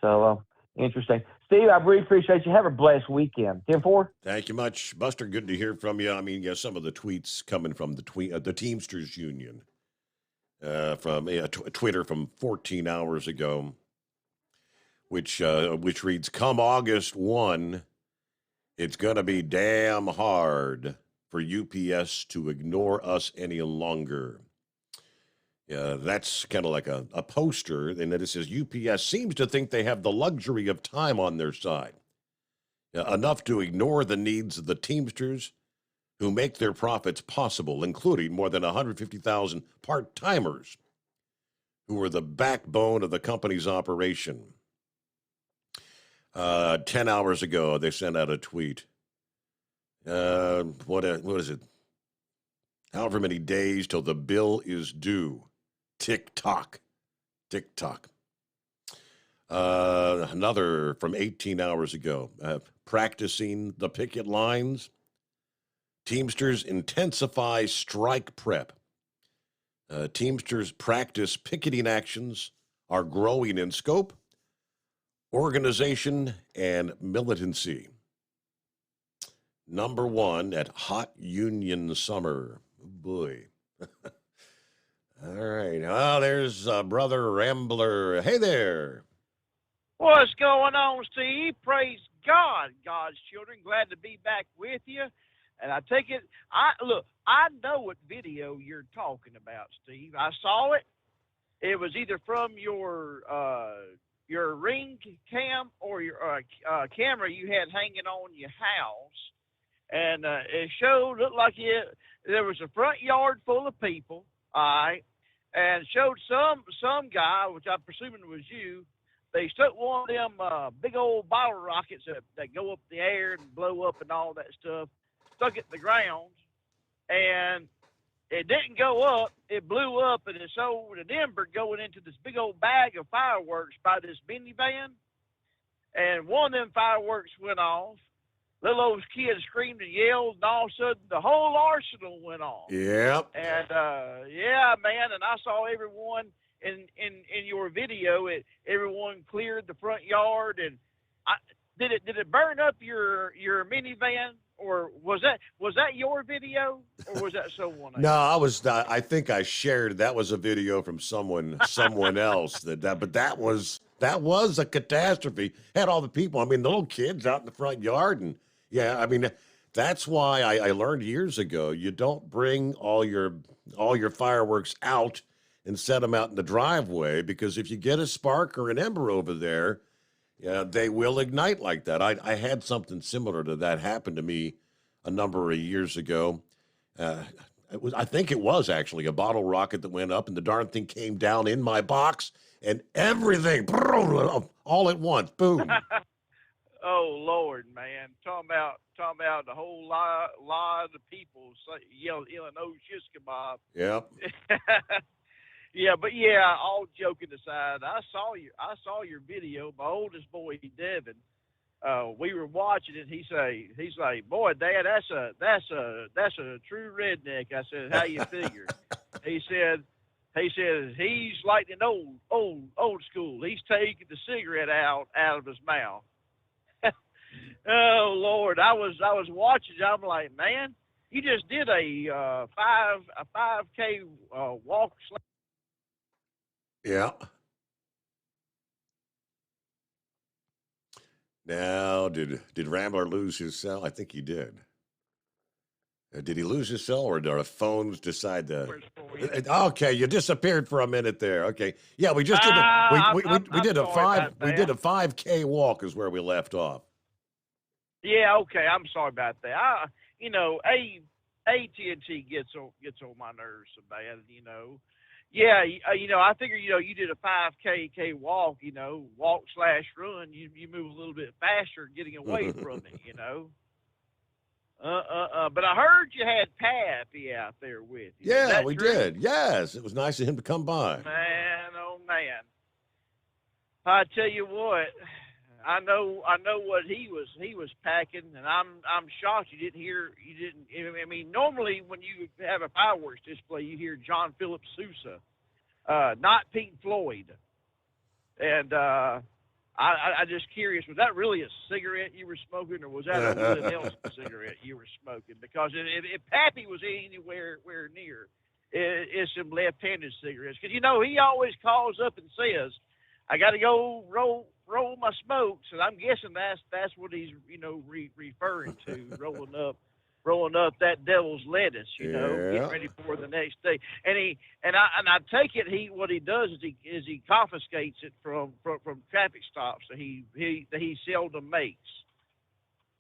So interesting. Steve, I really appreciate you. Have a blessed weekend. 10-4. Thank you much, Buster. Good to hear from you. I mean, yeah, some of the tweets coming from the Teamsters Union, from Twitter from 14 hours ago, which reads, "Come August 1, it's gonna be damn hard for UPS to ignore us any longer." Yeah, that's kind of like a poster, and that it says UPS seems to think they have the luxury of time on their side, enough to ignore the needs of the Teamsters who make their profits possible, including more than 150,000 part-timers who are the backbone of the company's operation. 10 hours ago, they sent out a tweet. What is it? However many days till the bill is due. Tick-tock. Tick-tock. Another from 18 hours ago. Practicing the picket lines. Teamsters intensify strike prep. Teamsters practice picketing actions are growing in scope, organization, and militancy. Number 1 at Hot Union Summer. Oh boy. All right. Well, there's Brother Rambler. Hey there. What's going on, Steve? Praise God, God's children. Glad to be back with you. And I take it, I know what video you're talking about, Steve. I saw it. It was either from your Ring cam or your camera you had hanging on your house. And it looked like there was a front yard full of people, all right, and showed some guy, which I'm presuming was you. They stuck one of them big old bottle rockets that go up in the air and blow up and all that stuff, stuck it in the ground, and it didn't go up. It blew up, and it showed an ember going into this big old bag of fireworks by this minivan, and one of them fireworks went off. Little old kids screamed and yelled, and all of a sudden the whole arsenal went off. Yep. And yeah, man, and I saw everyone in your video. Everyone cleared the front yard, and did it burn up your minivan, or was that your video, or was that someone else? No, I think I shared that was a video from someone else but that was a catastrophe. Had all the people. I mean, the little kids out in the front yard, and yeah, I mean, that's why I learned years ago you don't bring all your fireworks out and set them out in the driveway, because if you get a spark or an ember over there, Yeah, they will ignite like that. I had something similar to that happen to me a number of years ago. I think it was actually a bottle rocket that went up, and the darn thing came down in my box, and everything all at once, boom. Oh Lord, man! Talking about the whole lot of people yelling "Oh shish kebab." Yep. Yeah, but yeah, all joking aside, I saw your video. My oldest boy, Devin, we were watching it. He's like, boy, Dad, that's a true redneck. I said, how you figure? he said he's like an old school. He's taking the cigarette out of his mouth. Oh Lord, I was watching. I'm like, man, he just did a 5K walk. Yeah. Now, did Rambler lose his cell? I think he did. Did he lose his cell, or did our phones decide to? Okay, you disappeared for a minute there. Okay, yeah, we just did we did a 5K walk is where we left off. Yeah, okay, I'm sorry about that. AT&T gets on my nerves so bad, Yeah, I figure, you did a 5K walk, walk/run. You move a little bit faster getting away from it, But I heard you had Pappy out there with you. Yeah, we did. Yes, it was nice of him to come by. Man, oh man. I tell you what, I know what he was packing, and I'm shocked you didn't. I mean, normally when you have a fireworks display, you hear John Philip Sousa, not Pink Floyd. And I just curious, was that really a cigarette you were smoking, or was that a Willie Nelson cigarette you were smoking? Because if Pappy was anywhere near, it's some left-handed cigarettes. Because he always calls up and says, "I got to go roll my smokes," and I'm guessing that's what he's referring to, rolling up that devil's lettuce, getting ready for the next day. And I take it what he does is he confiscates it from traffic stops that he seldom makes.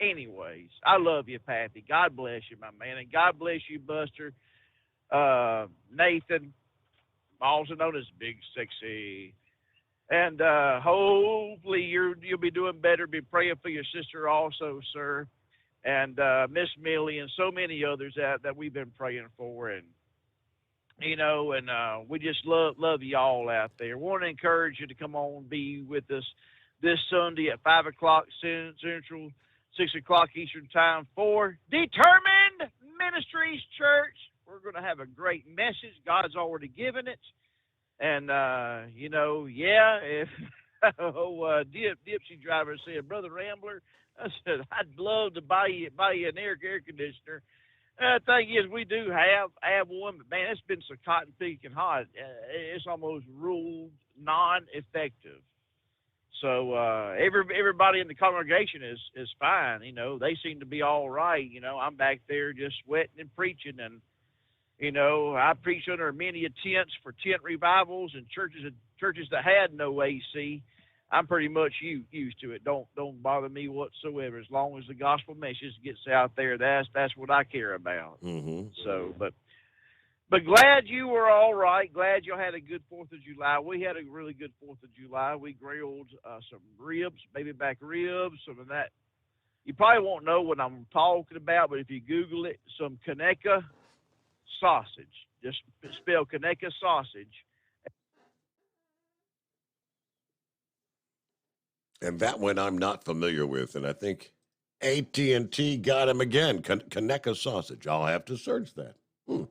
Anyways, I love you, Pappy. God bless you, my man, and God bless you, Buster. Nathan, also known as Big Sexy. And hopefully you'll be doing better. Be praying for your sister also, sir. And Miss Millie and so many others that we've been praying for. And, we just love you all out there. Want to encourage you to come on and be with us this Sunday at 5 o'clock Central, 6 o'clock Eastern Time for Determined Ministries Church. We're going to have a great message. God's already given it. And, if Dipsy driver said, Brother Rambler, I said, I'd love to buy you an air conditioner. The thing is, we do have one, but, man, it's been so cotton picking hot. It's almost ruled non-effective. So everybody in the congregation is fine. They seem to be all right. I'm back there just sweating and preaching, and I preached under many tents for tent revivals and churches that had no AC. I'm pretty much used to it. Don't bother me whatsoever. As long as the gospel message gets out there, that's what I care about. Mm-hmm. So, but glad you were all right. Glad you had a good 4th of July. We had a really good 4th of July. We grilled some ribs, baby back ribs, some of that. You probably won't know what I'm talking about, but if you Google it, some Conecuh sausage. Just spell Conecuh sausage. And that one I'm not familiar with, and I think AT&T got him again. Conecuh sausage. I'll have to search that. All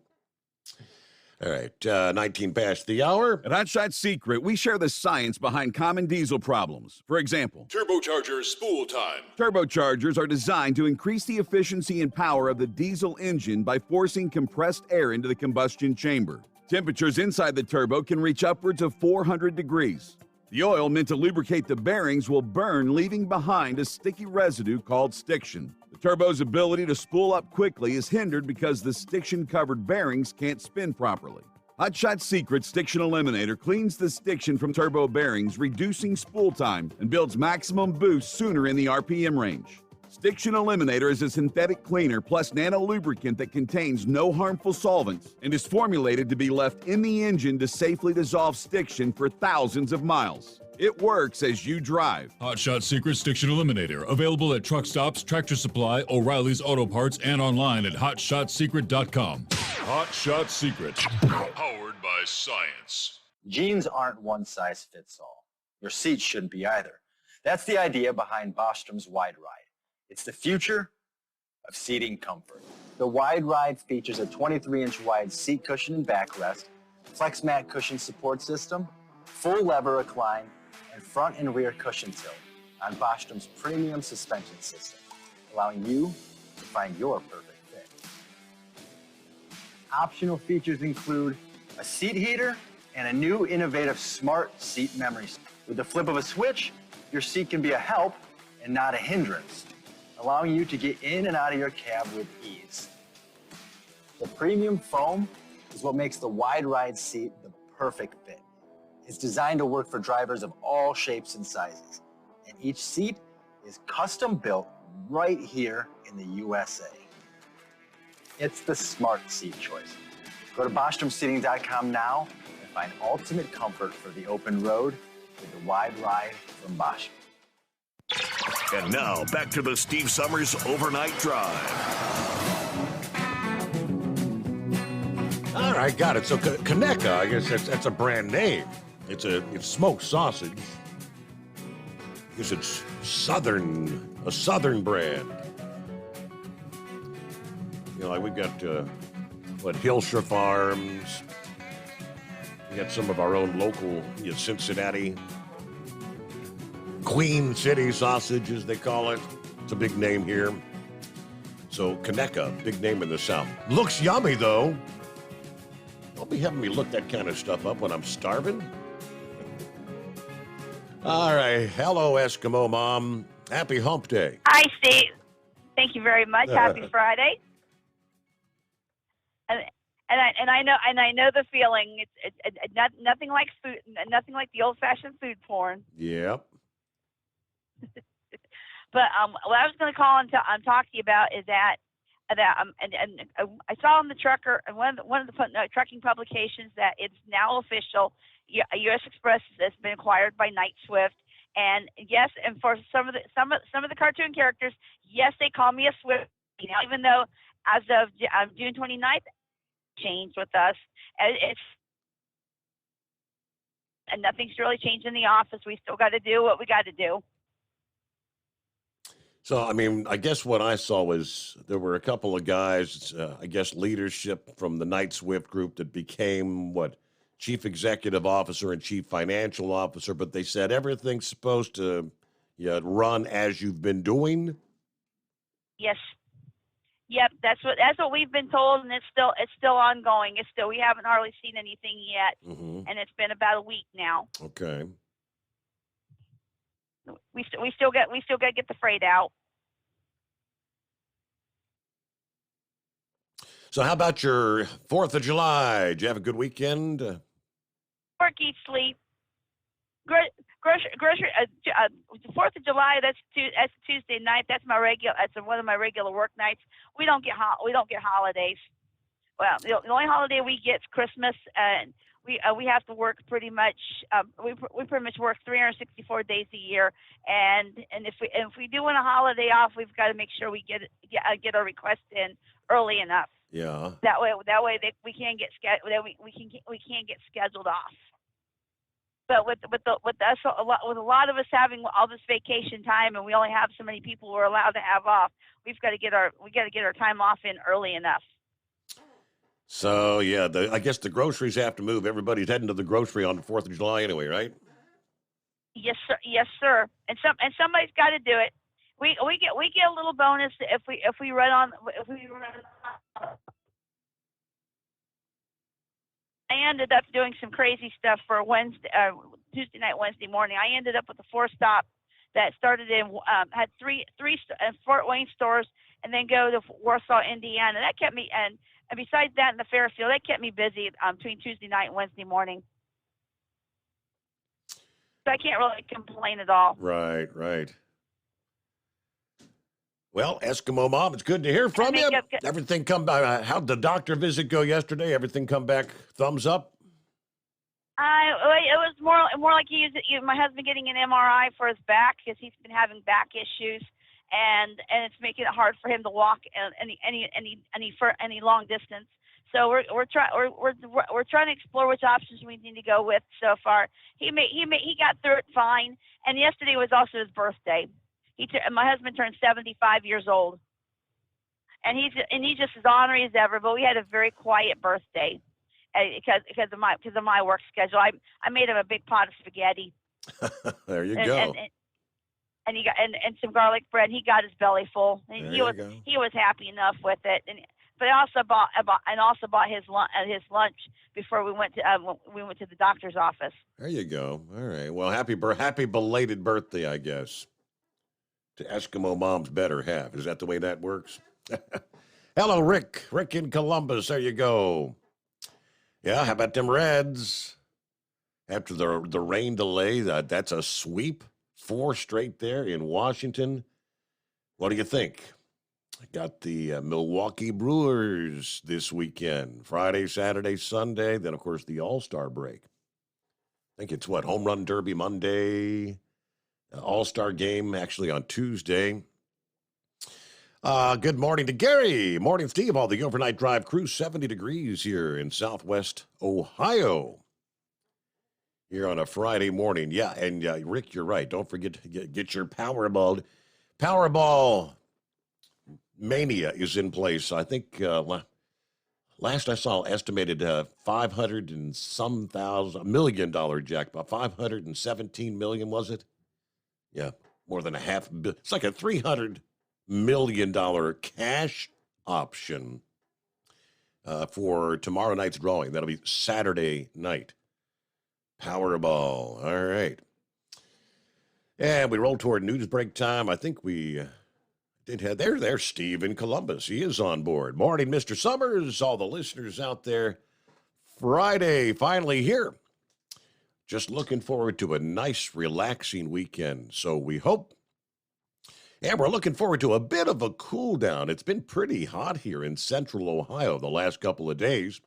right, 19 past the hour. At Hot Shot Secret, we share the science behind common diesel problems. For example, Turbocharger spool time. Turbochargers are designed to increase the efficiency and power of the diesel engine by forcing compressed air into the combustion chamber. Temperatures inside the turbo can reach upwards of 400 degrees. The oil meant to lubricate the bearings will burn, leaving behind a sticky residue called stiction. The turbo's ability to spool up quickly is hindered because the stiction-covered bearings can't spin properly. Hot Shot Secret Stiction Eliminator cleans the stiction from turbo bearings, reducing spool time, and builds maximum boost sooner in the RPM range. Stiction Eliminator is a synthetic cleaner plus nano lubricant that contains no harmful solvents and is formulated to be left in the engine to safely dissolve stiction for thousands of miles. It works as you drive. Hot Shot Secret Stiction Eliminator. Available at truck stops, Tractor Supply, O'Reilly's Auto Parts, and online at hotshotsecret.com. Hot Shot Secret. Powered by science. Jeans aren't one size fits all. Your seats shouldn't be either. That's the idea behind Bostrom's Wide Ride. It's the future of seating comfort. The Wide Ride features a 23-inch wide seat cushion and backrest, flex mat cushion support system, full lever recline, and front and rear cushion tilt on Bostrom's premium suspension system, allowing you to find your perfect fit. Optional features include a seat heater and a new innovative smart seat memory. With the flip of a switch, your seat can be a help and not a hindrance, allowing you to get in and out of your cab with ease. The premium foam is what makes the Wide Ride seat the perfect fit. It's designed to work for drivers of all shapes and sizes, and each seat is custom built right here in the USA. It's the smart seat choice. Go to BostromSeating.com now and find ultimate comfort for the open road with the Wide Ride from Bostrom. And now, back to the Steve Summers Overnight Drive. All right, got it. So Conecuh, I guess that's a brand name. It's smoked sausage. I guess it's a southern brand. You know, like we got Hillshire Farms. We got some of our own local, Cincinnati. Queen City sausage, as they call it. It's a big name here. So Conecuh, big name in the South. Looks yummy, though. Don't be having me look that kind of stuff up when I'm starving. All right. Hello, Eskimo Mom. Happy Hump Day. Hi, Steve. Thank you very much. Happy Friday. And I know the feeling. It's nothing like food, nothing like the old-fashioned food porn. Yep. But what I was going to call and talk to you about is that I saw in the trucker and one of the trucking publications that it's now official. U.S. Express has been acquired by Knight-Swift, and yes, and for some of the cartoon characters, yes, they call me a Swift. Now, even though as of June 29th, changed with us, and nothing's really changed in the office. We still got to do what we got to do. So, I mean, I guess what I saw was there were a couple of guys, leadership from the Knight-Swift group that became, Chief Executive Officer and Chief Financial Officer, but they said everything's supposed to run as you've been doing? Yes. Yep, that's what we've been told, and it's still ongoing. We haven't hardly seen anything yet, and it's been about a week now. Okay. We still got to get the freight out. So how about your 4th of July? Did you have a good weekend? Work, eat, sleep. Grocery. 4th of July. That's Tuesday night. That's one of my regular work nights. We don't get holidays. Well, the only holiday we get is Christmas, and we have to work pretty much. We pretty much work 364 days a year, and if we do want a holiday off, we've got to make sure we get our request in early enough. Yeah. That way we can't get scheduled off. But with a lot of us having all this vacation time, and we only have so many people we're allowed to have off, we got to get our time off in early enough. So yeah, I guess the groceries have to move. Everybody's heading to the grocery on the 4th of July anyway, right? Yes, sir. Yes, sir. And somebody's got to do it. We get a little bonus if we run on. I ended up doing some crazy stuff for Tuesday night, Wednesday morning. I ended up with a 4-stop that started had three Fort Wayne stores, and then go to Warsaw, Indiana. That kept me, and And besides that, in the Fairfield, that kept me busy between Tuesday night and Wednesday morning. So I can't really complain at all. Right. Well, Eskimo Mom, it's good to hear from you. Everything come back. How'd the doctor visit go yesterday? Everything come back thumbs up? It was more like my husband getting an MRI for his back because he's been having back issues, and it's making it hard for him to walk any long distance. So we're trying to explore which options we need to go with. So far, he got through it fine. And yesterday was also his birthday. My husband turned 75 years old, and he's just as ornery as ever. But we had a very quiet birthday because of my work schedule. I made him a big pot of spaghetti. There you go. And he got and some garlic bread. He got his belly full. And he was happy enough with it. But I also bought his lunch before we went to the doctor's office. There you go. All right. Well, happy belated birthday, I guess, to Eskimo Mom's better half. Is that the way that works? Hello, Rick. Rick in Columbus. There you go. Yeah, how about them Reds? After the rain delay, that's a sweep. 4 straight there in Washington. What do you think? I got the Milwaukee Brewers this weekend. Friday, Saturday, Sunday. Then, of course, the All-Star break. I think it's Home Run Derby Monday. All-Star game actually on Tuesday. Good morning to Gary. Morning, Steve. All the overnight drive crew. 70 degrees here in Southwest Ohio. Here on a Friday morning. Yeah, and Rick, you're right. Don't forget to get your Powerball. Powerball mania is in place. I think last I saw estimated $500 and some thousand, $1 million jackpot. 517 million, was it? Yeah, more than $500 million. It's like a $300 million cash option for tomorrow night's drawing. That'll be Saturday night. Powerball. All right. And we roll toward news break time. I think we did have there's Steve in Columbus. He is on board. Morning, Mr. Summers. All the listeners out there. Friday, finally here. Just looking forward to a nice, relaxing weekend. So we hope. And we're looking forward to a bit of a cool down. It's been pretty hot here in central Ohio the last couple of days.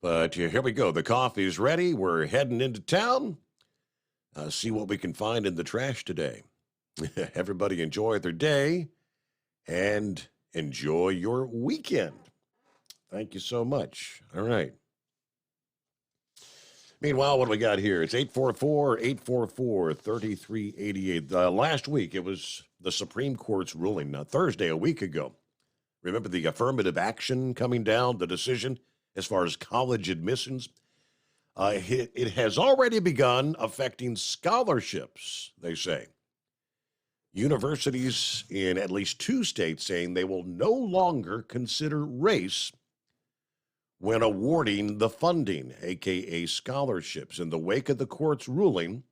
But here we go. The coffee's ready. We're heading into town. See what we can find in the trash today. Everybody enjoy their day and enjoy your weekend. Thank you so much. All right. Meanwhile, what do we got here? It's 844-844-3388. Last week, it was the Supreme Court's ruling. Thursday, a week ago. Remember the affirmative action coming down, the decision as far as college admissions? It has already begun affecting scholarships, they say. Universities in at least 2 states saying they will no longer consider race when awarding the funding, a.k.a. scholarships, in the wake of the court's ruling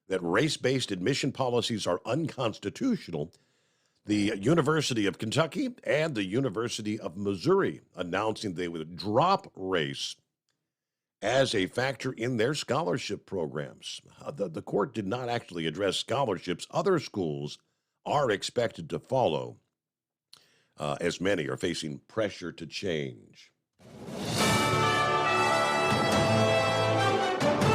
that race-based admission policies are unconstitutional. The University of Kentucky and the University of Missouri announcing they would drop race as a factor in their scholarship programs. The court did not actually address scholarships. Other schools are expected to follow, as many are facing pressure to change.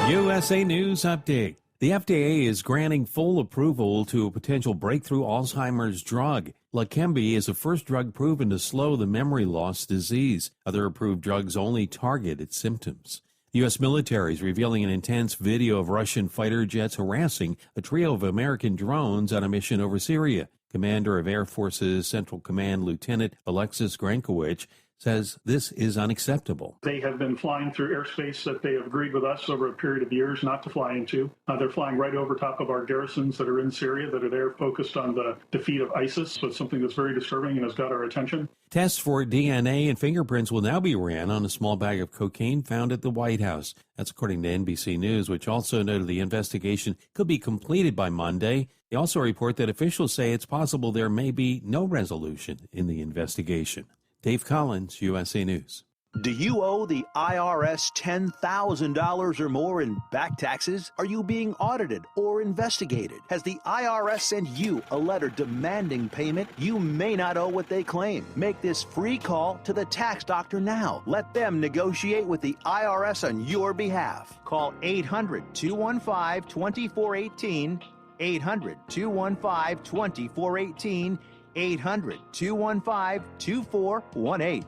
USA News Update. The FDA is granting full approval to a potential breakthrough Alzheimer's drug. Leqembi is the first drug proven to slow the memory loss disease. Other approved drugs only target its symptoms. The U.S. military is revealing an intense video of Russian fighter jets harassing a trio of American drones on a mission over Syria. Commander of Air Force's Central Command Lieutenant Alexis Grankowicz says this is unacceptable. They have been flying through airspace that they have agreed with us over a period of years not to fly into. They're flying right over top of our garrisons that are in Syria, that are there focused on the defeat of ISIS. So it's something that's very disturbing and has got our attention. Tests for DNA and fingerprints will now be ran on a small bag of cocaine found at the White House. That's according to NBC News, which also noted the investigation could be completed by Monday. They also report that officials say it's possible there may be no resolution in the investigation. Dave Collins, USA News. Do you owe the IRS $10,000 or more in back taxes? Are you being audited or investigated? Has the IRS sent you a letter demanding payment? You may not owe what they claim. Make this free call to the tax doctor now. Let them negotiate with the IRS on your behalf. Call 800-215-2418, 800-215-2418, 800-215-2418.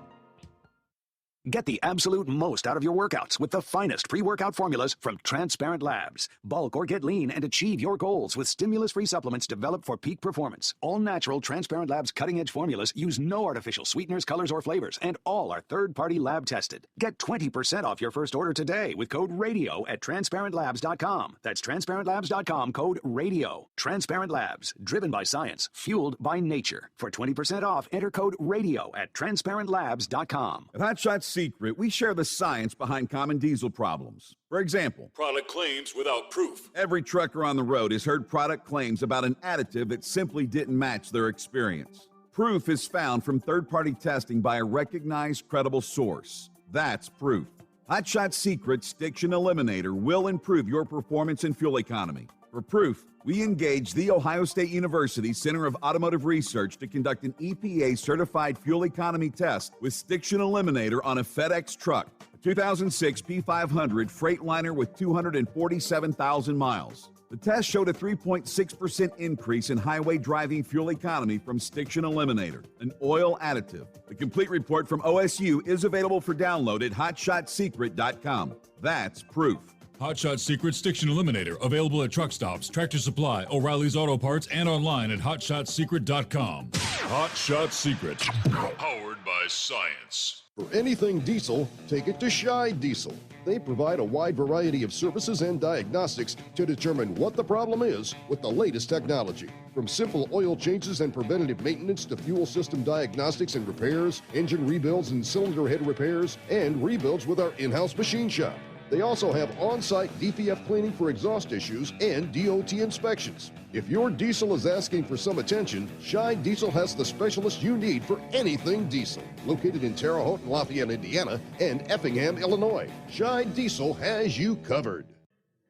Get the absolute most out of your workouts with the finest pre-workout formulas from Transparent Labs. Bulk or get lean and achieve your goals with stimulus-free supplements developed for peak performance. All natural Transparent Labs cutting-edge formulas use no artificial sweeteners, colors, or flavors, and all are third-party lab tested. Get 20% off your first order today with code RADIO at TransparentLabs.com. That's TransparentLabs.com, code RADIO. Transparent Labs, driven by science, fueled by nature. For 20% off, enter code RADIO at TransparentLabs.com. At Hot Shots Secret, we share the science behind common diesel problems. For example, product claims without proof. Every trucker on the road has heard product claims about an additive that simply didn't match their experience. Proof is found from third-party testing by a recognized, credible source. That's proof. Hot Shots Secret Stiction Eliminator will improve your performance and fuel economy. For proof, we engaged the Ohio State University Center of Automotive Research to conduct an EPA-certified fuel economy test with Stiction Eliminator on a FedEx truck, a 2006 P500 Freightliner with 247,000 miles. The test showed a 3.6% increase in highway driving fuel economy from Stiction Eliminator, an oil additive. The complete report from OSU is available for download at hotshotsecret.com. That's proof. Hot Shot Secret Stiction Eliminator, available at truck stops, Tractor Supply, O'Reilly's Auto Parts, and online at hotshotsecret.com. Hot Shot Secret, powered by science. For anything diesel, take it to Scheid Diesel. They provide a wide variety of services and diagnostics to determine what the problem is with the latest technology. From simple oil changes and preventative maintenance to fuel system diagnostics and repairs, engine rebuilds and cylinder head repairs, and rebuilds with our in-house machine shop. They also have on-site DPF cleaning for exhaust issues and DOT inspections. If your diesel is asking for some attention, Scheid Diesel has the specialist you need for anything diesel. Located in Terre Haute and Lafayette, Indiana, and Effingham, Illinois, Scheid Diesel has you covered.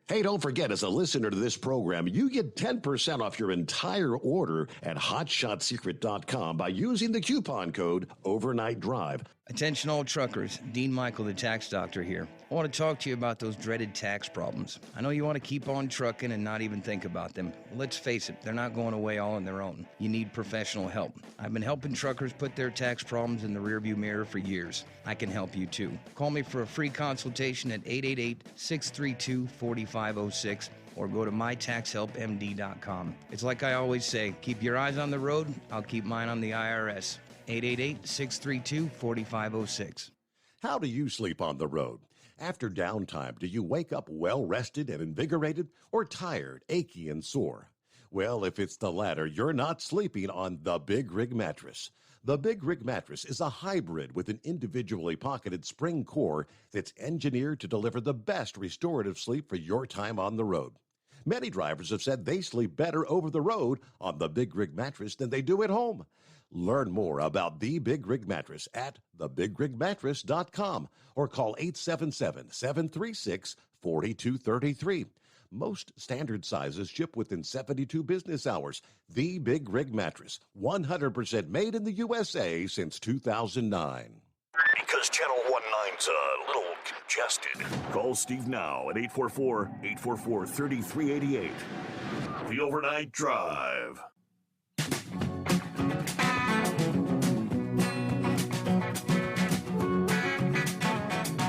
Hey, don't forget, as a listener to this program, you get 10% off your entire order at hotshotsecret.com by using the coupon code Overnight Drive. Attention all truckers, Dean Michael, the tax doctor here. I want to talk to you about those dreaded tax problems. I know you want to keep on trucking and not even think about them. Well, let's face it, they're not going away all on their own. You need professional help. I've been helping truckers put their tax problems in the rearview mirror for years. I can help you too. Call me for a free consultation at 888-632-4506 or go to mytaxhelpmd.com. It's like I always say, keep your eyes on the road, I'll keep mine on the IRS. 888-632-4506. How do you sleep on the road? After downtime, do you wake up well-rested and invigorated or tired, achy, and sore? Well, if it's the latter, you're not sleeping on the Big Rig Mattress. The Big Rig Mattress is a hybrid with an individually pocketed spring core that's engineered to deliver the best restorative sleep for your time on the road. Many drivers have said they sleep better over the road on the Big Rig Mattress than they do at home. Learn more about the Big Rig Mattress at thebigrigmattress.com or call 877-736-4233. Most standard sizes ship within 72 business hours. The Big Rig Mattress, 100% made in the USA since 2009. Because Channel 19's a little congested. Call Steve now at 844-844-3388. The Overnight Drive.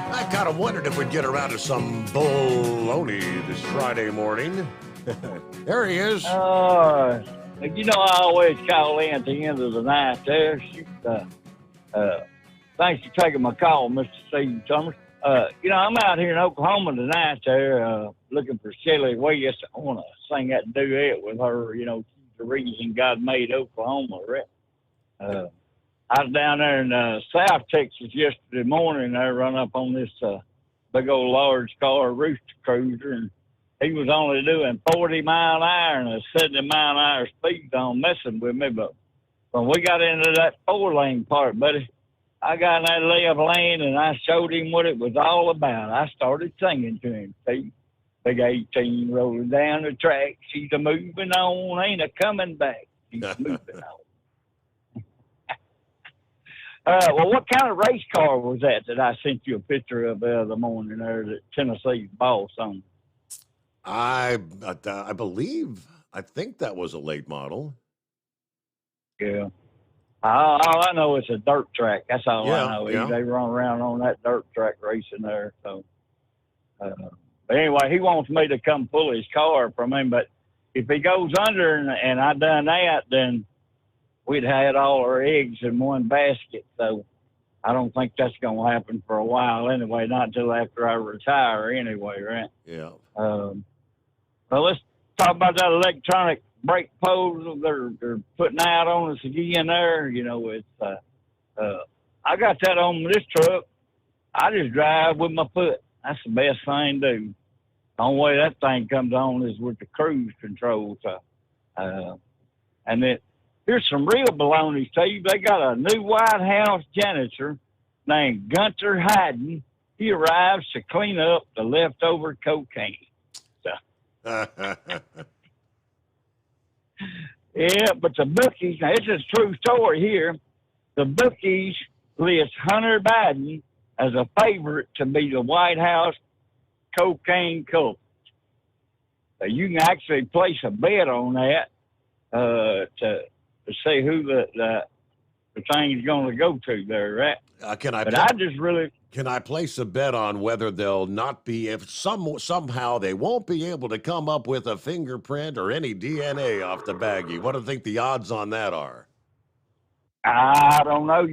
I kind of wondered if we'd get around to some baloney this Friday morning. There he is. You know, I always call in at the end of the night there. Thanks for taking my call, Mr. Steve Summers. You know, I'm out here in Oklahoma tonight there looking for Shelly West. I want to sing that duet with her, you know, the reason God made Oklahoma, right? I was down there in South Texas yesterday morning. I run up on this big old large car, Rooster Cruiser, and he was only doing 40 mile an hour and a 70 mile an hour speed on messing with me. But when we got into that 4-lane part, buddy, I got in that left lane and I showed him what it was all about. I started singing to him. See, big 18 rolling down the track. She's a moving on, ain't a coming back. She's moving on. Well, what kind of race car was that I sent you a picture of the other morning there that Tennessee's boss on? I think that was a late model. Yeah. All I know is a dirt track. That's all I know. Yeah. They run around on that dirt track racing there. So, but anyway, he wants me to come pull his car from him. But if he goes under and I done that, then we'd had all our eggs in one basket. So I don't think that's going to happen for a while anyway, not until after I retire anyway, right? Yeah. Well, let's talk about that electronic brake poles they're putting out on us again there. You know, it's I got that on this truck. I just drive with my foot. That's the best thing to do. The only way that thing comes on is with the cruise control. So, and then here's some real baloney, Steve. They got a new White House janitor named Gunter Hayden. He arrives to clean up the leftover cocaine. So. Yeah, but the bookies, now this is a true story here. The bookies list Hunter Biden as a favorite to be the White House cocaine culprit. So you can actually place a bet on that to see who the thing is going to go to there, right? Can I place a bet on whether they'll not be, if somehow they won't be able to come up with a fingerprint or any DNA off the baggie? What do you think the odds on that are? I don't know.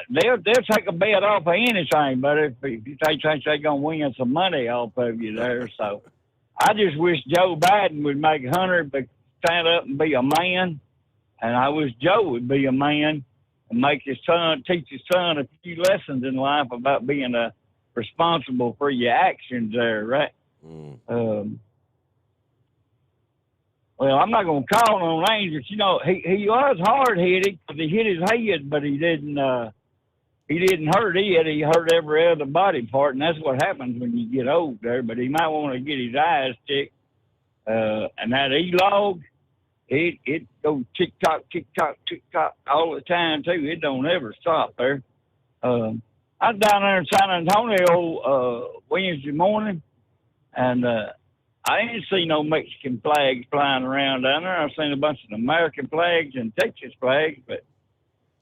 They'll take a bet off of anything, but if they think they're going to win some money off of you there. So I just wish Joe Biden would make Hunter stand up and be a man, and I wish Joe would be a man and teach his son a few lessons in life about being responsible for your actions there, right? Well, I'm not going to call on Rangers. You know, he was hard-headed because he hit his head, but he didn't hurt it. He hurt every other body part, and that's what happens when you get old there. But he might want to get his eyes checked. And that E-log, it goes tick-tock, tick-tock, tick-tock all the time, too. It don't ever stop there. I was down there in San Antonio Wednesday morning, and I didn't see no Mexican flags flying around down there. I've seen a bunch of American flags and Texas flags, but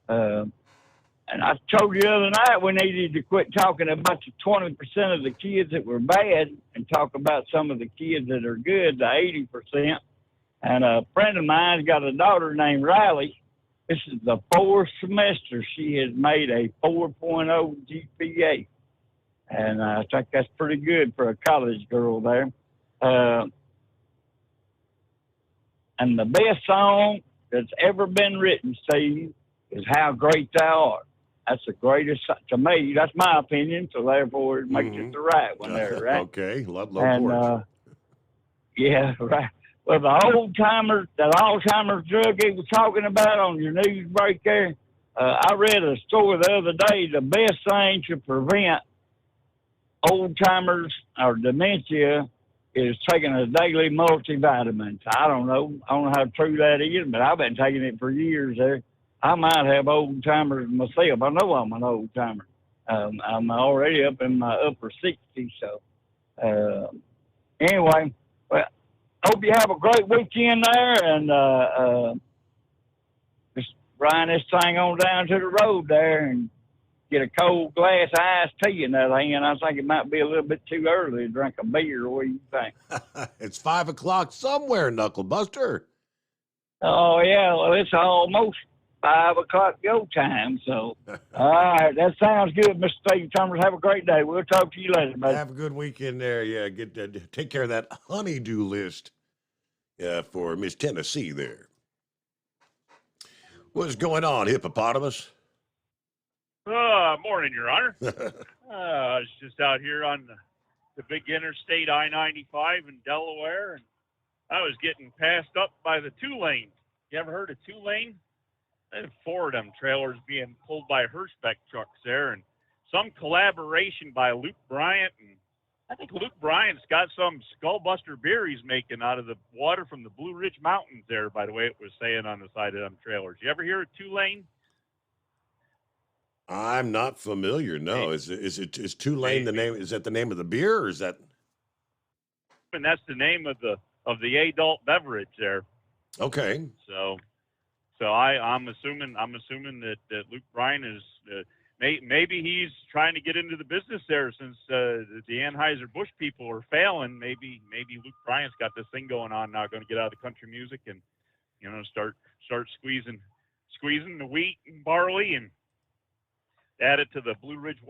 and I told you the other night we needed to quit talking about the 20% of the kids that were bad and talk about some of the kids that are good, the 80%. And a friend of mine's got a daughter named Riley. This is the 4th semester she has made a 4.0 GPA. And I think that's pretty good for a college girl there. And the best song that's ever been written, Steve, is How Great Thou Art. That's the greatest, to me, that's my opinion, so therefore it makes it the right one there, right? Okay, love and, yeah, right. Well, the old-timers, that Alzheimer's drug he was talking about on your news break there, I read a story the other day, the best thing to prevent old-timers or dementia is taking a daily multivitamin. I don't know how true that is, but I've been taking it for years there. I might have old-timers myself. I know I'm an old-timer. I'm already up in my upper 60s, so anyway, well, hope you have a great weekend there, and just ride this thing on down to the road there and get a cold glass of iced tea in that hand. I think it might be a little bit too early to drink a beer. What do you think? It's 5 o'clock somewhere, Knucklebuster. Oh, yeah. Well, it's almost 5 o'clock go time. So, all right. That sounds good, Mr. Steve Summers. Have a great day. We'll talk to you later, buddy. Have a good weekend there. Yeah, take care of that honey-do list for Miss Tennessee there. What's going on, hippopotamus? Morning, Your Honor. I was just out here on the big interstate I-95 in Delaware, and I was getting passed up by the two-lane. You ever heard of two-lane? 4 of them trailers being pulled by Hirschbeck trucks there, and some collaboration by Luke Bryant. And I think Luke Bryant's got some Skullbuster beer he's making out of the water from the Blue Ridge Mountains there, by the way it was saying on the side of them trailers. You ever hear of Tulane? I'm not familiar. No, is Tulane the name? Is that the name of the beer, or is that? And that's the name of the adult beverage there. Okay. So I'm assuming that Luke Bryan is maybe he's trying to get into the business there since the Anheuser-Busch people are failing. Maybe Luke Bryan's got this thing going on now, going to get out of the country music and start squeezing the wheat and barley and add it to the Blue Ridge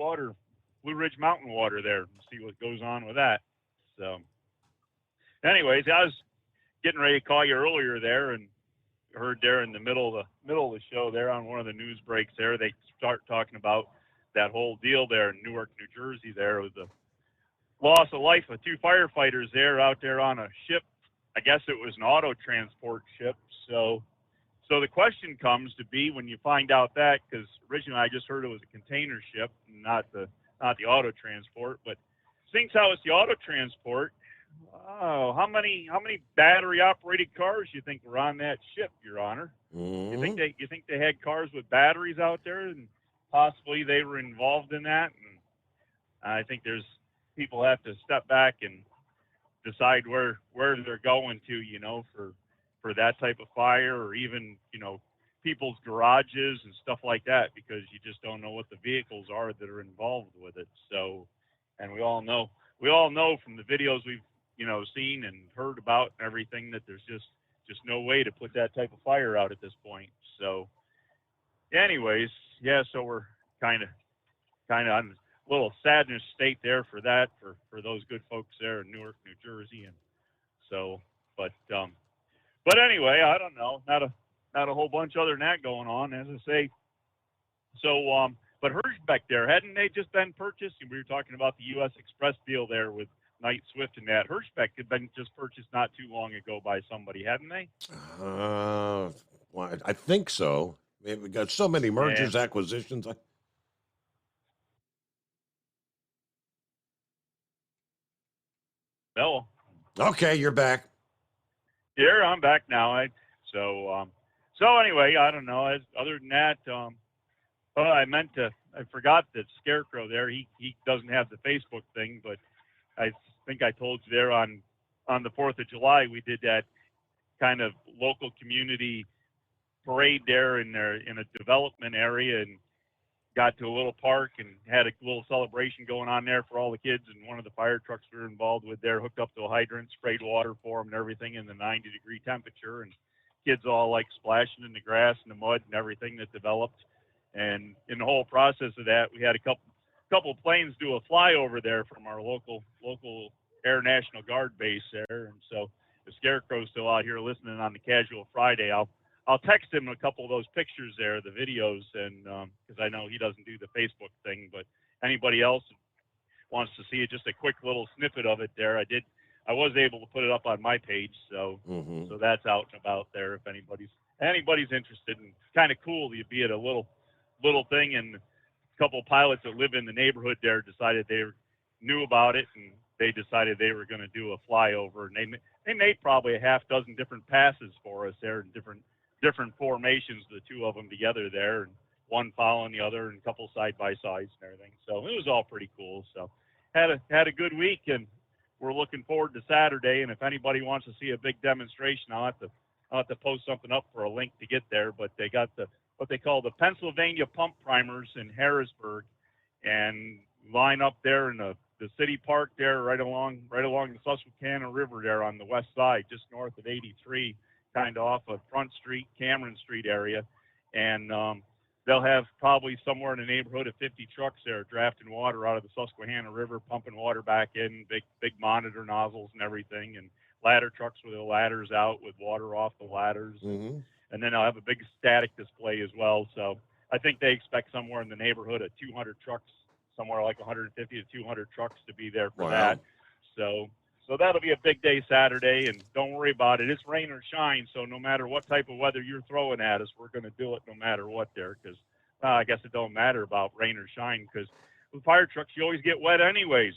Mountain water there and see what goes on with that. So anyways, I was getting ready to call you earlier there and heard there in the middle of the show there on one of the news breaks there, they start talking about that whole deal there in Newark, New Jersey there with the loss of life of 2 firefighters there out there on a ship. I guess it was an auto transport ship. So the question comes to be when you find out that, because originally I just heard it was a container ship, not the auto transport, but since how it's the auto transport, how many battery operated cars you think were on that ship, Your Honor? You think they had cars with batteries out there and possibly they were involved in that? And I think there's people have to step back and decide where they're going to, for that type of fire, or even, people's garages and stuff like that, because you just don't know what the vehicles are that are involved with it. So, and we all know from the videos we've, seen and heard about and everything that there's just no way to put that type of fire out at this point. So anyways, yeah, so we're kind of on a little sadness state there for that, for those good folks there in Newark, New Jersey. And so, but anyway, I don't know, not a whole bunch other than that going on, as I say. So, but Hirschbeck there, hadn't they just been purchased? We were talking about the U.S. Express deal there with Knight Swift and that. Hirschbeck had been just purchased not too long ago by somebody, hadn't they? Well, I think so. We've got so many mergers, acquisitions. No. Okay, you're back. Here, I'm back now. So anyway, I don't know. Other than that, I forgot that Scarecrow there, he doesn't have the Facebook thing, but I think I told you there on the 4th of July, we did that kind of local community parade there in a development area, and got to a little park and had a little celebration going on there for all the kids. And one of the fire trucks we were involved with there hooked up to a hydrant, sprayed water for them and everything in the 90-degree temperature. And kids all like splashing in the grass and the mud and everything that developed. And in the whole process of that, we had a couple planes do a flyover there from our local Air National Guard base there. And so the Scarecrow's still out here listening on the Casual Friday. I'll text him a couple of those pictures there, the videos, and because I know he doesn't do the Facebook thing, but anybody else wants to see it, just a quick little snippet of it there. I was able to put it up on my page, so so that's out and about there if anybody's interested. And kind of cool to be at a little thing, and a couple of pilots that live in the neighborhood there decided they knew about it, and they decided they were going to do a flyover, and they made probably a half dozen different passes for us there in different formations, the two of them together there, and one following the other, and a couple side-by-sides and everything. So it was all pretty cool. So had a good week, and we're looking forward to Saturday. And if anybody wants to see a big demonstration, I'll have to post something up for a link to get there. But they got what they call the Pennsylvania Pump Primers in Harrisburg, and line up there in the city park there, right along the Susquehanna River there on the west side, just north of 83. Kind of off of Front Street, Cameron Street area, and they'll have probably somewhere in the neighborhood of 50 trucks there drafting water out of the Susquehanna River, pumping water back in, big monitor nozzles and everything, and ladder trucks with the ladders out with water off the ladders. And then they'll have a big static display as well. So I think they expect somewhere in the neighborhood of 200 trucks, somewhere like 150 to 200 trucks to be there for that. So that'll be a big day Saturday, and don't worry about it. It's rain or shine, so no matter what type of weather you're throwing at us, we're going to do it no matter what there, because I guess it don't matter about rain or shine, because with fire trucks, you always get wet anyways.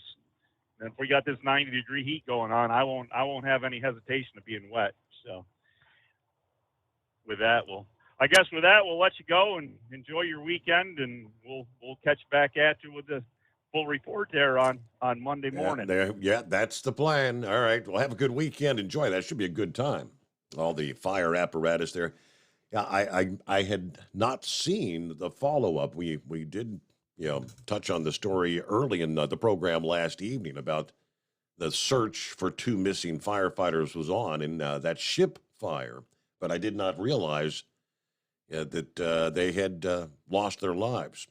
And if we got this 90-degree heat going on, I won't have any hesitation of being wet. So with that, we'll let you go and enjoy your weekend, and we'll catch back at you with the full report there on Monday morning. Yeah, that's the plan. All right. Well, have a good weekend. Enjoy. That should be a good time. All the fire apparatus there. Yeah, I had not seen the follow-up. We did, touch on the story early in the program last evening about the search for 2 missing firefighters was on in that ship fire. But I did not realize that they had lost their lives.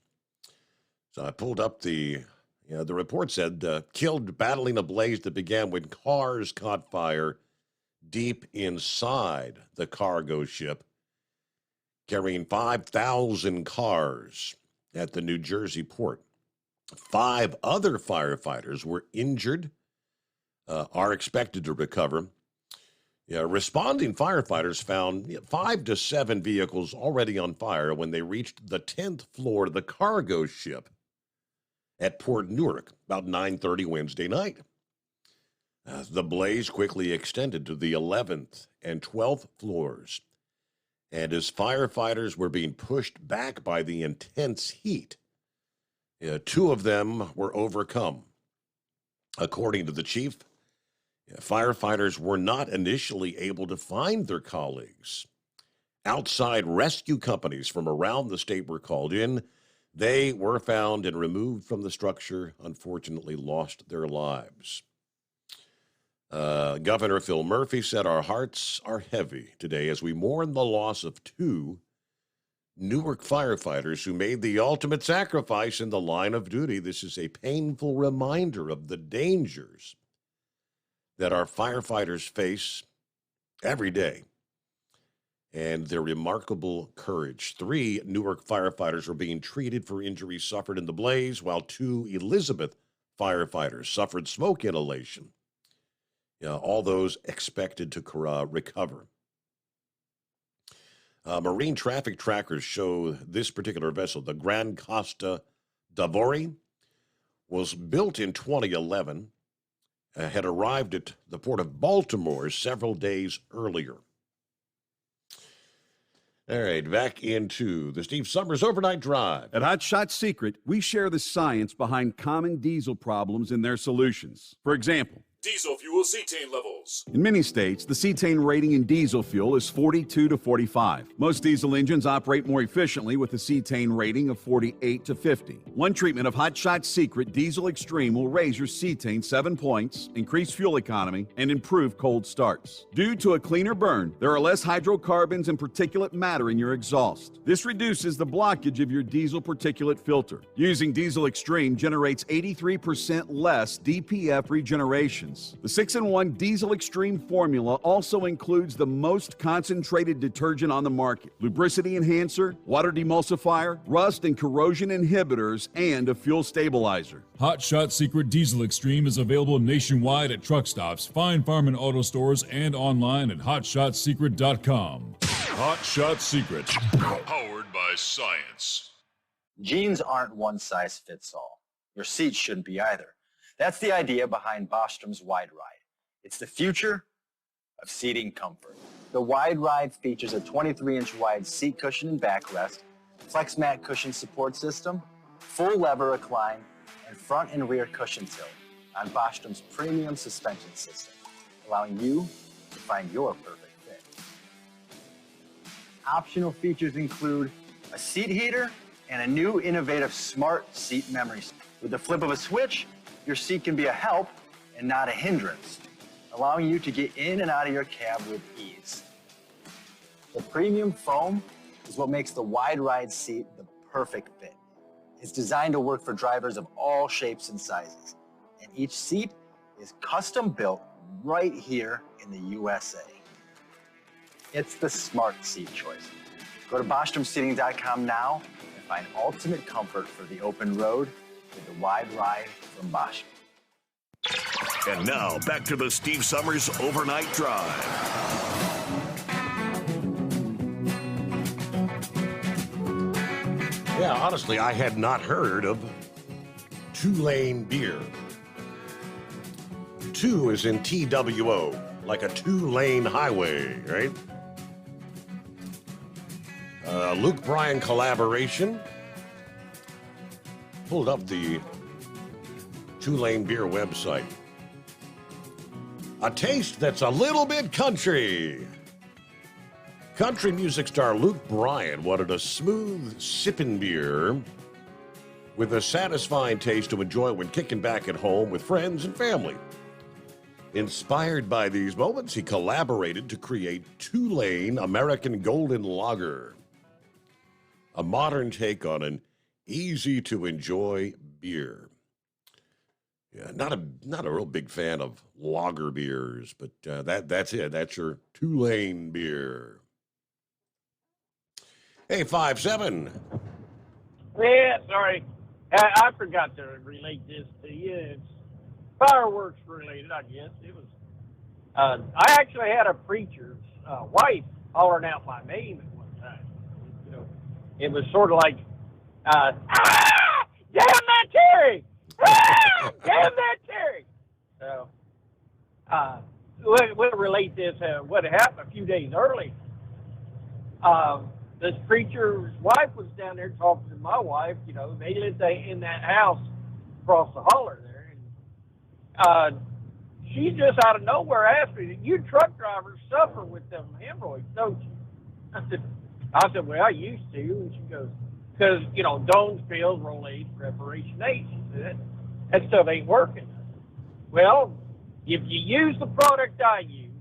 So I pulled up the report said killed battling a blaze that began when cars caught fire deep inside the cargo ship carrying 5,000 cars at the New Jersey port. 5 other firefighters were injured, are expected to recover. Responding firefighters found 5 to 7 vehicles already on fire when they reached the 10th floor of the cargo ship at Port Newark about 9:30 Wednesday night. The blaze quickly extended to the 11th and 12th floors, and as firefighters were being pushed back by the intense heat, 2 of them were overcome. According to the chief, firefighters were not initially able to find their colleagues. Outside rescue companies from around the state were called in. They were found and removed from the structure, unfortunately lost their lives. Governor Phil Murphy said, "Our hearts are heavy today as we mourn the loss of 2 Newark firefighters who made the ultimate sacrifice in the line of duty. This is a painful reminder of the dangers that our firefighters face every day and their remarkable courage. 3 Newark firefighters are being treated for injuries suffered in the blaze, while 2 Elizabeth firefighters suffered smoke inhalation. All those expected to recover. Marine traffic trackers show this particular vessel, the Gran Costa d'Avorio, was built in 2011, had arrived at the port of Baltimore several days earlier. All right, back into the Steve Summers Overnight Drive. At Hot Shot Secret, we share the science behind common diesel problems and their solutions. For example, Diesel fuel cetane levels. in many states, the cetane rating in diesel fuel is 42 to 45. Most diesel engines operate more efficiently with a cetane rating of 48 to 50. One treatment of Hot Shot Secret Diesel Extreme will raise your cetane 7 points, increase fuel economy, and improve cold starts. Due to a cleaner burn, there are less hydrocarbons and particulate matter in your exhaust. This reduces the blockage of your diesel particulate filter. Using Diesel Extreme generates 83% less DPF regeneration. The 6-in-1 Diesel Extreme formula also includes the most concentrated detergent on the market, lubricity enhancer, water demulsifier, rust and corrosion inhibitors, and a fuel stabilizer. Hot Shot Secret Diesel Extreme is available nationwide at truck stops, Fine Farm and auto stores, and online at hotshotsecret.com. Hot Shot Secret, powered by science. Jeans aren't one size fits all. Your seats shouldn't be either. That's the idea behind Bostrom's Wide Ride. It's the future of seating comfort. The Wide Ride features a 23-inch wide seat cushion and backrest, flex mat cushion support system, full lever recline, and front and rear cushion tilt on Bostrom's premium suspension system, allowing you to find your perfect fit. Optional features include a seat heater and a new innovative smart seat memory. With the flip of a switch, your seat can be a help and not a hindrance, allowing you to get in and out of your cab with ease. The premium foam is what makes the Wide Ride seat the perfect fit. It's designed to work for drivers of all shapes and sizes, and each seat is custom built right here in the USA. It's the smart seat choice. Go to BostromSeating.com now and find ultimate comfort for the open road with the Wide Ride from Bosch. And now, back to the Steve Summers Overnight Drive. Yeah, honestly, I had not heard of two-lane beer. Two is in TWO, like a two-lane highway, right? Luke Bryan collaboration. Pulled up the two-lane beer website. A taste that's a little bit country. Country music star Luke Bryan wanted a smooth sipping beer with a satisfying taste to enjoy when kicking back at home with friends and family. Inspired by these moments, he collaborated to create two-lane American Golden Lager, a modern take on an easy-to-enjoy beer. Yeah, not a real big fan of lager beers, but that's it. That's your two-lane beer. Hey, 5-7. Yeah, sorry. I forgot to relate this to you. It's fireworks related, I guess. It was. I actually had a preacher's wife hollering out my name at one time. You know, it was sort of like, damn that Terry! Damn that Terry! So, we'll relate this. What happened a few days early. This preacher's wife was down there talking to my wife. You know, they lived in that house across the holler there. And she just out of nowhere asked me, "You truck drivers suffer with them hemorrhoids, don't you?" I said, "Well, I used to." And she goes, "Because, you know, Doan's pills, Rolaids, Preparation H." She said, that stuff ain't working. Well, if you use the product I use,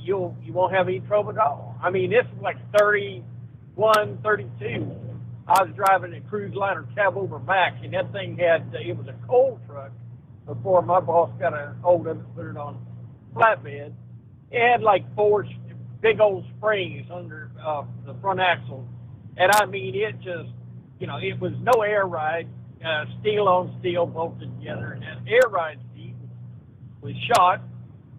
you won't have any trouble at all. I mean, this is like 31, 32. I was driving a cruise liner cab over Mac, and that thing it was a coal truck before my boss got a hold of it, put it on flatbed. It had like 4 big old springs under the front axle. And I mean, it just, you know, it was no air ride, steel on steel bolted together. And that air ride seat was shot.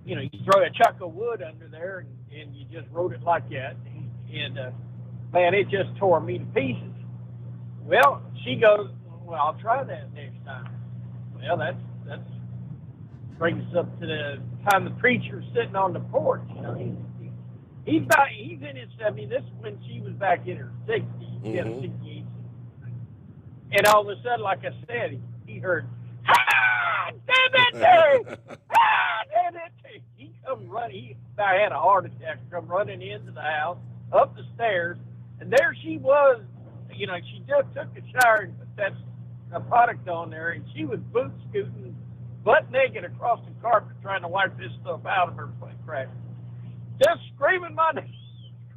You know, you throw a chuck of wood under there and you just rode it like that. And man, it just tore me to pieces. Well, she goes, "Well, I'll try that next time." Well, that's brings us up to the time the preacher's sitting on the porch. You know, he's in his 70s. This is when she was back in her 60s. She had a 68. And all of a sudden, like I said, he heard, "Ah, damn it, Terry! Ah, damn it, Terry!" He come running. I had a heart attack. Come running into the house, up the stairs, and there she was. You know, she just took a shower and put that product on there, and she was boot scooting, butt naked across the carpet, trying to wipe this stuff out of her crack. Just screaming my name,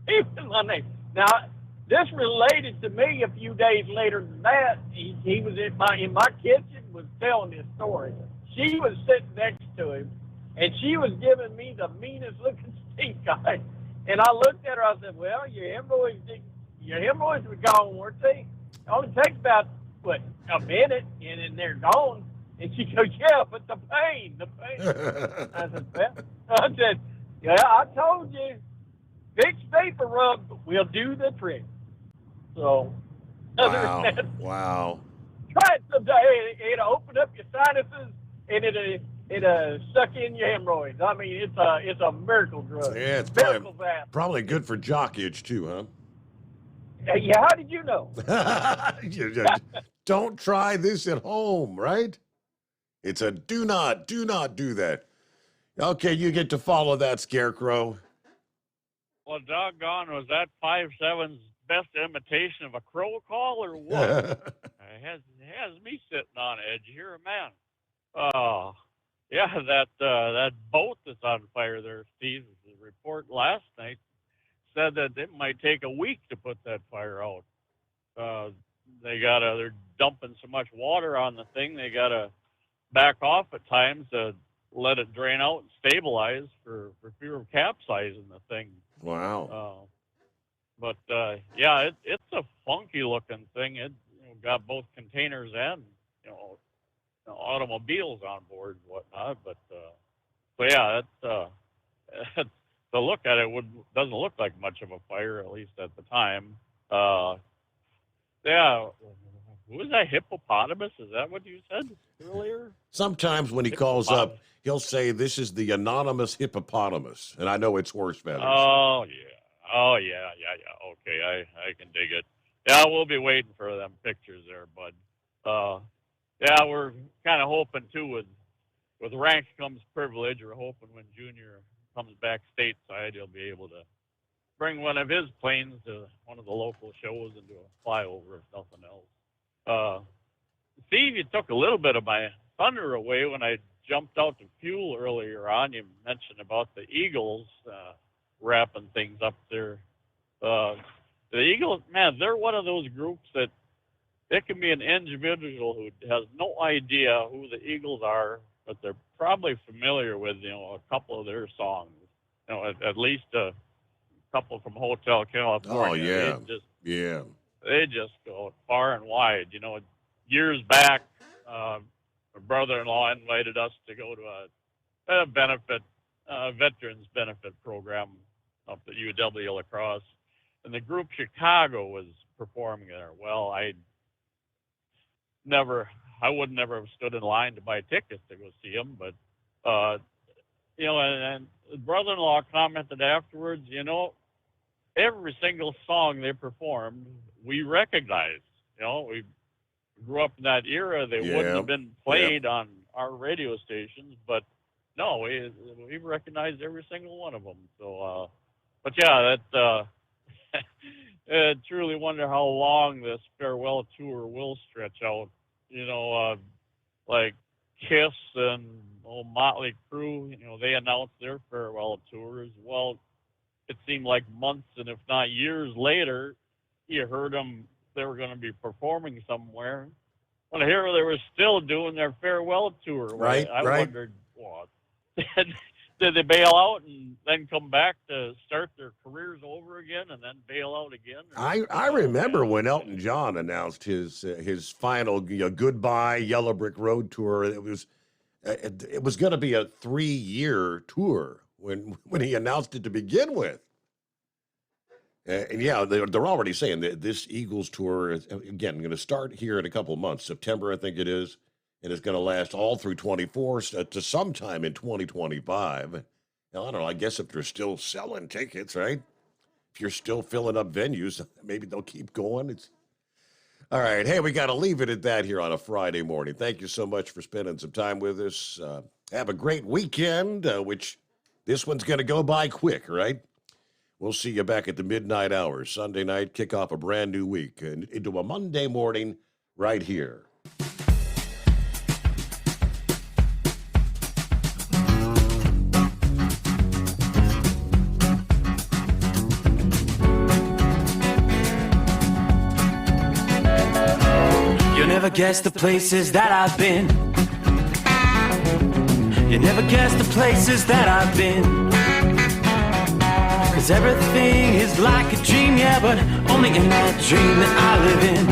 screaming my name. Now, this related to me a few days later than that. He was in my kitchen, was telling this story. She was sitting next to him, and she was giving me the meanest looking stink eye. And I looked at her. I said, "Well, your hemorrhoids were gone, weren't they? It only takes about a minute, and then they're gone." And she goes, "Yeah, but the pain." I said, "Yeah, I told you, Vicks Vapor Rub will do the trick." So, Wow. Try it someday. It'll open up your sinuses, and it'll suck in your hemorrhoids. I mean, it's a miracle drug. Yeah, it's miracle probably good for jock itch too, huh? Yeah, how did you know? Don't try this at home, right? It's a do not do that. Okay, you get to follow that, Scarecrow. Well, doggone, was that 5-7's best imitation of a crow call or what? It has me sitting on edge here, man. Oh, yeah, that boat that's on fire there, Steve. The report last night said that it might take a week to put that fire out. They're dumping so much water on the thing, they gotta back off at times to let it drain out and stabilize for fear of capsizing the thing. Wow. But it's a funky looking thing. It got both containers and automobiles on board and whatnot. But so yeah, that's to look at it doesn't look like much of a fire, at least at the time. Yeah, who was that, hippopotamus? Is that what you said earlier? Sometimes when he calls up, he'll say, "This is the anonymous hippopotamus," and I know it's horse feathers. Oh yeah. Okay, I can dig it. Yeah, we'll be waiting for them pictures there, bud. Yeah, we're kind of hoping too with rank comes privilege. We're hoping when Junior comes back stateside, he'll be able to bring one of his planes to one of the local shows and do a flyover, if nothing else. Steve, you took a little bit of my thunder away when I jumped out to fuel earlier on. You mentioned about the Eagles wrapping things up there. The Eagles, man, they're one of those groups that it can be an individual who has no idea who the Eagles are, but they're probably familiar with, a couple of their songs. At least a couple from Hotel California. Oh, yeah. They just go far and wide. Years back, my brother-in-law invited us to go to a veterans benefit program up at UW La Crosse, and the group Chicago was performing there. Well, I would never have stood in line to buy tickets to go see them, but and the brother-in-law commented afterwards, every single song they performed, we recognized. We grew up in that era. They wouldn't have been played on our radio stations, but no, we recognized every single one of them. So, but yeah, that I truly wonder how long this farewell tour will stretch out. Like Kiss and Motley Crue, they announced their farewell tours. Well, it seemed like months and if not years later, you heard them, they were going to be performing somewhere. Well, here they were still doing their farewell tour. Right, I wondered, did they bail out and then come back to start their careers over again and then bail out again? I remember when Elton John announced his final goodbye Yellow Brick Road tour. It was going to be a 3-year tour when he announced it to begin with. And yeah, they're already saying that this Eagles tour is, again, going to start here in a couple of months. September, I think it is. And it's going to last all through 24 to sometime in 2025. Now, I don't know. I guess if they're still selling tickets, right? If you're still filling up venues, maybe they'll keep going. All right. Hey, we got to leave it at that here on a Friday morning. Thank you so much for spending some time with us. Have a great weekend, which this one's going to go by quick, right? We'll see you back at the midnight hour, Sunday night, kick off a brand new week and into a Monday morning right here. You'll never guess the places that I've been. You never guess the places that I've been. 'Cause everything is like a dream, yeah, but only in that dream that I live in.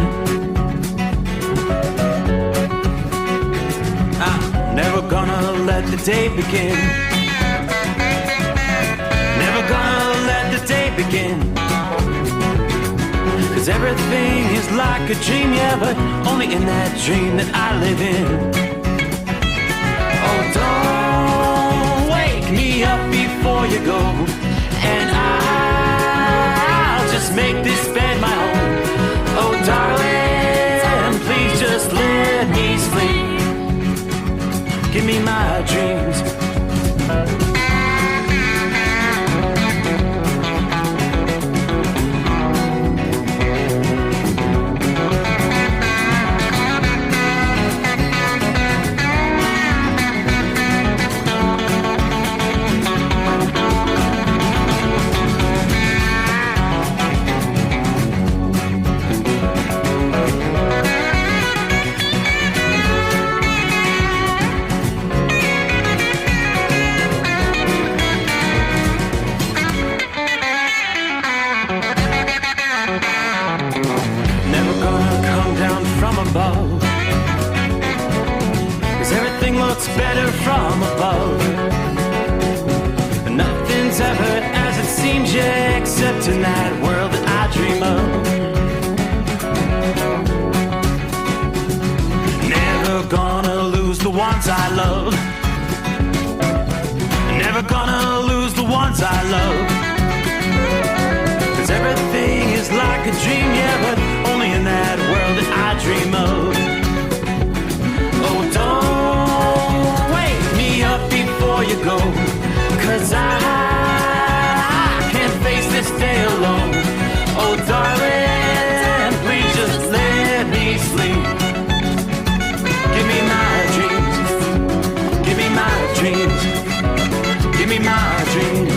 I'm never gonna let the day begin. Never gonna let the day begin. 'Cause everything is like a dream, yeah, but only in that dream that I live in. Oh, don't wake me up before you go, and I'll just make this bed my home. Oh, darling, please just let me sleep. Give me my dreams. dreams, yeah, except in that world that I dream of. Never gonna lose the ones I love. Never gonna lose the ones I love. 'Cause everything is like a dream, yeah, but only in that world that I dream of. Oh, don't wake me up before you go, 'cause I can't face this day alone. Oh, darling, please just let me sleep. Give me my dreams. Give me my dreams. Give me my dreams.